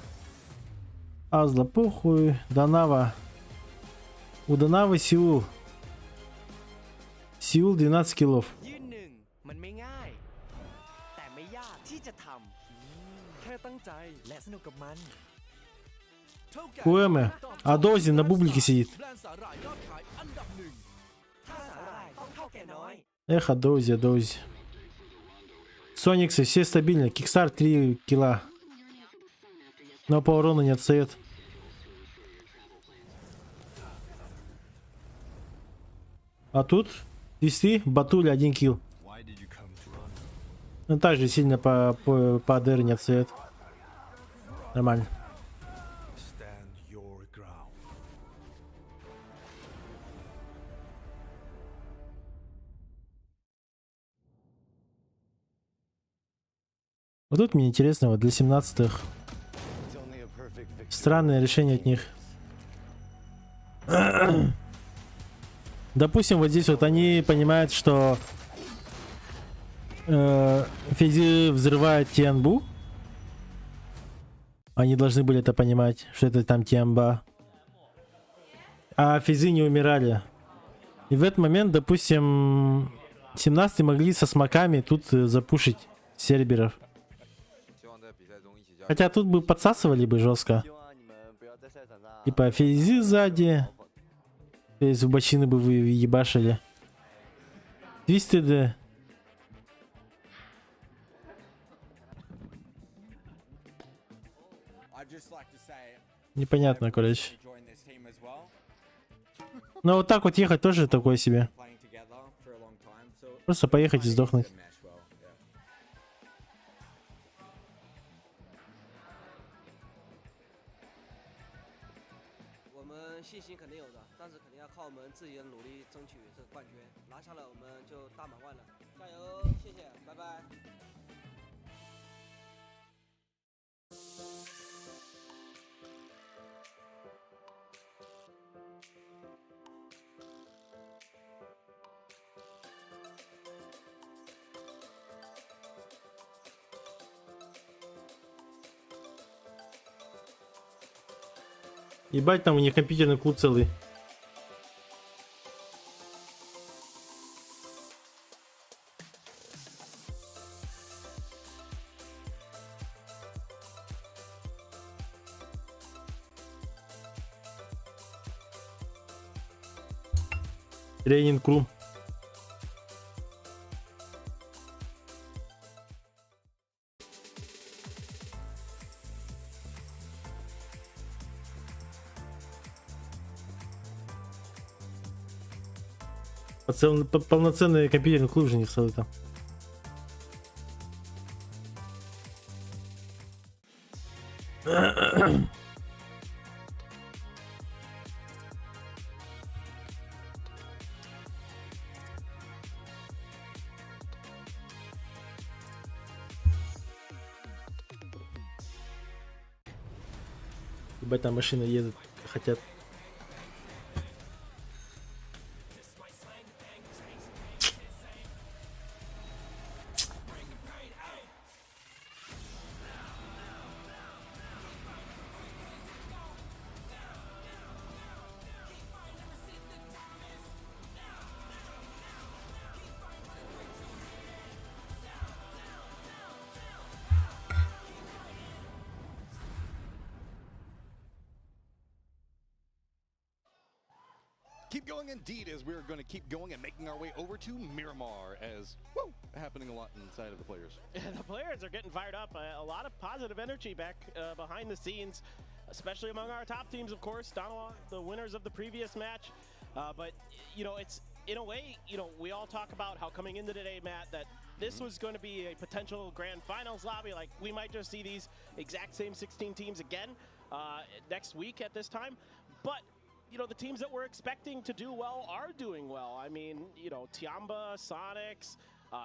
Азла похуй. Дарова. У Даровы Сеул. Сеул 12 киллов. Куэме. А Дози на бублике сидит. Эх, Дози, Дози. Сониксы все стабильно. Кикстар 3 килла. Но по урону не отстает. А тут вести Батули 1 килл. Он также сильно по АДР не отстает. Нормально. Вот тут мне интересно, вот для 17-х. Странное решение от них. Допустим, вот здесь вот они понимают, что Физи взрывает Тианбу. Они должны были это понимать, что это там Тианба. А Физи не умирали. И в этот момент, допустим, 17 могли со смоками тут запушить серберов. Хотя тут бы подсасывали бы жестко. Типа Физи сзади. То есть в бочины бы вы ебашили. Твистеды. Непонятно, короче. Но вот так вот ехать тоже такое себе. Просто поехать и сдохнуть. Ебать, там у них компьютерный клуб целый. Тренинг-рум. Полноценный компьютерный клуб же не целый там. Ебать, там машины едут, хотят. Keep going indeed, as we're going to keep going and making our way over to Miramar, as woo, happening a lot inside of the players. The players are getting fired up. A lot of positive energy back behind the scenes, especially among our top teams, of course. Darova, the winners of the previous match. But, you know, it's in a way, you know, we all talk about how coming into today, Matt, that this was going to be a potential grand finals lobby. Like, we might just see these exact same 16 teams again next week at this time. But you know, the teams that we're expecting to do well are doing well. I mean, you know, Tiamba, Sonics,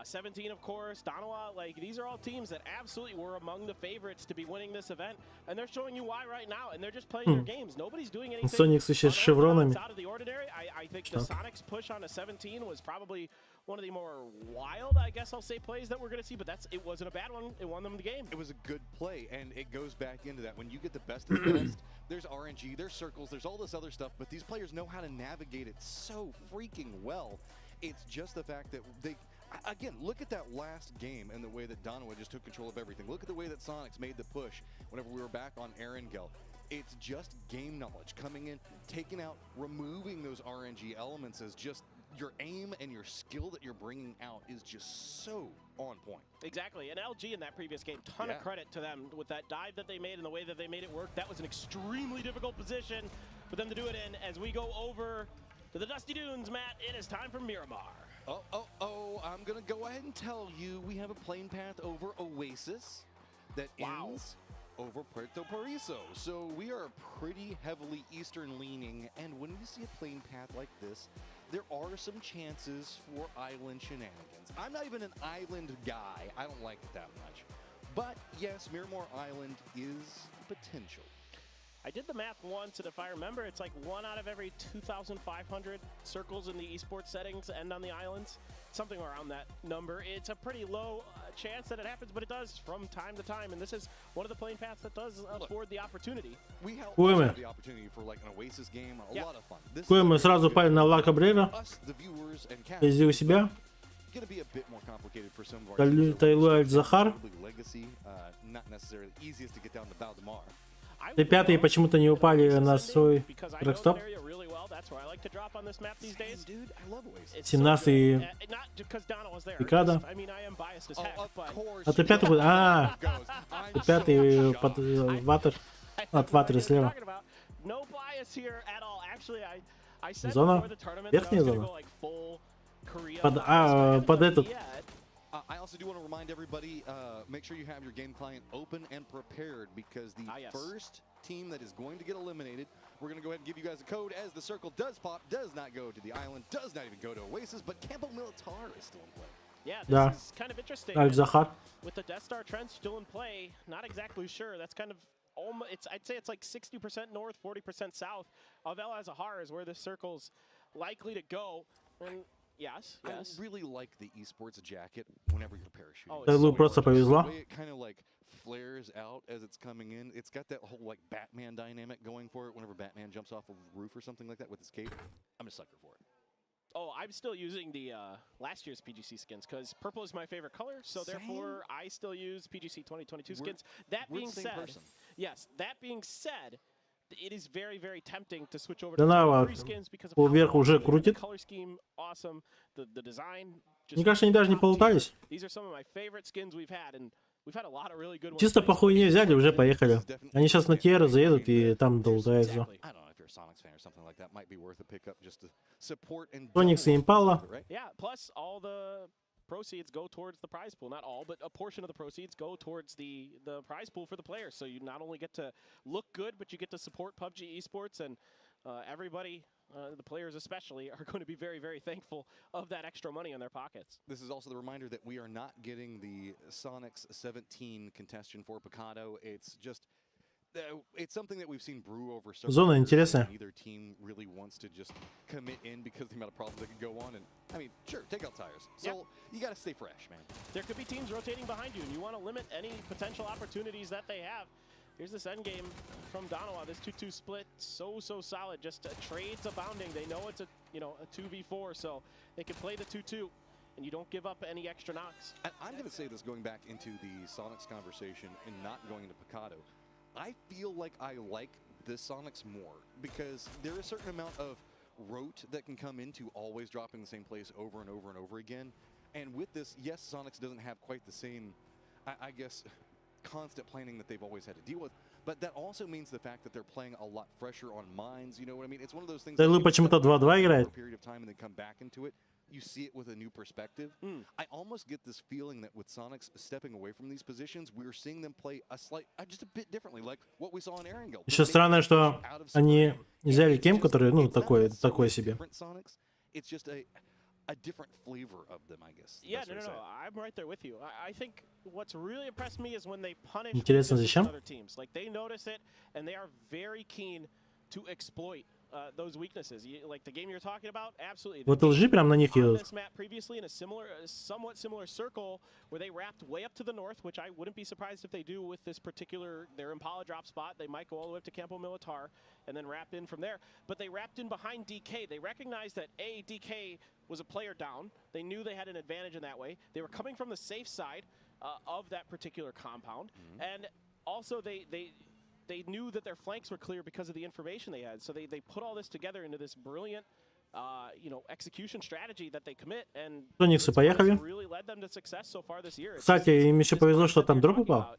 17, of course, Darova, like, these are all teams that absolutely were among the favorites to be winning this event. And they're showing you why right now, and they're just playing their games. Nobody's doing anything out of the ordinary. I think the Sonics push on a 17 was probably one of the more wild, I guess I'll say, plays that we're going to see, but it wasn't a bad one. It won them the game. It was a good play, and it goes back into that. When you get the best of the best, there's RNG, there's circles, there's all this other stuff, but these players know how to navigate it so freaking well. It's just the fact that Again, look at that last game and the way that Darova just took control of everything. Look at the way that Sonics made the push whenever we were back on Erangel. It's just game knowledge coming in, taking out, removing those RNG elements as just your aim and your skill that you're bringing out is just so on point. Exactly, and LG in that previous game, ton of credit to them with that dive that they made and the way that they made it work. That was an extremely difficult position for them to do it in. As we go over to the Dusty Dunes, Matt, it is time for Miramar. I'm gonna go ahead and tell you we have a plane path over Oasis that ends over Puerto Paraiso. So we are pretty heavily eastern leaning, and when we see a plane path like this, there are some chances for island shenanigans. I'm not even an island guy. I don't like it that much. But yes, Miramar Island is potential. I did the math once, and if I remember, it's like 1 out of every 2,500 circles in the esports settings end on the islands. Something around that number. It's a pretty low chance that it happens, but it does from time to time, and this is one of the plane paths that does afford the opportunity. We have the opportunity for like an Oasis game, a lot of fun. Какой мы сразу пали на Ла Кабрера. Везде у себя. Тайлуэль Захар. Т5 почему-то не упали на свой трекстоп. 17-й Пикада. А Т5 будет... Т5 под ватер. От ватера слева. Зона. Верхняя зона. Под этот. I also do want to remind everybody, make sure you have your game client open and prepared, because the first team that is going to get eliminated, we're going to go ahead and give you guys a code as the circle does pop, does not go to the island, does not even go to Oasis, but Campo Militar is still in play. Yeah, this is kind of interesting. With the Death Star Trench still in play, not exactly sure. That's kind of almost, I'd say it's like 60% north, 40% south of El Azahar is where this circle's likely to go. And yes. I really like the esports jacket whenever you're parachuting. Тайлу просто повезло. The way it kind of like flares out as it's coming in. It's got that whole like Batman dynamic going for it. Whenever Batman jumps off a roof or something like that with his cape, I'm a sucker for it. Oh, I'm still using the last year's PGC skins because purple is my favorite color. So therefore, I still use PGC 2022 skins. That being said, that being said, it is very, very tempting to switch over to free skins because of the color scheme, awesome, the design. Мне кажется, они даже не полутались. These are some of my favorite skins we've had, and we've had a lot of really good ones. Чисто по хуйне взяли, уже поехали. Они сейчас на Тьера заедут и там долутаются. Соникс и Импала. Yeah, plus all the proceeds go towards the prize pool. Not all, but a portion of the proceeds go towards the prize pool for the players. So you not only get to look good, but you get to support PUBG esports, and everybody, the players especially, are going to be very, very thankful of that extra money in their pockets. This is also the reminder that we are not getting the Sonics 17 contestation for Picado. It's just... it's something that we've seen brew over several Зона years. интересная. Neither team really wants to just commit in because the amount of problems that could go on. And I mean, sure, take out tires. So you got to stay fresh, man. There could be teams rotating behind you, and you want to limit any potential opportunities that they have. Here's this end game from Darova. This 2-2 split, so solid. Just trades abounding. They know it's a 2v4, so they can play the 2-2. And you don't give up any extra knocks. And I'm going to say this, going back into the Sonics conversation and not going into Picado. I feel like I like the Sonics more because there is a certain amount of rote that can come into always dropping the same place over and over and over again. And with this, yes, Sonics doesn't have quite the same, I guess, constant planning that they've always had to deal with. But that also means the fact that they're playing a lot fresher on mines. You know what I mean? It's one of those things. Тайлу почему-то 2-2 играет. For a period of time and then come back into it. You see it with a new perspective. I almost get this feeling that with Sonics stepping away from these positions, we're seeing them play just a bit differently, like what we saw in Erangel. Еще странно, что они взяли кем, который, такой себе. It's just a different flavor of them, I guess. Yeah, no, I'm right there with you. I think what's really impressed me is when they punish Интересно, зачем? other teams. Like they notice it, and they are very keen to exploit those weaknesses. Like the game you're talking about, absolutely. Вот LG прям на них On едут. this map previously in a somewhat similar circle where they wrapped way up to the north, which I wouldn't be surprised if they do with this particular their Impala drop spot. They might go all the way up to Campo Militar and then wrap in from there. But they wrapped in behind DK. They recognized that DK was a player down. They knew they had an advantage in that way. They were coming from the safe side of that particular compound, and also they knew that their flanks were clear because of the information they had. So they put all this together into this brilliant, execution strategy that they commit, and Сониксы поехали. really led them to success so far this year. Кстати, им еще повезло, что там дроп упал.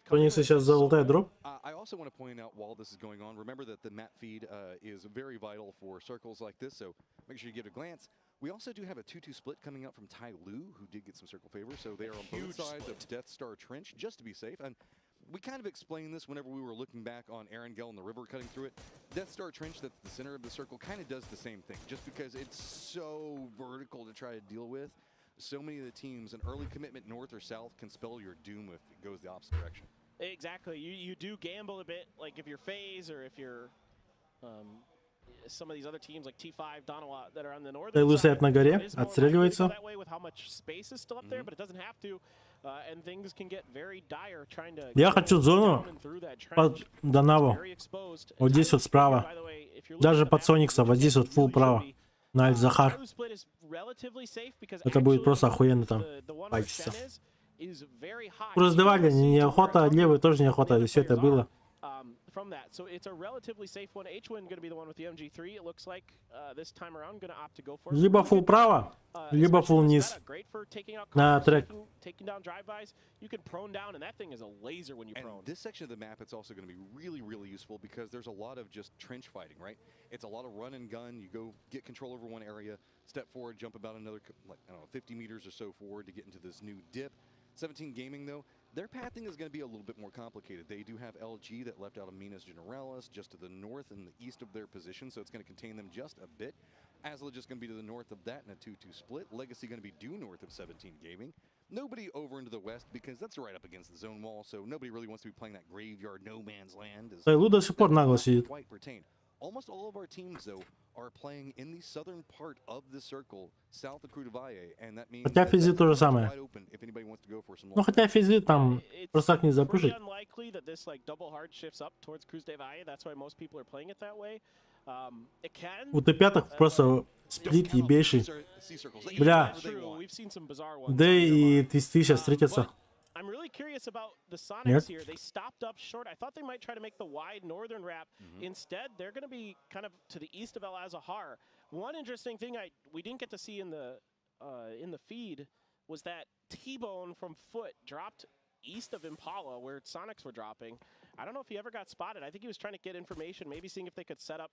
Сониксы сейчас залутают дроп. I also want to point out while this is going on, remember that the map feed is very vital for circles like this, so make sure you give it a glance. We also do have a 2-2 split coming out from Tai Lu, who did get some circle favor, so they are on both sides of Death Star Trench, just to be safe. And we kind of explained this whenever we were looking back on Erangel and the river cutting through it. Death Star Trench, that's the center of the circle, kind of does the same thing, just because it's so vertical to try to deal with. So many of the teams, an early commitment north or south can spell your doom if it goes the opposite direction. Exactly. You do gamble a bit, like if you're FaZe or if you're some of these other teams like T5, Darova that are on the northern Tai Lu side. стоят на горе, It is more отстреливается. that way with how much space is still up there, but it doesn't have to. And things can get very dire trying to Я хочу зону под Донаву. Вот здесь вот справа. Даже под Соникса, вот здесь вот фулл право. На Аль-Захар. Это будет просто охуенно там. Пальчиться. Раздавали неохота, левый тоже неохота, и все это было. From that, so it's a relatively safe one. H1 going to be the one with the MG3. It looks like this time around going to opt to go for. Либо фулл право, либо фулл вниз. На трек. Taking down drive-bys, you can prone down, and that thing is a laser when you prone. This section of the map, it's also going to be really, really useful because there's a lot of just trench fighting, right? It's a lot of run and gun. You go get control over one area, step forward, jump about another, like I don't know, 50 meters or so forward to get into this new dip. 17 Gaming, though, their pathing is going to be a little bit more complicated. They do have LG that left out of Minas Generalis just to the north and the east of their position, so it's going to contain them just a bit. Asla just going to be to the north of that in a 2-2 split. Legacy going to be due north of 17 Gaming. Nobody over into the west because that's right up against the zone wall, so nobody really wants to be playing that graveyard no man's land. Tai Lu до сих пор нагло сидит. Almost all of our teams, though, are playing in the southern part of the circle, south of Крудовая, and that means Хотя физи то же самое. Ну хотя физи там просто так не запушить. Unlikely that this like double hard shifts up towards Крудовая. That's why most people are playing it that way. It can. У Т5 просто сплит ебейший. Бля. Дэй и Твисты сейчас встретятся. I'm really curious about the Sonics here. They stopped up short. I thought they might try to make the wide northern wrap. Instead, they're going to be kind of to the east of El Azahar. One interesting thing we didn't get to see in the feed was that T-Bone from Foot dropped east of Impala where Sonics were dropping. I don't know if he ever got spotted. I think he was trying to get information, maybe seeing if they could set up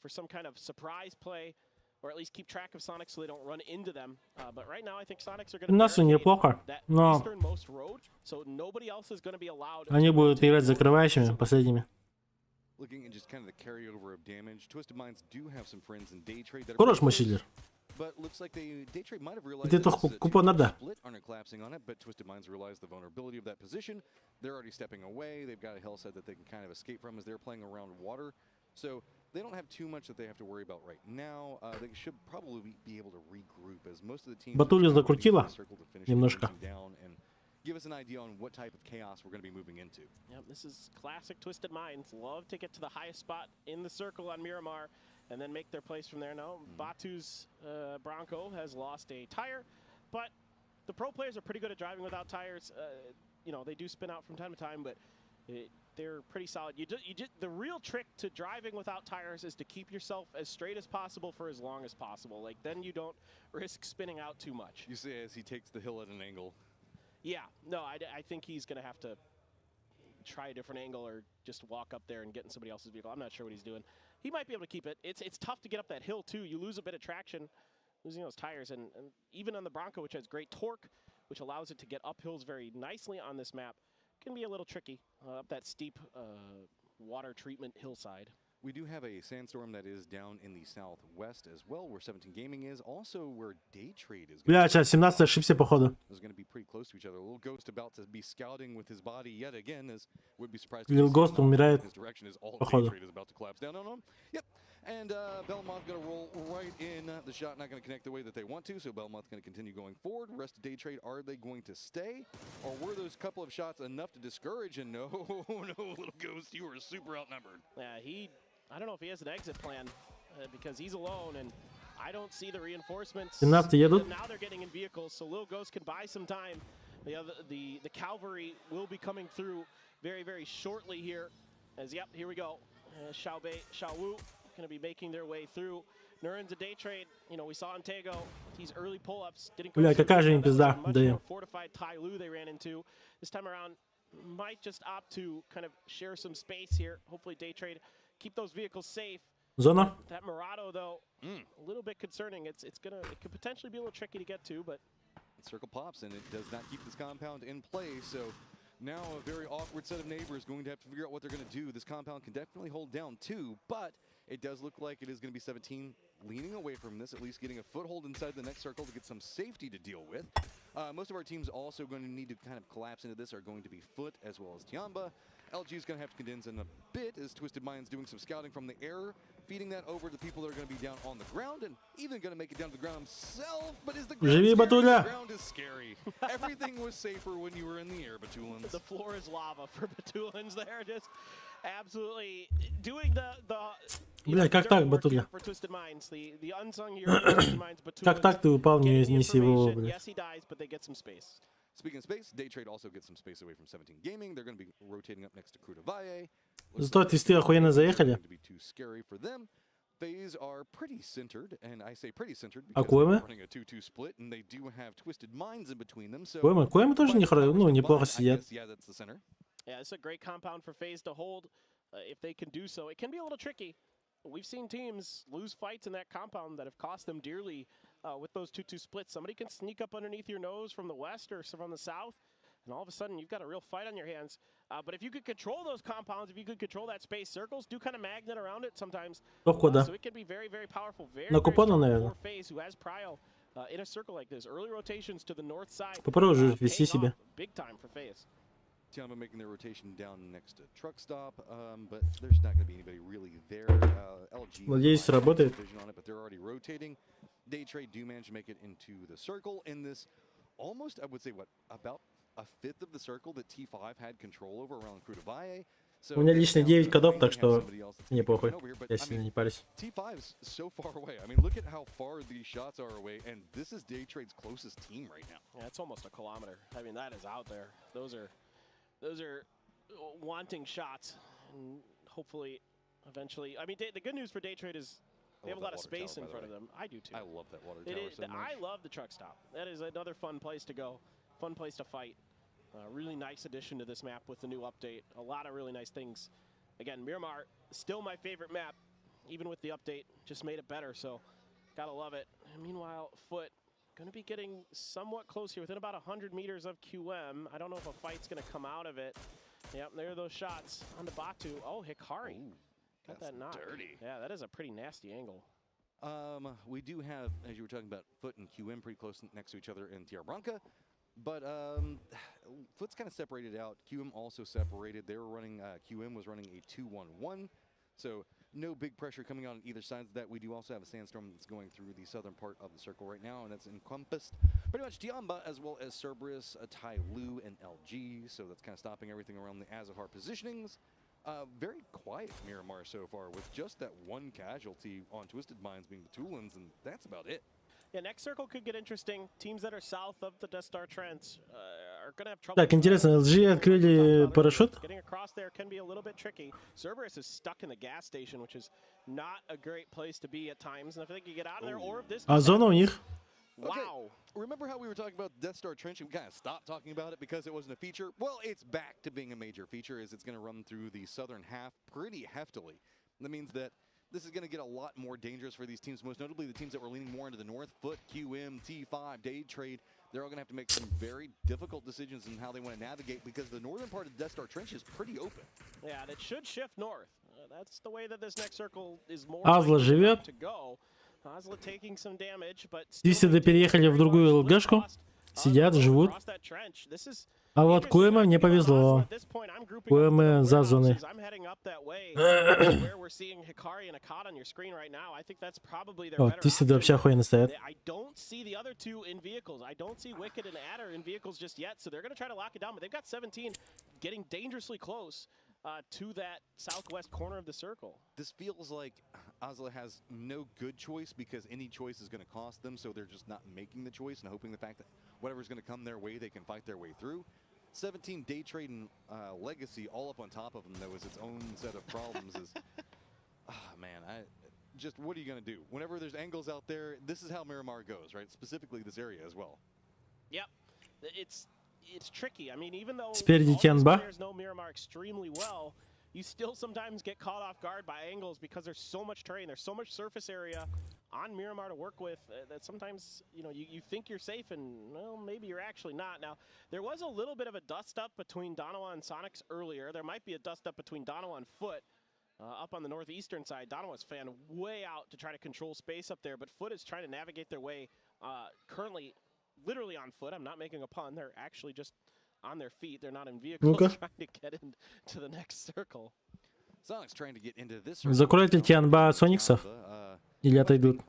for some kind of surprise play. Or at least keep track of Sonics so they don't run into them. But right now, I think Sonics are going to неплохо, но easternmost road, so nobody else is going to be allowed. Они будут играть закрывающими, последними. Looking at just kind of the carryover of damage, Twisted Minds do have some friends in day trade that Хорош мощилер. But looks like they day trade might have realized Где то купон надо. split aren't collapsing on it, but Twisted Minds realized the vulnerability of that position. They're already stepping away. They've got a hell set that they can kind of escape from as they're playing around water. So they don't have too much that they have to worry about right now. They should probably be able to regroup as most of the teams Батулю закрутила немножко. and give us an idea on what type of chaos we're going to be moving into. Yep, this is classic Twisted Minds. Love to get to the highest spot in the circle on Miramar and then make their place from there. Now, Batu's Bronco has lost a tire, but the pro players are pretty good at driving without tires. You know, they do spin out from time to time, but they're pretty solid. The real trick to driving without tires is to keep yourself as straight as possible for as long as possible. Like, then you don't risk spinning out too much. You see as he takes the hill at an angle. Yeah, no, I think he's going to have to try a different angle or just walk up there and get in somebody else's vehicle. I'm not sure what he's doing. He might be able to keep it. It's tough to get up that hill, too. You lose a bit of traction, losing those tires. And even on the Bronco, which has great torque, which allows it to get up hills very nicely on this map, can be a little tricky up that steep water treatment hillside. We do have a sandstorm that is down in the southwest as well, where 17 Gaming is, also where Day Trade is. Бля, сейчас 17 ошибся, походу. Is going to be pretty close to each other. Little Ghost about to be scouting with his body yet again, as would be surprised. Little Ghost умирает, His direction is all походу. Day Trade is about to collapse down on him. Yep. And Belmont's going to roll right in. The shot not going to connect the way that they want to, so Belmont's going to continue going forward. Rest of day trade, are they going to stay? Or were those couple of shots enough to discourage? And no, no, little ghost, you were super outnumbered. Yeah, I don't know if he has an exit plan because he's alone, and I don't see the reinforcements. Now they're getting in vehicles, so Lil Ghost can buy some time. The cavalry will be coming through very, very shortly here. As yep, here we go. Xiaowu going to be making their way through. Nurin's a day trade. You know, we saw in Tego, these early pull-ups didn't go much more fortified Tai Lu they ran into. This time around, might just opt to kind of share some space here. Hopefully day trade, keep those vehicles safe. Zona. That Murado though, a little bit concerning. It could potentially be a little tricky to get to, but circle pops and it does not keep this compound in play. So now a very awkward set of neighbors going to have to figure out what they're going to do. This compound can definitely hold down too, but it does look like it is going to be 17 leaning away from this, at least getting a foothold inside the next circle to get some safety to deal with. Most of our teams also going to need to kind of collapse into this are going to be Foot as well as Tiamba. LG is going to have to condense in a bit as Twisted Minds doing some scouting from the air, feeding that over to the people that are going to be down on the ground, and even going to make it down to the ground himself. But is the ground scary? The ground is scary. Everything was safer when you were in the air, Batulans. The floor is lava for Batulans there, just absolutely doing the Бля, как так, Батуля? Как так ты упал не сего, бля? Speaking of space, day trade also gets some space away from 17 Gaming. They're going to be rotating up next to Krudavaye. Зато твисты охуенно заехали. FaZe are pretty centered, and I say pretty centered because they're running a 2-2 split, and they do have Twisted Minds in between them. So Коймы тоже неплохо сидят. Yeah, that's the center. Yeah, it's a great compound for FaZe to hold if they can do so. It can be a little tricky. We've seen teams lose fights in that compound that have cost them dearly with those 2-2 splits. Somebody can sneak up underneath your nose from the west or from the south, and all of a sudden you've got a real fight on your hands. But if you could control those compounds, if you could control that space, circles do kind of magnet around it sometimes. So it can be very, very powerful. Very, very strong for FaZe, who has Prio in a circle like this. Early rotations to the north side. Big time for FaZe. Tiamba making their rotation down next to truck stop, but there's not going to be anybody really there. LG vision on it, but they're already rotating. Day trade do manage to make it into the circle in this almost, I would say, what, about a fifth of the circle that T5 had control over around Krudavaye. У меня лично 9 кодов, так что не похуй, я сильно не парюсь. T5's so far away. I mean, look at how far these shots are away, and this is Day Trade's closest team right now. Yeah, it's almost a kilometer. I mean, that is out there. Those are wanting shots, and hopefully, eventually. I mean, the good news for Day Trade is they have a lot of space in front of them. I do too. I love that water tower so much. I love the truck stop. That is another fun place to go, fun place to fight. Really nice addition to this map with the new update. A lot of really nice things. Again, Miramar, still my favorite map, even with the update. Just made it better, so gotta love it. And meanwhile, Foot going to be getting somewhat close here, within about 100 meters of QM. I don't know if a fight's going to come out of it. Yep, there are those shots on the Batu. Oh, Hikari. Got that knock. Dirty. Yeah, that is a pretty nasty angle. We do have, as you were talking about, Foot and QM pretty close next to each other in Tierra Branca. But Foot's kind of separated out. QM also separated. They were running, QM was running a 2-1-1. So no big pressure coming out on either side of that. We do also have a sandstorm that's going through the southern part of the circle right now, and that's encompassed pretty much Tiamba as well as Cerberus, Tai Lu, and LG. So that's kind of stopping everything around the ACER positionings. Very quiet Miramar so far, with just that one casualty on Twisted Minds being the Tulans, and that's about it. Yeah, next circle could get interesting. Teams that are south of the Death Star Trent are going to have trouble. Так, интересно, LG открыли парашют? Getting across there can be a little bit tricky. Cerberus is stuck in the gas station, which is not a great place to be at times. And if they can get out of there, or if this... А зона у них? Wow. Okay. Remember how we were talking about Death Star Trench and we kind of stopped talking about it because it wasn't a feature? Well, it's back to being a major feature, as it's going to run through the southern half pretty heftily. That means that this is going to get a lot more dangerous for these teams, most notably the teams that were leaning more into the north. Foot, QM, T5, Day Trade. They're all going to have to make some very difficult decisions in how they want to navigate, because the northern part of the Death Star Trench is pretty open. Yeah, and it should shift north. That's the way that this next circle is more to go. Asla taking some damage, but Сиды переехали в другую ЛГшку. Сидят, живут. This is А вот Куэме мне повезло. Куэме за зоной. О, ты сюда вообще охуенно стоят. I don't see the other two in vehicles. I don't see Wicked and Adder in vehicles just yet, so they're going to try to lock it down, but they've got 17 getting dangerously close to that southwest corner of the circle. This feels like ACER has no good choice because any choice is going to cost them, so they're just not making the choice and hoping the fact that whatever's going to come their way, they can fight their way through. 17 day trading legacy all up on top of them, though, is its own set of problems. Man, just what are you going to do? Whenever there's angles out there, this is how Miramar goes, right? Specifically this area as well. Yep. It's tricky. I mean, even though Спереди all these Тянба. players know Miramar extremely well, you still sometimes get caught off guard by angles because there's so much terrain, there's so much surface area on Miramar to work with that sometimes, you know, you think you're safe and, well, maybe you're actually not. Now, there was a little bit of a dust-up between Darova and Sonics earlier. There might be a dust-up between Darova and Foot up on the northeastern side. Darova's fan way out to try to control space up there, but Foot is trying to navigate their way currently literally on foot. I'm not making a pun. They're actually just on their feet. They're not in vehicles trying to get into the next circle. Sonic's trying to get into this. Закроет ли Тянба Сониксов? Или отойдут?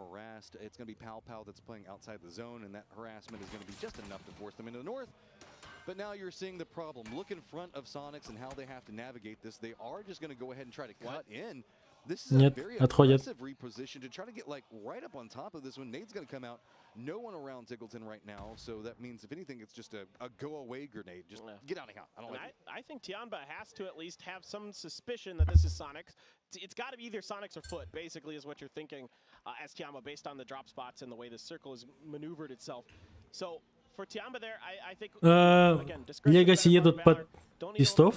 It's going to be Pow that's playing outside the zone, and that harassment is going to be just enough to force them into the north. But now you're seeing the problem. Look in front of Sonics and how they have to navigate this. They are just going to go ahead and try to cut in. This is a very aggressive reposition to try to get like right up on top of this one. Nade's going to come out. No one around Tickleton right now, so that means if anything, it's just a go-away grenade. Just get out of here. I don't like it. I think Tianba has to at least have some suspicion that this is Sonics. It's got to be either Sonics or Foot, basically, is what you're thinking as Tianba, based on the drop spots and the way the circle has maneuvered itself. So for Tianba there, I think again, Legacy едут под пистов,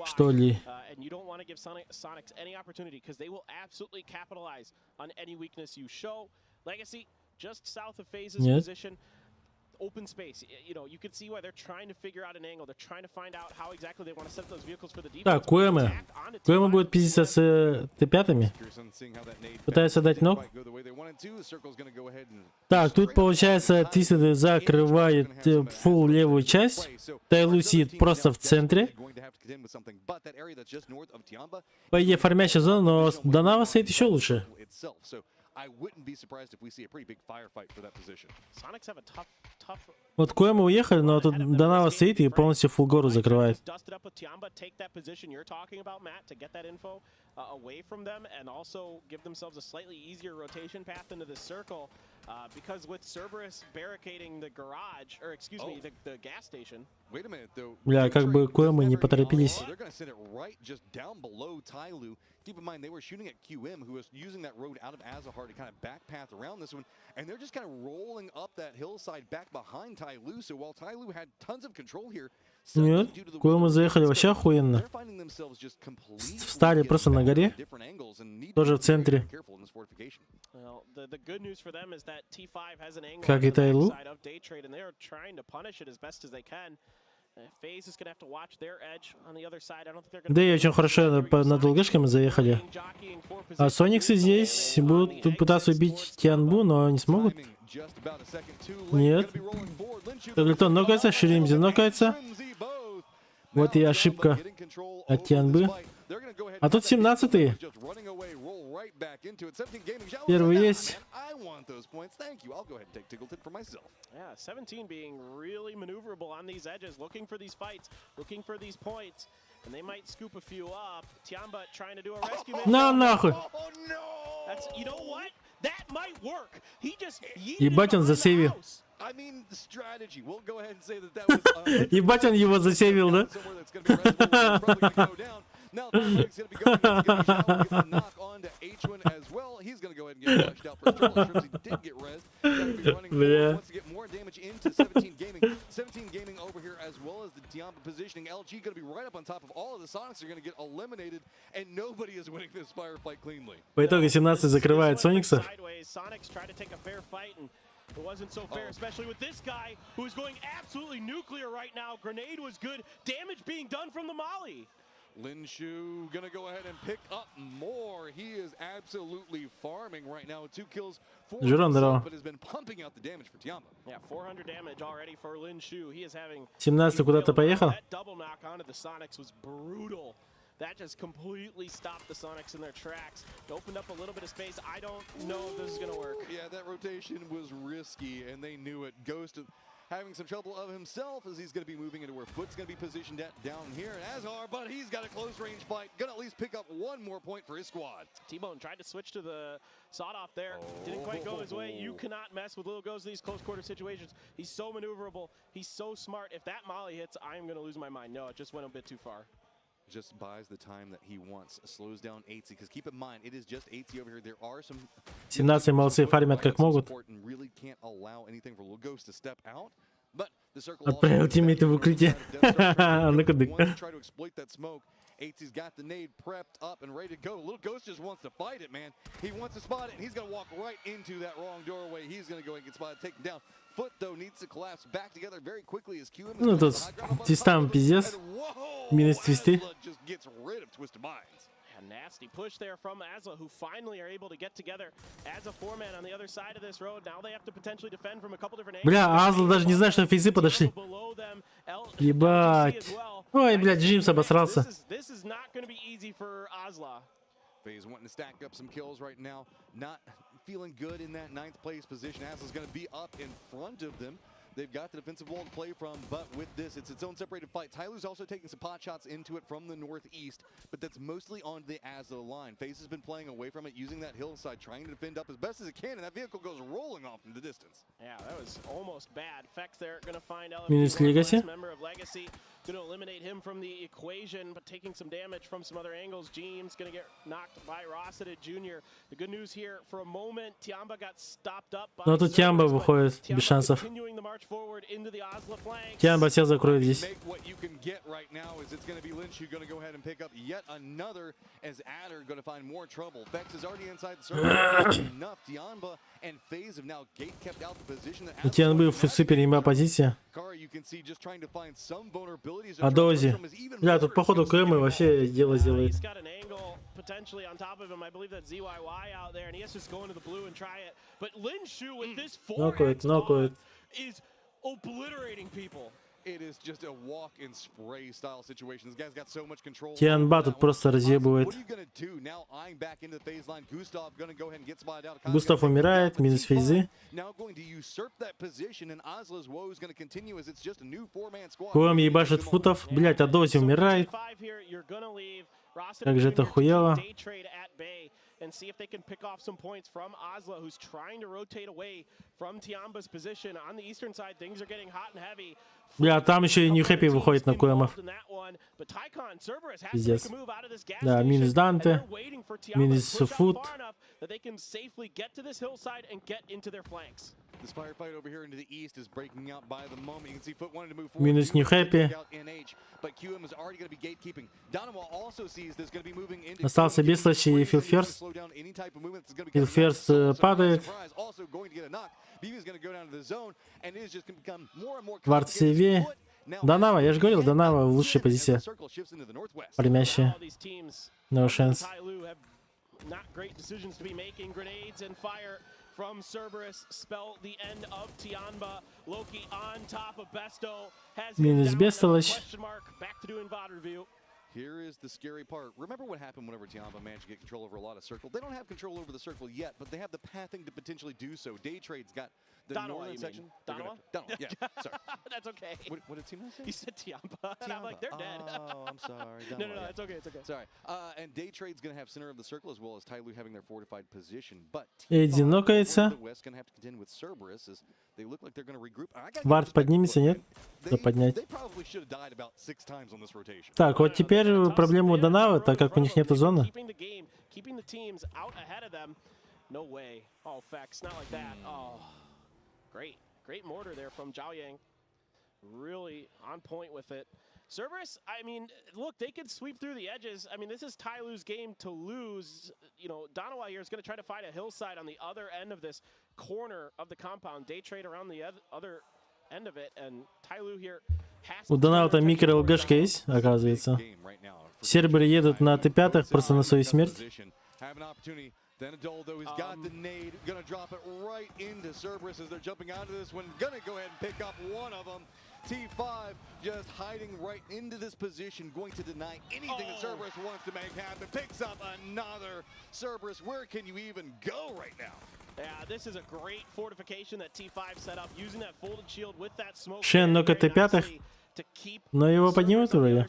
что ли? And you don't want to give Sonics any opportunity because they will absolutely capitalize on any weakness you show. Legacy just south of FaZe's position. Open space. You know, you can see why they're trying to figure out an angle. They're trying to find out how exactly they want to set those vehicles for the defense. Так, Куэме. Куэме будет пиздиться с Т5. Пытается дать ног. Так, тут получается Тисед закрывает фулл левую часть. Тайлу сидит просто в центре. По идее, фармящая зона, но Дарова стоит еще лучше. I wouldn't be surprised if we see a pretty big firefight for that position. Sonics have a tough. Вот Куэме уехали, но тут Дарова стоит и полностью фулл гору закрывает. Dusted up with Tianba, take that position you're talking about, Matt, to get that info away from them and also give themselves a slightly easier rotation path into the circle. Because with Cerberus barricading the garage, or excuse me, the gas station. Wait a minute, though. Бля, как бы Куэме не поторопились. They're going to send it right just down below Tyloo. Keep in mind, they were shooting at QM, who was using that road out of Azahar to kind of backpath around this one, and they're just kind of rolling up that hillside back behind Tyloo. So while Tyloo had tons of control here, нет, Куэме заехали вообще охуенно. Встали просто на горе, тоже в центре. Как и Тайлу. Да и очень хорошо над долгашками заехали. А Сониксы здесь будут пытаться убить Тянбу, но не смогут. Нет. Таблетон нокается, Ширимзи нокается. Вот и ошибка от Тянбы. А тут 17-й. Первый есть. Yeah, 17 being really maneuverable on these edges, looking for these fights, looking for these points, and they might scoop a few up. Tianba trying to do a rescue mission. На нахуй. That's, you know what? That might work. He just Ебать он засейвил. I mean, the strategy. We'll go ahead and say that was. Ебать он его засейвил, да? Now Dominic's going to be going to knock on to H1 as well. He's going to go ahead and get flashed out for Stroll. He did get rezzed. He's going to be running forward, wants to get more damage into 17 Gaming. 17 Gaming over here as well as the Tianba positioning. LG going to be right up on top of all of the Sonics are going to get eliminated, and nobody is winning this firefight cleanly. По итогу 17 закрывает Соникса. Sonics tried to take a fair fight and it wasn't so fair, especially with this guy who's going absolutely nuclear right now. Grenade was good. Damage being done from the molly. Linshu gonna go ahead and pick up more. He is absolutely farming right now. 2 kills, 4 Дарова. but has been pumping out the damage for Tiamba. Yeah, 400 damage already for Linshu. He is having 17 куда-то поехал. That double knock onto the Sonics was brutal. That just completely stopped the Sonics in their tracks. It opened up a little bit of space. I don't know if this is going to work. Yeah, that rotation was risky, and they knew it. Ghost having some trouble of himself as he's going to be moving into where Foot's going to be positioned at down here. And ACER, but he's got a close range fight. Going to at least pick up 1 more point for his squad. T-Bone tried to switch to the sawed-off there. Didn't quite go his way. You cannot mess with Lil Ghost in these close-quarter situations. He's so maneuverable. He's so smart. If that molly hits, I am going to lose my mind. No, it just went a bit too far. Just buys the time that he wants, slows down ACER, because keep in mind, it is just ACER over here. There are some 17 молодцы, фармят как могут. Really can't allow anything for Lil Ghost to step out. But the circle Отправил тиммейта в укрытие. Try to exploit that smoke. ACER's got the nade prepped up and ready to go. Lil Ghost just wants to fight it, man. He wants to spot it, and he's going to walk right into that wrong doorway. He's going to go and get spotted, taken down. Foot, though, needs to collapse back together very quickly as QM. Ну тут твистам пиздец. Минус твисты. Just gets rid of Twisted Minds. A nasty push there from ACER, who finally are able to get together as a 4-man on the other side of this road. Now they have to potentially defend from a couple different angles. Бля, ACER даже не знает, что фейзы подошли. Ебать. Ой, блядь, Джимс обосрался. This is not going to be easy for ACER. FaZe wanting to stack up some kills right now. Not feeling good in that 9th place position. ACER's going to be up in front of them. They've got the defensive wall to play from, but with this, it's its own separated fight. Tyler's also taking some pot shots into it from the northeast, but that's mostly on the ACER line. FaZe has been playing away from it, using that hillside, trying to defend up as best as it can, and that vehicle goes rolling off in the distance. Yeah, that was almost bad. Fex there, going to find Minus Legacy. Member of Legacy. Going to eliminate him from the equation, but taking some damage from some other angles. James going to get knocked by Rossiter Jr. The good news here, for a moment, Tiamba got stopped up by Но тут Tiamba выходит без шансов. continuing the march forward into the Oslo flanks. Tiamba всех закроет здесь. What you can get right now is it's going to be Linshu going to go ahead and pick up yet another as Adder going to find more trouble. Vex is already inside the circle. Enough. Tiamba and FaZe have now gate kept out the position that У Tiamba в супер имба позиция. you can see just trying to find some vulnerabilities. А Дози. Бля, тут походу КМ вообще дело сделает. Potentially on top of him, I believe that ZYY out there, and he has to just go into the blue and try it. But Linshu with this Нокает. is obliterating people. It is just a walk and spray style situation. This guy's got so much control. Тианба тут просто разъебывает. What are you gonna do now? Eyeing back into the phase line. Gustav gonna go ahead and get spotted out. Густав умирает, минус фейзы. Now going to usurp that position, and Ozla's woe is gonna continue as it's just a new 4-man squad. КМ ебашит футов. Блять, а Дози умирает. Как же это хуево. And see if they can pick off some points from Oslo, who's trying to rotate away from Tiamba's position. On the eastern side, things are getting hot and heavy. Бля, там еще и Ньюхэппи выходит на КМов. Пиздец. Да, минус Данте, минус Фут. This firefight over here into the east is breaking out by the moment. You can see Foot wanted to move forward. Минус Ньюхэппи. But QM is already going to be gatekeeping. Darova also sees there's going to be moving into. Остался Беслач и Филферст. Филферст падает. Вард Севе. Дарова, я же говорил, Дарова в лучшей позиции. Премящая. No chance. Not great decisions to be making. Grenades and fire from Cerberus spell the end of Tiamba. Loki on top of Besto has Minus Bestalash. question mark. Back to doing VOD review. Here is the scary part. Remember what happened whenever Tiamba managed to get control over a lot of circle? They don't have control over the circle yet, but they have the pathing to potentially do so. Day Trade's got the northern section. Darova? Darova, yeah. Sorry. That's okay. What did Tiamba say? He said Tiamba. And I'm like, they're dead. Oh, I'm sorry. No, it's okay. It's okay. Sorry. And Day Trade's going to have center of the circle as well as Tyloo having their fortified position. But Эдди нокается. the West going to have to contend with Cerberus as they look like they're going to regroup. Вард поднимется, нет? Да поднять. They probably should have died about 6 times on this rotation. Так, вот теперь проблема у Дарова, так как у них нету зоны. Keeping the teams out ahead of them. No way. Oh, Fex, not like that. Oh, great mortar there from Zhao Yang. Really on point with it. Cerberus, I mean, look, they could sweep through the edges. I mean, this is Tyloo's game to lose. You know, Darova here is going to try to find a hillside on the other end of this corner of the compound. Day Trade around the other end of it, and Tyloo here У Донаута микро-ЛГшка есть, оказывается. Серберы едут на Т5 просто на свою смерть. Then Adol, though, he's got the nade, gonna drop it right into Cerberus as they're jumping onto this one. Gonna go ahead and pick up one of them. T5 just hiding right into this position, going to deny anything that Cerberus wants to make happen. Picks up another. Cerberus, where can you even go right now? Yeah, this is a great fortification that T5 set up, using that folded shield with that smoke. Шен нокает Т5, но его поднимут вроде.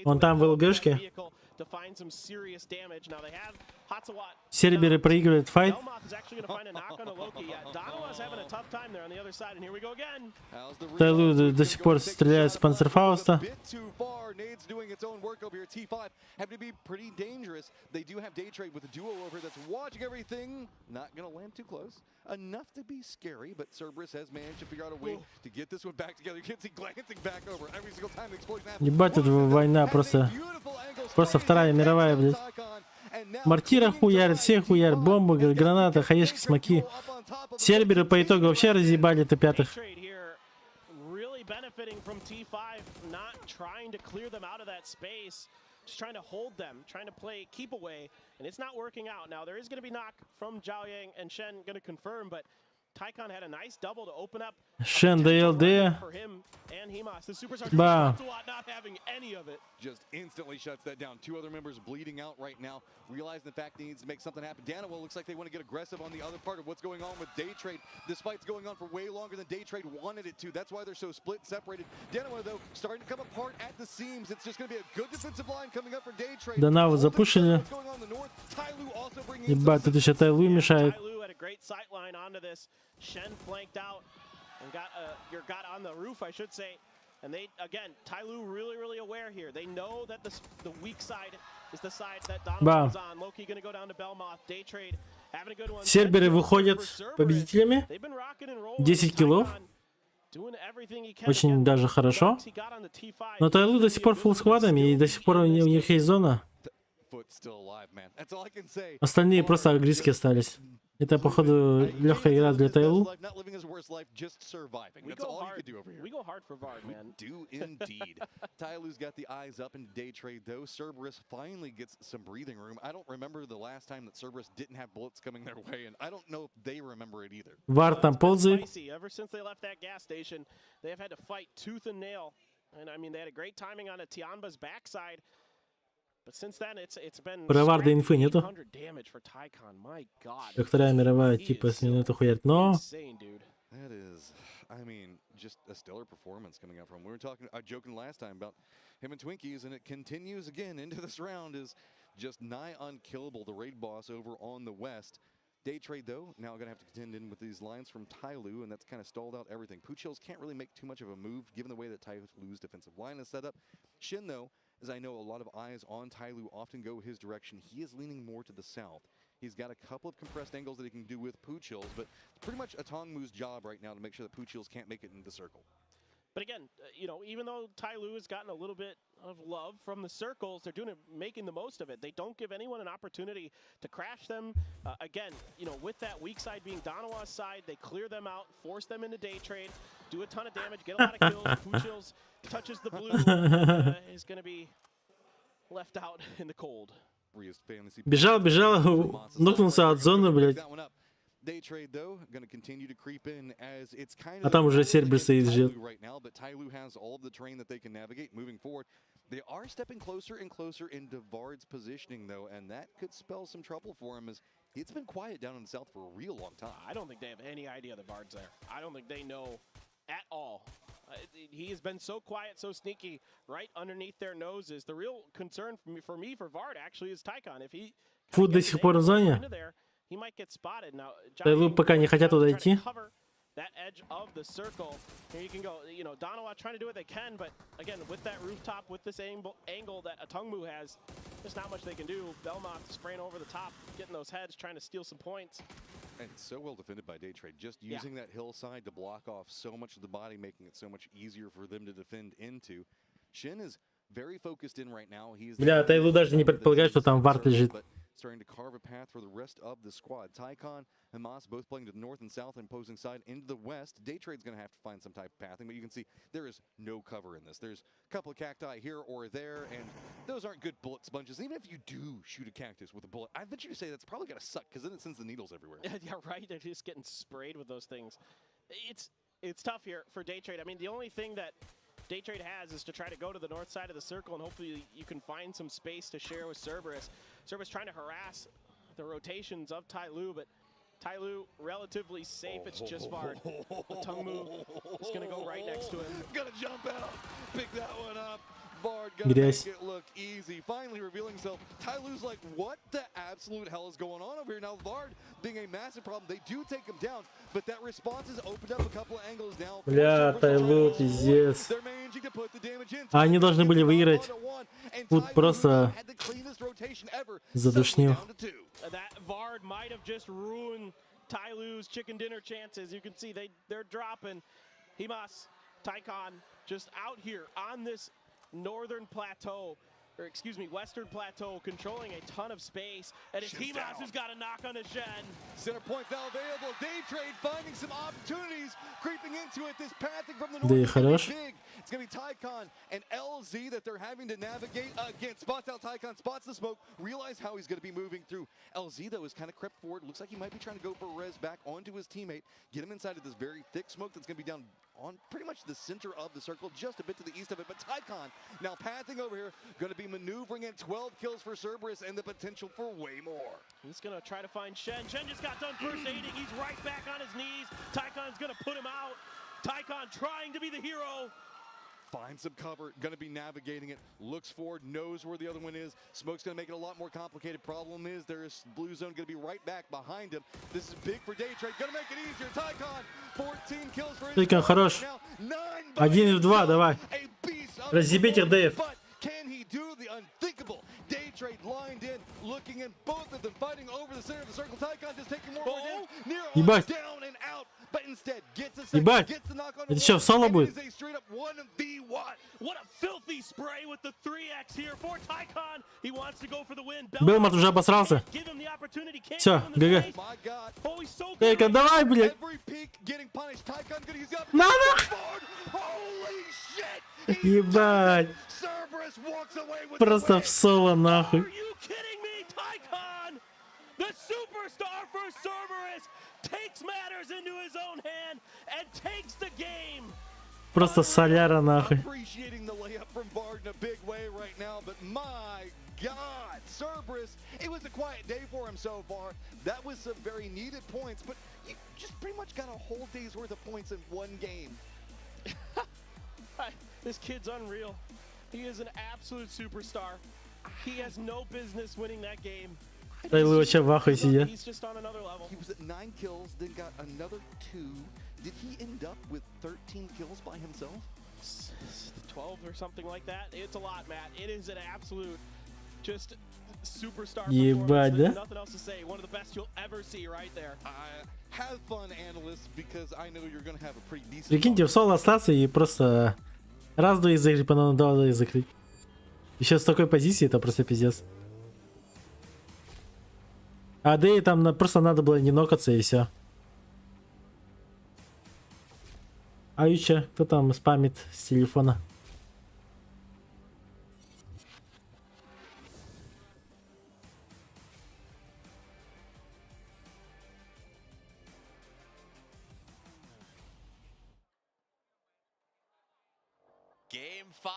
Он там в ЛГшке. Серберы проигрывают файт. Тайлу до сих пор стреляет с Панцерфауста. Enough to be scary, but Cerberus has managed to figure out a way to get this one back together. You can see glancing back over every single time the explosion happens. Ебать, это война просто. Просто Вторая мировая, блядь. Мортира хуярит, все хуярят, бомбы, граната, хаешки, смоки. Серберы по итогу вообще разъебали Т5. Just trying to hold them, trying to play keep away, and it's not working out. Now there is going to be knock from Zhao Yang, and Shen going to confirm, but Tycon had a nice double to open up Shen DLD. for him and Himas. The superstar Bah. not having any of it. Just instantly shuts that down. Two other members bleeding out right now. Realizing the fact he needs to make something happen. Darova looks like they want to get aggressive on the other part of what's going on with Day Trade. This fight's going on for way longer than Day Trade wanted it to. That's why they're so split, separated. Darova, though, starting to come apart at the seams. It's just going to be a good defensive line coming up for Day Trade. Донаву запушили. Ебать, тут еще Тайлу мешает. Great sight line onto this. Shen flanked out and got on the roof, I should say. And they, again, Tyloo really aware here. They know that the weak side is the side that Donovan's on. Loki gonna go down to Belmoth. Day Trade having a good one. Серберы выходят победителями. 10 киллов. Очень даже хорошо. Но Тайлу до сих пор фулл-сквадами, и до сих пор у них есть зона. Остальные просто агрессивные остались. Это, походу, легкая игра для Тайлу. We go hard for Vard, man. Do indeed. Tyloo's got the eyes up into Day Trade, though. Cerberus finally gets some breathing room. I don't remember the last time that Cerberus didn't have bullets coming their way, and I don't know if they remember it either. Вар там ползает. Ever since they left that gas station, they have had to fight tooth and nail. And I mean, they had a great timing on a Tianba's backside. But since then, it's been Про Варда инфы нету. Как Вторая мировая, типа, с минуты хуярит. Но... That is, I mean, just a stellar performance coming out from him. We were talking, joking last time about him and Twinkies, and it continues again into this round is just nigh unkillable, the raid boss over on the west. Day Trade, though, now going to have to contend in with these lines from Tyloo, and that's kind of stalled out everything. Poochills can't really make too much of a move, given the way that Tyloo's defensive line is set up. Shin, though, as I know a lot of eyes on Tyloo often go his direction, he is leaning more to the south. He's got a couple of compressed angles that he can do with Poochills, but it's pretty much Atongmu's job right now to make sure that Poochills can't make it into the circle. But again, you know, even though Tyloo has gotten a little bit of love from the circles, they're making the most of it. They don't give anyone an opportunity to crash them. Again, you know, with that weak side being Donawa's side, they clear them out, force them into Day Trade, do a ton of damage, get a lot of kills. Poochills touches the blue, is going to be left out in the cold. Бежал, нокнулся от зоны, блядь. Day Trade, though, going to continue to creep in as it's kind А там уже Сербер стоит ждет. right now, but Tyloo has all of the terrain that they can navigate moving forward. They are stepping closer and closer into Vard's positioning, though, and that could spell some trouble for him as it's been quiet down in the south for a real long time. I don't think they have any idea that Vard's there. I don't think they know at all. He has been so quiet, so sneaky, right underneath their noses. The real concern for Vard actually is Tycon. If he Фуд до сих пор в зоне. he might get spotted. Now, Тайлу пока не хотят туда идти. That edge of the circle. Here you can go, you know, Donawa trying to do what they can, but again, with that rooftop, with this angle that Atongmu has, there's not much they can do. Belmont spraying over the top, getting those heads, trying to steal some points. And so well defended by Day Trade, just using that hillside to block off so much of the body, making it so much easier for them to defend into. Shin is very focused in right now. He's Бля, Тайлу даже не предполагает, что там Вард лежит. starting to carve a path for the rest of the squad. Tycon and Moss both playing to the north and south and opposing side into the west. Daytrade's going to have to find some type of pathing, but you can see there is no cover in this. There's a couple of cacti here or there, and those aren't good bullet sponges. Even if you do shoot a cactus with a bullet, I bet you to say that's probably going to suck because then it sends the needles everywhere. Yeah, right. They're just getting sprayed with those things. It's tough here for Daytrade. I mean, the only thing that Daytrade has is to try to go to the north side of the circle, and hopefully you can find some space to share with Cerberus. Cerberus trying to harass the rotations of Tyloo, but Tyloo relatively safe. It's just Vard. Tungmu is going to go right next to him. Gonna jump out, pick that one up. Vard gonna make it look easy. Finally revealing himself. Tyloo's like, what the absolute hell is going on over here? Now Vard being a massive problem. They do take him down, but that response has opened up a couple of angles now. Бля, Tyloo, пиздец. Они должны были выиграть. Тут просто задушнил. That Vard might have just ruined Tyloo's chicken dinner chances. You can see they're dropping. Himas, Tycon just out here on this northern plateau, or excuse me, western plateau, controlling a ton of space. And it's Himas who's got a knock on his Shen. Center point now available. Daytrade finding some opportunities, creeping into it. This pathing from the north is gonna be big. It's gonna be Tycon and LZ that they're having to navigate again. Spots out Tycon, spots the smoke, realize how he's gonna be moving through. LZ though is kind of crept forward. Looks like he might be trying to go for a res back onto his teammate, get him inside of this very thick smoke that's gonna be down on pretty much the center of the circle, just a bit to the east of it. But Tycon now pathing over here, going to be maneuvering in. 12 kills for Cerberus and the potential for way more. He's going to try to find Shen. Shen just got done first aiding. He's right back on his knees. Tycon's going to put him out. Tycon trying to be the hero. Finds some cover, going to be navigating it, looks forward, knows where the other one is. Smoke's going to make it a lot more complicated. Problem is there's blue zone going to be right back behind him. This is big for Daytrade, going to make it easier. Tycon, 14 kills for his Tycon хорош. 1 в 2, давай. Разъебить их, Дэйв. Can he do the unthinkable? Daytrade lined in, looking in, both of them fighting over the center of the circle. Tycon just taking more damage. Nero down and out, but instead gets a second, gets the knock on the Это что, соло будет? What a filthy spray with the 3x here for Tycon. He wants to go for the win. Белмат уже обосрался. Все, ГГ. Tycon, давай, блядь. Надо. Ебать. Просто в соло, нахуй. The superstar for Cerberus takes matters into his own hand and takes the game. Просто соляра, нахуй. Appreciating the layup from Vard in a big way right now, but my God, Cerberus, it was a quiet day for him so far. That was some very needed points, but you just pretty much got a whole day's worth of points in one game. This kid's unreal. He is an absolute superstar. He has no business winning that game. Tyloo вообще в ахуе сидит. He's just on another level. He was at 9 kills, then got another 2. Did he end up with 13 kills by himself? 12 or something like that. It's a lot, Matt. It is an absolute just superstar Ебать, performance. да? Nothing else to say. One of the best you'll ever see right there. Have fun, analysts, because I know you're going to have a pretty decent. Прикиньте, в соло остаться и просто раз-два их закрыть, потом два их закрыть. Еще с такой позиции это просто пиздец. А Дэй там просто надо было не нокаться и все. А Юча, кто там спамит с телефона? Game 5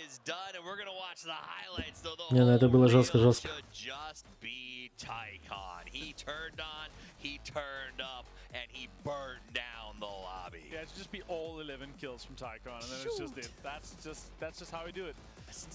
is done, and we're gonna watch the highlights. Though the Не, ну это было жестко. should just be Tycon. He turned on, he turned up, and he burned down the lobby. Yeah, it should just be all 11 kills from Tycon, and then it's just it. That's just how we do it.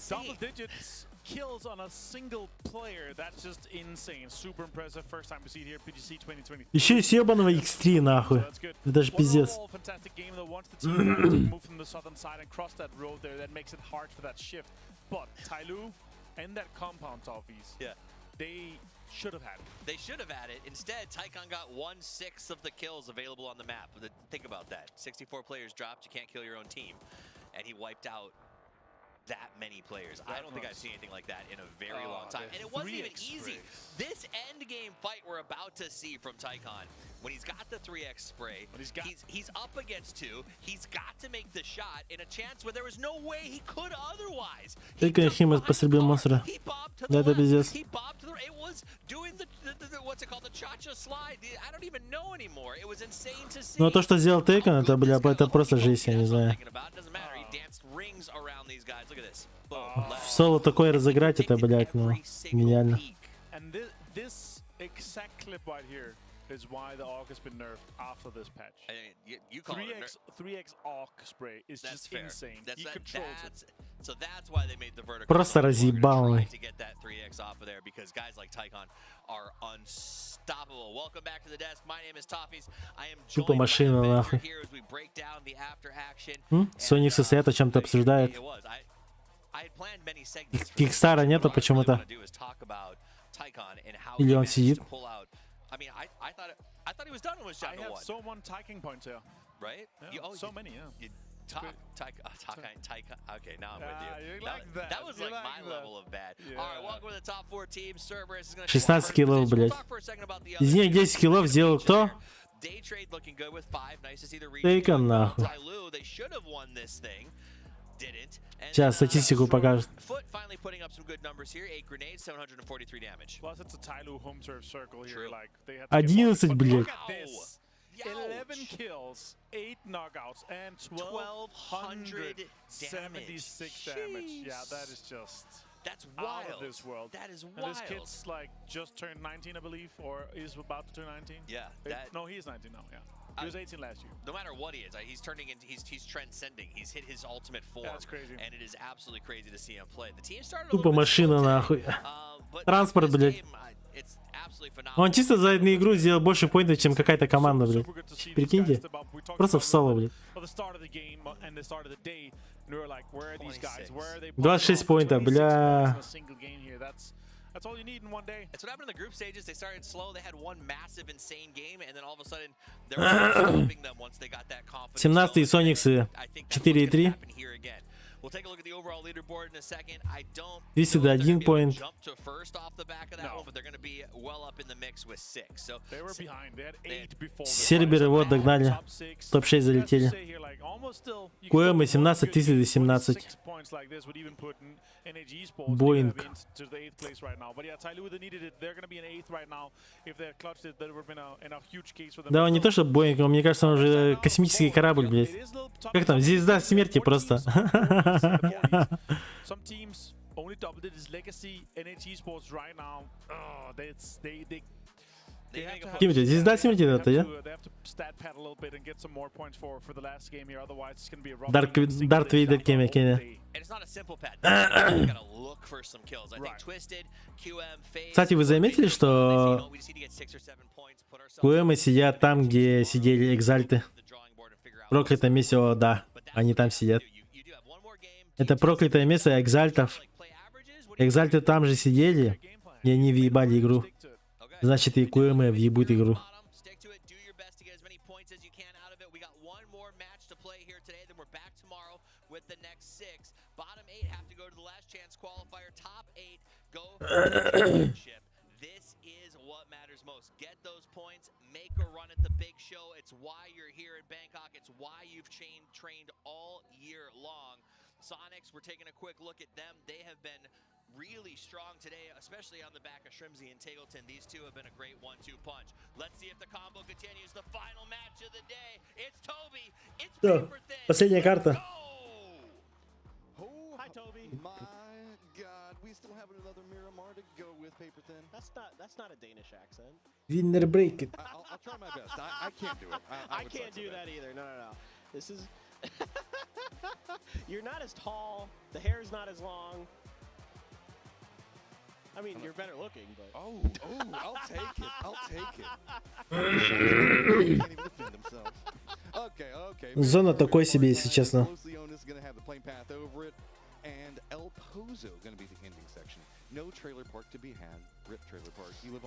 Double digits kills on a single player. That's just insane. Super impressive. First time we see it here, PGC 2020. Еще и с ебаного X3 нахуй. Это даже пиздец. Fantastic game though. Once the team managed to move from the southern side and cross that road there, that makes it hard for that shift. But Tyloo and that compound Toffees, yeah, they should have had it. They should have had it. Instead, Tycon got 1/6 of the kills available on the map. Think about that. 64 players dropped. You can't kill your own team, and he wiped out that many players. I don't think I've seen anything like that in a very long time. And it wasn't even easy. This end game fight we're about to see from Tycon, when he's got the 3x spray, he's up against 2. He's got to make the shot in a chance where there was no way he could otherwise. Только Химас посребил монстра. Да, это пиздец. He bobbed to the right. It was doing the what's it called, the cha-cha slide. I don't even know anymore. It was insane to see. Но то, что сделал Тейкон, это, бля, это просто жесть, я не знаю. В соло такое разыграть, это, блядь, ну, гениально. Is why the AUG has been nerfed after this patch. I mean, you call 3x AUG spray is just insane. He controls it. So that's why they made the vertical. Просто разъебал. To get that 3x off of there because guys like Tycon are unstoppable. Welcome back to the desk. My name is Toffees. I am Тупо машина, нахуй. Соникс стоят, о чем-то обсуждают. Кикстара нету почему-то. Или он сидит? I mean, I thought he was done when it was down to 1. I have so many taking points here. Right? Yeah, so many, yeah. Okay, now I'm with you. That was like my level of bad. All right, welcome to the top 4 teams. Cerberus is going to 16 киллов, блядь. Из них 10 киллов сделал кто? Тейкон, нахуй. Сейчас статистику покажет. 11, блядь. 11 kills, 8 knockouts, and 1276 damage. Yeah, that is just wild. Out of this world. That is wild. And this kid's like just turned 19, I believe, or is about to turn 19. Yeah. No, he is 19 now. Yeah. He was 18 last year. No matter what he is, he's turning into he's transcending. He's hit his ultimate form. That's crazy. And it is absolutely crazy to see him play. The team started Тупо машина, нахуй. Транспорт, блядь. Он чисто за одну игру сделал больше поинтов, чем какая-то команда, блядь. Прикиньте. Просто в соло, блядь. 26 поинтов, бля. That's all you need in one day. That's what happened in the group stages. They started slow. They had one massive, insane game, and then all of a sudden, they were stopping them once they got that confidence. 17-й Сониксы 4-3. We'll take a look at the overall leaderboard in a second. I don't 201 point. jump to first off the back of that one, but they're going to be well up in the mix with 6. So they were behind. They had 8 before. Серберы вот догнали. Топ-6 залетели. КМ 17 тысяч до 17. Боинг. Да, он не то что Боинг, но мне кажется, он уже космический корабль, блядь. Как там? Звезда смерти просто. Some teams only doubled it. His legacy NH Esports right now. Кем-то звезда смерти это, я? Дарт Вейдер кем, Кстати, вы заметили, что КУМы сидят там, где сидели экзальты? Проклятое место, о, да, они там сидят. Это проклятое место экзальтов. Экзальты там же сидели, и они въебали игру. Значит, и КУМы въебут игру. Make a run at the big show. It's why you're here in Bangkok. It's why you've trained all year long. Sonics, we're taking a quick look at them. They have been really strong today, especially on the back of Shrimsy and Taggleton. These two have been a great 1-2 punch. Let's see if the combo continues. The final match of the day. It's Toby. It's Paper Thin. Последняя карта. Hi, Toby. My God, we still have another Miramar to go with Paper Thin. That's not a Danish accent. Виннер break it. I'll try my best. I can't do it. I can't do that either. No. This is. You're not as tall. The hair is not as long. I mean, you're better looking, but. Oh, I'll take it. I'll take it. Can't even defend himself. Okay. Зона такой себе, если честно.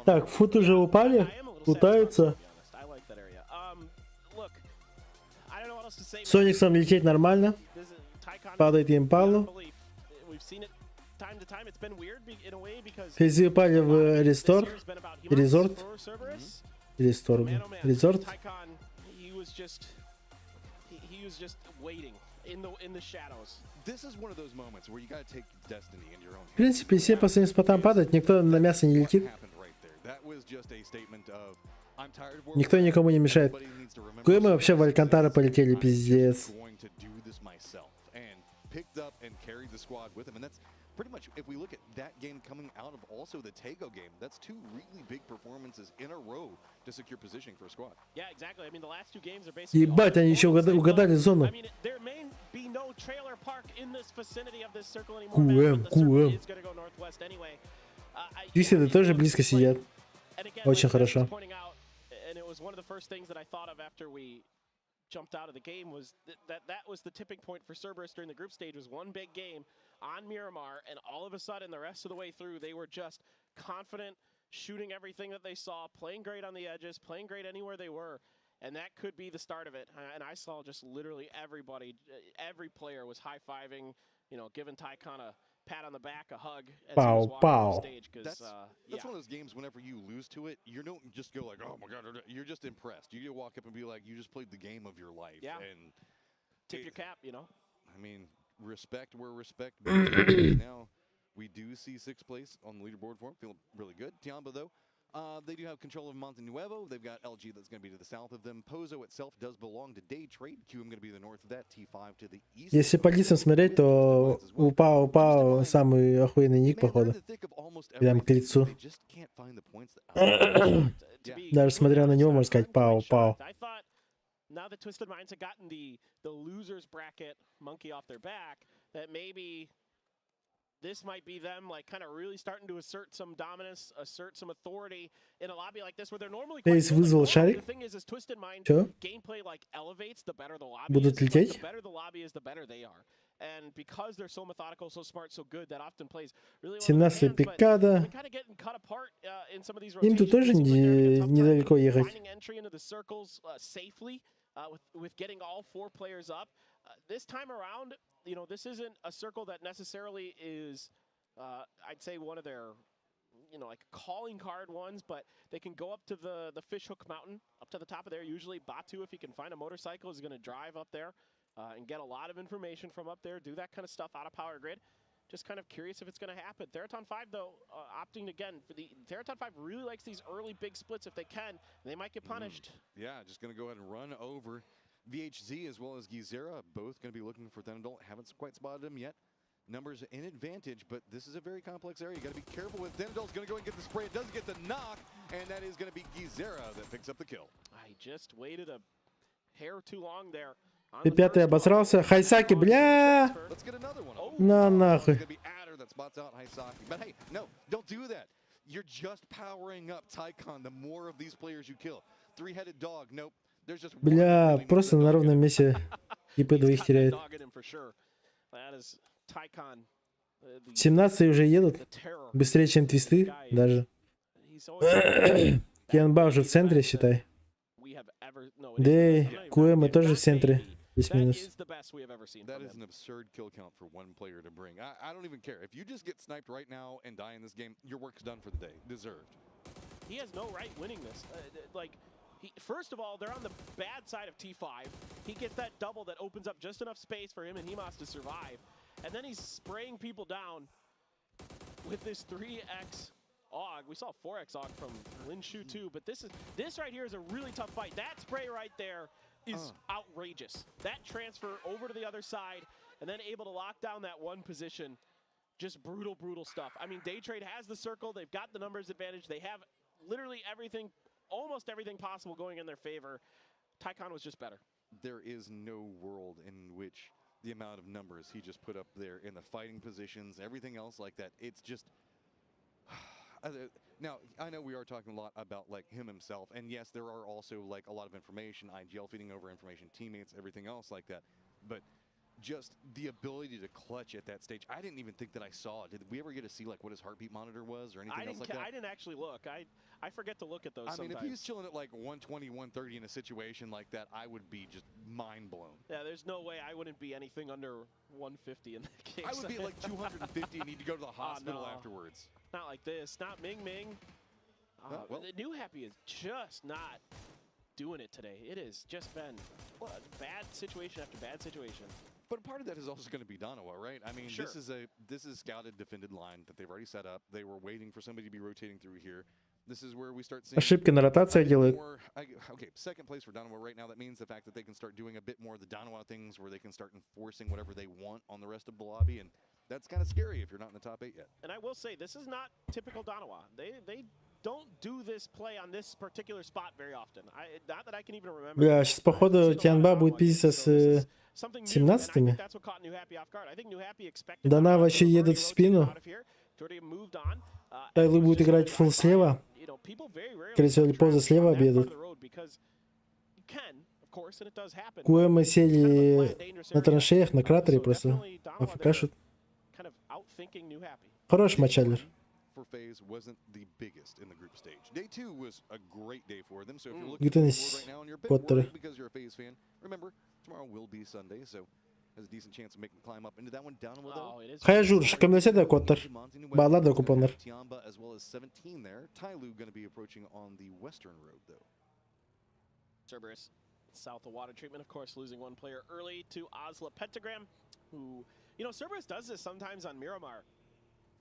Так, фут уже упали, лутаются. Сониксом лететь нормально. Падает импалу. We've seen it time to time. It's been weird in a way because Фейзи упали в рестор. Резорт. Рестор. Резорт. Tycon, he was just waiting in the shadows. This is one of those moments where you gotta take destiny in your own hands. В принципе, все по своим спотам падают, никто на мясо не летит. Никто никому не мешает. Куда мы вообще в Алькантара полетели, пиздец. Pretty much, if we look at that game coming out of also the Tego game, that's two really big performances in a row to secure positioning for a squad. Yeah, exactly. I mean, the last two games are basically. Ебать, они еще угадали зону. I mean, there may be no trailer park in this vicinity of this circle anymore. QM. 200 тоже близко сидят. Очень хорошо. And it was one of the first things that I thought of after we jumped out of the game was that was the tipping point for Cerberus during the group stage. Was one big game on Miramar, and all of a sudden the rest of the way through they were just confident, shooting everything that they saw, playing great on the edges, playing great anywhere they were, and that could be the start of it. And I saw just literally everybody, every player was high-fiving, you know, giving Tycon a pat on the back, a hug as he was walking off the stage. That's one of those games whenever you lose to it, you don't just go like, oh my god, you're just impressed. You walk up and be like, you just played the game of your life. Yeah. And tip your cap, you know. I mean, respect where respect is. Now we do see 6th place on the leaderboard for him. Feeling really good. Tiamba, though, they do have control of Monte Nuevo. They've got LG that's going to be to the south of them. Pozo itself does belong to Day Trade. QM going to be to the north of that. T5 to the east. Если по лицам смотреть, то упал самый охуенный ник, походу. Прям к лицу. Даже смотря на него, можно сказать, пау. Now that Twisted Minds had gotten the losers bracket monkey off their back, that maybe this might be them like kind of really starting to assert some dominance, assert some authority in a lobby like this where they're normally quite вызвал шарик. The thing is Twisted Mind Чё? gameplay like elevates the better the lobby Будут is. лететь? The better the lobby is, the better they are. And because they're so methodical, so smart, so good, that often plays really well. 17 ПК, да. Kind of getting cut apart in some of these Им тут тоже недалеко ехать. finding entry into the circles safely. With getting all 4 players up. This time around, you know, this isn't a circle that necessarily is, I'd say, one of their, you know, like calling card ones, but they can go up to the Fishhook Mountain, up to the top of there. Usually Batu, if he can find a motorcycle, is going to drive up there and get a lot of information from up there, do that kind of stuff out of Power Grid. Just kind of curious if it's going to happen. Theraton 5, though, opting again for the Theraton 5 really likes these early big splits if they can. They might get punished. Yeah, just going to go ahead and run over VHZ as well as Gizera. Both going to be looking for Thunadol. Haven't quite spotted him yet. Numbers in advantage, but this is a very complex area. You got to be careful with Thunadol's going to go and get the spray. It does get the knock, and that is going to be Gizera that picks up the kill. I just waited a hair too long there. Ты пятый обосрался. Хайсаки, бля! На нахуй. But hey, no, don't do that. You're just powering up Tycon the more of these players you kill. Three-headed dog, nope. There's just Бля, просто на ровном месте ИП двоих теряет. 17 уже едут. Быстрее, чем твисты даже. Кенба уже в центре, считай. Дэй, QM тоже в центре. Плюс-минус. That is an absurd kill count for one player to bring. I don't even care. If you just get sniped right now and die in this game, your work's done for the day. Deserved. He has no right winning this. First of all, they're on the bad side of T5. He gets that double that opens up just enough space for him and Hemas to survive. And then he's spraying people down with this 3x AUG. We saw 4x AUG from Lin Shu too, but this right here is a really tough fight. That spray right there is outrageous. That transfer over to the other side and then able to lock down that one position. Just brutal, brutal stuff. I mean, Day Trade has the circle. They've got the numbers advantage. They have literally everything, almost everything possible going in their favor. Tycon was just better. There is no world in which the amount of numbers he just put up there in the fighting positions, everything else like that, it's just... Now, I know we are talking a lot about like him himself, and yes, there are also like a lot of information, IGL feeding over information, teammates, everything else like that. But just the ability to clutch at that stage. I didn't even think that I saw it. Did we ever get to see like what his heartbeat monitor was or anything else like that? I didn't actually look. I forget to look at those sometimes. I mean, if he's chilling at like 120, 130 in a situation like that, I would be just mind blown. Yeah, there's no way I wouldn't be anything under 150 in that case. I would be like 250 and need to go to the hospital afterwards. Not like this. Not Ming Ming. Well, the new Happy is just not doing it today. It has just been bad situation after bad situation. But part of that is also going to be Darova, right? I mean, sure. this is scouted, defended line that they've already set up. They were waiting for somebody to be rotating through here. This is where we start seeing Ошибки на ротации делают. Okay, second place for Darova right now. That means the fact that they can start doing a bit more of the Darova things where they can start enforcing whatever they want on the rest of the lobby, and that's kind of scary if you're not in the top 8 yet. And I will say, this is not typical Darova. They don't do this play on this particular spot very often. Not that I can even remember. Бля, сейчас походу Тианба будет пиздиться с 17-ми. Дана вообще едет в спину. Тайлу будет играть фулл слева. Скорее всего, или поза слева объедут. Мы сели на траншеях, на кратере просто. АФКшут. Хороший матчалер. For FaZe wasn't the biggest in the group stage. Day 2 was a great day for them. So if you're looking at the board right now and you're a bit worried because you're a FaZe fan, remember, tomorrow will be Sunday, so has a decent chance of making the climb up into that one. Darova though. Hayır, şıkkımdaysa da Kotter. Bağlar da kuponlar. Tiamba as well as 17 there. Tyloo going to be approaching on the western road though. Cerberus, south of water treatment, of course, losing one player early to Osla Pentagram, who, you know, Cerberus does this sometimes on Miramar.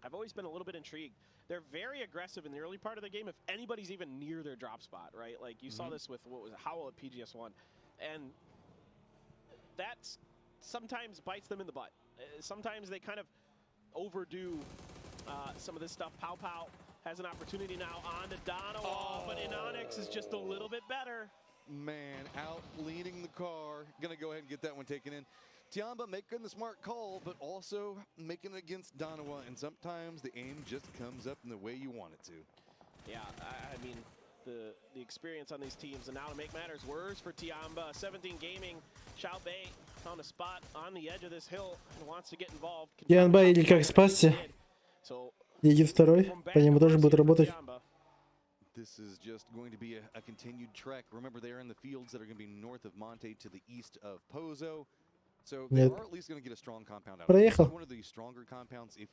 I've always been a little bit intrigued. They're very aggressive in the early part of the game if anybody's even near their drop spot, right? Like you saw this with, what was it, Howl at PGS1. And that sometimes bites them in the butt. Sometimes they kind of overdo some of this stuff. Pow Pow has an opportunity now on to Darova, but Inonix is just a little bit better. Man, out leading the car. Gonna go ahead and get that one taken in. Tiamba making the smart call, but also making it against Darova, and sometimes the aim just comes up in the way you want it to. Yeah, I mean, the experience on these teams, and now to make matters worse for Tiamba, 17 Gaming, Xiao Bei found a spot on the edge of this hill and wants to get involved. Tiamba или как спасти? Едет второй, по нему тоже будет работать. This is just going to be a continued trek. Remember, they are in the fields that are going to be north of Monte to the east of Pozo. So they are at least going to get a strong compound out. Проехал.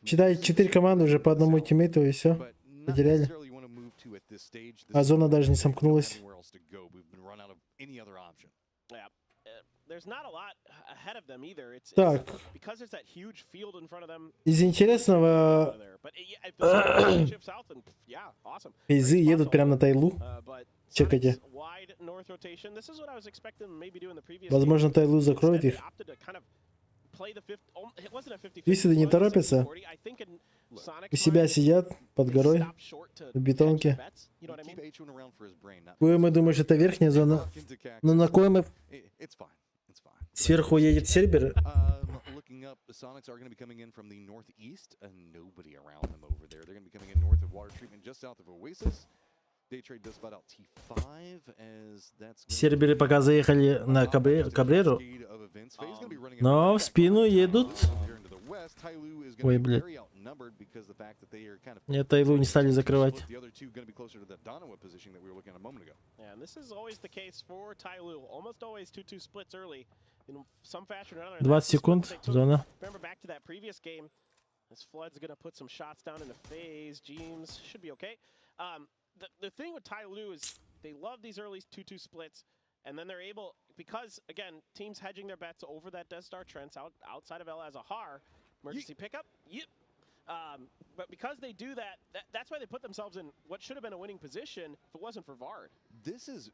Считай, 4 команды уже по одному тиммейту и все. Потеряли. А зона даже не сомкнулась. Так. Из интересного... Фейзы едут прямо на Тайлу. Чекайте. Возможно, Тайлу закроет их. Если не торопятся, у себя сидят под горой, в бетонке. Мы думаем, что это верхняя зона. Но на Коэмэ сверху едет Сербер. Серберы пока заехали на Кабреру, но в спину едут. Ой, блядь. Нет, Тайлу не стали закрывать. 20 секунд, зона. The thing with Tyloo is they love these early 2-2 splits, and then they're able, because, again, teams hedging their bets over that Death Star Trent outside of El Azahar, emergency pickup, but because they do that, that's why they put themselves in what should have been a winning position if it wasn't for Vard. This is,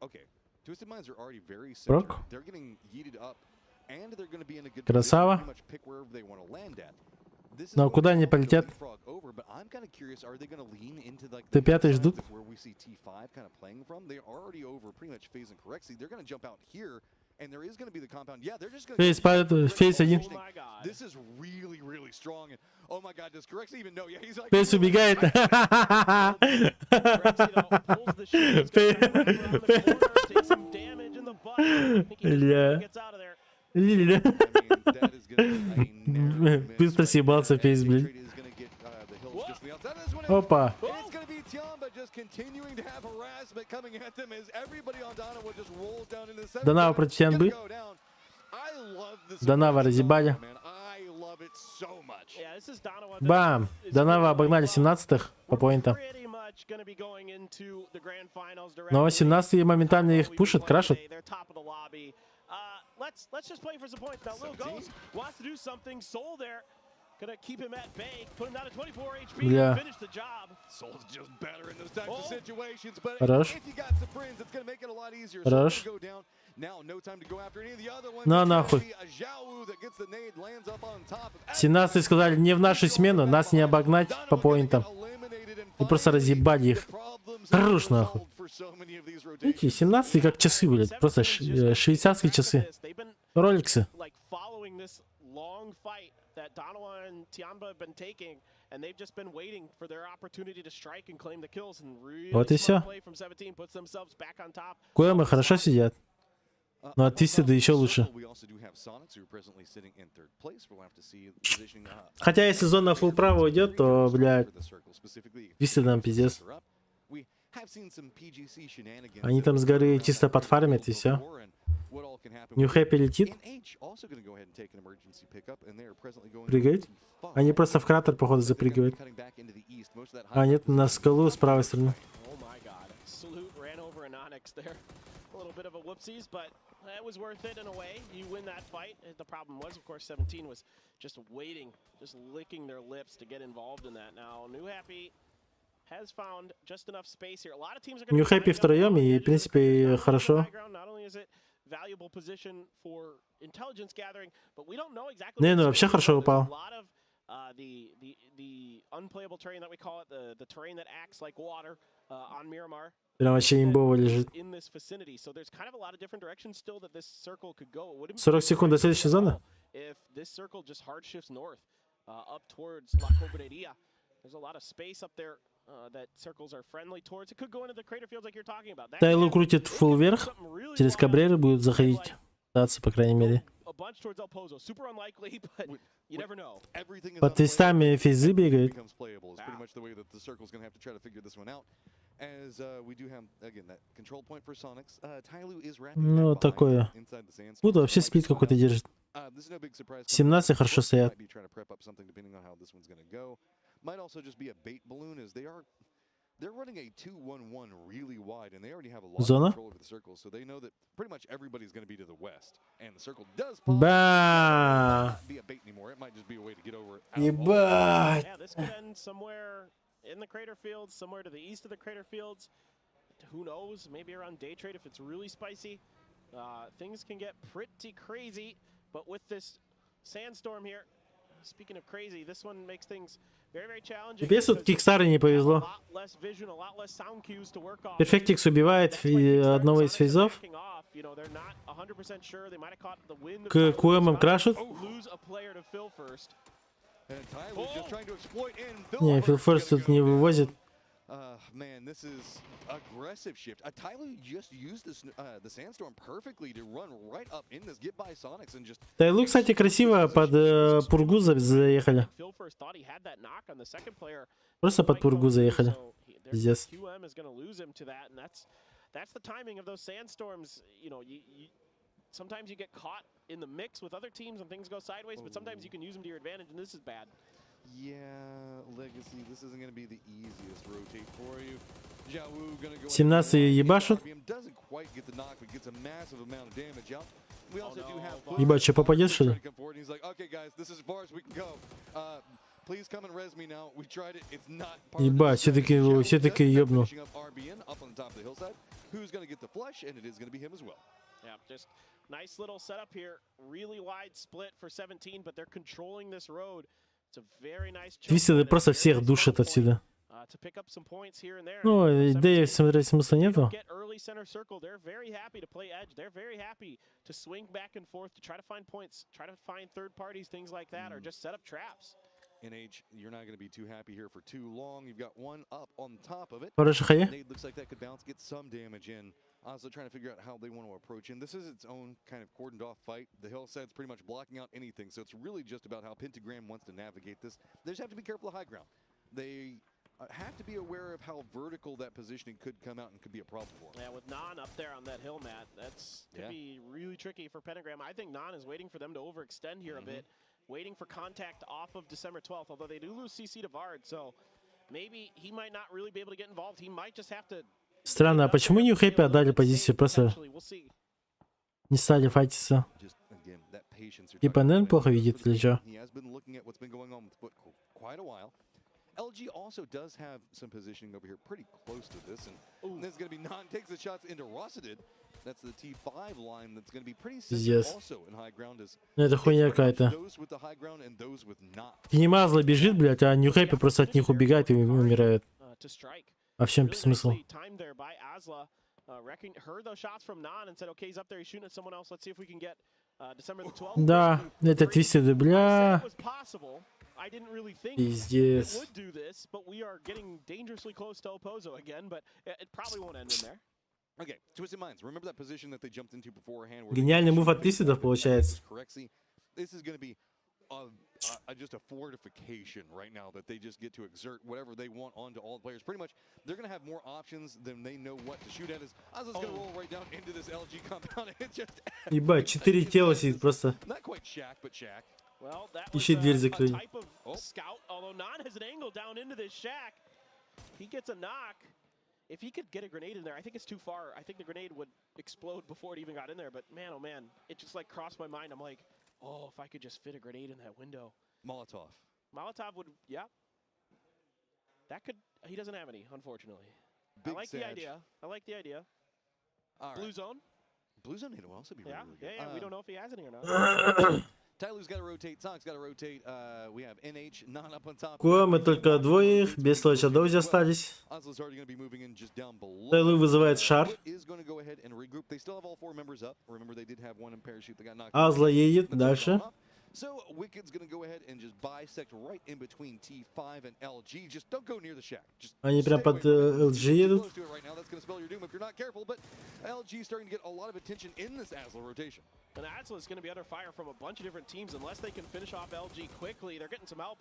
okay, Twisted Minds are already very centered. They're getting yeeted up, and they're going to be in a good position to pretty much pick wherever they want to land at. Но куда они полетят? Т5 ждут. Фейс падает, Фейс один. Фейс убегает. Илья. Видели, да? Быстро съебался фейс, блин. Опа. Дарова против Тянбы. Дарова разъебали. Бам! Дарова обогнали 17-х по поинтам. Но 17-е моментально их пушат, крашат. Let's just play for some points. Now, Lil Ghost wants to do something. Soul there. Gonna keep him at bay. Put him down to 24 HP and finish the job. Soul's just better in those types of situations, but Хорош. if you got some friends, it's gonna make it a lot easier. Хорош. Go down. Now, no time to go after any of the other ones. На нахуй. 17 сказали, не в нашу смену, нас не обогнать по поинтам. И просто разъебать их. Хорош нахуй. Видите, 17 как часы, блядь. Просто швейцарские часы. Роликсы. That Darova and Tianba have been taking, and they've just been waiting for their opportunity to strike and claim the kills. And really Вот и все. play from 17 puts themselves back on top. Коэмы хорошо сидят. Ну а Твистеды еще лучше. Хотя если зона фулл право уйдет, то, блядь, Твистедам пиздец. Они там с горы чисто подфармят и все. New Happy летит. Прыгает. Они просто в кратер, походу, запрыгивают. А нет, на скалу с правой стороны. It was worth it in a way. You win that fight. The problem was, of course, 17 was just waiting, just licking their lips to get involved in that. Now, New Happy has found just enough space here. A lot of teams are going New Happy втроем, и, в принципе, хорошо. Not only is it valuable position for intelligence gathering, but we don't know exactly. Не, ну вообще хорошо упал. The unplayable terrain that we call it, the terrain that acts like water on Miramar. Прям вообще имбово лежит. 40 секунд до следующей зоны. Тайлу крутит фулл вверх. Через кабреры будет заходить. Даться, по крайней мере. Под твистами фейзы бегают. Ну, такое. Будто вообще сплит какой-то держит. 17 хорошо стоят. Зона? Ба! Ебать! In the crater fields, somewhere to the east of the crater fields. Who knows? Maybe around day trade if it's really spicy. Things can get pretty crazy. But with this sandstorm here, speaking of crazy, this one makes things very, very challenging. Тебе тут Кикстару не повезло. Перфектикс убивает одного из фейзов. К Куэмам крашут. Не, Филфорс тут не вывозит. Тайлу, кстати, красиво под пургу заехали. Просто под пургу заехали. Пиздец. Sometimes you get caught in the mix with other teams and things go sideways, but sometimes you can use them to your advantage, and this is bad. Yeah, Legacy, this isn't going to be the easiest rotate for you. Jawu going to go 17 ебашут. Doesn't quite get the knock, but gets a massive amount of damage out. We also do have Ебать, что попадет, что ли? He's like, okay, guys, this is as far as we can go. Please come and res me now. We tried it. It's not part Ебать, все-таки ебнул. Who's going to get the flush, and it is going to be him as well. Yeah, just nice little setup here. Really wide split for 17, but they're controlling this road. It's a very nice. Твистеды просто всех душат отсюда. Ну, идеи смотреть смысла нету. They're very happy to play edge. They're very happy to swing back and forth to try to find points, try to find third parties, things like that, or just set up traps. NH, you're not going to be too happy here for too long. You've got one up on top of it. Хорошая хая. Nade looks like that could bounce, get some damage in. Also trying to figure out how they want to approach in. This is its own kind of cordoned off fight. The hillside's pretty much blocking out anything, so it's really just about how Pentagram wants to navigate this. They just have to be careful of high ground. They have to be aware of how vertical that positioning could come out and could be a problem for them. Yeah, with Nan up there on that hill, Matt, that's could be really tricky for Pentagram. I think Nan is waiting for them to overextend here a bit, waiting for contact off of December 12th, although they do lose CC to Vard, so maybe he might not really be able to get involved. He might just have to... Странно, а почему New Happy отдали позицию? Просто не стали файтиться. Типа Нэн плохо видит или что? LG also does have some positioning over here pretty close to this, and there's going to be takes the shots into Rossadid. That's the T5 line that's going to be pretty sensitive also in high ground. Это хуйня какая-то. К ним Азла бежит, блядь, а New Happy просто от них убегает и умирает. А в чем смысл? Да, это твисты, бля. Пиздец. Гениальный мув от твистедов получается. Just a fortification right now that they just get to exert whatever they want onto all the players. Pretty much, they're going to have more options than they know what to shoot at. Azla's going to roll right down into this LG compound and just... Ебать, 4 тела сидит просто. Not quite Shaq, but Shaq. Well, that Ищи дверь закрыть. type of scout, although Nan has an angle down into this shack. He gets a knock. If he could get a grenade in there, I think it's too far. I think the grenade would explode before it even got in there. But man, oh man, it just like crossed my mind. I'm like, oh, if I could just fit a grenade in that window. Molotov. Molotov would, yeah. That could, he doesn't have any, unfortunately. Big I like Sag. the idea. I like the idea. All right. Blue zone. Blue zone will also be really, really good. Yeah, we don't know if he has any or not. Tyler's got to rotate, Sonic's got to rotate. We have NH not up on top. Мы только двое их, без Лойча Доузи остались. Тайлу вызывает шар. Азла едет дальше. So Wicked's going to go ahead and just bisect right in between T5 and LG. Just don't go near the shack. Они прям под LG едут. Right now, that's going to spell your doom if you're not careful. But LG starting to get a lot of attention in this ASLA rotation. And ASLA is going to be under fire from a bunch of different teams unless they can finish off LG quickly. They're getting some help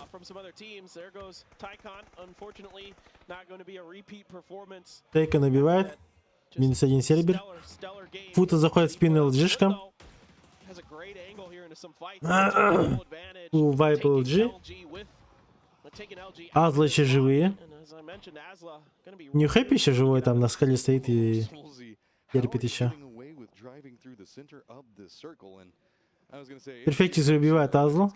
from some other teams. There goes Tycon. Unfortunately, not going to be a repeat performance. Тайка набивает. Минус 1 сербер. Фута заходит в спину LG-шкам. У Вайп LG. Азла еще живые. New Happy еще живой, там на скале стоит и терпит еще. Перфектизу убивает Азлу.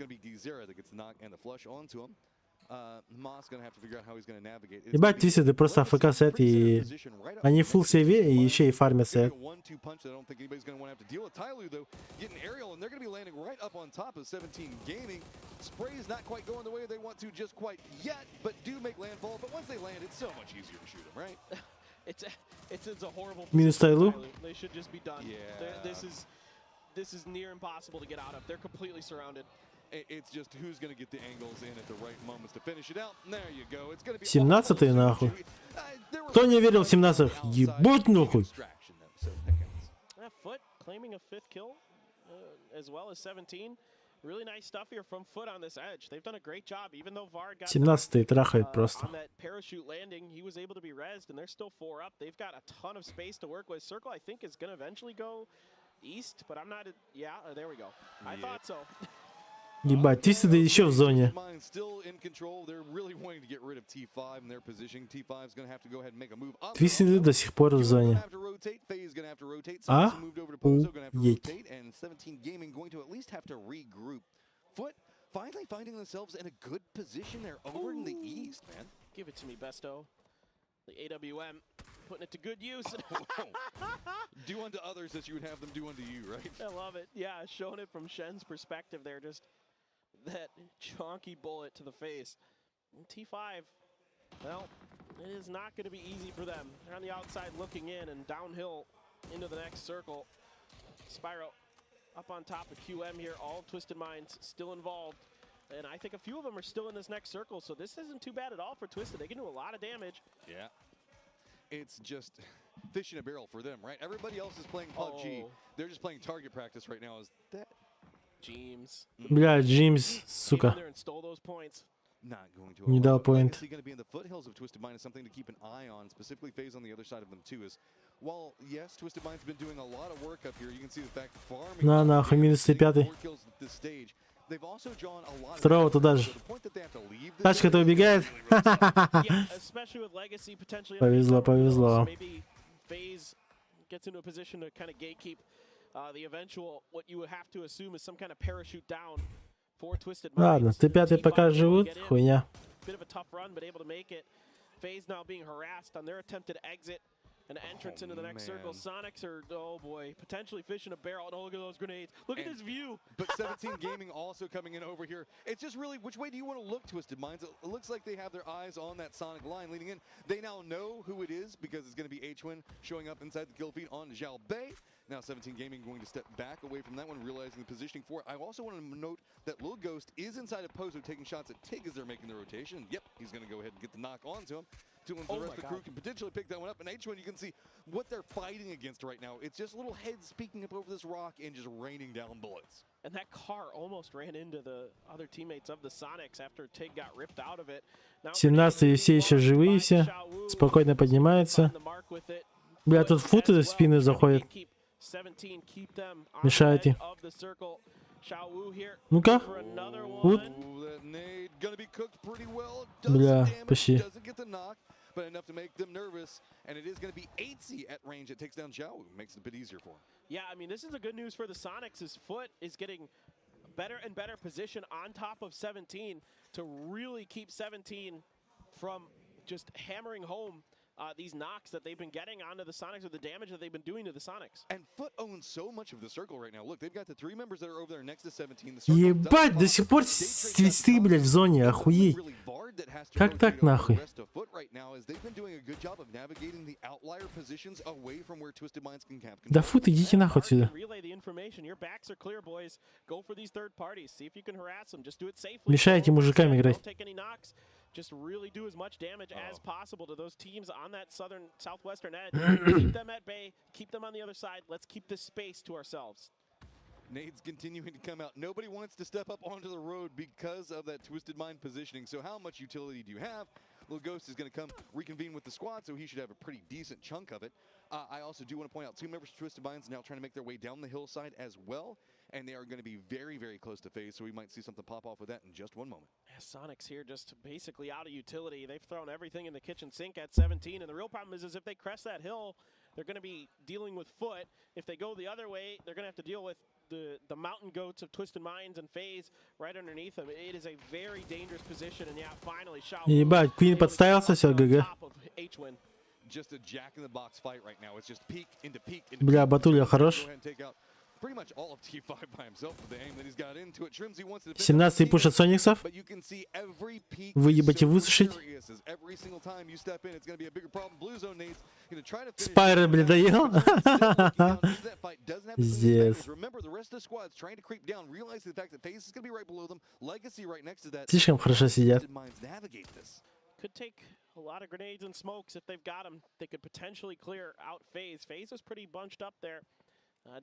Ебать, твисты просто АФК сет, и они фулл сейве, и еще и фармят сет. Минус Тайлу. This is near impossible to get out of. They're completely surrounded. It's just who's going to get the angles in at the right moments to finish it out. There you go. It's going to be 17-й нахуй. Кто не верил в 17-х? Ебать нахуй. Foot claiming a 5th kill as well as 17. Really nice stuff here from Foot on this edge. They've done a great job, even though Vard got 17-й трахает просто. on that parachute landing. He was able to be rezzed, and they're still 4 up. They've got a ton of space to work with. Circle, I think, is going to eventually go east, but I'm not. Yeah, there we go. I thought so. Ебать, твисты еще в зоне. Твисты до сих пор в зоне. А? Едь. Finally finding themselves in a good position there over in the east, man. Give it to me, Besto. The AWM putting it to good use. Do unto others as you would have them do unto you, right? I love it. Yeah, showing it from Shen's perspective there, just that chonky bullet to the face. And T5, well, it is not going to be easy for them. They're on the outside looking in and downhill into the next circle. Spyro up on top of QM here, all Twisted Minds still involved. And I think a few of them are still in this next circle, so this isn't too bad at all for Twisted. They can do a lot of damage. Yeah. It's just fish in a barrel for them, right? Everybody else is playing PUBG. They're just playing target practice right now. Is that James? Бля, Джеймс, сука. Not going to. Не дал point. Going to be in the foothills of Twisted Mind is something to keep an eye on. Specifically, FaZe on the other side of them too. Is while yes, Twisted Mind's been doing a lot of work up here. You can see the fact farming. На нахуй, минус 5. They've also drawn a lot. Второго туда же. Тачка-то убегает. Повезло, повезло. FaZe gets into a position to kind of gatekeep the eventual, what you would have to assume is some kind of parachute down for Twisted Mind. Ладно, Т5 пока живут, хуйня. Bit of a tough run, but able to make it. FaZe now being harassed on their attempted exit and entrance into the next circle. Sonics are, oh boy, potentially fish in a barrel. And oh, look at those grenades. Look at this view. But 17 Gaming also coming in over here. It's just really, which way do you want to look, Twisted Minds? It looks like they have their eyes on that Sonic line leading in. They now know who it is because it's going to be H-Win showing up inside the kill feed on Zhao Bei. Now 17 Gaming going to step back away from that one, realizing the positioning for it. I also want to note that Lil Ghost is inside of Pozo taking shots at Tig as they're making the rotation. Yep, he's going to go ahead and get the knock onto him. The rest of the crew can potentially pick that one up. And H1, you can see what they're fighting against right now. It's just little heads peeking up over this rock and just raining down bullets. And that car almost ran into the other teammates of the Sonics after Tig got ripped out of it. 17-е все еще живые все. Спокойно поднимаются. Бля, тут футы в спины заходят. Мешает им. Ну-ка. Вот. Бля, почти. But enough to make them nervous, and it is going to be ACER at range that takes down Zhao, makes it a bit easier for him. Yeah, I mean, this is the good news for the Sonics. His foot is getting better and better position on top of 17 to really keep 17 from just hammering home these knocks that they've been getting onto the Sonics, or the damage that they've been doing to the Sonics. And Foot owns so much of the circle right now. Look, they've got the 3 members that are over there next to 17. Ебать, до сих пор свисты, блядь, в зоне, охуеть. Как так, нахуй? Да фут, идите нахуй отсюда. Мешаете мужикам играть. Just really do as much damage as possible to those teams on that southwestern edge. Keep them at bay, keep them on the other side. Let's keep this space to ourselves. Nades continuing to come out. Nobody wants to step up onto the road because of that Twisted Mind positioning. So how much utility do you have? Little Ghost is going to come reconvene with the squad, so he should have a pretty decent chunk of it. I also do want to point out 2 members of Twisted Minds now trying to make their way down the hillside as well. And they are going to be very, very close to FaZe, so we might see something pop off with that in just one moment. Yeah, Sonic's here just basically out of utility. They've thrown everything in the kitchen sink at 17, and the real problem is if they crest that hill, they're going to be dealing with Foot. If they go the other way, they're going to have to deal with the mountain goats of Twisted Minds and FaZe right underneath them. It is a very dangerous position, and yeah, finally, Ебать, Queen подставился, все, ГГ. Just a jack-in-the-box fight right now. It's just peak into peak. Бля, Батуля хорош. Pretty much all of T5 by himself with the aim that he's got into it. Trimsy wants to 17-й пушат Сониксов. Выебать и высушить. Спайрер, бля, доел. Пиздец. Слишком хорошо сидят. Could take a lot of grenades and smokes if they've got them. They could potentially clear out FaZe. FaZe is pretty bunched up there.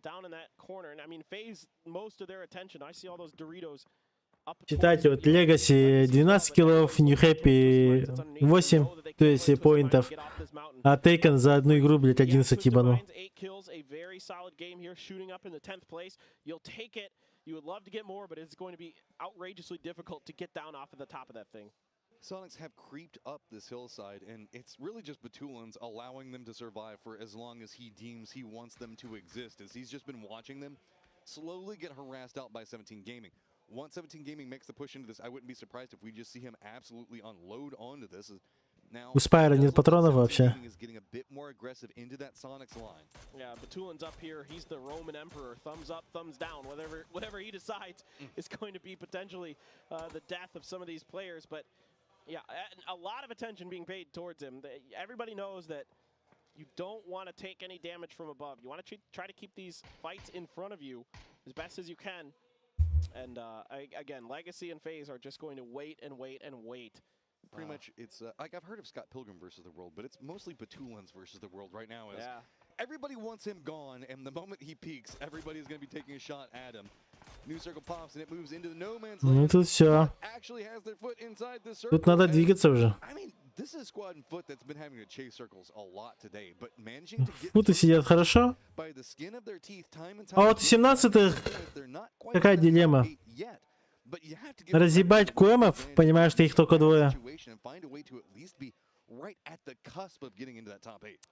Down in that corner, and I mean, FaZe most of their attention. I see all those Doritos. Читайте, вот Legacy 12 киллов, New Happy 8, то есть поинтов. А Taken за одну игру, блядь, 11 ебану. 8 kills, a very solid game here, shooting up in the 10th place. You'll take it. You would love to get more, but it's going to be outrageously difficult to get down off of the top of that thing. Sonics have creeped up this hillside, and it's really just Batulans allowing them to survive for as long as he deems he wants them to exist, as he's just been watching them slowly get harassed out by 17 Gaming. Once 17 Gaming makes the push into this, I wouldn't be surprised if we just see him absolutely unload onto this. Now, у Спайра нет патронов вообще. Yeah, Batulin's up here. He's the Roman Emperor. Thumbs up, thumbs down. Whatever he decides is going to be potentially the death of some of these players. But yeah, a lot of attention being paid towards him. Everybody knows that you don't want to take any damage from above. You want to try to keep these fights in front of you as best as you can. And again, Legacy and FaZe are just going to wait and wait and wait. Pretty much, it's like I've heard of Scott Pilgrim versus the World, but it's mostly Batulans versus the World right now. As everybody wants him gone, and the moment he peaks, everybody's going to be taking a shot at him. New circle pops, and it moves into the no man's land. Ну тут все. Actually has their foot inside the circle. Тут надо двигаться уже. I mean, this is a squad in foot that's been having to chase circles a lot today, but managing to get Футы сидят хорошо. by the skin of their teeth time and time. А вот 17-х какая дилемма? Разъебать куэмов, понимая, что их только двое.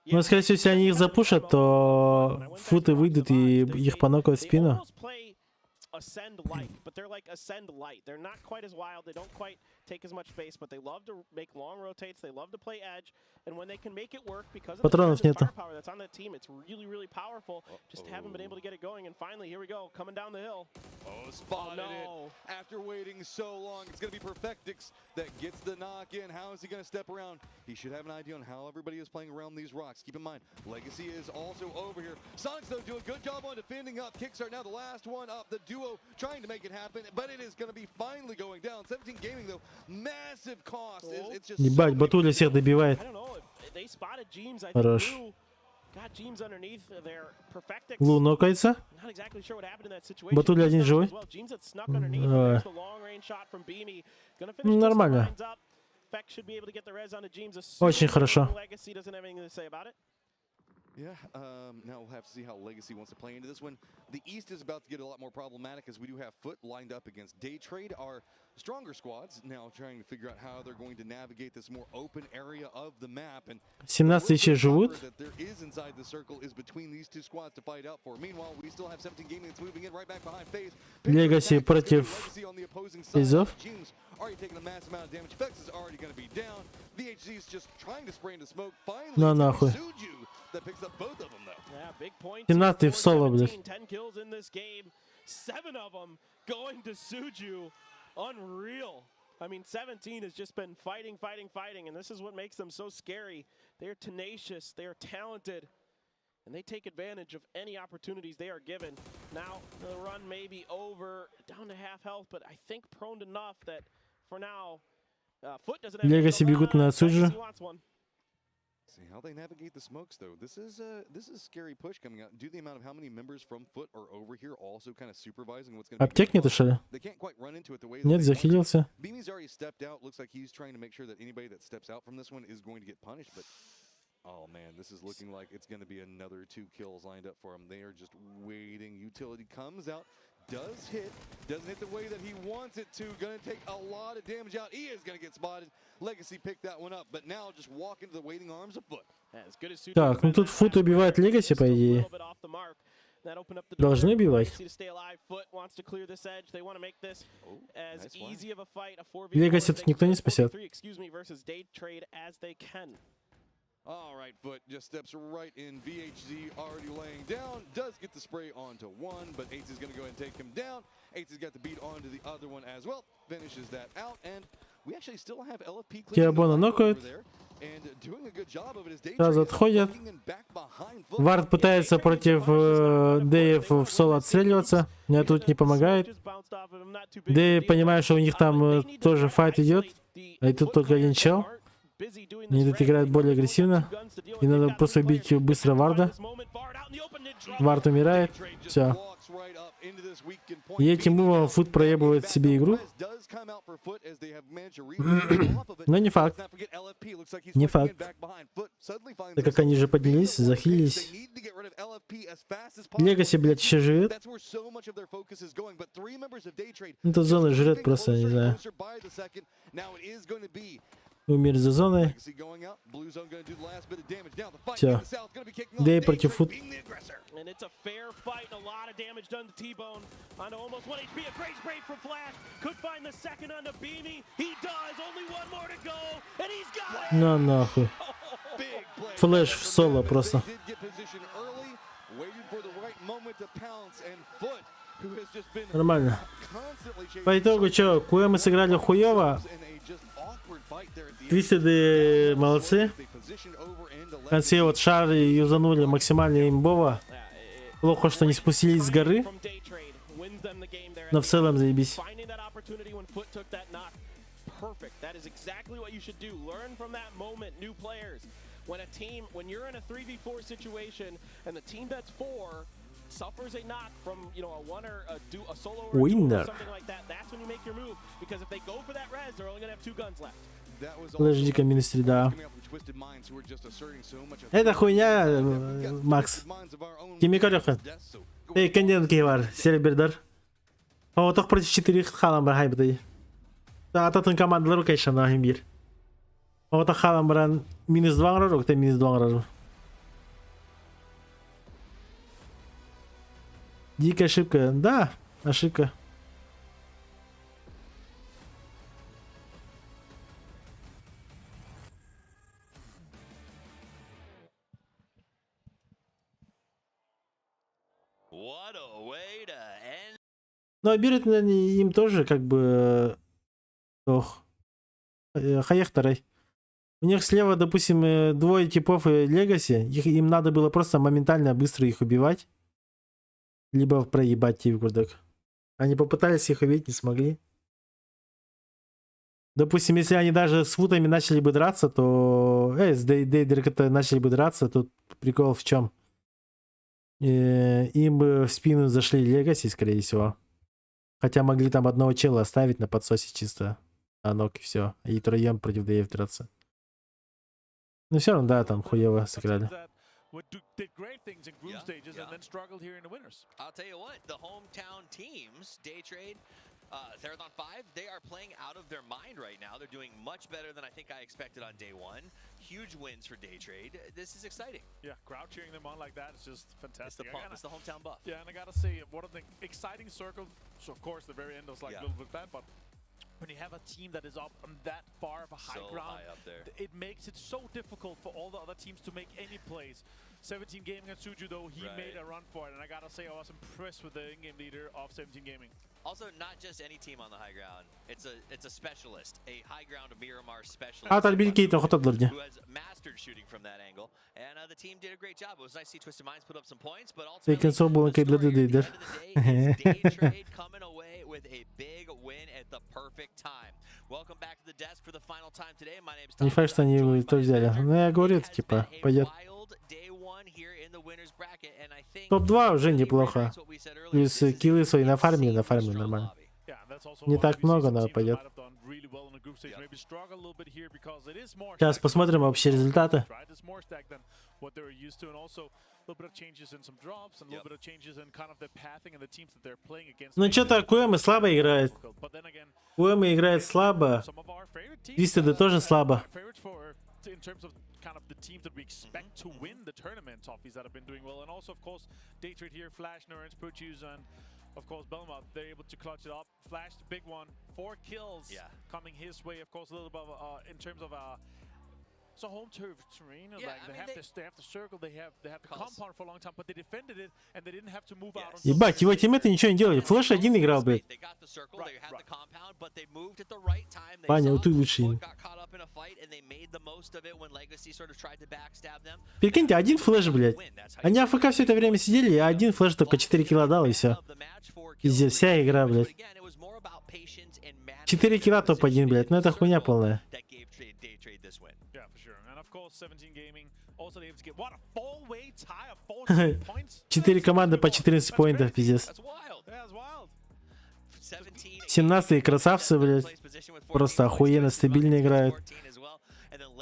Но, скорее всего, если они их запушат, то футы выйдут и их понокают в спину. Ascend light, but they're like ascend light. They're not quite as wild. They don't quite take as much space, but they love to make long rotates. They love to play edge, and when they can make it work because of the firepower that's on that team, it's really, really powerful. Just haven't been able to get it going, and finally, here we go, coming down the hill. Oh, spotted it. After waiting so long, it's going to be Perfectix that gets the knock in. How is he going to step around? He should have an idea on how everybody is playing around these rocks. Keep in mind, Legacy is also over here. Sonics, though, do a good job on defending up. Kickstart now, the last one up. The duo trying to make it happen, but it is going to be finally going down. 17 Gaming, though, massive cost. It's just Ебать, Батуля всех добивает. Хорош. Лу нокается. Батуля один живой. Нормально. Очень хорошо. Yeah, now we'll have to see how Legacy wants to play into this one. The East is about to get a lot more problematic as we do have Foot lined up against Day Trade, our stronger squads, now trying to figure out how they're going to navigate this more open area of the map. And 17 еще живут. that there is inside the circle is between these two squads to fight out for. Meanwhile, we still have 17 Gaming that's moving in right back behind FaZe. Legacy против FaZe'ов. Already taking a massive amount of damage. Fex is already going to be down. VHC is just trying to spray into smoke. Finally, На нахуй. that picks up both of them though. Yeah, big point. 17 в соло, блядь. 10 kills in this game. 7 of them going to Suju. Unreal. I mean, 17 has just been fighting, and this is what makes them so scary. They're tenacious, they are talented, and they take advantage of any opportunities they are given. Now, the run may be over, down to half health, but I think prone enough that for now, Foot doesn't have Legacy бегут на Суджу. See how they navigate the smokes, though. This is scary push coming out. Due to the amount of how many members from Foot are over here, also kind of supervising what's going to be. Аптек нету, что ли? They can't quite run into it the way. Нет, захилился. Beamy's already stepped out. Looks like he's trying to make sure that anybody that steps out from this one is going to get punished. But oh man, this is looking like it's going to be another 2 kills lined up for him. They are just waiting. Utility comes out. Doesn't hit the way that he wants it to. Gonna take a lot of damage out. He is gonna get spotted. Legacy picked that one up, but now just walk into the waiting arms of Foot. Так, ну тут Фут убивает Legacy, по идее. Должны убивать. Legacy тут никто не спасет. All right, Foot just steps right in. VHZ already laying down. Does get the spray onto one, but Ace is going to go ahead and take him down. Ace has got the beat onto the other one as well. Finishes that out, and we actually still have LFP Киабона нокают. and doing a good job of it as Day Сразу отходят. Вард пытается против Дэев в соло отстреливаться. Мне тут не помогает. Дэй понимает, что у них там тоже файт идет. А и тут только один чел. Они тут играют более агрессивно. И надо просто убить быстро Варда. Вард умирает. Все. И этим мувом Фут проебывает себе игру. Но не факт. Не факт. Так как они же поднялись, захилились. Легаси, блядь, еще живет. Ну тут зона жрет просто, не знаю. Умер за зоной. Все. Дэй против Фут. На нахуй. Флэш в соло просто. Нормально. По итогу что, мы сыграли хуёво. Твистеды молодцы. В конце вот шары юзанули максимально имбово. Плохо, что не спустились с горы. them the game there. Но в целом заебись. Finding that opportunity when Foot took that knock. Perfect. That is exactly what you should do. Learn from that moment, new players. When you're in a 3v4 situation and the team that's 4 suffers a knock from, you know, a one or a solo or Виннер. something like that, that's when you make your move. Because if they go for that res, they're only gonna have 2 guns left. Подожди-ка, минус 3, да. Это хуйня, Макс. Кимикалёха. Эй, контент кейвар, серебердар. О, toch против 4 халам бар хайбыдай. Ататын командалар конечно, нахим бир. О, так халам баран минус 2 рарок, ты минус 2 рарок. Дикая ошибка. Да, ошибка. Но берет им тоже как бы... Ох. Хаехтарай. У них слева, допустим, 2 типов Легаси. Им надо было просто моментально быстро их убивать. Либо проебать тивгурдок. Они попытались их убить, не смогли. Допустим, если они даже с вутами начали бы драться, то... с дейдеркой начали бы драться, тут прикол в чем? Им бы в спину зашли Легаси, скорее всего. Хотя могли там одного чела оставить на подсосе чисто. А ног и все. И троем против ДФ драться. Но все равно, да, там хуево сыграли. Did great things in group stages and then struggled here in the winners. I'll tell you what, the hometown teams, Day Trade, Therathon 5, they are playing out of their mind right now. They're doing much better than I think I expected on day 1. Huge wins for Day Trade. This is exciting. Yeah, crowd cheering them on like that is just fantastic. It's the hometown buff. Yeah, and I gotta say, one of the exciting circles, so of course the very end was like a little bit bad, but when you have a team that is up on that far of a high ground, high up there, it makes it so difficult for all the other teams to make any plays. 17 Gaming at Suju, though, he made a run for it, and I gotta say, I was impressed with the in-game leader of 17 Gaming. Also, not just any team on the high ground. It's a specialist, a high ground Miramar specialist who has mastered shooting from that angle, and the team did a great job. It was nice to see Twisted Minds put up some points, but ultimately, the story at the end of the day is Day Trade coming away with a big win at the perfect time. Welcome back to the desk for the final time today. My name is Tom. Не факт, что они его то взяли. Ну, я говорю, это типа пойдет. Топ-2 уже неплохо. Плюс киллы свои нафармили нормально. Не так много, но пойдет. Сейчас посмотрим общие результаты. Ну что-то КУМ слабо играет. КУМ играет слабо. Твистеды тоже слабо. In terms of kind of the teams that we expect to win the tournament, Toffees that have been doing well, and also of course Day Trade here, Flash, Nurens, Purchase, and of course Belmont, they're able to clutch it up. Flash, the big one, 4 kills coming his way, of course a little above in terms of it's a home turf terrain. Like they have the circle, they have the compound for a long time, but they defended it and they didn't have to move out. Ебать, его тиммейты ничего не делали. Флэш один играл, блядь. Паня, вот ты лучший. Прикиньте, один флэш, блядь. Они АФК все это время сидели, а один флэш только 4 килла дал и все. Пиздец, вся игра, блядь. 4 килла топ-1, блядь. Ну это хуйня полная. 4 команды по 14 поинтов, пиздец. 17-е красавцы, блядь. Просто охуенно стабильно играют.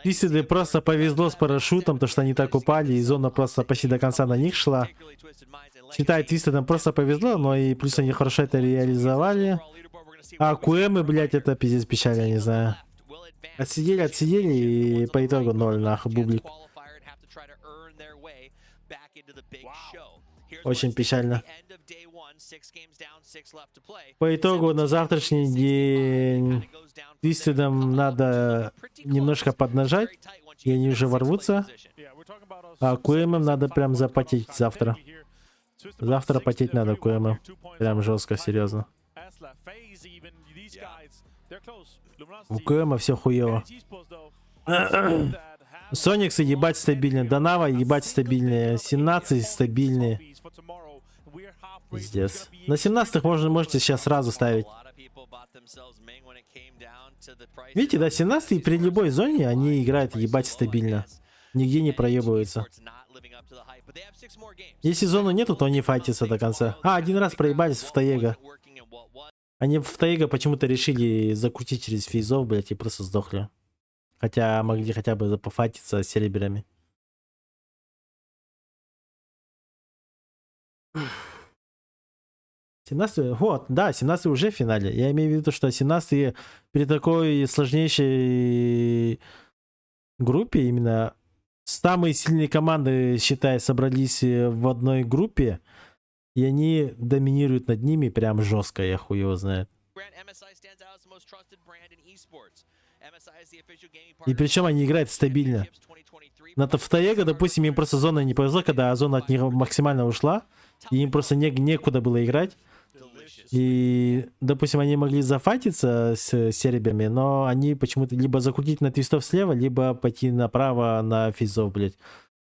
Твистеды просто повезло с парашютом, то что они так упали, и зона просто почти до конца на них шла. Считаю, Твистедам просто повезло, но и плюс они хорошо это реализовали. А КУМы, блядь, это пиздец печаль, я не знаю. Отсидели, и по итогу 0, нахуй, бублик. Очень печально. По итогу на завтрашний день Твистедам надо немножко поднажать, и они уже ворвутся. А КУМам надо прям запотеть завтра. Завтра потеть надо КУМам. Прям жестко, серьезно. У КУМа все хуево. Сониксы ебать стабильные, Дарова ебать стабильные, 17 стабильные. Пиздец. На 17-х можете сейчас сразу ставить. Видите, да, 17-е при любой зоне они играют ебать стабильно. Нигде не проебываются. Если зоны нету, то они файтятся до конца. А, один раз проебались в Таега. Они в Таега почему-то решили закрутить через фейзов, блять, и просто сдохли. Хотя могли хотя бы пофайтиться с серебрями. Вот, да, 17 уже в финале. Я имею в виду, что 17 при такой сложнейшей группе, именно самые сильные команды, считай, собрались в одной группе, и они доминируют над ними прям жестко, я хуй его знает. И причем они играют стабильно. На Таега, допустим, им просто зона не повезла, когда зона от них максимально ушла, и им просто некуда было играть. И, допустим, они могли зафайтиться с серебрями, но они почему-то либо закрутить на твистов слева, либо пойти направо на физов, блядь.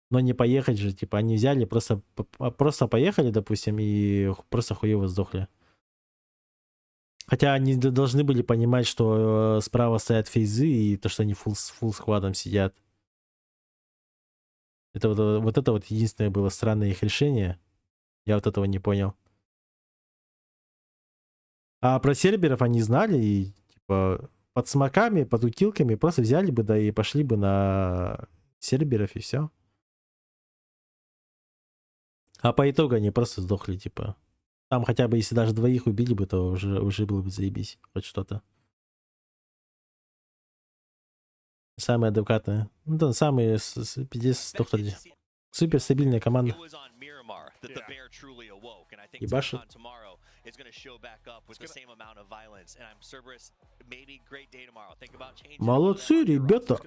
Но не поехать же, типа, они взяли, просто поехали, допустим, и просто хуево сдохли. Хотя они должны были понимать, что справа стоят фейзы, и то, что они фулл сквадом сидят. Это вот это вот единственное было странное их решение. Я вот этого не понял. А про серберов они знали, и типа под смоками, под утилками просто взяли бы, да и пошли бы на серберов, и все. А по итогу они просто сдохли, типа. Там хотя бы, если даже двоих убили бы, то уже было бы заебись. Хоть что-то. Самые адекватные. Ну да, самые 50-100. Супер стабильная команда. Ебашит. Молодцы, ребята.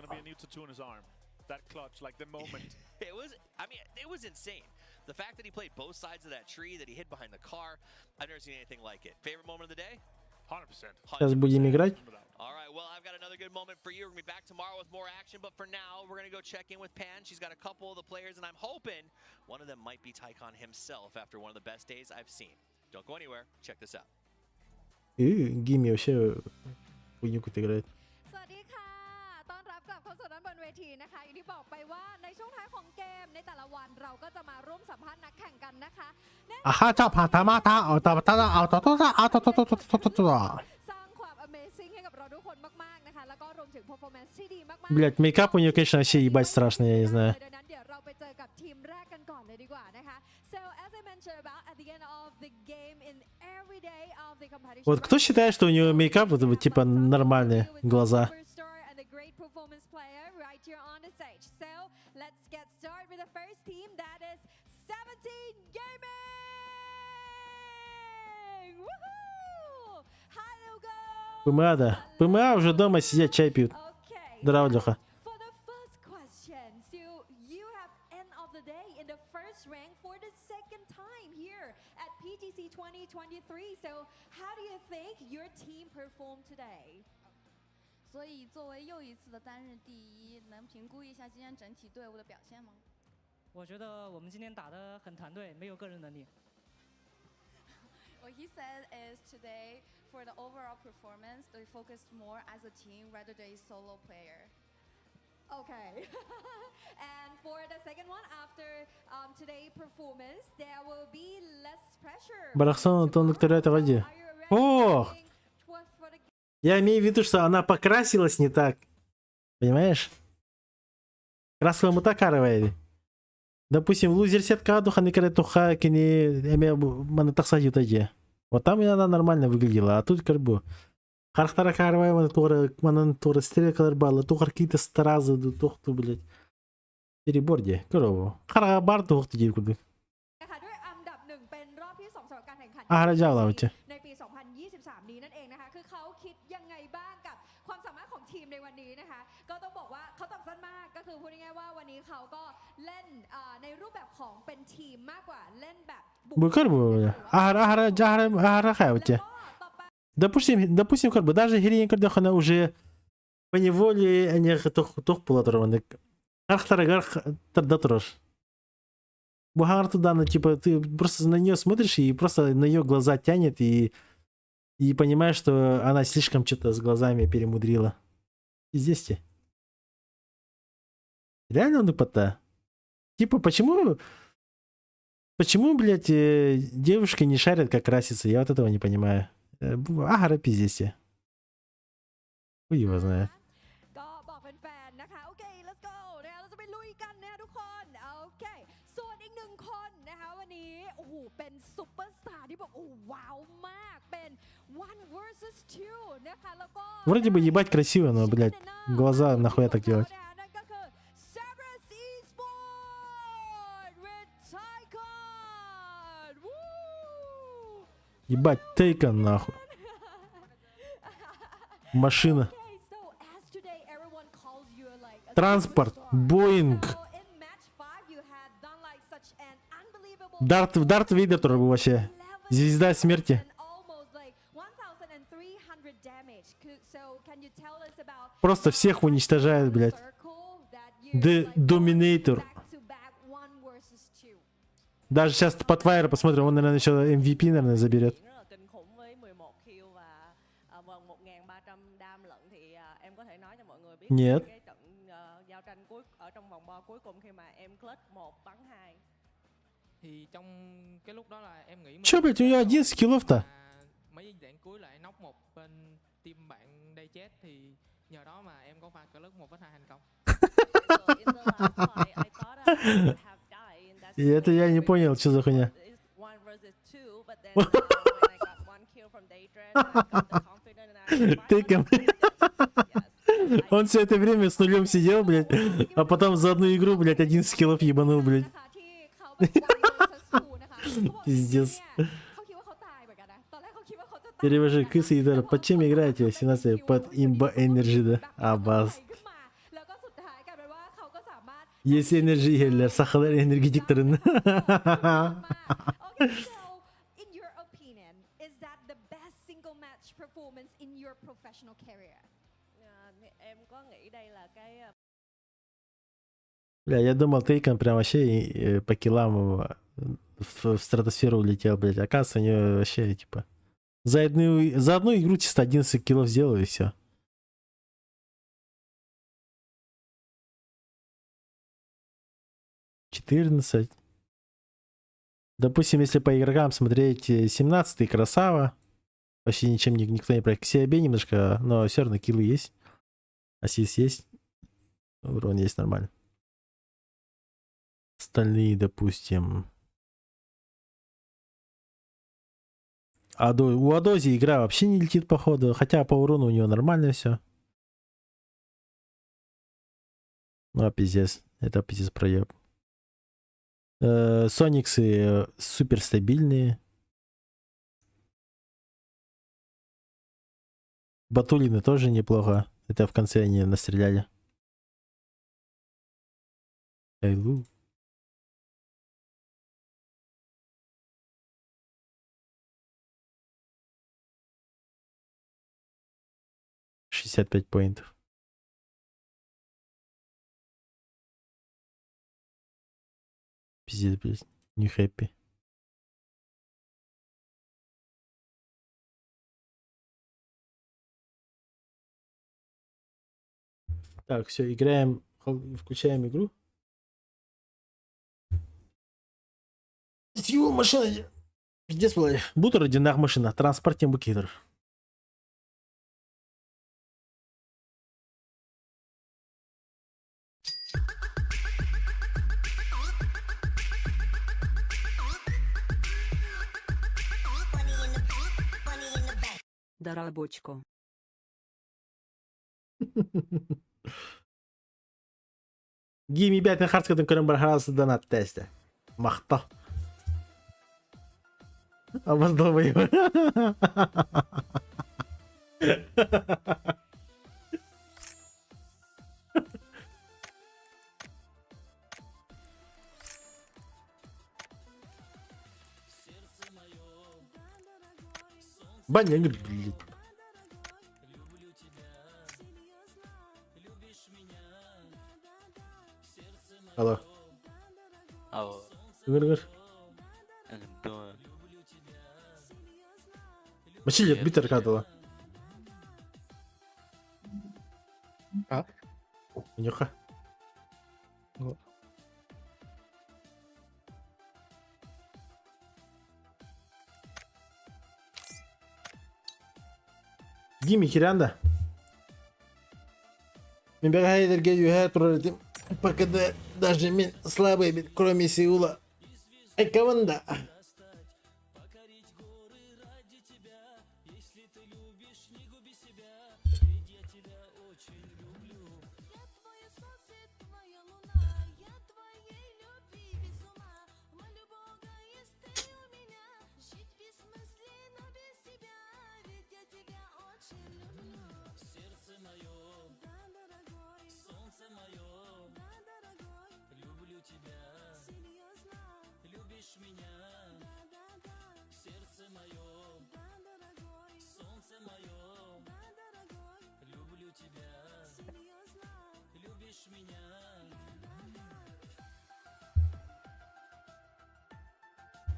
The fact that he played both sides of that tree, that he hid behind the car, I've never seen anything like it. Favorite moment of the day? 100%. Сейчас будем играть. All right, well, I've got another good moment for you. We're going to be back tomorrow with more action, but for now, we're going to go check in with Pan. She's got a couple of the players, and I'm hoping one of them might be Tycon himself after one of the best days I've seen. Don't go anywhere. Check this out. Гимми вообще хуйню какую-то играет. สวัสดีค่ะต้อนรับกลับเข้าสู่ด้านบนเวทีนะคะอย่างที่บอกไปว่าในช่วงท้ายของเกมในแต่ละวันเราก็จะมาร่วมสัมภาษณ์นักแข่งกันนะคะ Aha, เจ้าพาตามาตาเอาตาเอาต่อสร้างความ Amazing ให้กับเราทุกคนมากๆนะคะแล้วก็รวมถึง performance ที่ดีมาก Блять, мейкап у нее, конечно, вообще ебать страшный, я не знаю. ดังนั้นเดี๋ยวเราไปเจอกับทีมแรกกันก่อนเลยดีกว่านะคะ So as I mentioned about at the end of the game in every day of the competition. Вот кто считает, что у нее мейкап вот типа нормальные глаза? And the great performance player right here on the stage. So let's get started with the first team, that is 17 Gaming. Woohoo! Hello go. ПМА, да. ПМА уже дома сидят, чай пьют. Здорово, Леха. For the first question, so you have end of the day in the first rank for the second time here at PGC 2023. So how do you think your team performed today? 所以作为又一次的单日第一，能评估一下今天整体队伍的表现吗？我觉得我们今天打得很团队，没有个人能力。What he said is today for the overall performance, they focused more as a team rather than a solo player. Okay. And for the second one, after today's performance, there will be less pressure. Барахсон, то докторат ради. О! Я имею в виду, что она покрасилась не так. Понимаешь? Краска ему так каравайли. Допустим, лузер сетка духа не каретуха кини манатахсади тади. Вот там она нормально выглядела, а тут как бы характера каравай манатора стрелка балла, тухар какие-то стразы, тухту, блядь. Переборде, корову. Харабар тухту диркуды. А, раджала у тебя. ในปี 2023 นี้นั่นเองนะคะคือเขาคิดยังไงบ้างกับความสามารถของทีมในวันนี้นะคะก็ต้องบอกว่าเขาตอบสั้นมากก็คือพูดง่ายๆว่าวันนี้เขาก็เล่นในรูปแบบของเป็นทีมมากกว่าเล่นแบบ Букар бы, у тебя. Допустим, как бы даже Гирин, когда она уже по неволе, они тох полотрованы. Характера гар тардатрош. Бугар туда, ну, типа, ты просто на нее смотришь и просто на ее глаза тянет, и понимаешь, что она слишком что-то с глазами перемудрила. Здесь те. Реально он ипота. Типа, почему, блядь, девушки не шарят, как краситься? Я вот этого не понимаю. Агара пиздец. Хуй его знает. ก็บอกแฟนๆนะคะโอเค let's go นะคะเราจะไปลุยกันนะคะทุกคนโอเคส่วนอีกหนึ่งคนนะคะวันนี้โอ้โหเป็นซุปเปอร์สตาร์ที่แบบโอ้ว้าวมากเป็น one versus two นะคะแล้วก็ Вроде бы ебать красиво, но, блядь, глаза нахуя так делать? นั่นก็คือ Severus Esport with Tycoon Woo! Ебать, Тейкон нахуй. Машина. Транспорт. Боинг. Дарт Вейдер тоже был вообще. Звезда смерти. Просто всех уничтожает, блядь. Доминатор. Даже сейчас по твайеру посмотрим, он, наверное, еще MVP, наверное, заберет. Нет. Че, блядь, у нее 11 киллов-то? И это я не понял, что за хуйня. Тыком. Он все это время с нулем сидел, блядь, а потом за одну игру, блядь, 11 киллов ебанул, блядь. Пиздец. Перевожи, Кысы и Дара, под чем играете? 17 под имба Energy, да? Абаз. Есть Energy геллер, сахалар энергетиктерин. Бля, я думал, Тейкон прям вообще по киллам в стратосферу улетел, блядь. Оказывается, у него вообще, типа, за одну игру чисто 11 киллов сделал, и все. $14. Допустим, если по игрокам смотреть, 17-й красава. Вообще ничем никто не проект. К себе немножко, но все равно киллы есть. Ассист есть. Урон есть нормально. Остальные, допустим. У Адози игра вообще не летит, походу. Хотя по урону у него нормально все. Ну, а пиздец. Это пиздец проеб. Сониксы супер стабильные. Батулины тоже неплохо. Это в конце они настреляли. Айлу. $65 поинтов. Пиздец, блядь. Не хэппи. Так, все, играем, включаем игру. Его машина. Пиздец, блядь. Бутер одинах машина. Транспортен букидер. Дарабочку. Гейми 5 на хардскотом көрін харасы донат тесті. Мақта. Обоздал его. Баня, блядь. Алло. Алло. Гыр-гыр. Мачилет битер кадала. А? Нюха. Вот. Диме Кирянда. Мен бәғайдерге юхә тұрар етім. Пакада даже мен слабый бит, кроме Сеула. Айкаванда.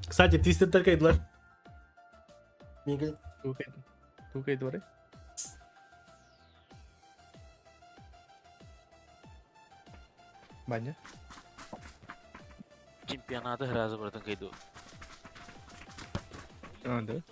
Кстати, твистер кайдылар. Ту кайдылар. Banyak. Чемпионаты раза братан кайду. Ada.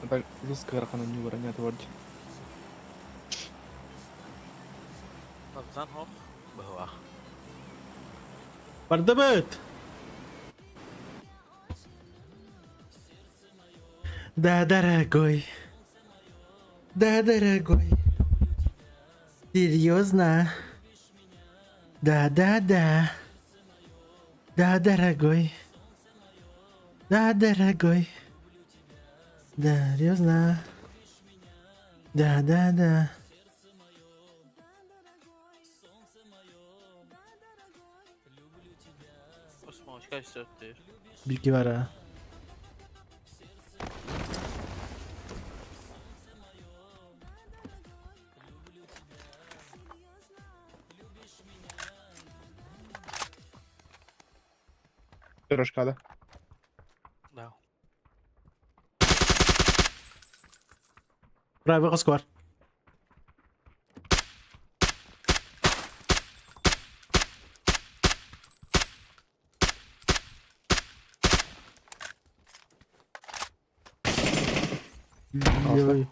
Так, жестко она не выронят вроде. PAPZAN hoch bawah. Пардабет. Да, дорогой. Да, дорогой. Серьезно? Да, да, да. Да, дорогой. Да, дорогой. Да, серьезно. Да, да, да. Osmochka söktür. Bilgi var ha. Пирожка, да? Да. Правила сквар. Левый.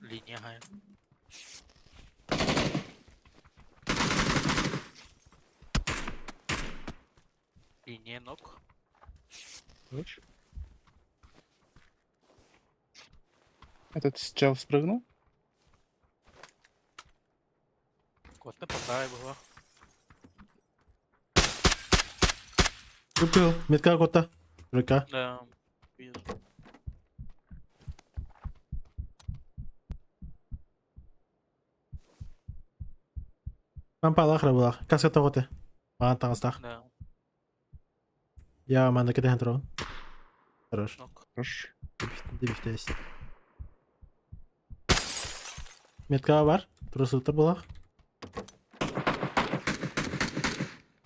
Линия хай. Линия ног. Лучше. Этот чел спрыгнул? Кот на поправе было. Купил. Метка кота. Река. Да. Вижу. Мен палах рабылах. Каска тоғыты. Маған таңыстақ. Да. Я мана кеден тұрған. Хорош. Хорош. Дебифтес. Metka var. Prosutta bulak.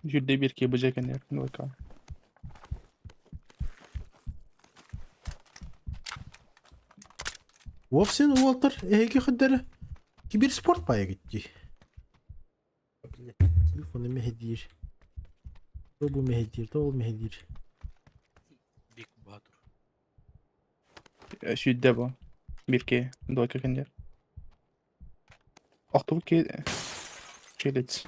%1 böcek en yakın vaka. Вовсе, Уолтер, эги ходдары. Киберспорт пая gitti. Блядь, телефоны мехедир. То бу мехедир, то ол мехедир. Бик Батур. Şüdde bu. 1K doyka en yer. Aklı ki şeylet.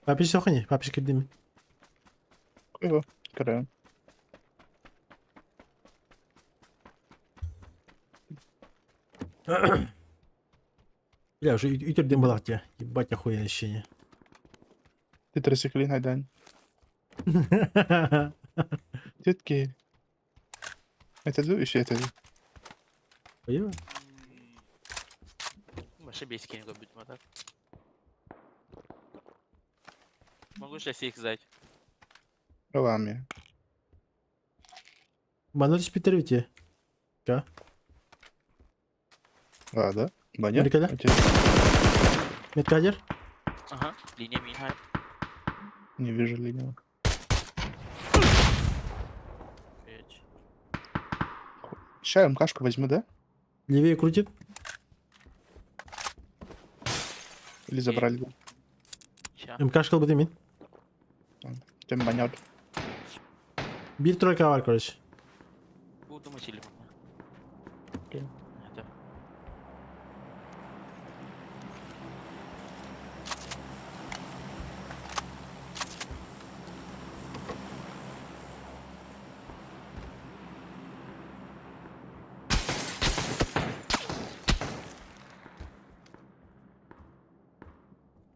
Папиш сохни, папиш кидим. Yok, kırıyorum. Бля, уже ютерден была тебе. Ебать охуенное ощущение. Ты трясеклин haydan. Детки. Это еще это. Понял? Вообще бейски не будем а так. Могу сейчас их сдать. Правами. Bana respitter bitiyor. Ya. Да? Баня? Amerika'da. Metkajır. Ага, линия мина. Не вижу линию. Ща МКшку возьму, да? Левее крутит. Или забрали, да? МКшкал bu demin. Тем банят. Bir troika var kardeş. Буду мочили.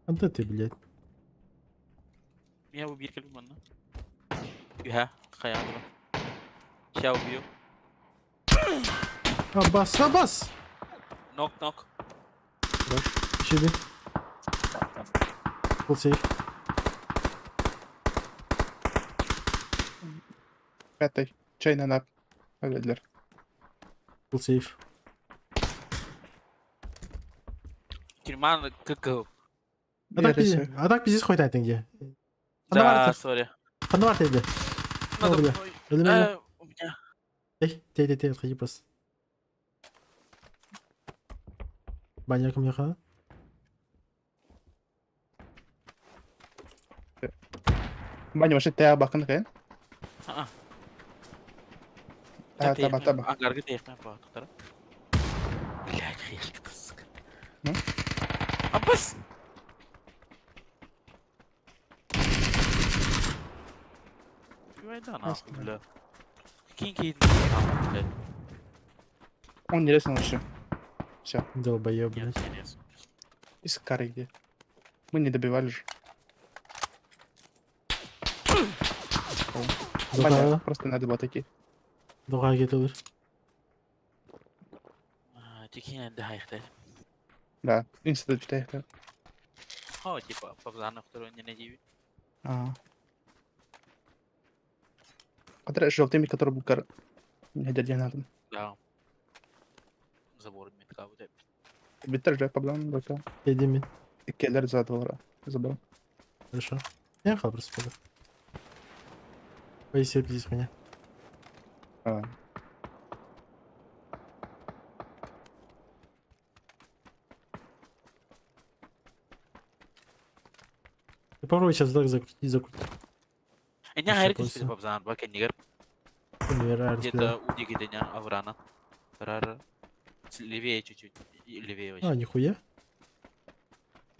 Антэ ты, блядь. Меня убили кальмана. Юха, хаядра. Ща убью. Абас, Абас! Нок. Şimdi. Full safe. Пятый. Чайна на. Öldüler. Full safe. Тюрьма КК. Atak bizi skoytaytın diye. Да, сори. Панна var teyde. Надо Öyle. Öyle. у меня. Тей, отходи просто. Баня ко мне ха. Баня вообще ты абакан kan? Таба. Ангарга тейхме по тутара. Блядь, хрешка сука. Абас. Да, нахуй, бля. Какие блядь. Он не лезет вообще. Все. Долбоёб, блядь. Из кары где. Мы не добивали же. Баня, просто надо было такие. Доğa getirilir. Тихий отдыхай, Да, институт читает. О, типа, PAPZAN второй не надеюсь. Который желтыми, который был кар... Не дядя надо. Да. Забор метка вот это. Биттер же проблем только. Dedim. Келлер за двора. Забыл. Хорошо. Я ехал просто пока. Поясни здесь меня. Попробуй сейчас так закрутить. Не характеристики PAPZAN, бакеннигер. Где-то у дигиденя Аврана. Рара. Левее чуть-чуть. Левее вообще. Нихуя.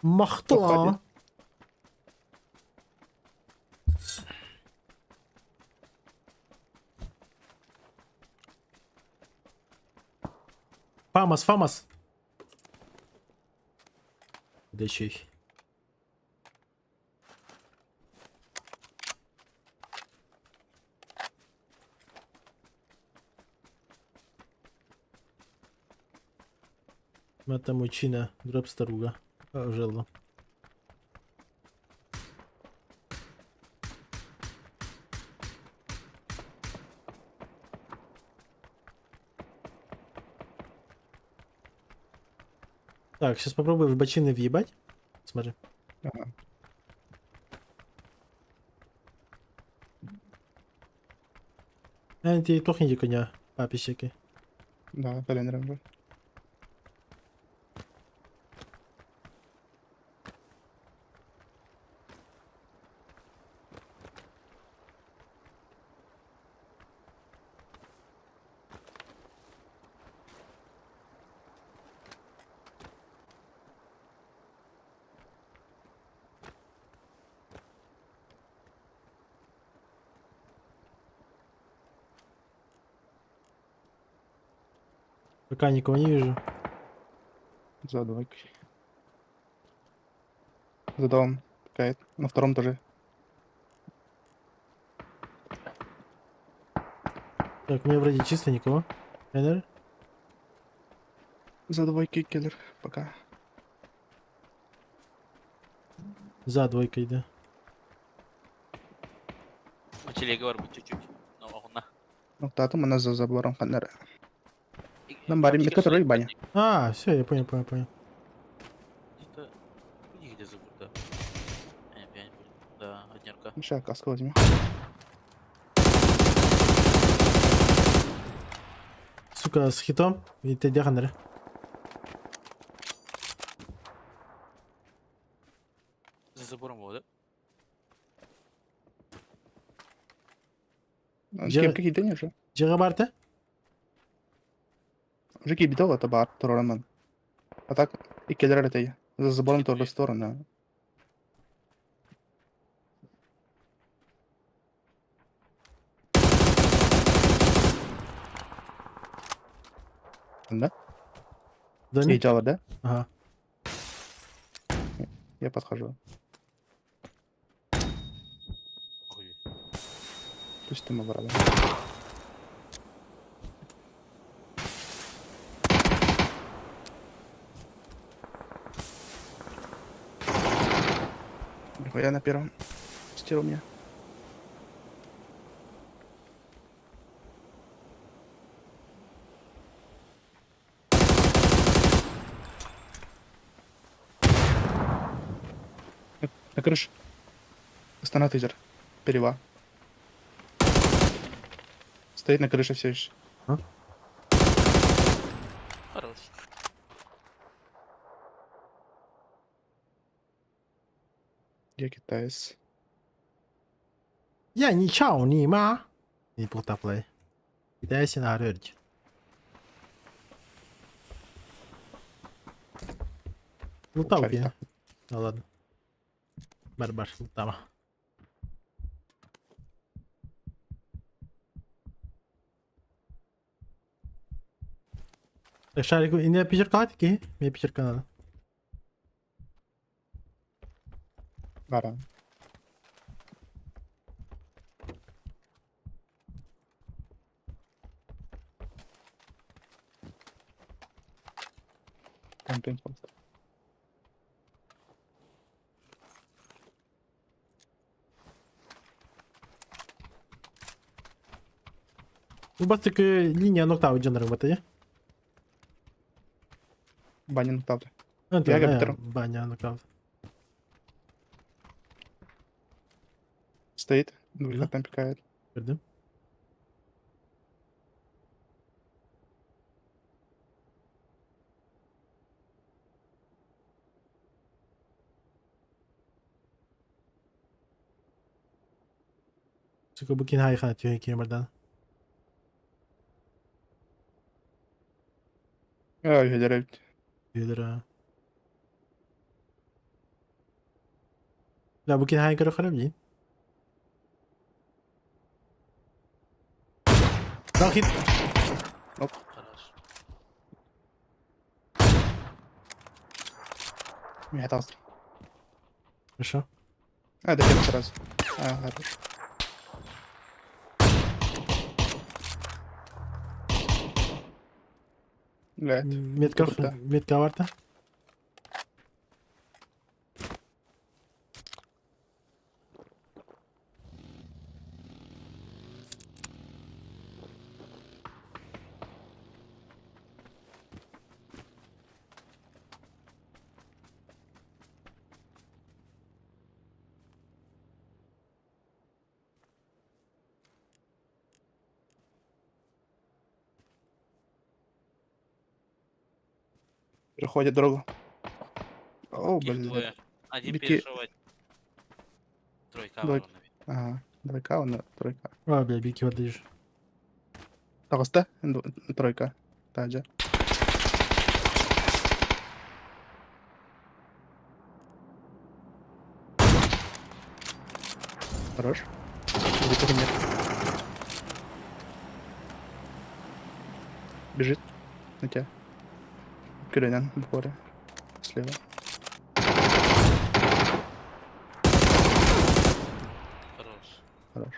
Махта. Фамас. Да еще их. Mata mocina, drop staruga. Żelno. Так, сейчас попробую в бочины въебать. Смотри. Ага. Ты тухните коня, папищики. Да, коленером же. Пока никого не вижу. За двойкой. За домом. Какая-то. На втором тоже. Так, мне вроде чисто никого. Виннер? За двойкой киллер. Пока. За двойкой, да. Телеговор быть чуть-чуть. Но он Ну, тату мы за забором Хандыга. Нам барим метка трой баня. А, все, я понял. где-то... Где зовут, да? Я не помню. Да, однерка. Сейчас каску возьму. Сука, с хитом. И ты где Хандыга? За забором вода. Кепка gidiyor уже. Джерабарта? Уже кибидол это бар, Торонан. А так, и киллер это я. За забором тоже сторону. Да? Да Съезжала, да? Ага. Я подхожу. Пусть ты брали. Я на первом. Стил у меня. На крыше. Станатызер. Перева. Стоит на крыше все еще. Хорош. Я китаец. Я не чау, не ма. Не плутаплей. Китайся на рёрить. Лутал я. Ну ладно. Барбаш, лутама. Так, шарику, ini пятерка такие? Мне пятерка надо. Бара. Контент. У вас такая линия ноктау дженером это я? Баня ноктау. Я капитан. Баня ноктау. Стоит. Выход там пикает. Gördüm. Suka bikin hai kan atıyor kemerden. Ай, гидеревт. Yürü. لا bikin hai karo kharab ji. Rakip. Оп. Меня толст. Хорошо. А, да первый раз. А, хорошо. Блядь. Метка варта. Переходит дорогу. О, Их блядь. двое. Один Бики. перешивает. Тройка Двойка. ворона. Ага. Двойка, он тройка. А, бля, бики отдышь. Тоста? Тройка. Таджа. Хорош. Бики нет. Бежит на тебя. Кюренян в упоре. Слева. Хорош. Хорош.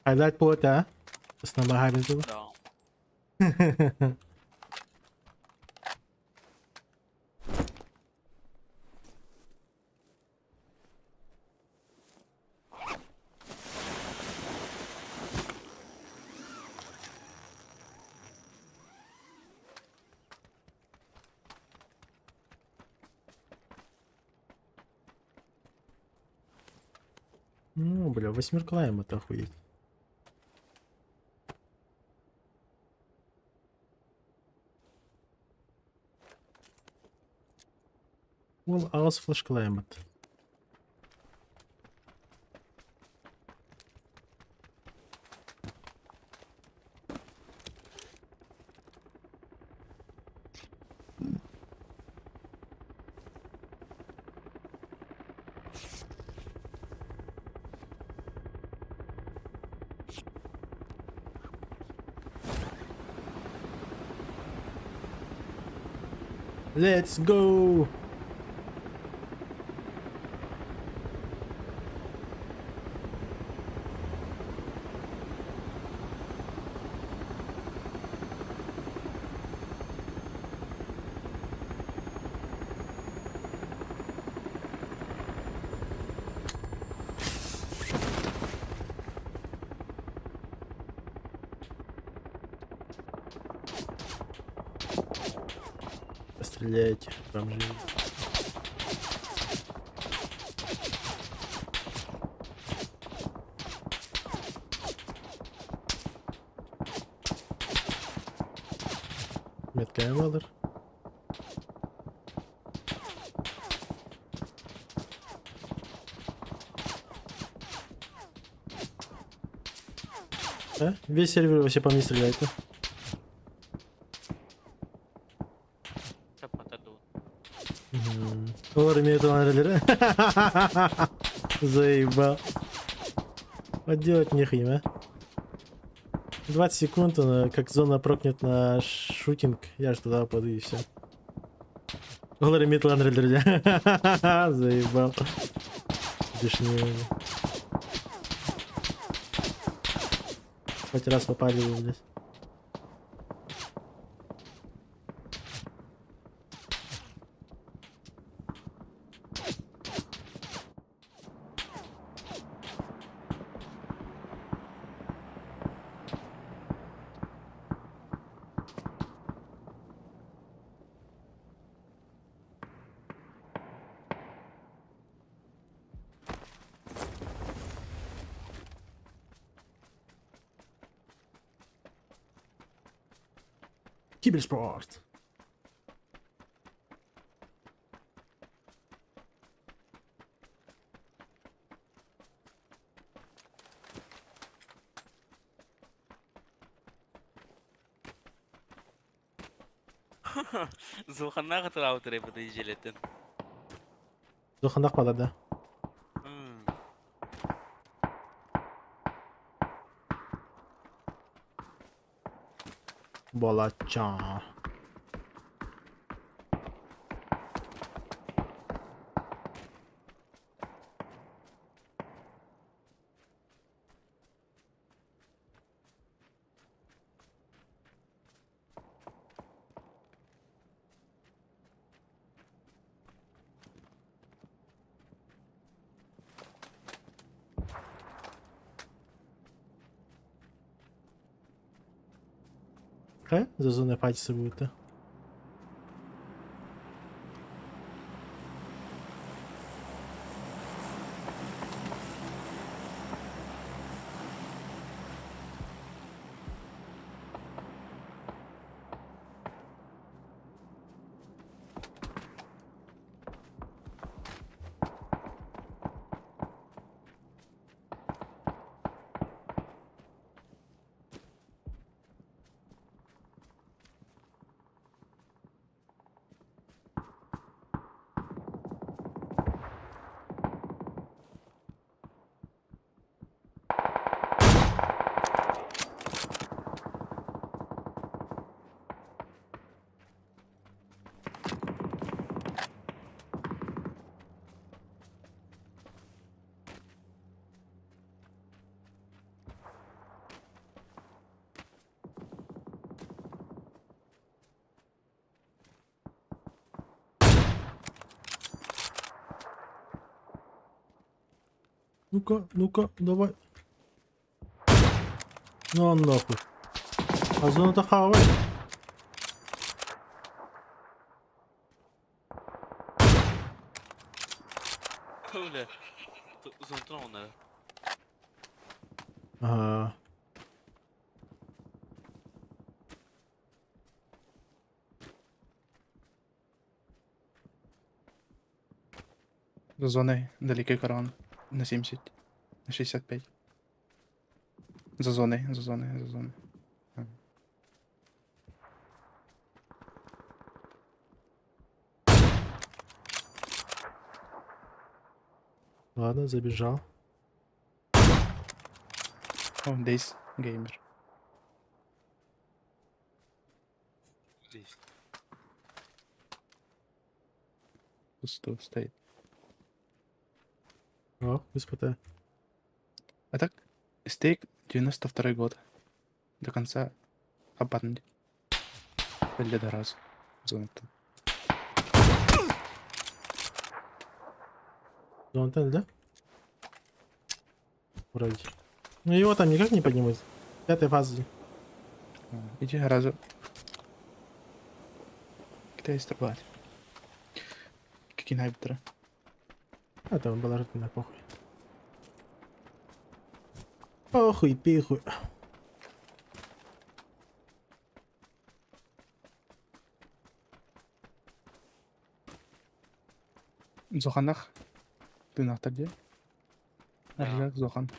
Highlight po ata. Tapos na mahabin ko. No. Ну, бля, 8 клаем это охуеть. Well, aus flash climate. Let's go! Стреляйте, бомжи. Метка Эмалер. А? Весь сервер вообще по мне стреляет. Олар имеет ланреллеры. Заебал. Вот делать нехрена. 20 секунд, он, как зона прокнет на шутинг, я же туда упаду и все. Олар имеет ланреллеры. Заебал. Душнил. Хоть раз попали вы, блядь. Киберспорт. Зуханнага траутери подъезжали-то. Зуханнах падает, да. Балача. За зоной файтиться будет, да? Ну-ка, давай. Ну а нахуй. А зона-то хавай. Бля, затронул. Ага. За зоною далекий караван. На 70. На 65. За зоною. Ладно, забежал. О, Дейс геймер. Здесь. Пусто стоит. О, без ПТ. А так, стейк 92 год. До конца апартмент. Для Дараза. Зона тут. Контент, да? Вроде. Ну его там никак не поднимут. 5-й фазы. Иди разу. Китай стрелять. Какие найберы? А там положительно похуй. Похуй, пихуй. Зоханах. Ты на где? Аржак Зохан.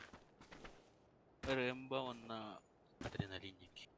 Рэмбо, он на адреналинике.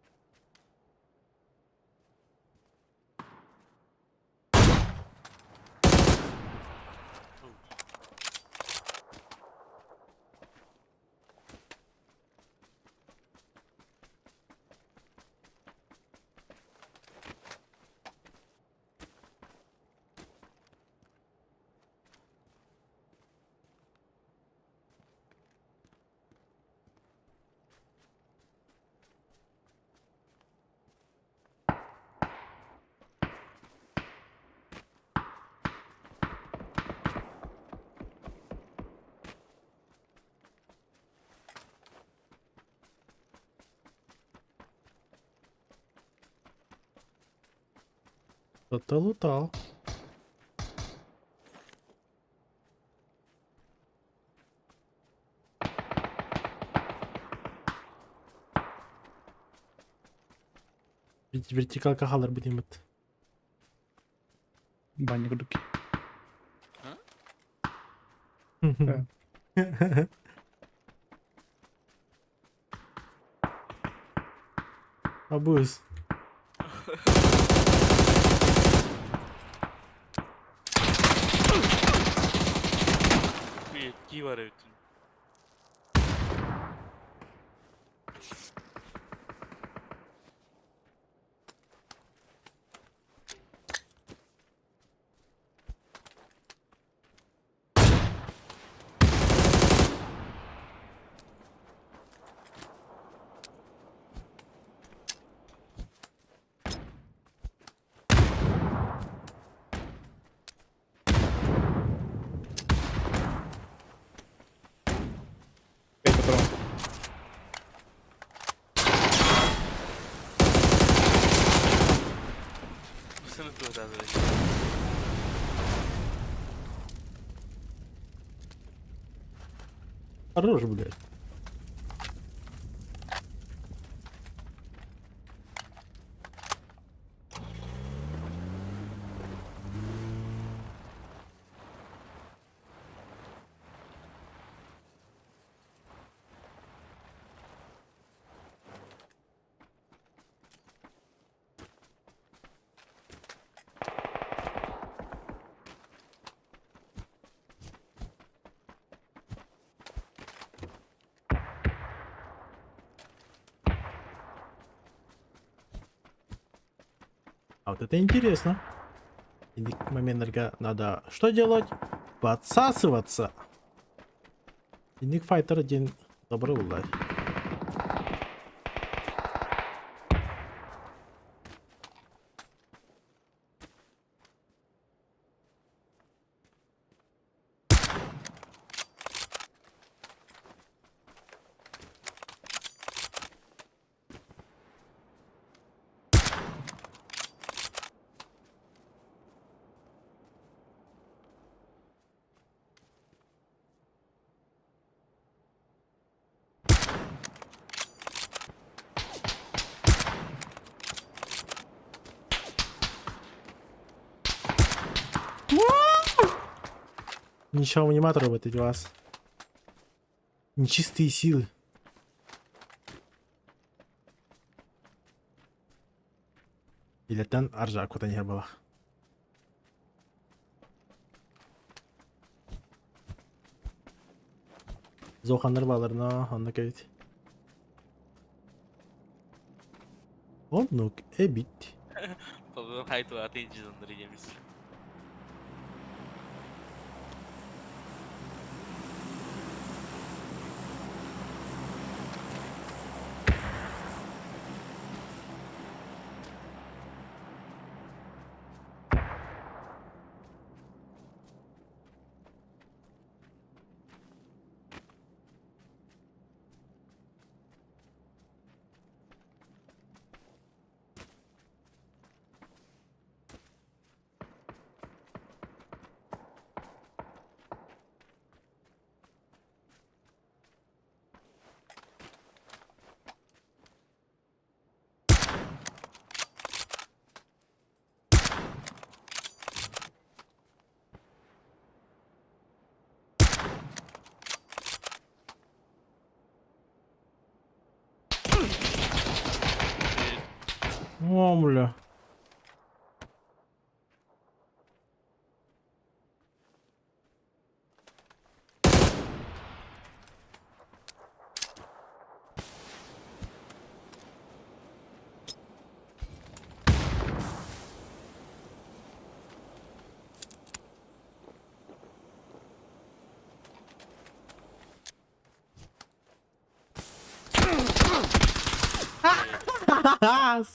Кто-то лутал. Вертикалка халар будем это. Банник руки. Абуз. Var evet. Хорош, блядь. А вот это интересно. Момент надо что делать? Подсасываться. Ник Файтер 1. Добрый улай. Ничего не могу работать у вас. Нечистые силы. Илеттен ар жак контейнер было. Зохандар баларына анна кейт. Оннук эбит. Побыл хайту атынчыдан дырыгемиз. О, бля.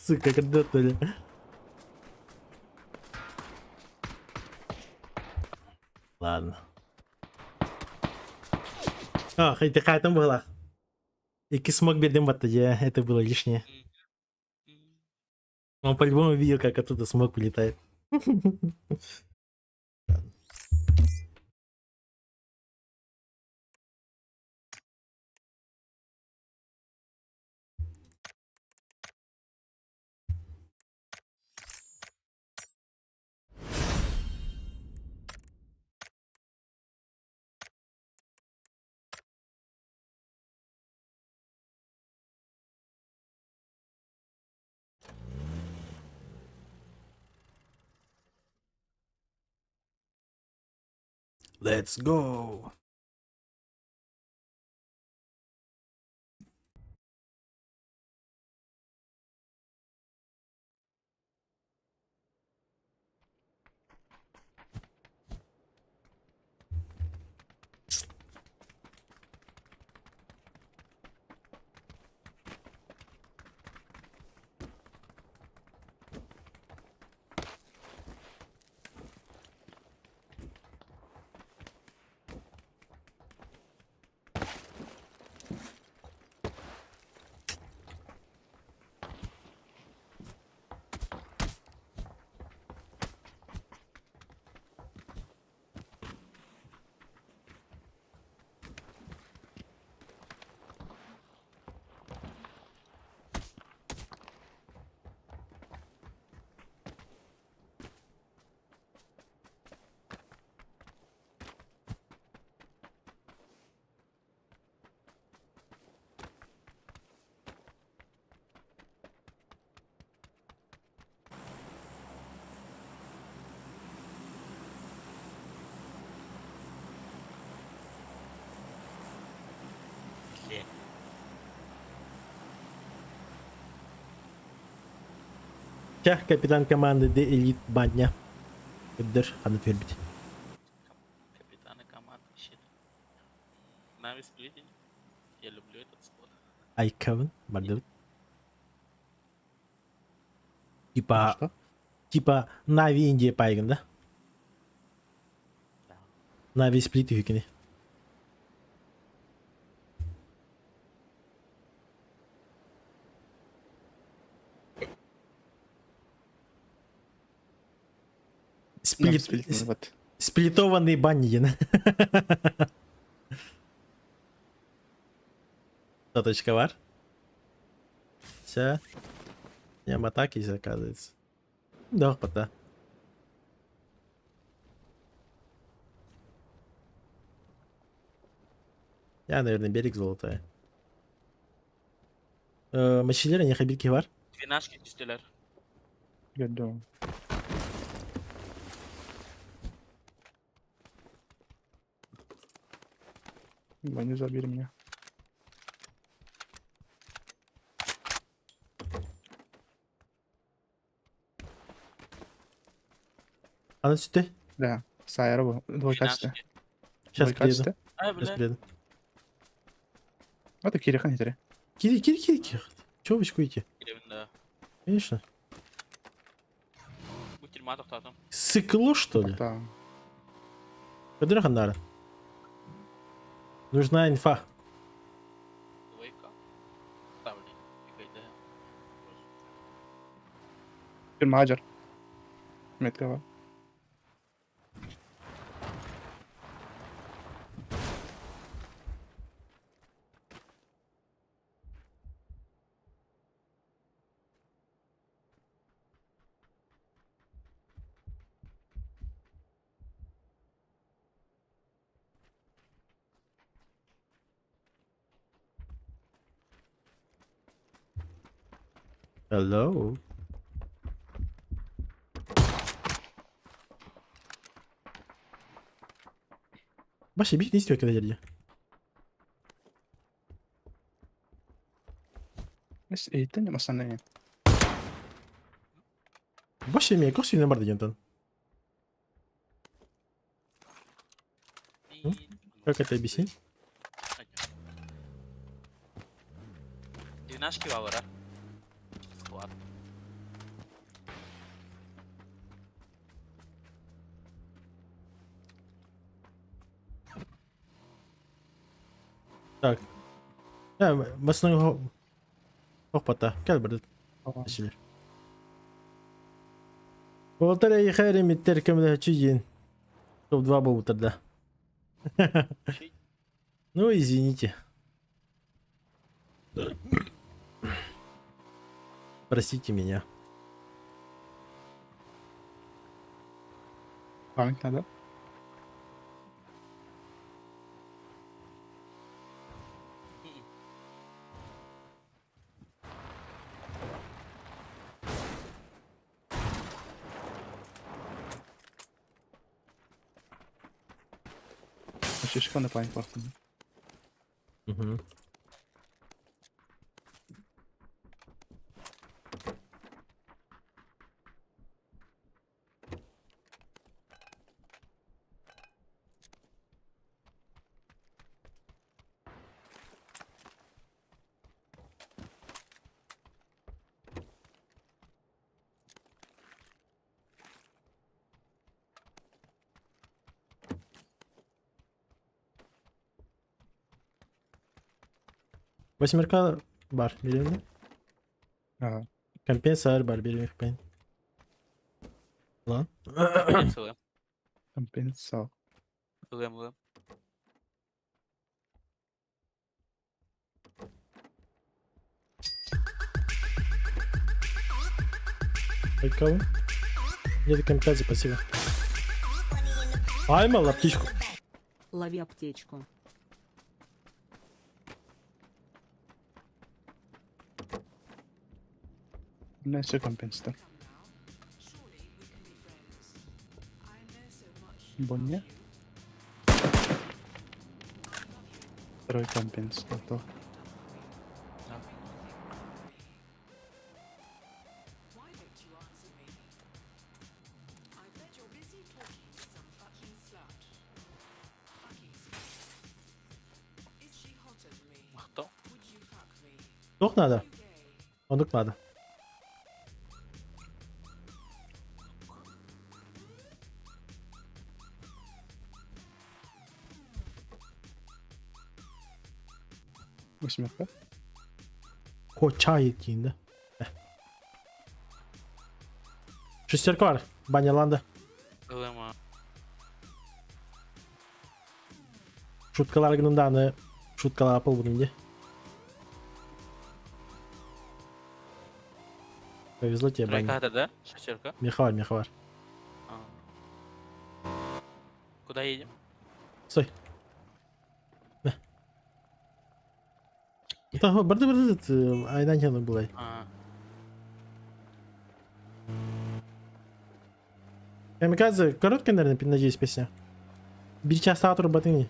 Сука, когда то ли. Ладно. А, хоть такая там была. И смог бедем в я, это было лишнее. Он по-любому видел, как оттуда смог вылетает. Let's go. Чах, капитан команды The Elite Badня. Поддержь, ханат вербить. Капитаны команды щит. Нави сплитинг. Я люблю этот спот. Айкавен, бардовит. Типа Нави Индия пайган, да? Нави сплит хюкини. Сплитованный баннигин. Точка var. Все. Ням атаки, оказывается. Да, пота. Я, наверное, берег золотая. Maçilerin yakabirki var. Двенашки чистилер. Gördüm. Не забери меня. Она сюда. Да, ACER bu. Двойкачество. Сейчас приеду. Двойкачество. Сейчас приеду. Вот и Кири Хантери. Кири. Чего вы шкуете? Да. Конечно. Бутильма тоқтадым. Сыкло, что ли? Да. Куда Хандара? Нужна инфа. Двойка. Ставлю. Bir Macar. Metka var. Hello. Başka bir ne istiyor kadar ya? Biz eğitim yapmasan ne? Başka bir yakos yine vardı yandan. Как это объяснить? Двенашки вавара. Склад. Так. В основном опыта. Кальбер. Полтора хайри миттер камера чуин. Топ-2 был тогда. Ну, извините. Простите меня. Память надо. Шишка на память просто. Угу. Восьмерка бар, берем mi? Ага. Компенсатор бар, берем их, пен. Lan. Сылым. Компенсал. Сылым. Кого? Нет камикадзе, спасибо. Поймал аптечку. Лови аптечку. Neyse компенсатор. Bonnie. Второй компенсатор. Кто? Дух надо. Он дух надо. Восьмерка. Çay ettiğinde. Şesterka var. Banyalandı. Sılım. Şutkalar gününde hani şutkalar yapıl bunun. Повезло тебе, баня. Тройка да? Шестерка? Меха var. Куда едем? Стой. Барды, айдан былай. Камикадзе, короткая, наверное, надеюсь, песня. Бичастатор батыни.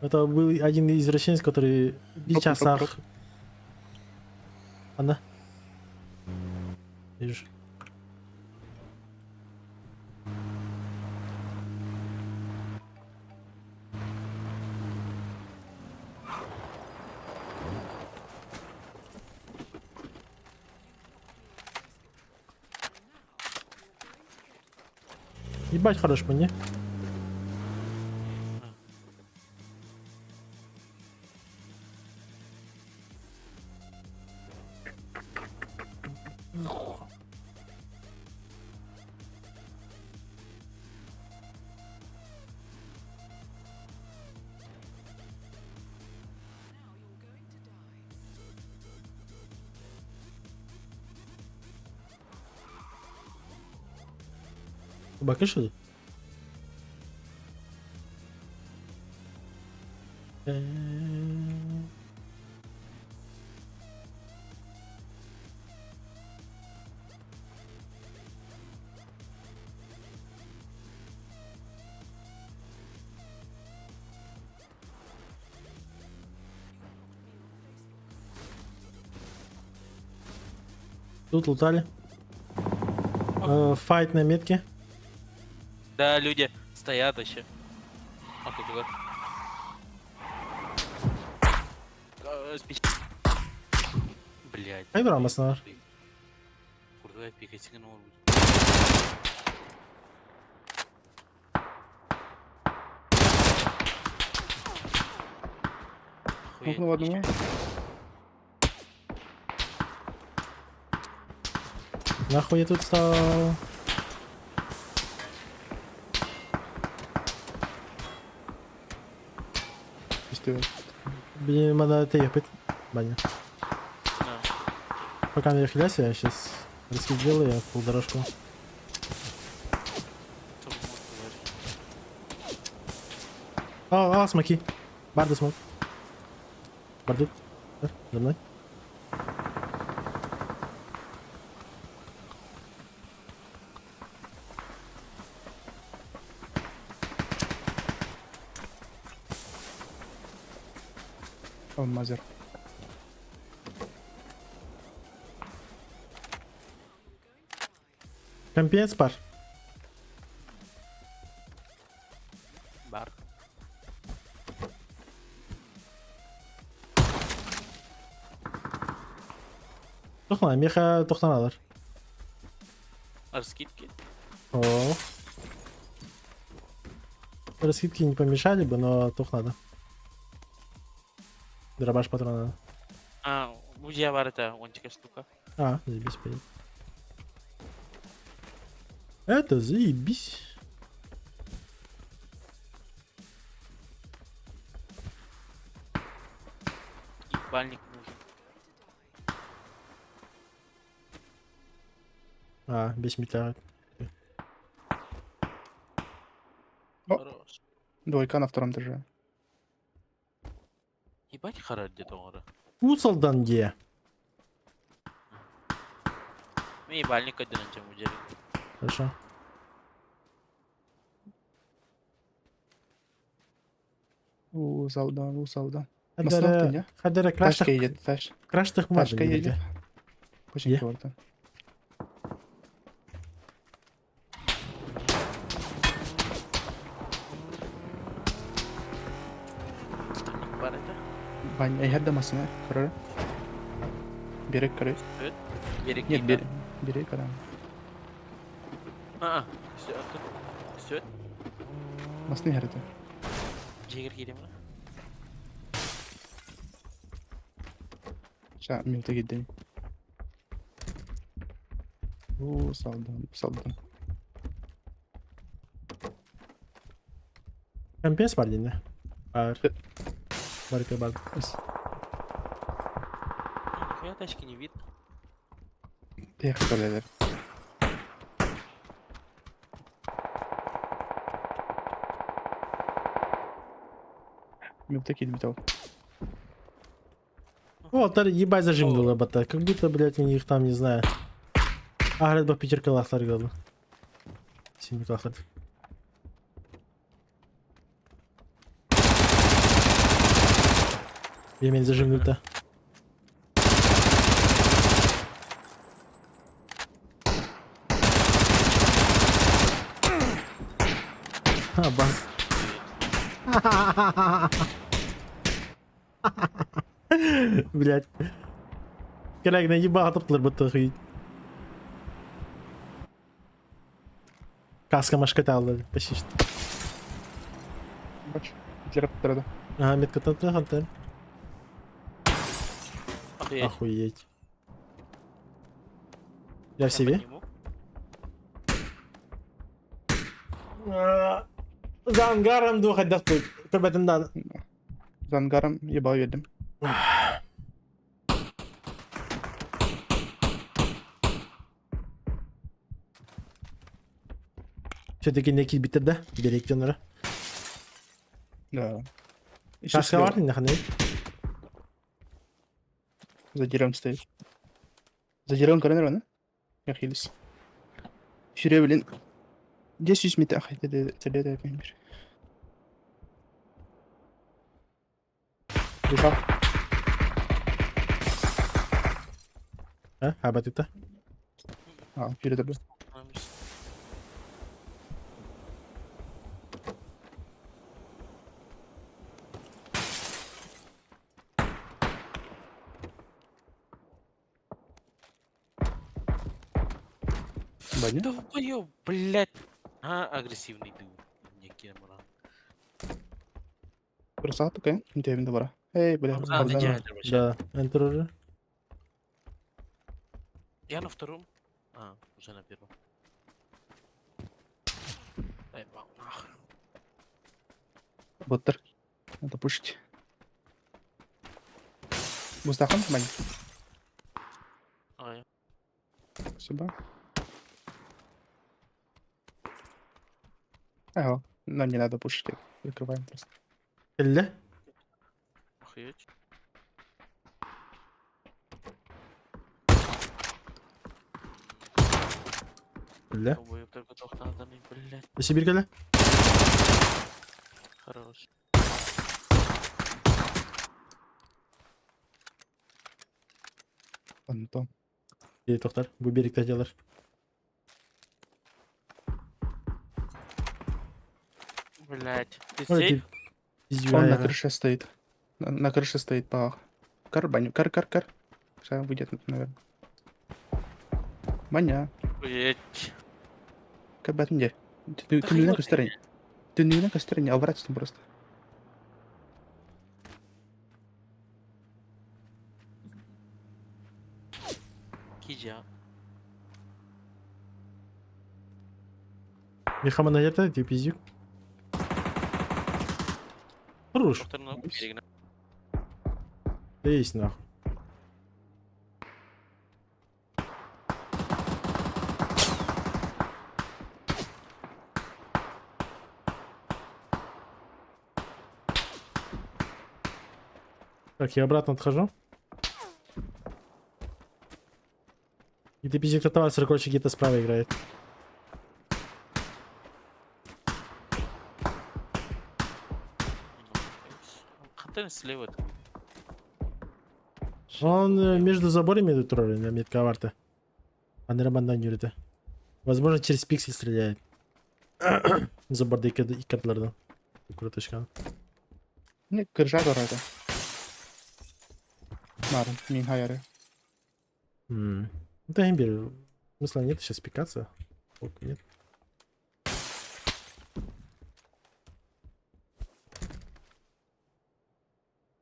Это был один из извращенцев, который бичастах. Она. Вижу. Ебать хорош мне. Bakışır. Тут лутали. Файт на метке. Да, люди стоят еще. А тут вот. Блять. Ай, брамаснар. Курдуя пикать сигнал. Ну, одного. Нахуй я тут стал? Блин, надо это ехать. Баня. Пока не хилясь, я сейчас раскидываю я фул дорожку. Смоки. Барды смог. Барды. За мной. Он мазер. Компенс пар. Бар. Тухна, меха тухнаналар. Раскидки. О. Раскидки не помешали бы, но тух надо. Дробаш патрона. У тебя бар это вон такая штука. Заебись, поедет. Это заебись. Ебальник нужен. Без металла. Хорош. Двойка на втором этаже. Ебать харат где-то он. Уцалдан где? Ебальник один на тему делит. Хорошо. Залда. Хадера краш. Тачка едет, тачка. Краш так можно. Тачка едет. Очень круто. Бань, я еду машина, короче. Берег, короче. Берег. Нет, берег, короче. Все. Машина ярды. Джигер гидем. Ща, минута гидем. Салдан. Компенс var dinle. Var. Barika bak. Я тачки не видно. Тихо, блядь. Минута гидем. О, ебать зажим было бота. Как будто, блядь, у них там, не знаю. А, говорят, бы Питер Калахтар говорил. Синий Калахтар. Я имею зажим-то. А, бас. Блять. Керек наебал топтылар бутты хүй. Каска машката алды. Почти что. Бач, Гитлера повторяю. Ага, метка Хантер. Охуеть. Охуеть. Я в себе. За ангаром двух отдохнуть. Об этом надо. За ангаром ебал едем. Все-таки некий битер, да? Берег тенора. Да. Каска var mı ne? За деревом стоит. За деревом коронер, да? Я хилис. Шире, блин. 10 метрах. Это я понимаю. Бежал. А? Абат это? А, перед тобой. Баня? Долбоёб, блядь. А, агрессивный ты. Некий муран. Красавчик, окей. Не тебе добра. Эй, бля. Да, enter уже. Я на втором. А, уже на первом. Дай бал, нахуй. Боттер. Надо пушить. Мустахан, баня? Ой. Спасибо. Ага, нам не надо пушить. Прикрываем просто. Элле? Охуеть. Элле? Долбоёб, только надо, блядь. Сибирь кале? Хорош. Антон. İyi tohtar. Bu birlikte gelir. Блядь, ты Ой, сейф? Он на крыше стоит. На крыше стоит по... Кар, баню. Кар. Сейчас выйдет, наверное. Баня. Охуеть. Как бы где? Ты не на какой стороне? Ты не на какой стороне, а обратно просто. Кидя. Михама на это, ты пиздюк. Хорош. Да есть нахуй. Так, я обратно отхожу. И ты пиздик татуаж, короче, где-то справа играет. Контент слева. Он между заборами идет тролль на метка варта. А на романданюрите. Возможно, через пиксель стреляет. Заборда и катлардан. Круто шкан. Не, крыша дорога. Марин, не хайаре. Да, имбирь. Смысла нет сейчас пикаться. Нет.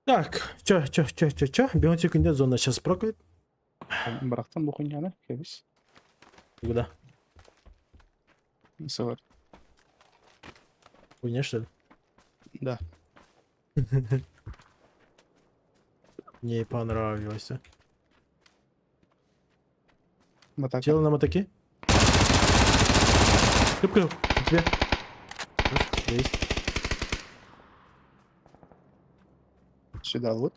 Так, чё? Бегом секунде зона сейчас прокает. Брахтан бухуняна, хевис. Куда? СБЕР. Хуйня, что ли? Да. Мне понравилось. Мотака. Тело на мотоке? Клюп, у тебя. Есть. Сюда вот.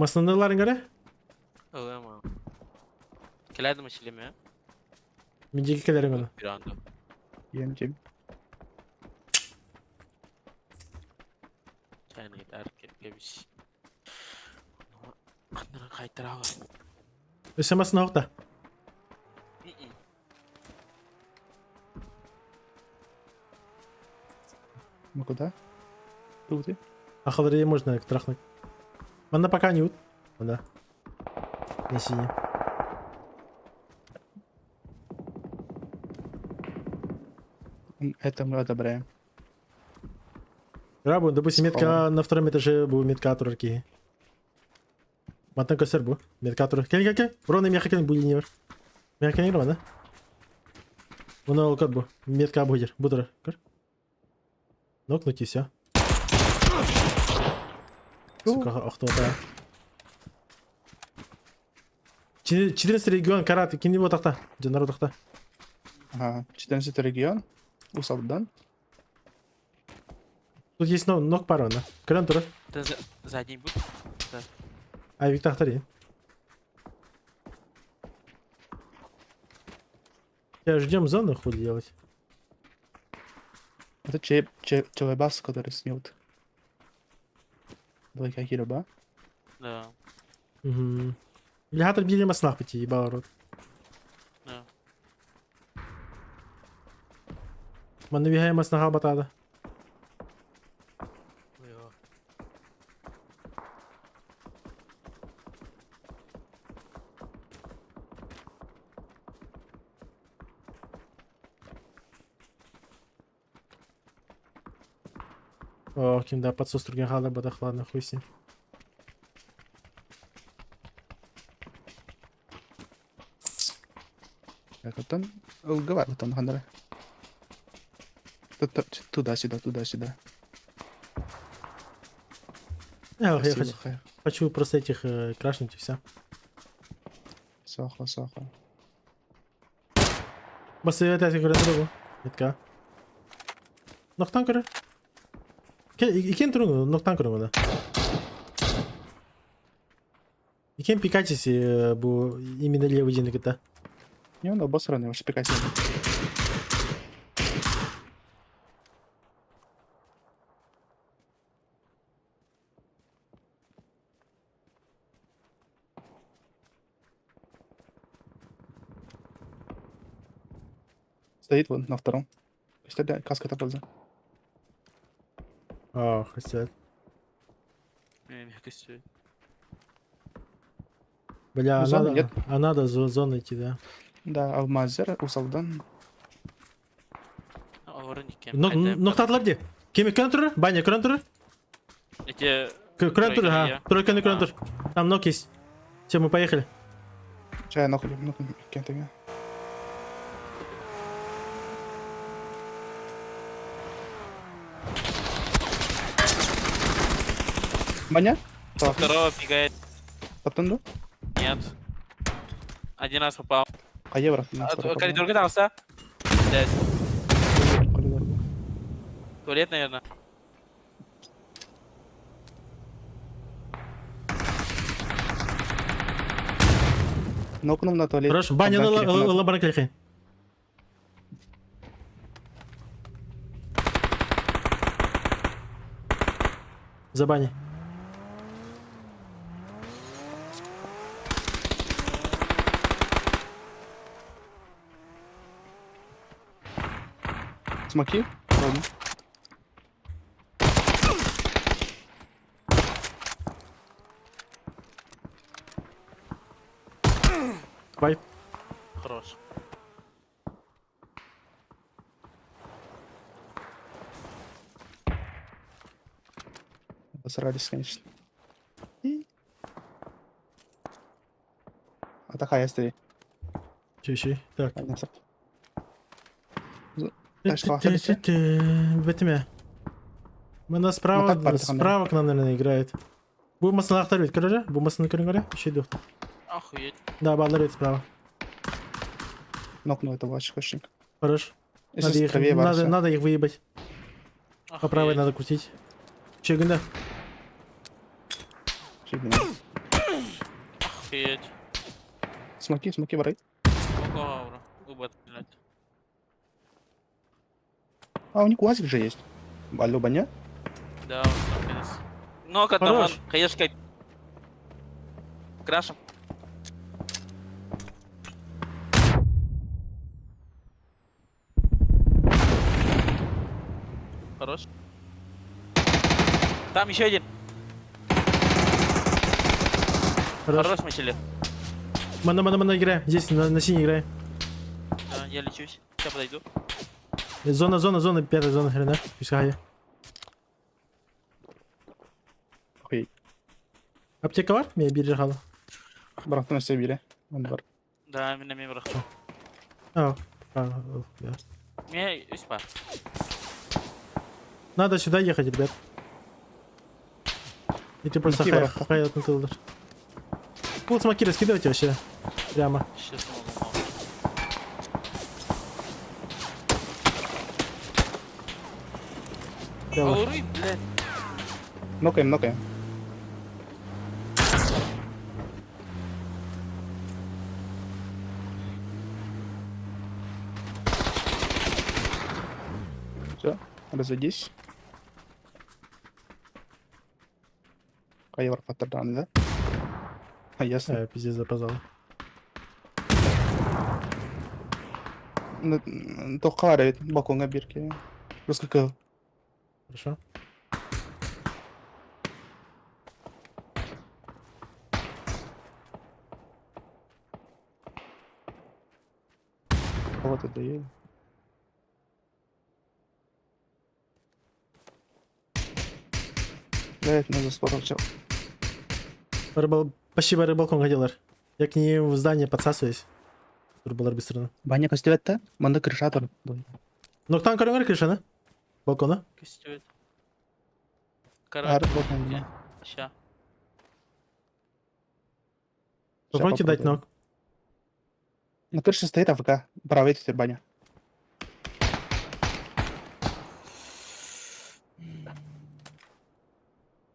Основной göre? Ama. Keladi mi şilimi? Minceki kelerin onu. Bir anda. Yem kim? Yani gider gelmiş. Kanına kaydırağı. Yaşamasın orada. Мы куда? Тут ты? А холоднее можно их трахнуть. Она пока не ут. Да. На синий. Это мы одобряем. Рабу, допустим, метка Схован. на втором этаже был метка турки. Матан косер был. Метка турки. Кель. Ровно мягко кель будет не. Мягко не ровно. Он алкот был. Метка будет. Будра. Нокнуть и все. Сука, ах ты. 14 регион, карат, кинь его тахта. Где народ тахта? Ага, 14 регион. Усалдан. Тут есть ног пара, да? Крантура. Это задний будет? Да. А Вик тахтари. Я ждем зону хуй делать. Это челебас, который снят. Давай как хироба. Да. Угу. Я хатр били маснах пойти, ебал рот. Да. Man навигай маснаха батада. О, да, подсос другим хада бадах, ладно, хуй с ним. Как это? Говорит там Хандыга. Туда-сюда, туда-сюда. Я хочу просто этих крашнуть и все. Сохла. Басы это я говорю другу. Метка. Ноктан кыры. Икен туру ноктан кыры мына. Икен пикачеси бу именно левый день это. Не, он обосранный, ваш пикать. Стоит вон на втором. Кстати, каска топольза. А, хотят. Бля, Зоны нет. надо зону идти, да. Да, а в Мазер Усалдан. Ноктатлар где? Кеми крантур? Баня крантур? Эти... Крантур, ага. Тройка крантур. Там ног есть. Все, мы поехали. Чай нахуй, кем-то. Баня? Со второго бегает. Потом? Нет. Один раз попал. А евро? Коридор катался? Здесь. Туалет, наверное. Нокнул на туалет. Хорошо, баня на лаборатории. За баней. Смоки? Ладно. Бай. Хорош. Посрались, конечно. А такая стоит. Чуть-чуть. Так. Бэтме. Мы справа к нам, наверное, играет. Будем маслах второй, короче? Будем маслах короче? Еще идут. Охуеть. Да, балларит справа. Нокнул этого очкошника. Хорош. Надо их выебать. По правой надо крутить. Че, гында? Охуеть. Смоки, брай. Смоку ауру. Убат, блядь. А, у них УАЗик же есть. Алло, баня? Да, он сам конец. Ну-ка, там он, конечно, крашем. Хорош. Там еще один. Хорош, мочили. Мана играем. Здесь на синий играем. Да, я лечусь. Сейчас подойду. Зона, пятая зона, хрена. Пускай. Окей. Аптека var? Меня бери Братан на себе. Бар. Да, меня мимо раху. Да. Меня есть пар. Надо сюда ехать, ребят. И ты просто хай на тылдер. Вот смоки раскидывайте вообще. Прямо. Сейчас могу. Ауры, блядь. Нокаем. Все, разойдись. Кайвар фатердан, да? А, ясно. Пиздец запоздал. Тохара, балкон бирки. Раскрикал. Хорошо. Вот это я. Да, это надо спорчал. Почти балкон хотел. Я к ней в здание подсасываюсь. Турбалар быстро. Баня костюет-то? Манда крыша там. Ну там короче крыша, да? Балкона? Костюет. Короче. Ща. Попробуйте дать ног. На крыше стоит АФК. Правый теперь баня.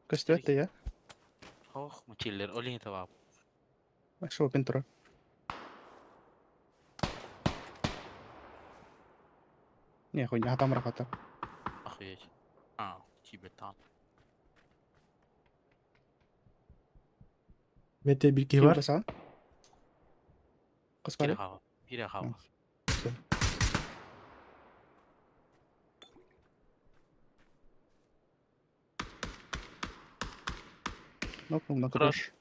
Костюет-то я. Ох, мочиллер, олень этого. Шо, пинтура. Не, хуйня, там рахата. Охуеть. А, тибетан. Мете билки var. Biri hava. Нокнул на крышу.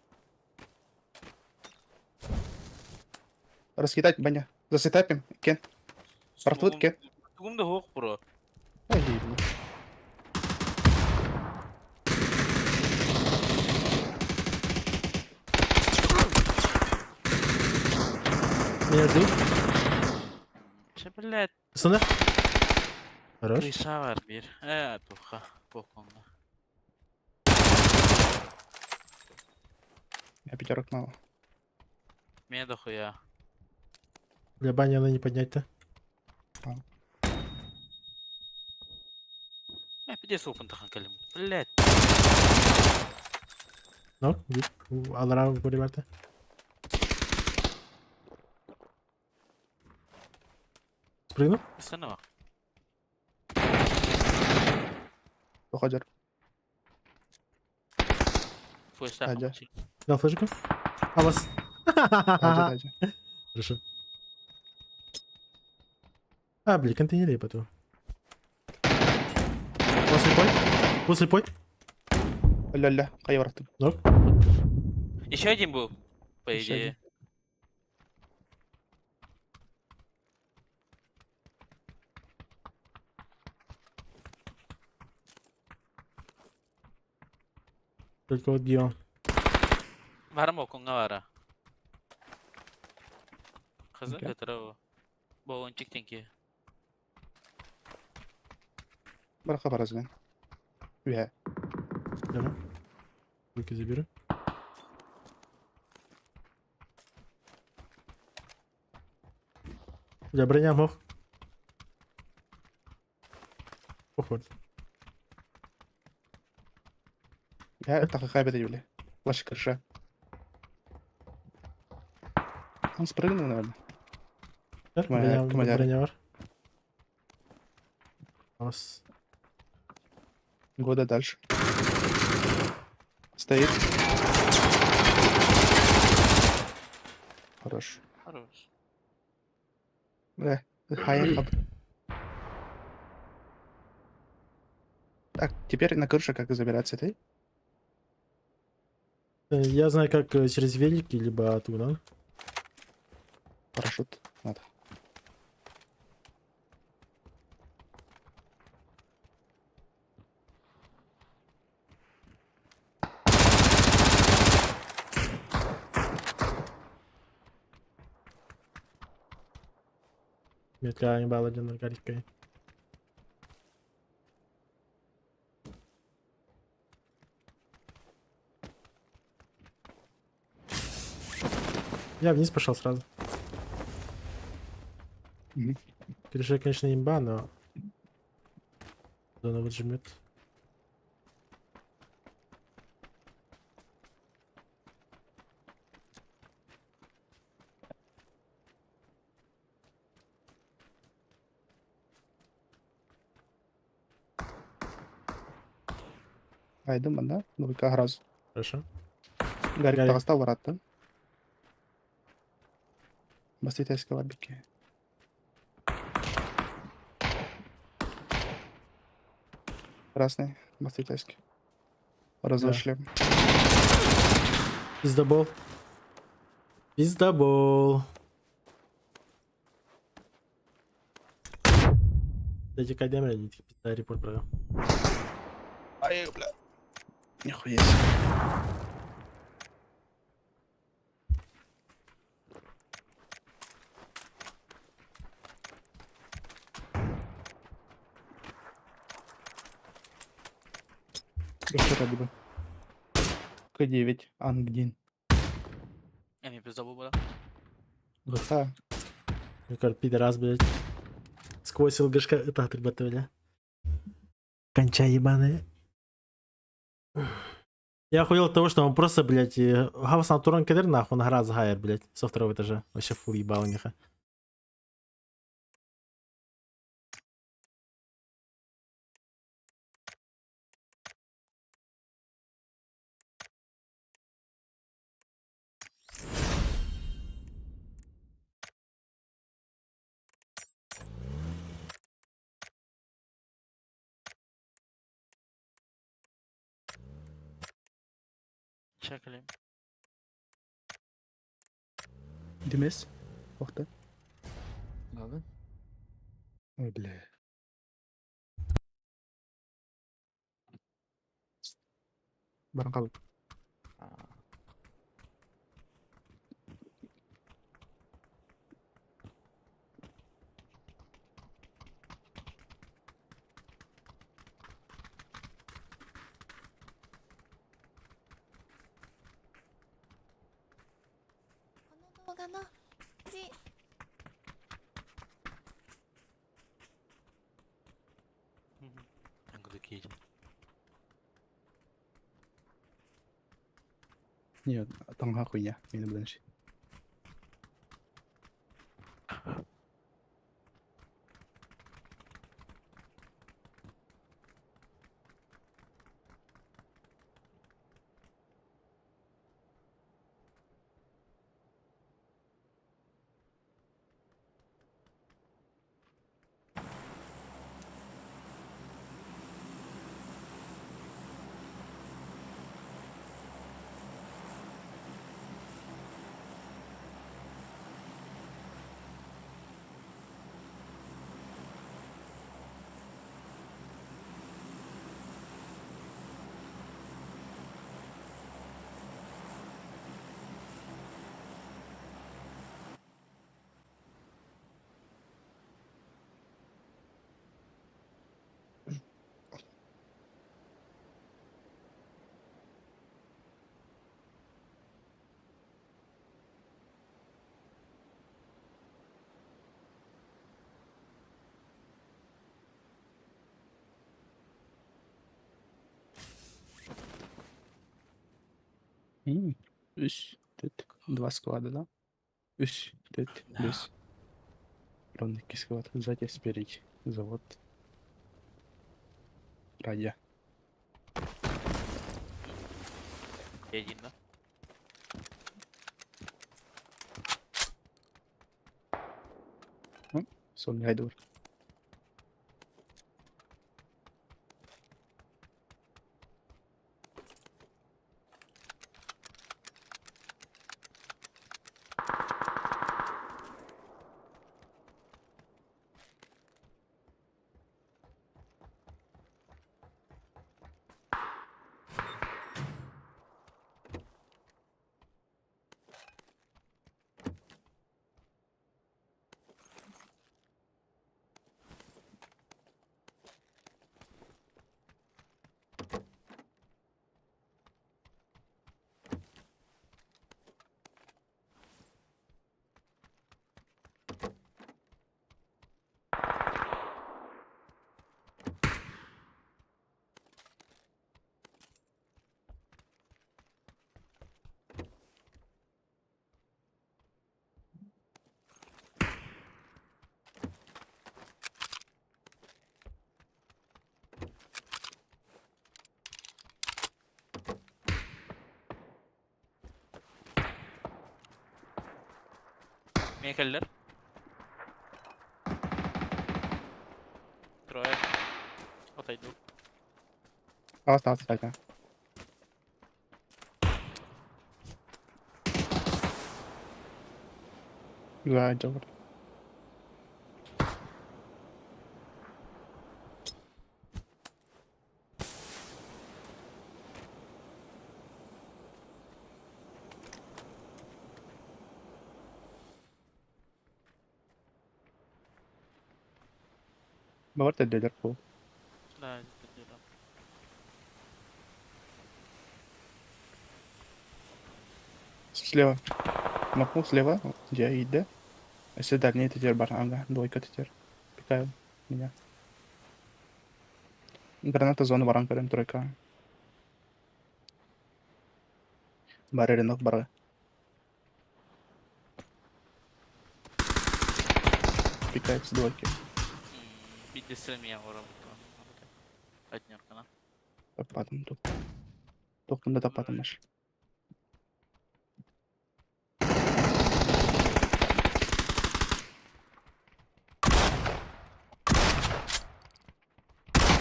Раскидать, баня. Засетапим, кен. Портфут, кен. Тugumda hoq bro. Ай, ебаный. Меня ждут. Че, блядь. Пацаны. Хорош. Крыша var bir. Туха. Балконда. Я пятерок мало. Мне дохуя. Для бани надо не поднять-то. Пиздец опынтахан калим. Блядь. Ну, алара ребята. Спрыгну. Станова. Походер. Флэш-тап. Дал флешку. А вас. Аджа. Хорошо. А, блин, контейнеры потом. Был слепой. Ля-ля, хайвар ты. Нок. Еще один был, по идее. Только вот Гион. Вармо кунгавара. Хаза которого баллончик тенки. Браха баразген. Вя. Давай. Руки заберу. Я броня мог. Поход. Я так хабит юли. Ваша крыша. Он спрыгнул, наверное. Броневар. Года дальше. Стоит. Хорош. Хорош. Хай. Так, теперь на крыше как забираться ты? Я знаю, как через велики, либо оттуда. Парашют надо. Метля ебал один на горькой. Я вниз пошел сразу. Крыша, конечно, имба, но зона выжмет. Айдым, да? Ну, как раз. Хорошо. Гарик остал врат, да? Баститайские лабики. Красный, баститайский. Разошлем. Пиздобол. Пиздобол. Эти кадемры, они типа репорт провел. Ай, бля. Нихуя. Что ради бы? К9, Ангдин. Я не пиздобол была. ГХ. Ну как пидорас, блядь. Сквозь ЛГшка это отрабатывали. Конча ебаные. Я охуел от того, что он просто, блядь, Гавас на туран кадр нахуй наград за хайер, блядь, со второго этажа. Вообще фул ебал у них. Чекали. Демес. Ох ты. Ладно. Ой, бля. Баранкал. Нет, там хуйня, не люблю. Тут 2 склада, да? 3, 4, 5. Ровно кисковат. Сзади, спереди. Завод. Рая. И один, да? Сон гайдур. Меня каллер. Трое. Отойду. Остался, кстати. Гайдур. Бывает, это дедерку. Да, это дело. Слева. Нокнул слева. Я иду. Если дальний тетер бар. Ага, двойка тетер. Пикаю меня. Граната зоны баран көрем тройка. Бары рынок бары. Пикает с двойки. Видите, меня уровень. Однерка, да? Топатом тут. Топом да топатом наш.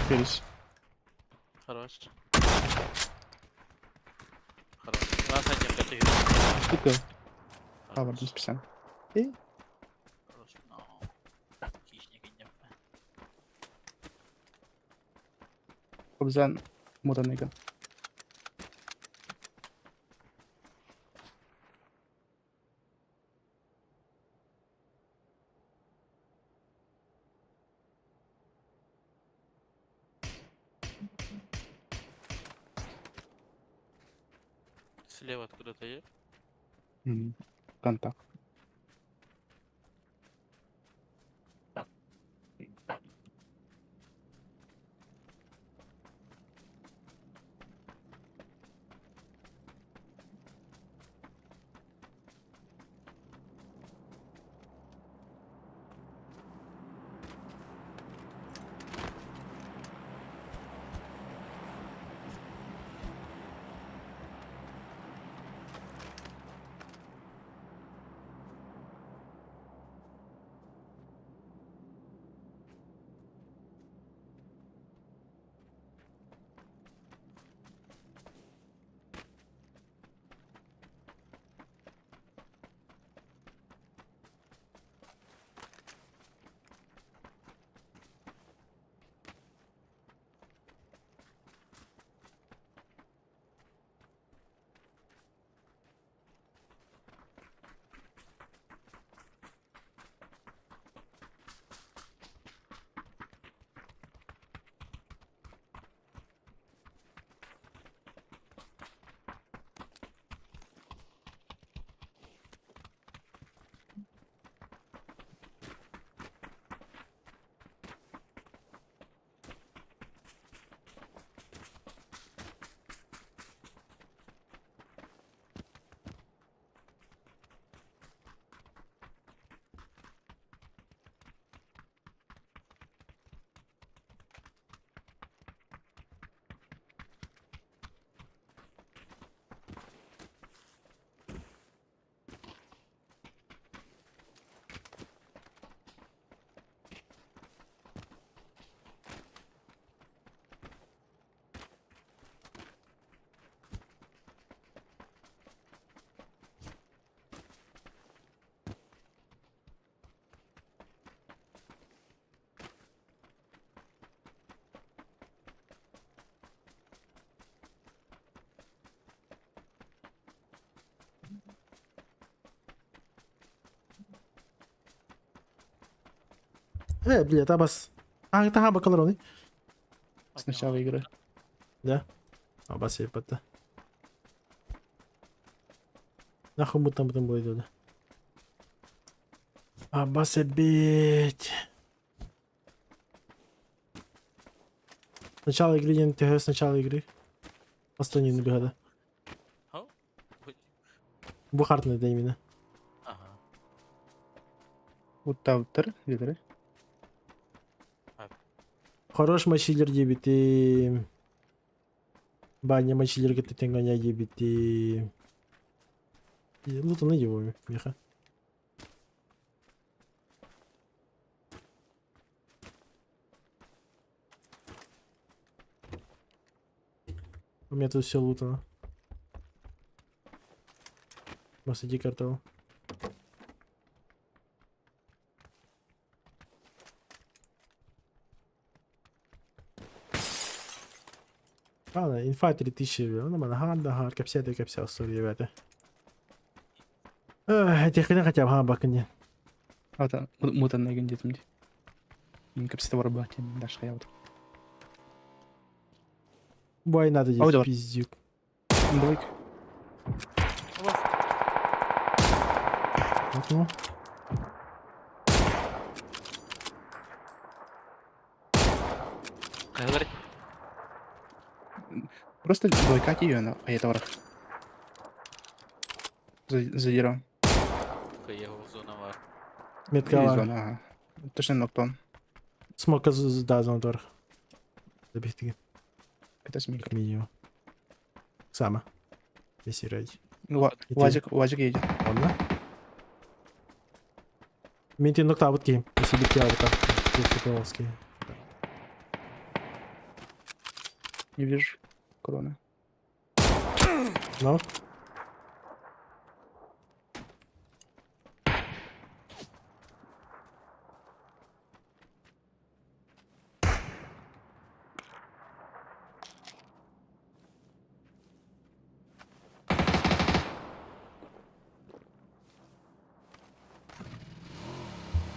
Перес. Хорош. Хорош. У нас однерка ты. Тыкал. А, вот здесь писал. И? Хорош. Хищник однерка. PAPZAN муданыга. Слева откуда-то есть? Контакт. Блядь, Абас. Ты хаба колороны. С начала игры. Да? Абас ебать. Нахуй мы там будет, да? Абас ебать. Начало игры не натягиваю с начала игры. Остальные набегали. Бухарный да именно. Вот тавтер игры. Хорош мачилер дебити. Баня мачилер que te tenga ya дебити. Лута на его, меха. У меня тут все лутано. Может иди картал. Ладно, инфа 3000, нормально, Хандыга, капсеты, ребята. Эти хрена хотя бы хабакани. А это мутанный гандит мне. Капсеты ворбаки, дашь хаят. Бой надо делать пиздюк. Давай. Ну. Просто двойкать ее на айтоварах. Задирал. Меткала. Ага. Точно ноктон. Смока да, зонтор. Забегти. Это смех. Как минимум. Сама. Если ради. Вазик едет. Ладно. Минти нокта вот кем. Если бы я вот так. Тут Не вижу. Корона. Ну?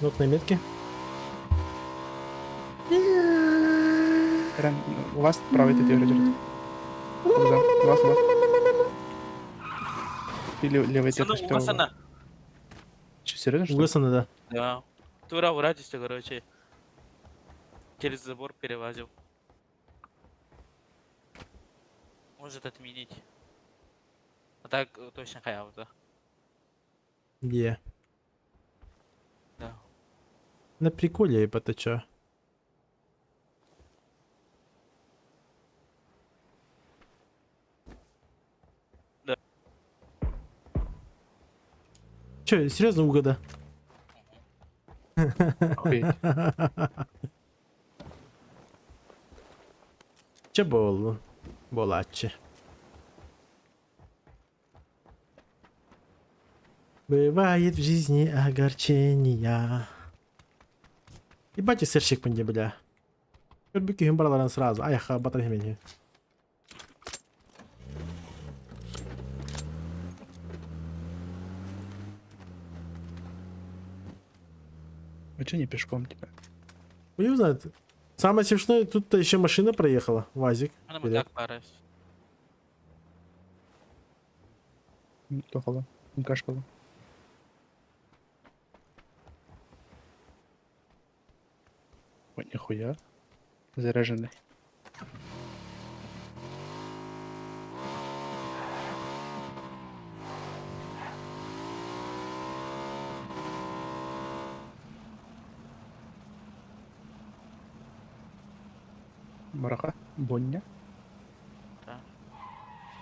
Ног на метке. У вас правый ты держит. У вас. Или левый ты Угасана. Че, серьезно, что? Угасана, да. Да. Тура в радиусе, короче. Через забор перевозил. Может отменить. А так точно хаял, да? Где? Да. На приколе, ебать, ты чё? Да. Чё, серьезно угода? Че было? Болаче. Бывает в жизни огорчения. Ебать и сырщик по бля. Кирбики брала сразу. Ай, ха, батарейки. А че не пешком, типа? Ну, не знаю. Самое смешное, тут еще машина проехала. ВАЗик. Она мы так парась. Тохала. Кашкала. Ой, нихуя. Заряженный. Мараха, Боння. Да.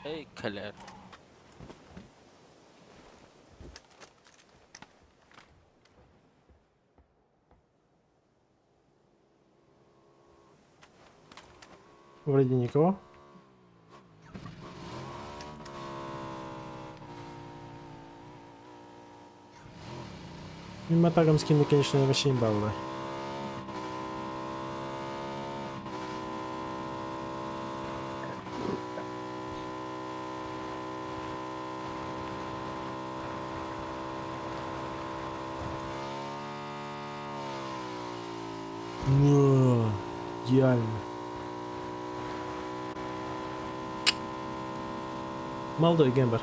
Эй, колер. Вроде никого. Мимо тагом скину, конечно, вообще не бавло. Ну, идеально. Молодой геймер.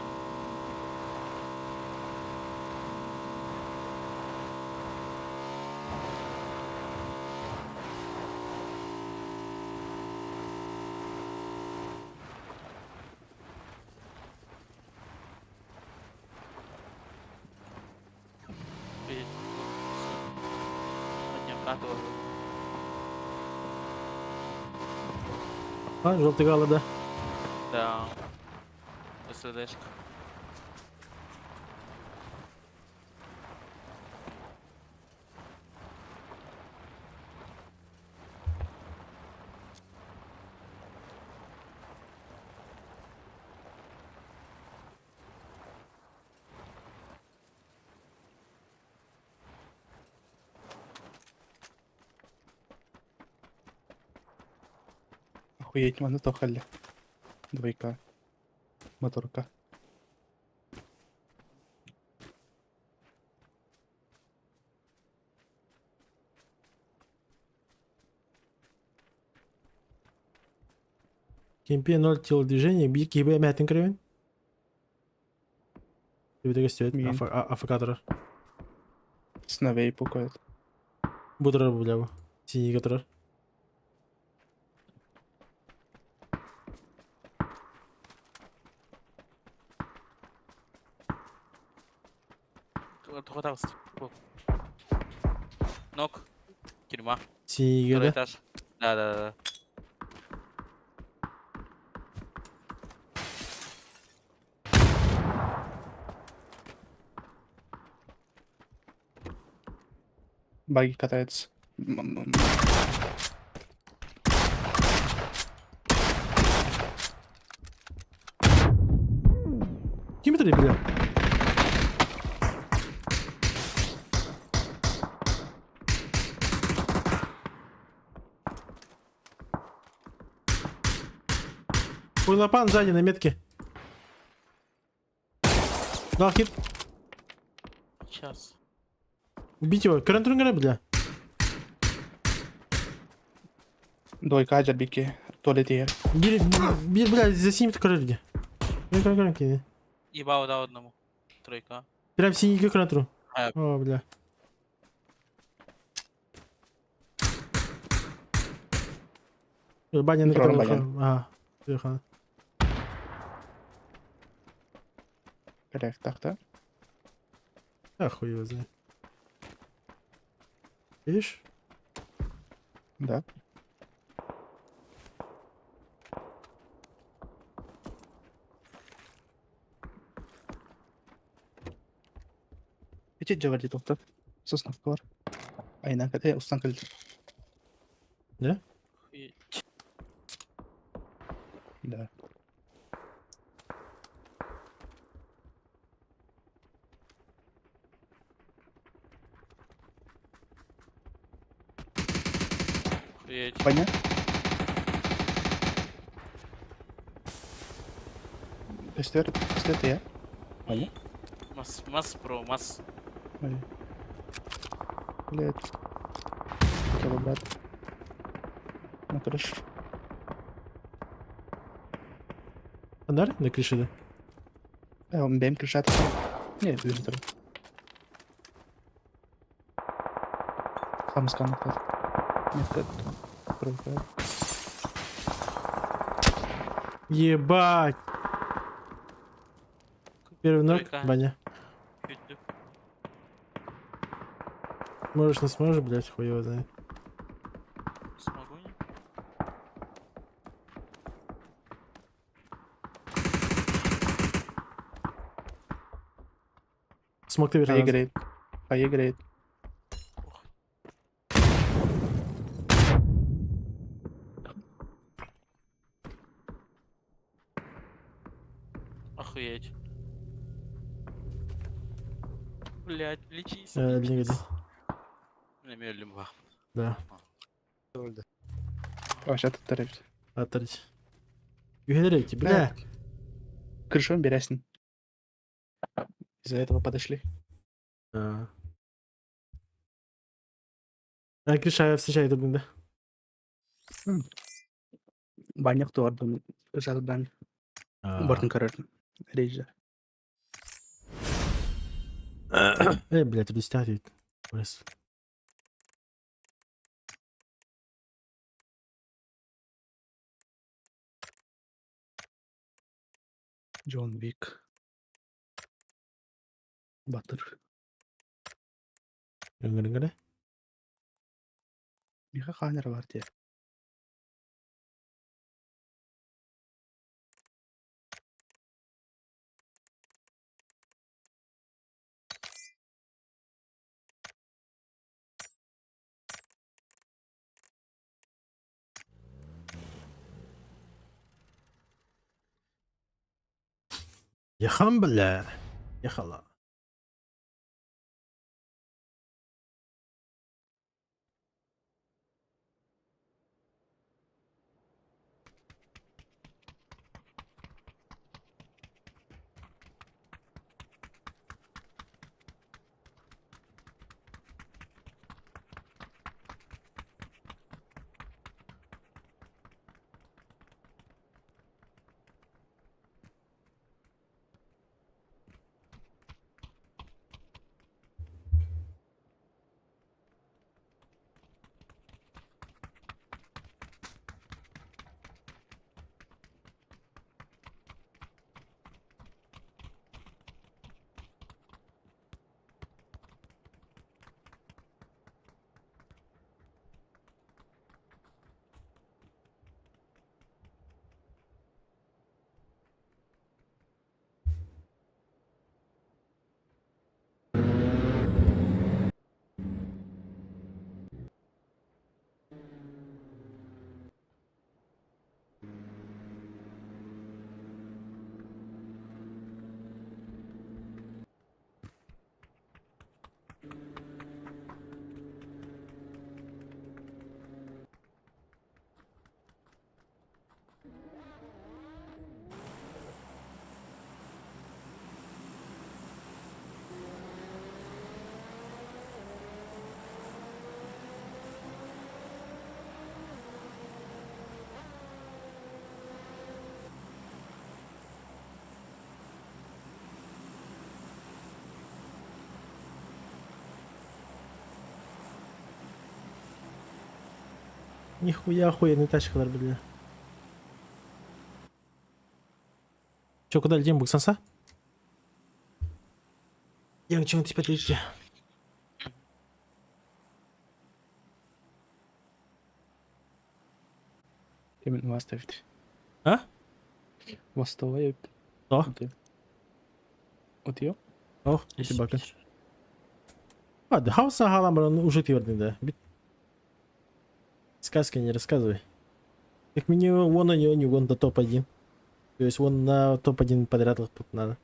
А, желтый гала, да? Да. СДшка. Охуеть, монитор хали. 2К. Моторка. Кемпе 0 телодвижения, bir gibi metin kırıyorsun. Bir de gösteriyor. Афакатор. Сновей пукает. Будра, бля. Синий который. Нок. Тюрьма. Синий, Второй да? этаж. Да. Баги катается. Кем-то, бля. Лапан сзади на метке. Дал хит. Сейчас. Убить его. Карантунгара, бля. 2К аджарбики. Туалете. Bir, бля, за синим крылья. Карантунгара. Ебал, да, одному. Тройка. Прям синий карантур. А. О, бля. Баня на котором. Ага. Приехал. Так. Ахуй его знает. Видишь? Да. Эти джавади топтап. Соснов бар. Айна каде устан калды. Да? Да. Понятно? Тестер я. Понятно? Масс про, масс. Блять. Кого, брат? На крышу. Фонарь на крыше, да? Он бем крышат. Нет, вижу там. Сам скан. Нет, это. Ебать! Первый ног, Баня. Можешь, не сможешь, блять, хуй его знает. Смогу не? Смог ты вернуть. Поиграет. Охуеть. Блять, лечись. Двигатель. Намер лимба. Да. О, сейчас оторвись. Оторвись. Югенерите, бля. Крышон берясен. Из-за этого подошли. Встречаю тут, да. Banyak tuh order satu dan Бортон короче. Рейджер. Блядь, рестартит. Джон Вик. Батыр. Denger. Миха Ханер бар те. يا خنبلة يا خلا. Нихуя охуенный тачкалар, бля. Чё, куда летим, Буксанса? Я чего теперь летите? Именно оставить. А? Восставай. О. Вот ее? О, эти бака. Ладно, хауса халамран уже твердый, да. Сказки не рассказывай. Как минимум, вон они, вон до топ-1. То есть вон на топ-1 подряд тут надо.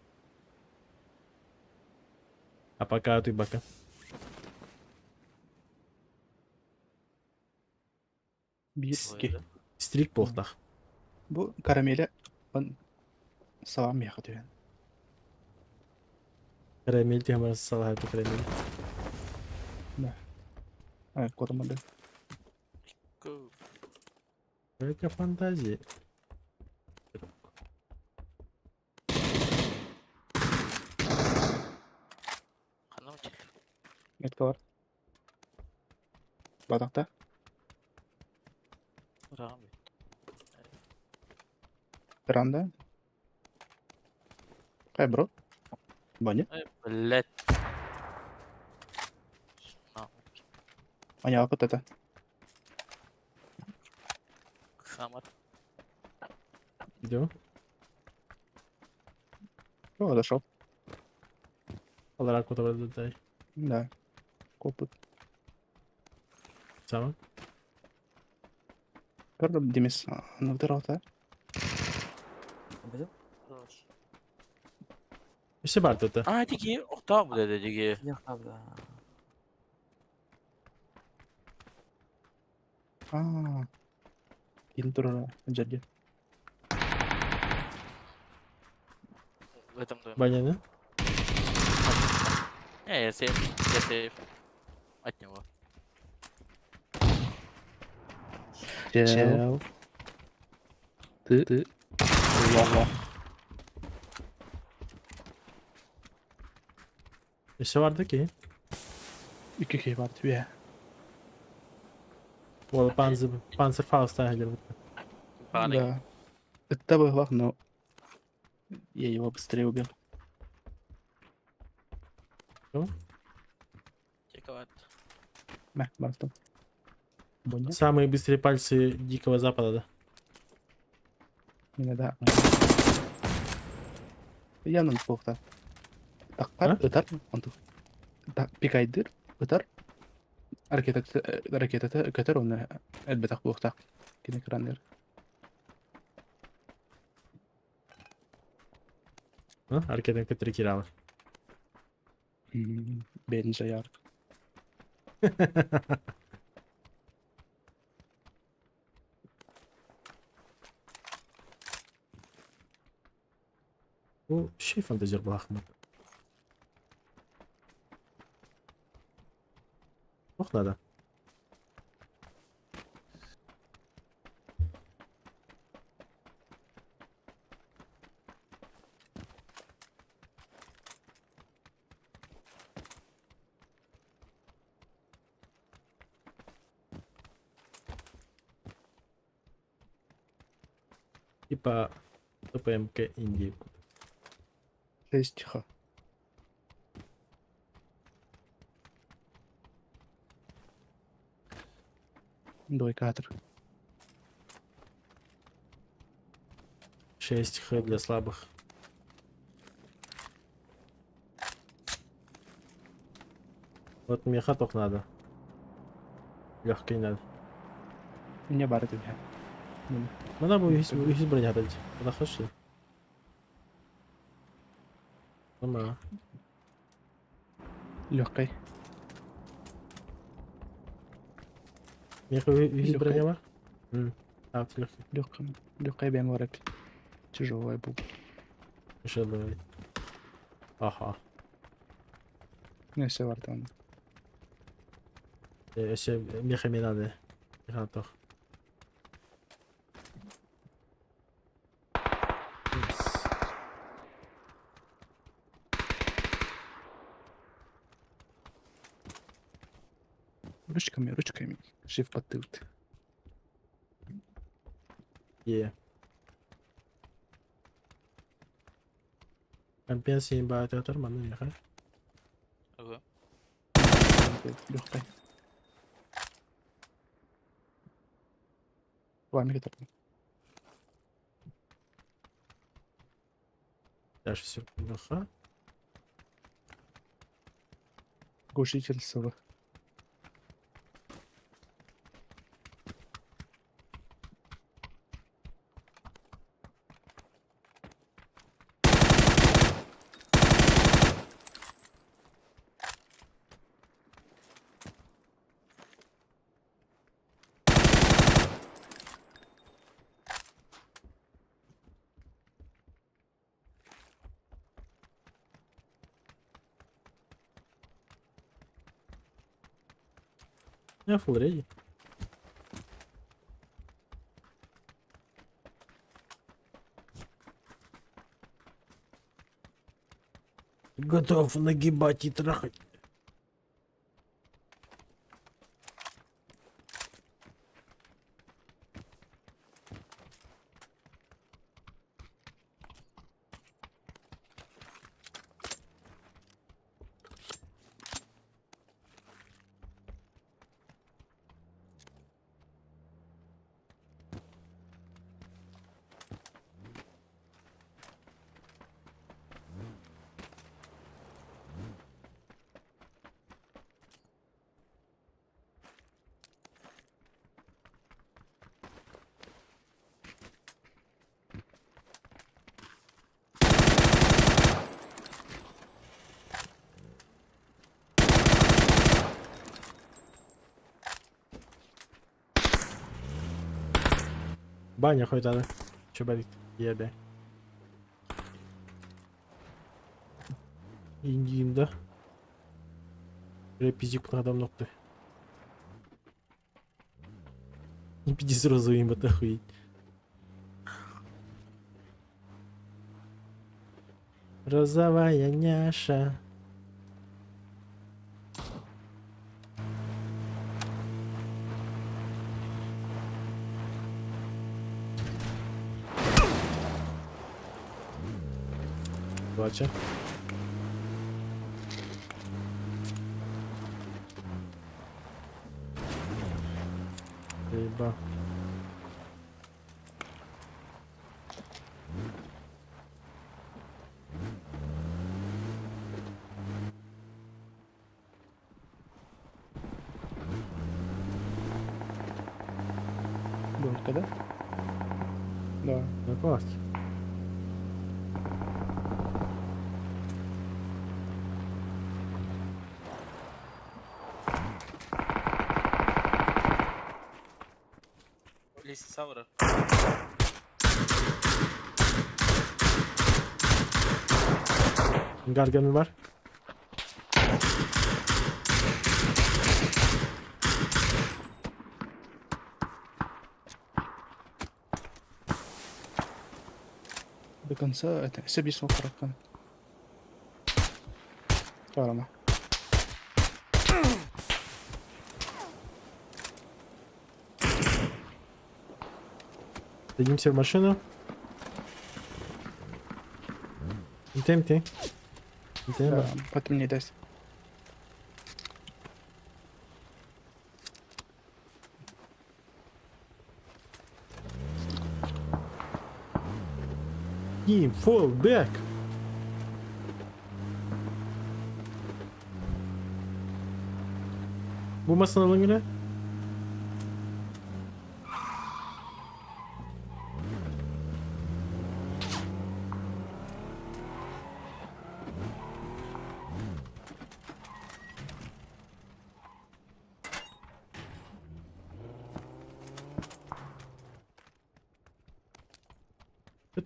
А пока ты бака. Биски. Стрик полтах. Бу карамеля. Он салам ехать уен. Карамель тема салам это карамель. Да. А, куда модель? Это фантазия. Метка бар. Батақта. Веранда. Қай, бро? Баня? Блять. Аня, вот это. Самар. Идем. О, дошел. Полтора куда дай. Да. Копыт. Сама. Көрдім демес. Нұқтыр алта. Все бар тут. А, диги. Охта буде, диги. Кил тұр жерге. В этом доме. Баня, да? Не, я сейф. Я сейф. От него. Чел. Ты. Вау. İşte vardı ki. 2 kişi vardı ya. O Panzerfaust'ta gelir. Да. Это было главное, но я его быстрее убил. Что? Чековат. Мя, бартом. Боня. Самые быстрые пальцы Дикого Запада, да? Меня, да. Явно неплохо. Так, ытар, он тут. Так, пикайдыр, ытар. Ракета, которую он эльбетах плохо. Кинекранер. Arkadan kötü kiralar. Bence yark. Bu şey fantezir bırakma. Bak nada. Типа ТПМК Индии. 6 х. Двойкатор. 6 х для слабых. Вот мне хаток надо. Легкий надо. Мне бары тебя. Надо бы их броня дать. Куда хочешь? Сама. Легкой. Мне их броня var? А, легкий. Легкая бем варак. Тяжелая был. Тяжелый. Ага. Не все вартан. Еще меха мне надо. Хаток. Ручками. Shift под тылт. Компенсия имба театр ману яха. Ага. Легкой. Пламя так. Дальше все плохо. Глушитель сова. Я full ready. Готов нагибать и трахать. Баня хоть надо. Че болит? Ебе. Индиинда. Репизик надо ногты. Не піди з розовим, это охуеть. Розовая няша. Бачу. Риба. Долька, да? Да. Ну класс. Лисицавра. Gargamel var. До конца это все бесил таракан. Карма. Садимся в машину. Темти. Да, потом не даст. Team, fall back. Bu masanın alın.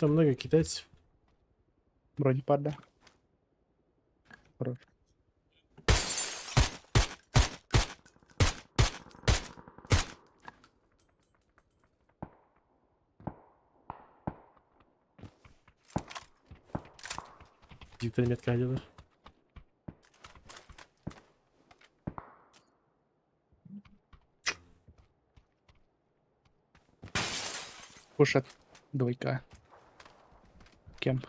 Там много китайцев. Вроде пада. Хорош. Диктор метка делаешь. Пушат. Двойка. Кемп.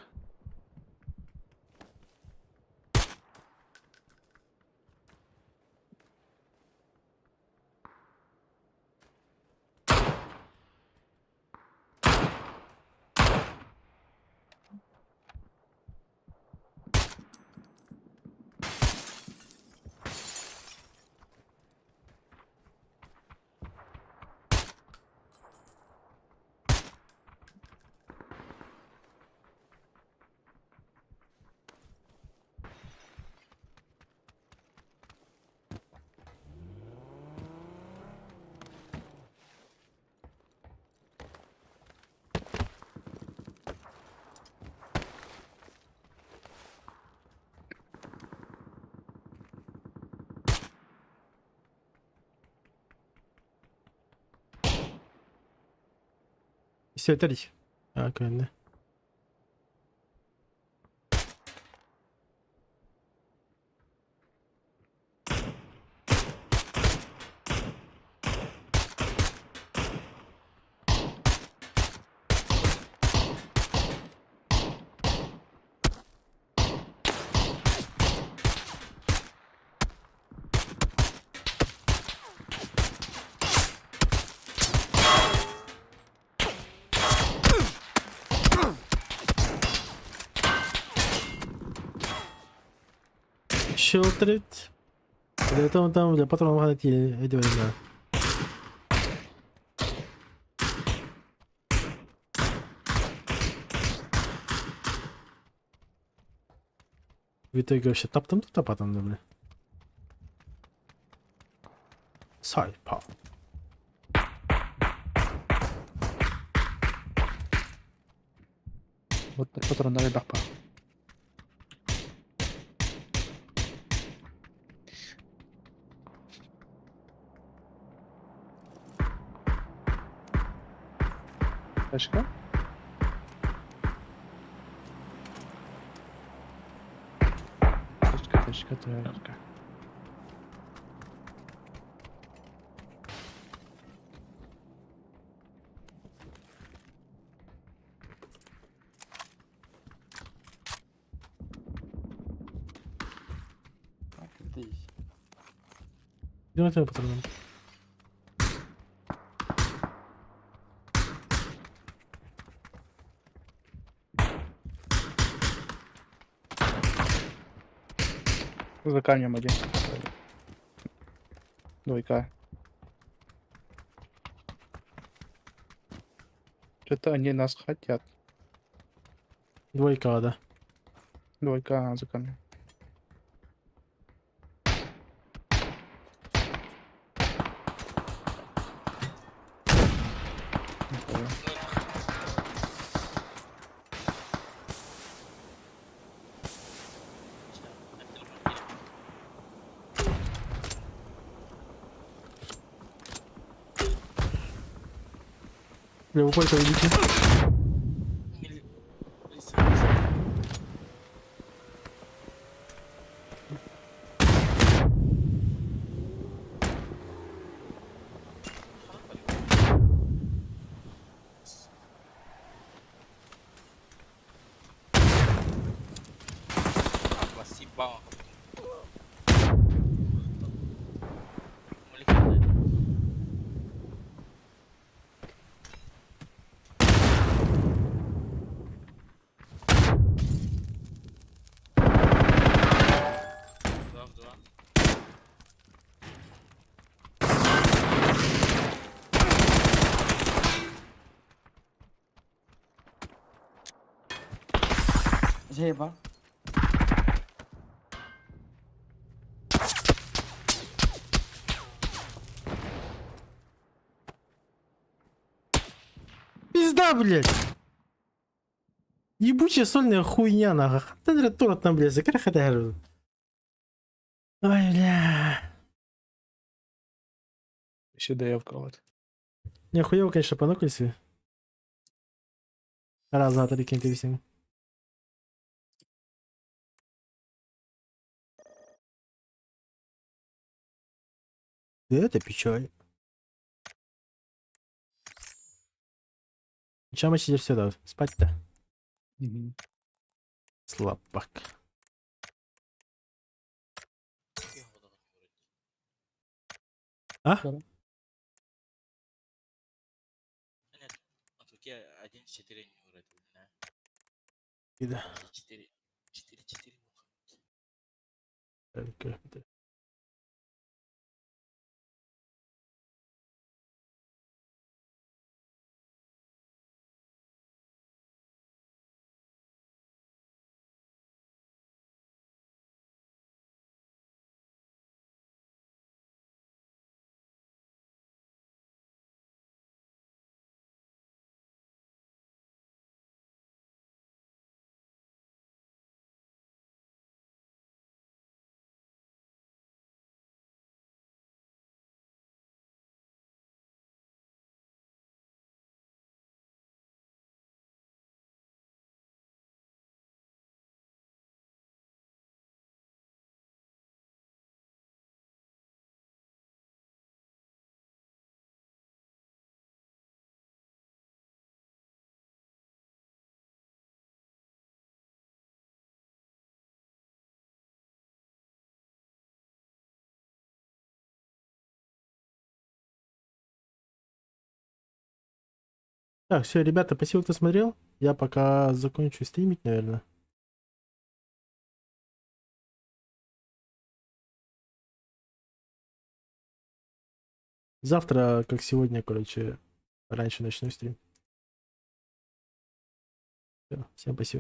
Hissettirdik. Hakikaten. Sheltered. Там для патронов надо идти эти времена. В итоге вообще таптам тут, а потом, да, бля. Сайпа. Вот патрон дали бахпа. Точка. Точка. Идем это патроном. За камнем один. Двойка. Что-то они нас хотят. Двойка, да. Двойка за камнем. Бля, вы пальто идите. Спасибо. Заебал. Пизда, блядь! Ебучая сольная хуйня, нахуй. Ты торт там, блядь, закрой хатару. Ой, бля. Сюда я вколот. Не, хуево, конечно, понукался. Раз, два, три, кем-то всем. Это печаль. Чем мы сидим сюда? Спать-то? Слабак. А? Нет, вот у тебя 1-4 не вырыт, да? И да. 4. Так. Так, все, ребята, спасибо, кто смотрел. Я пока закончу стримить, наверное. Завтра, как сегодня, короче, раньше начну стрим. Всё, всем спасибо.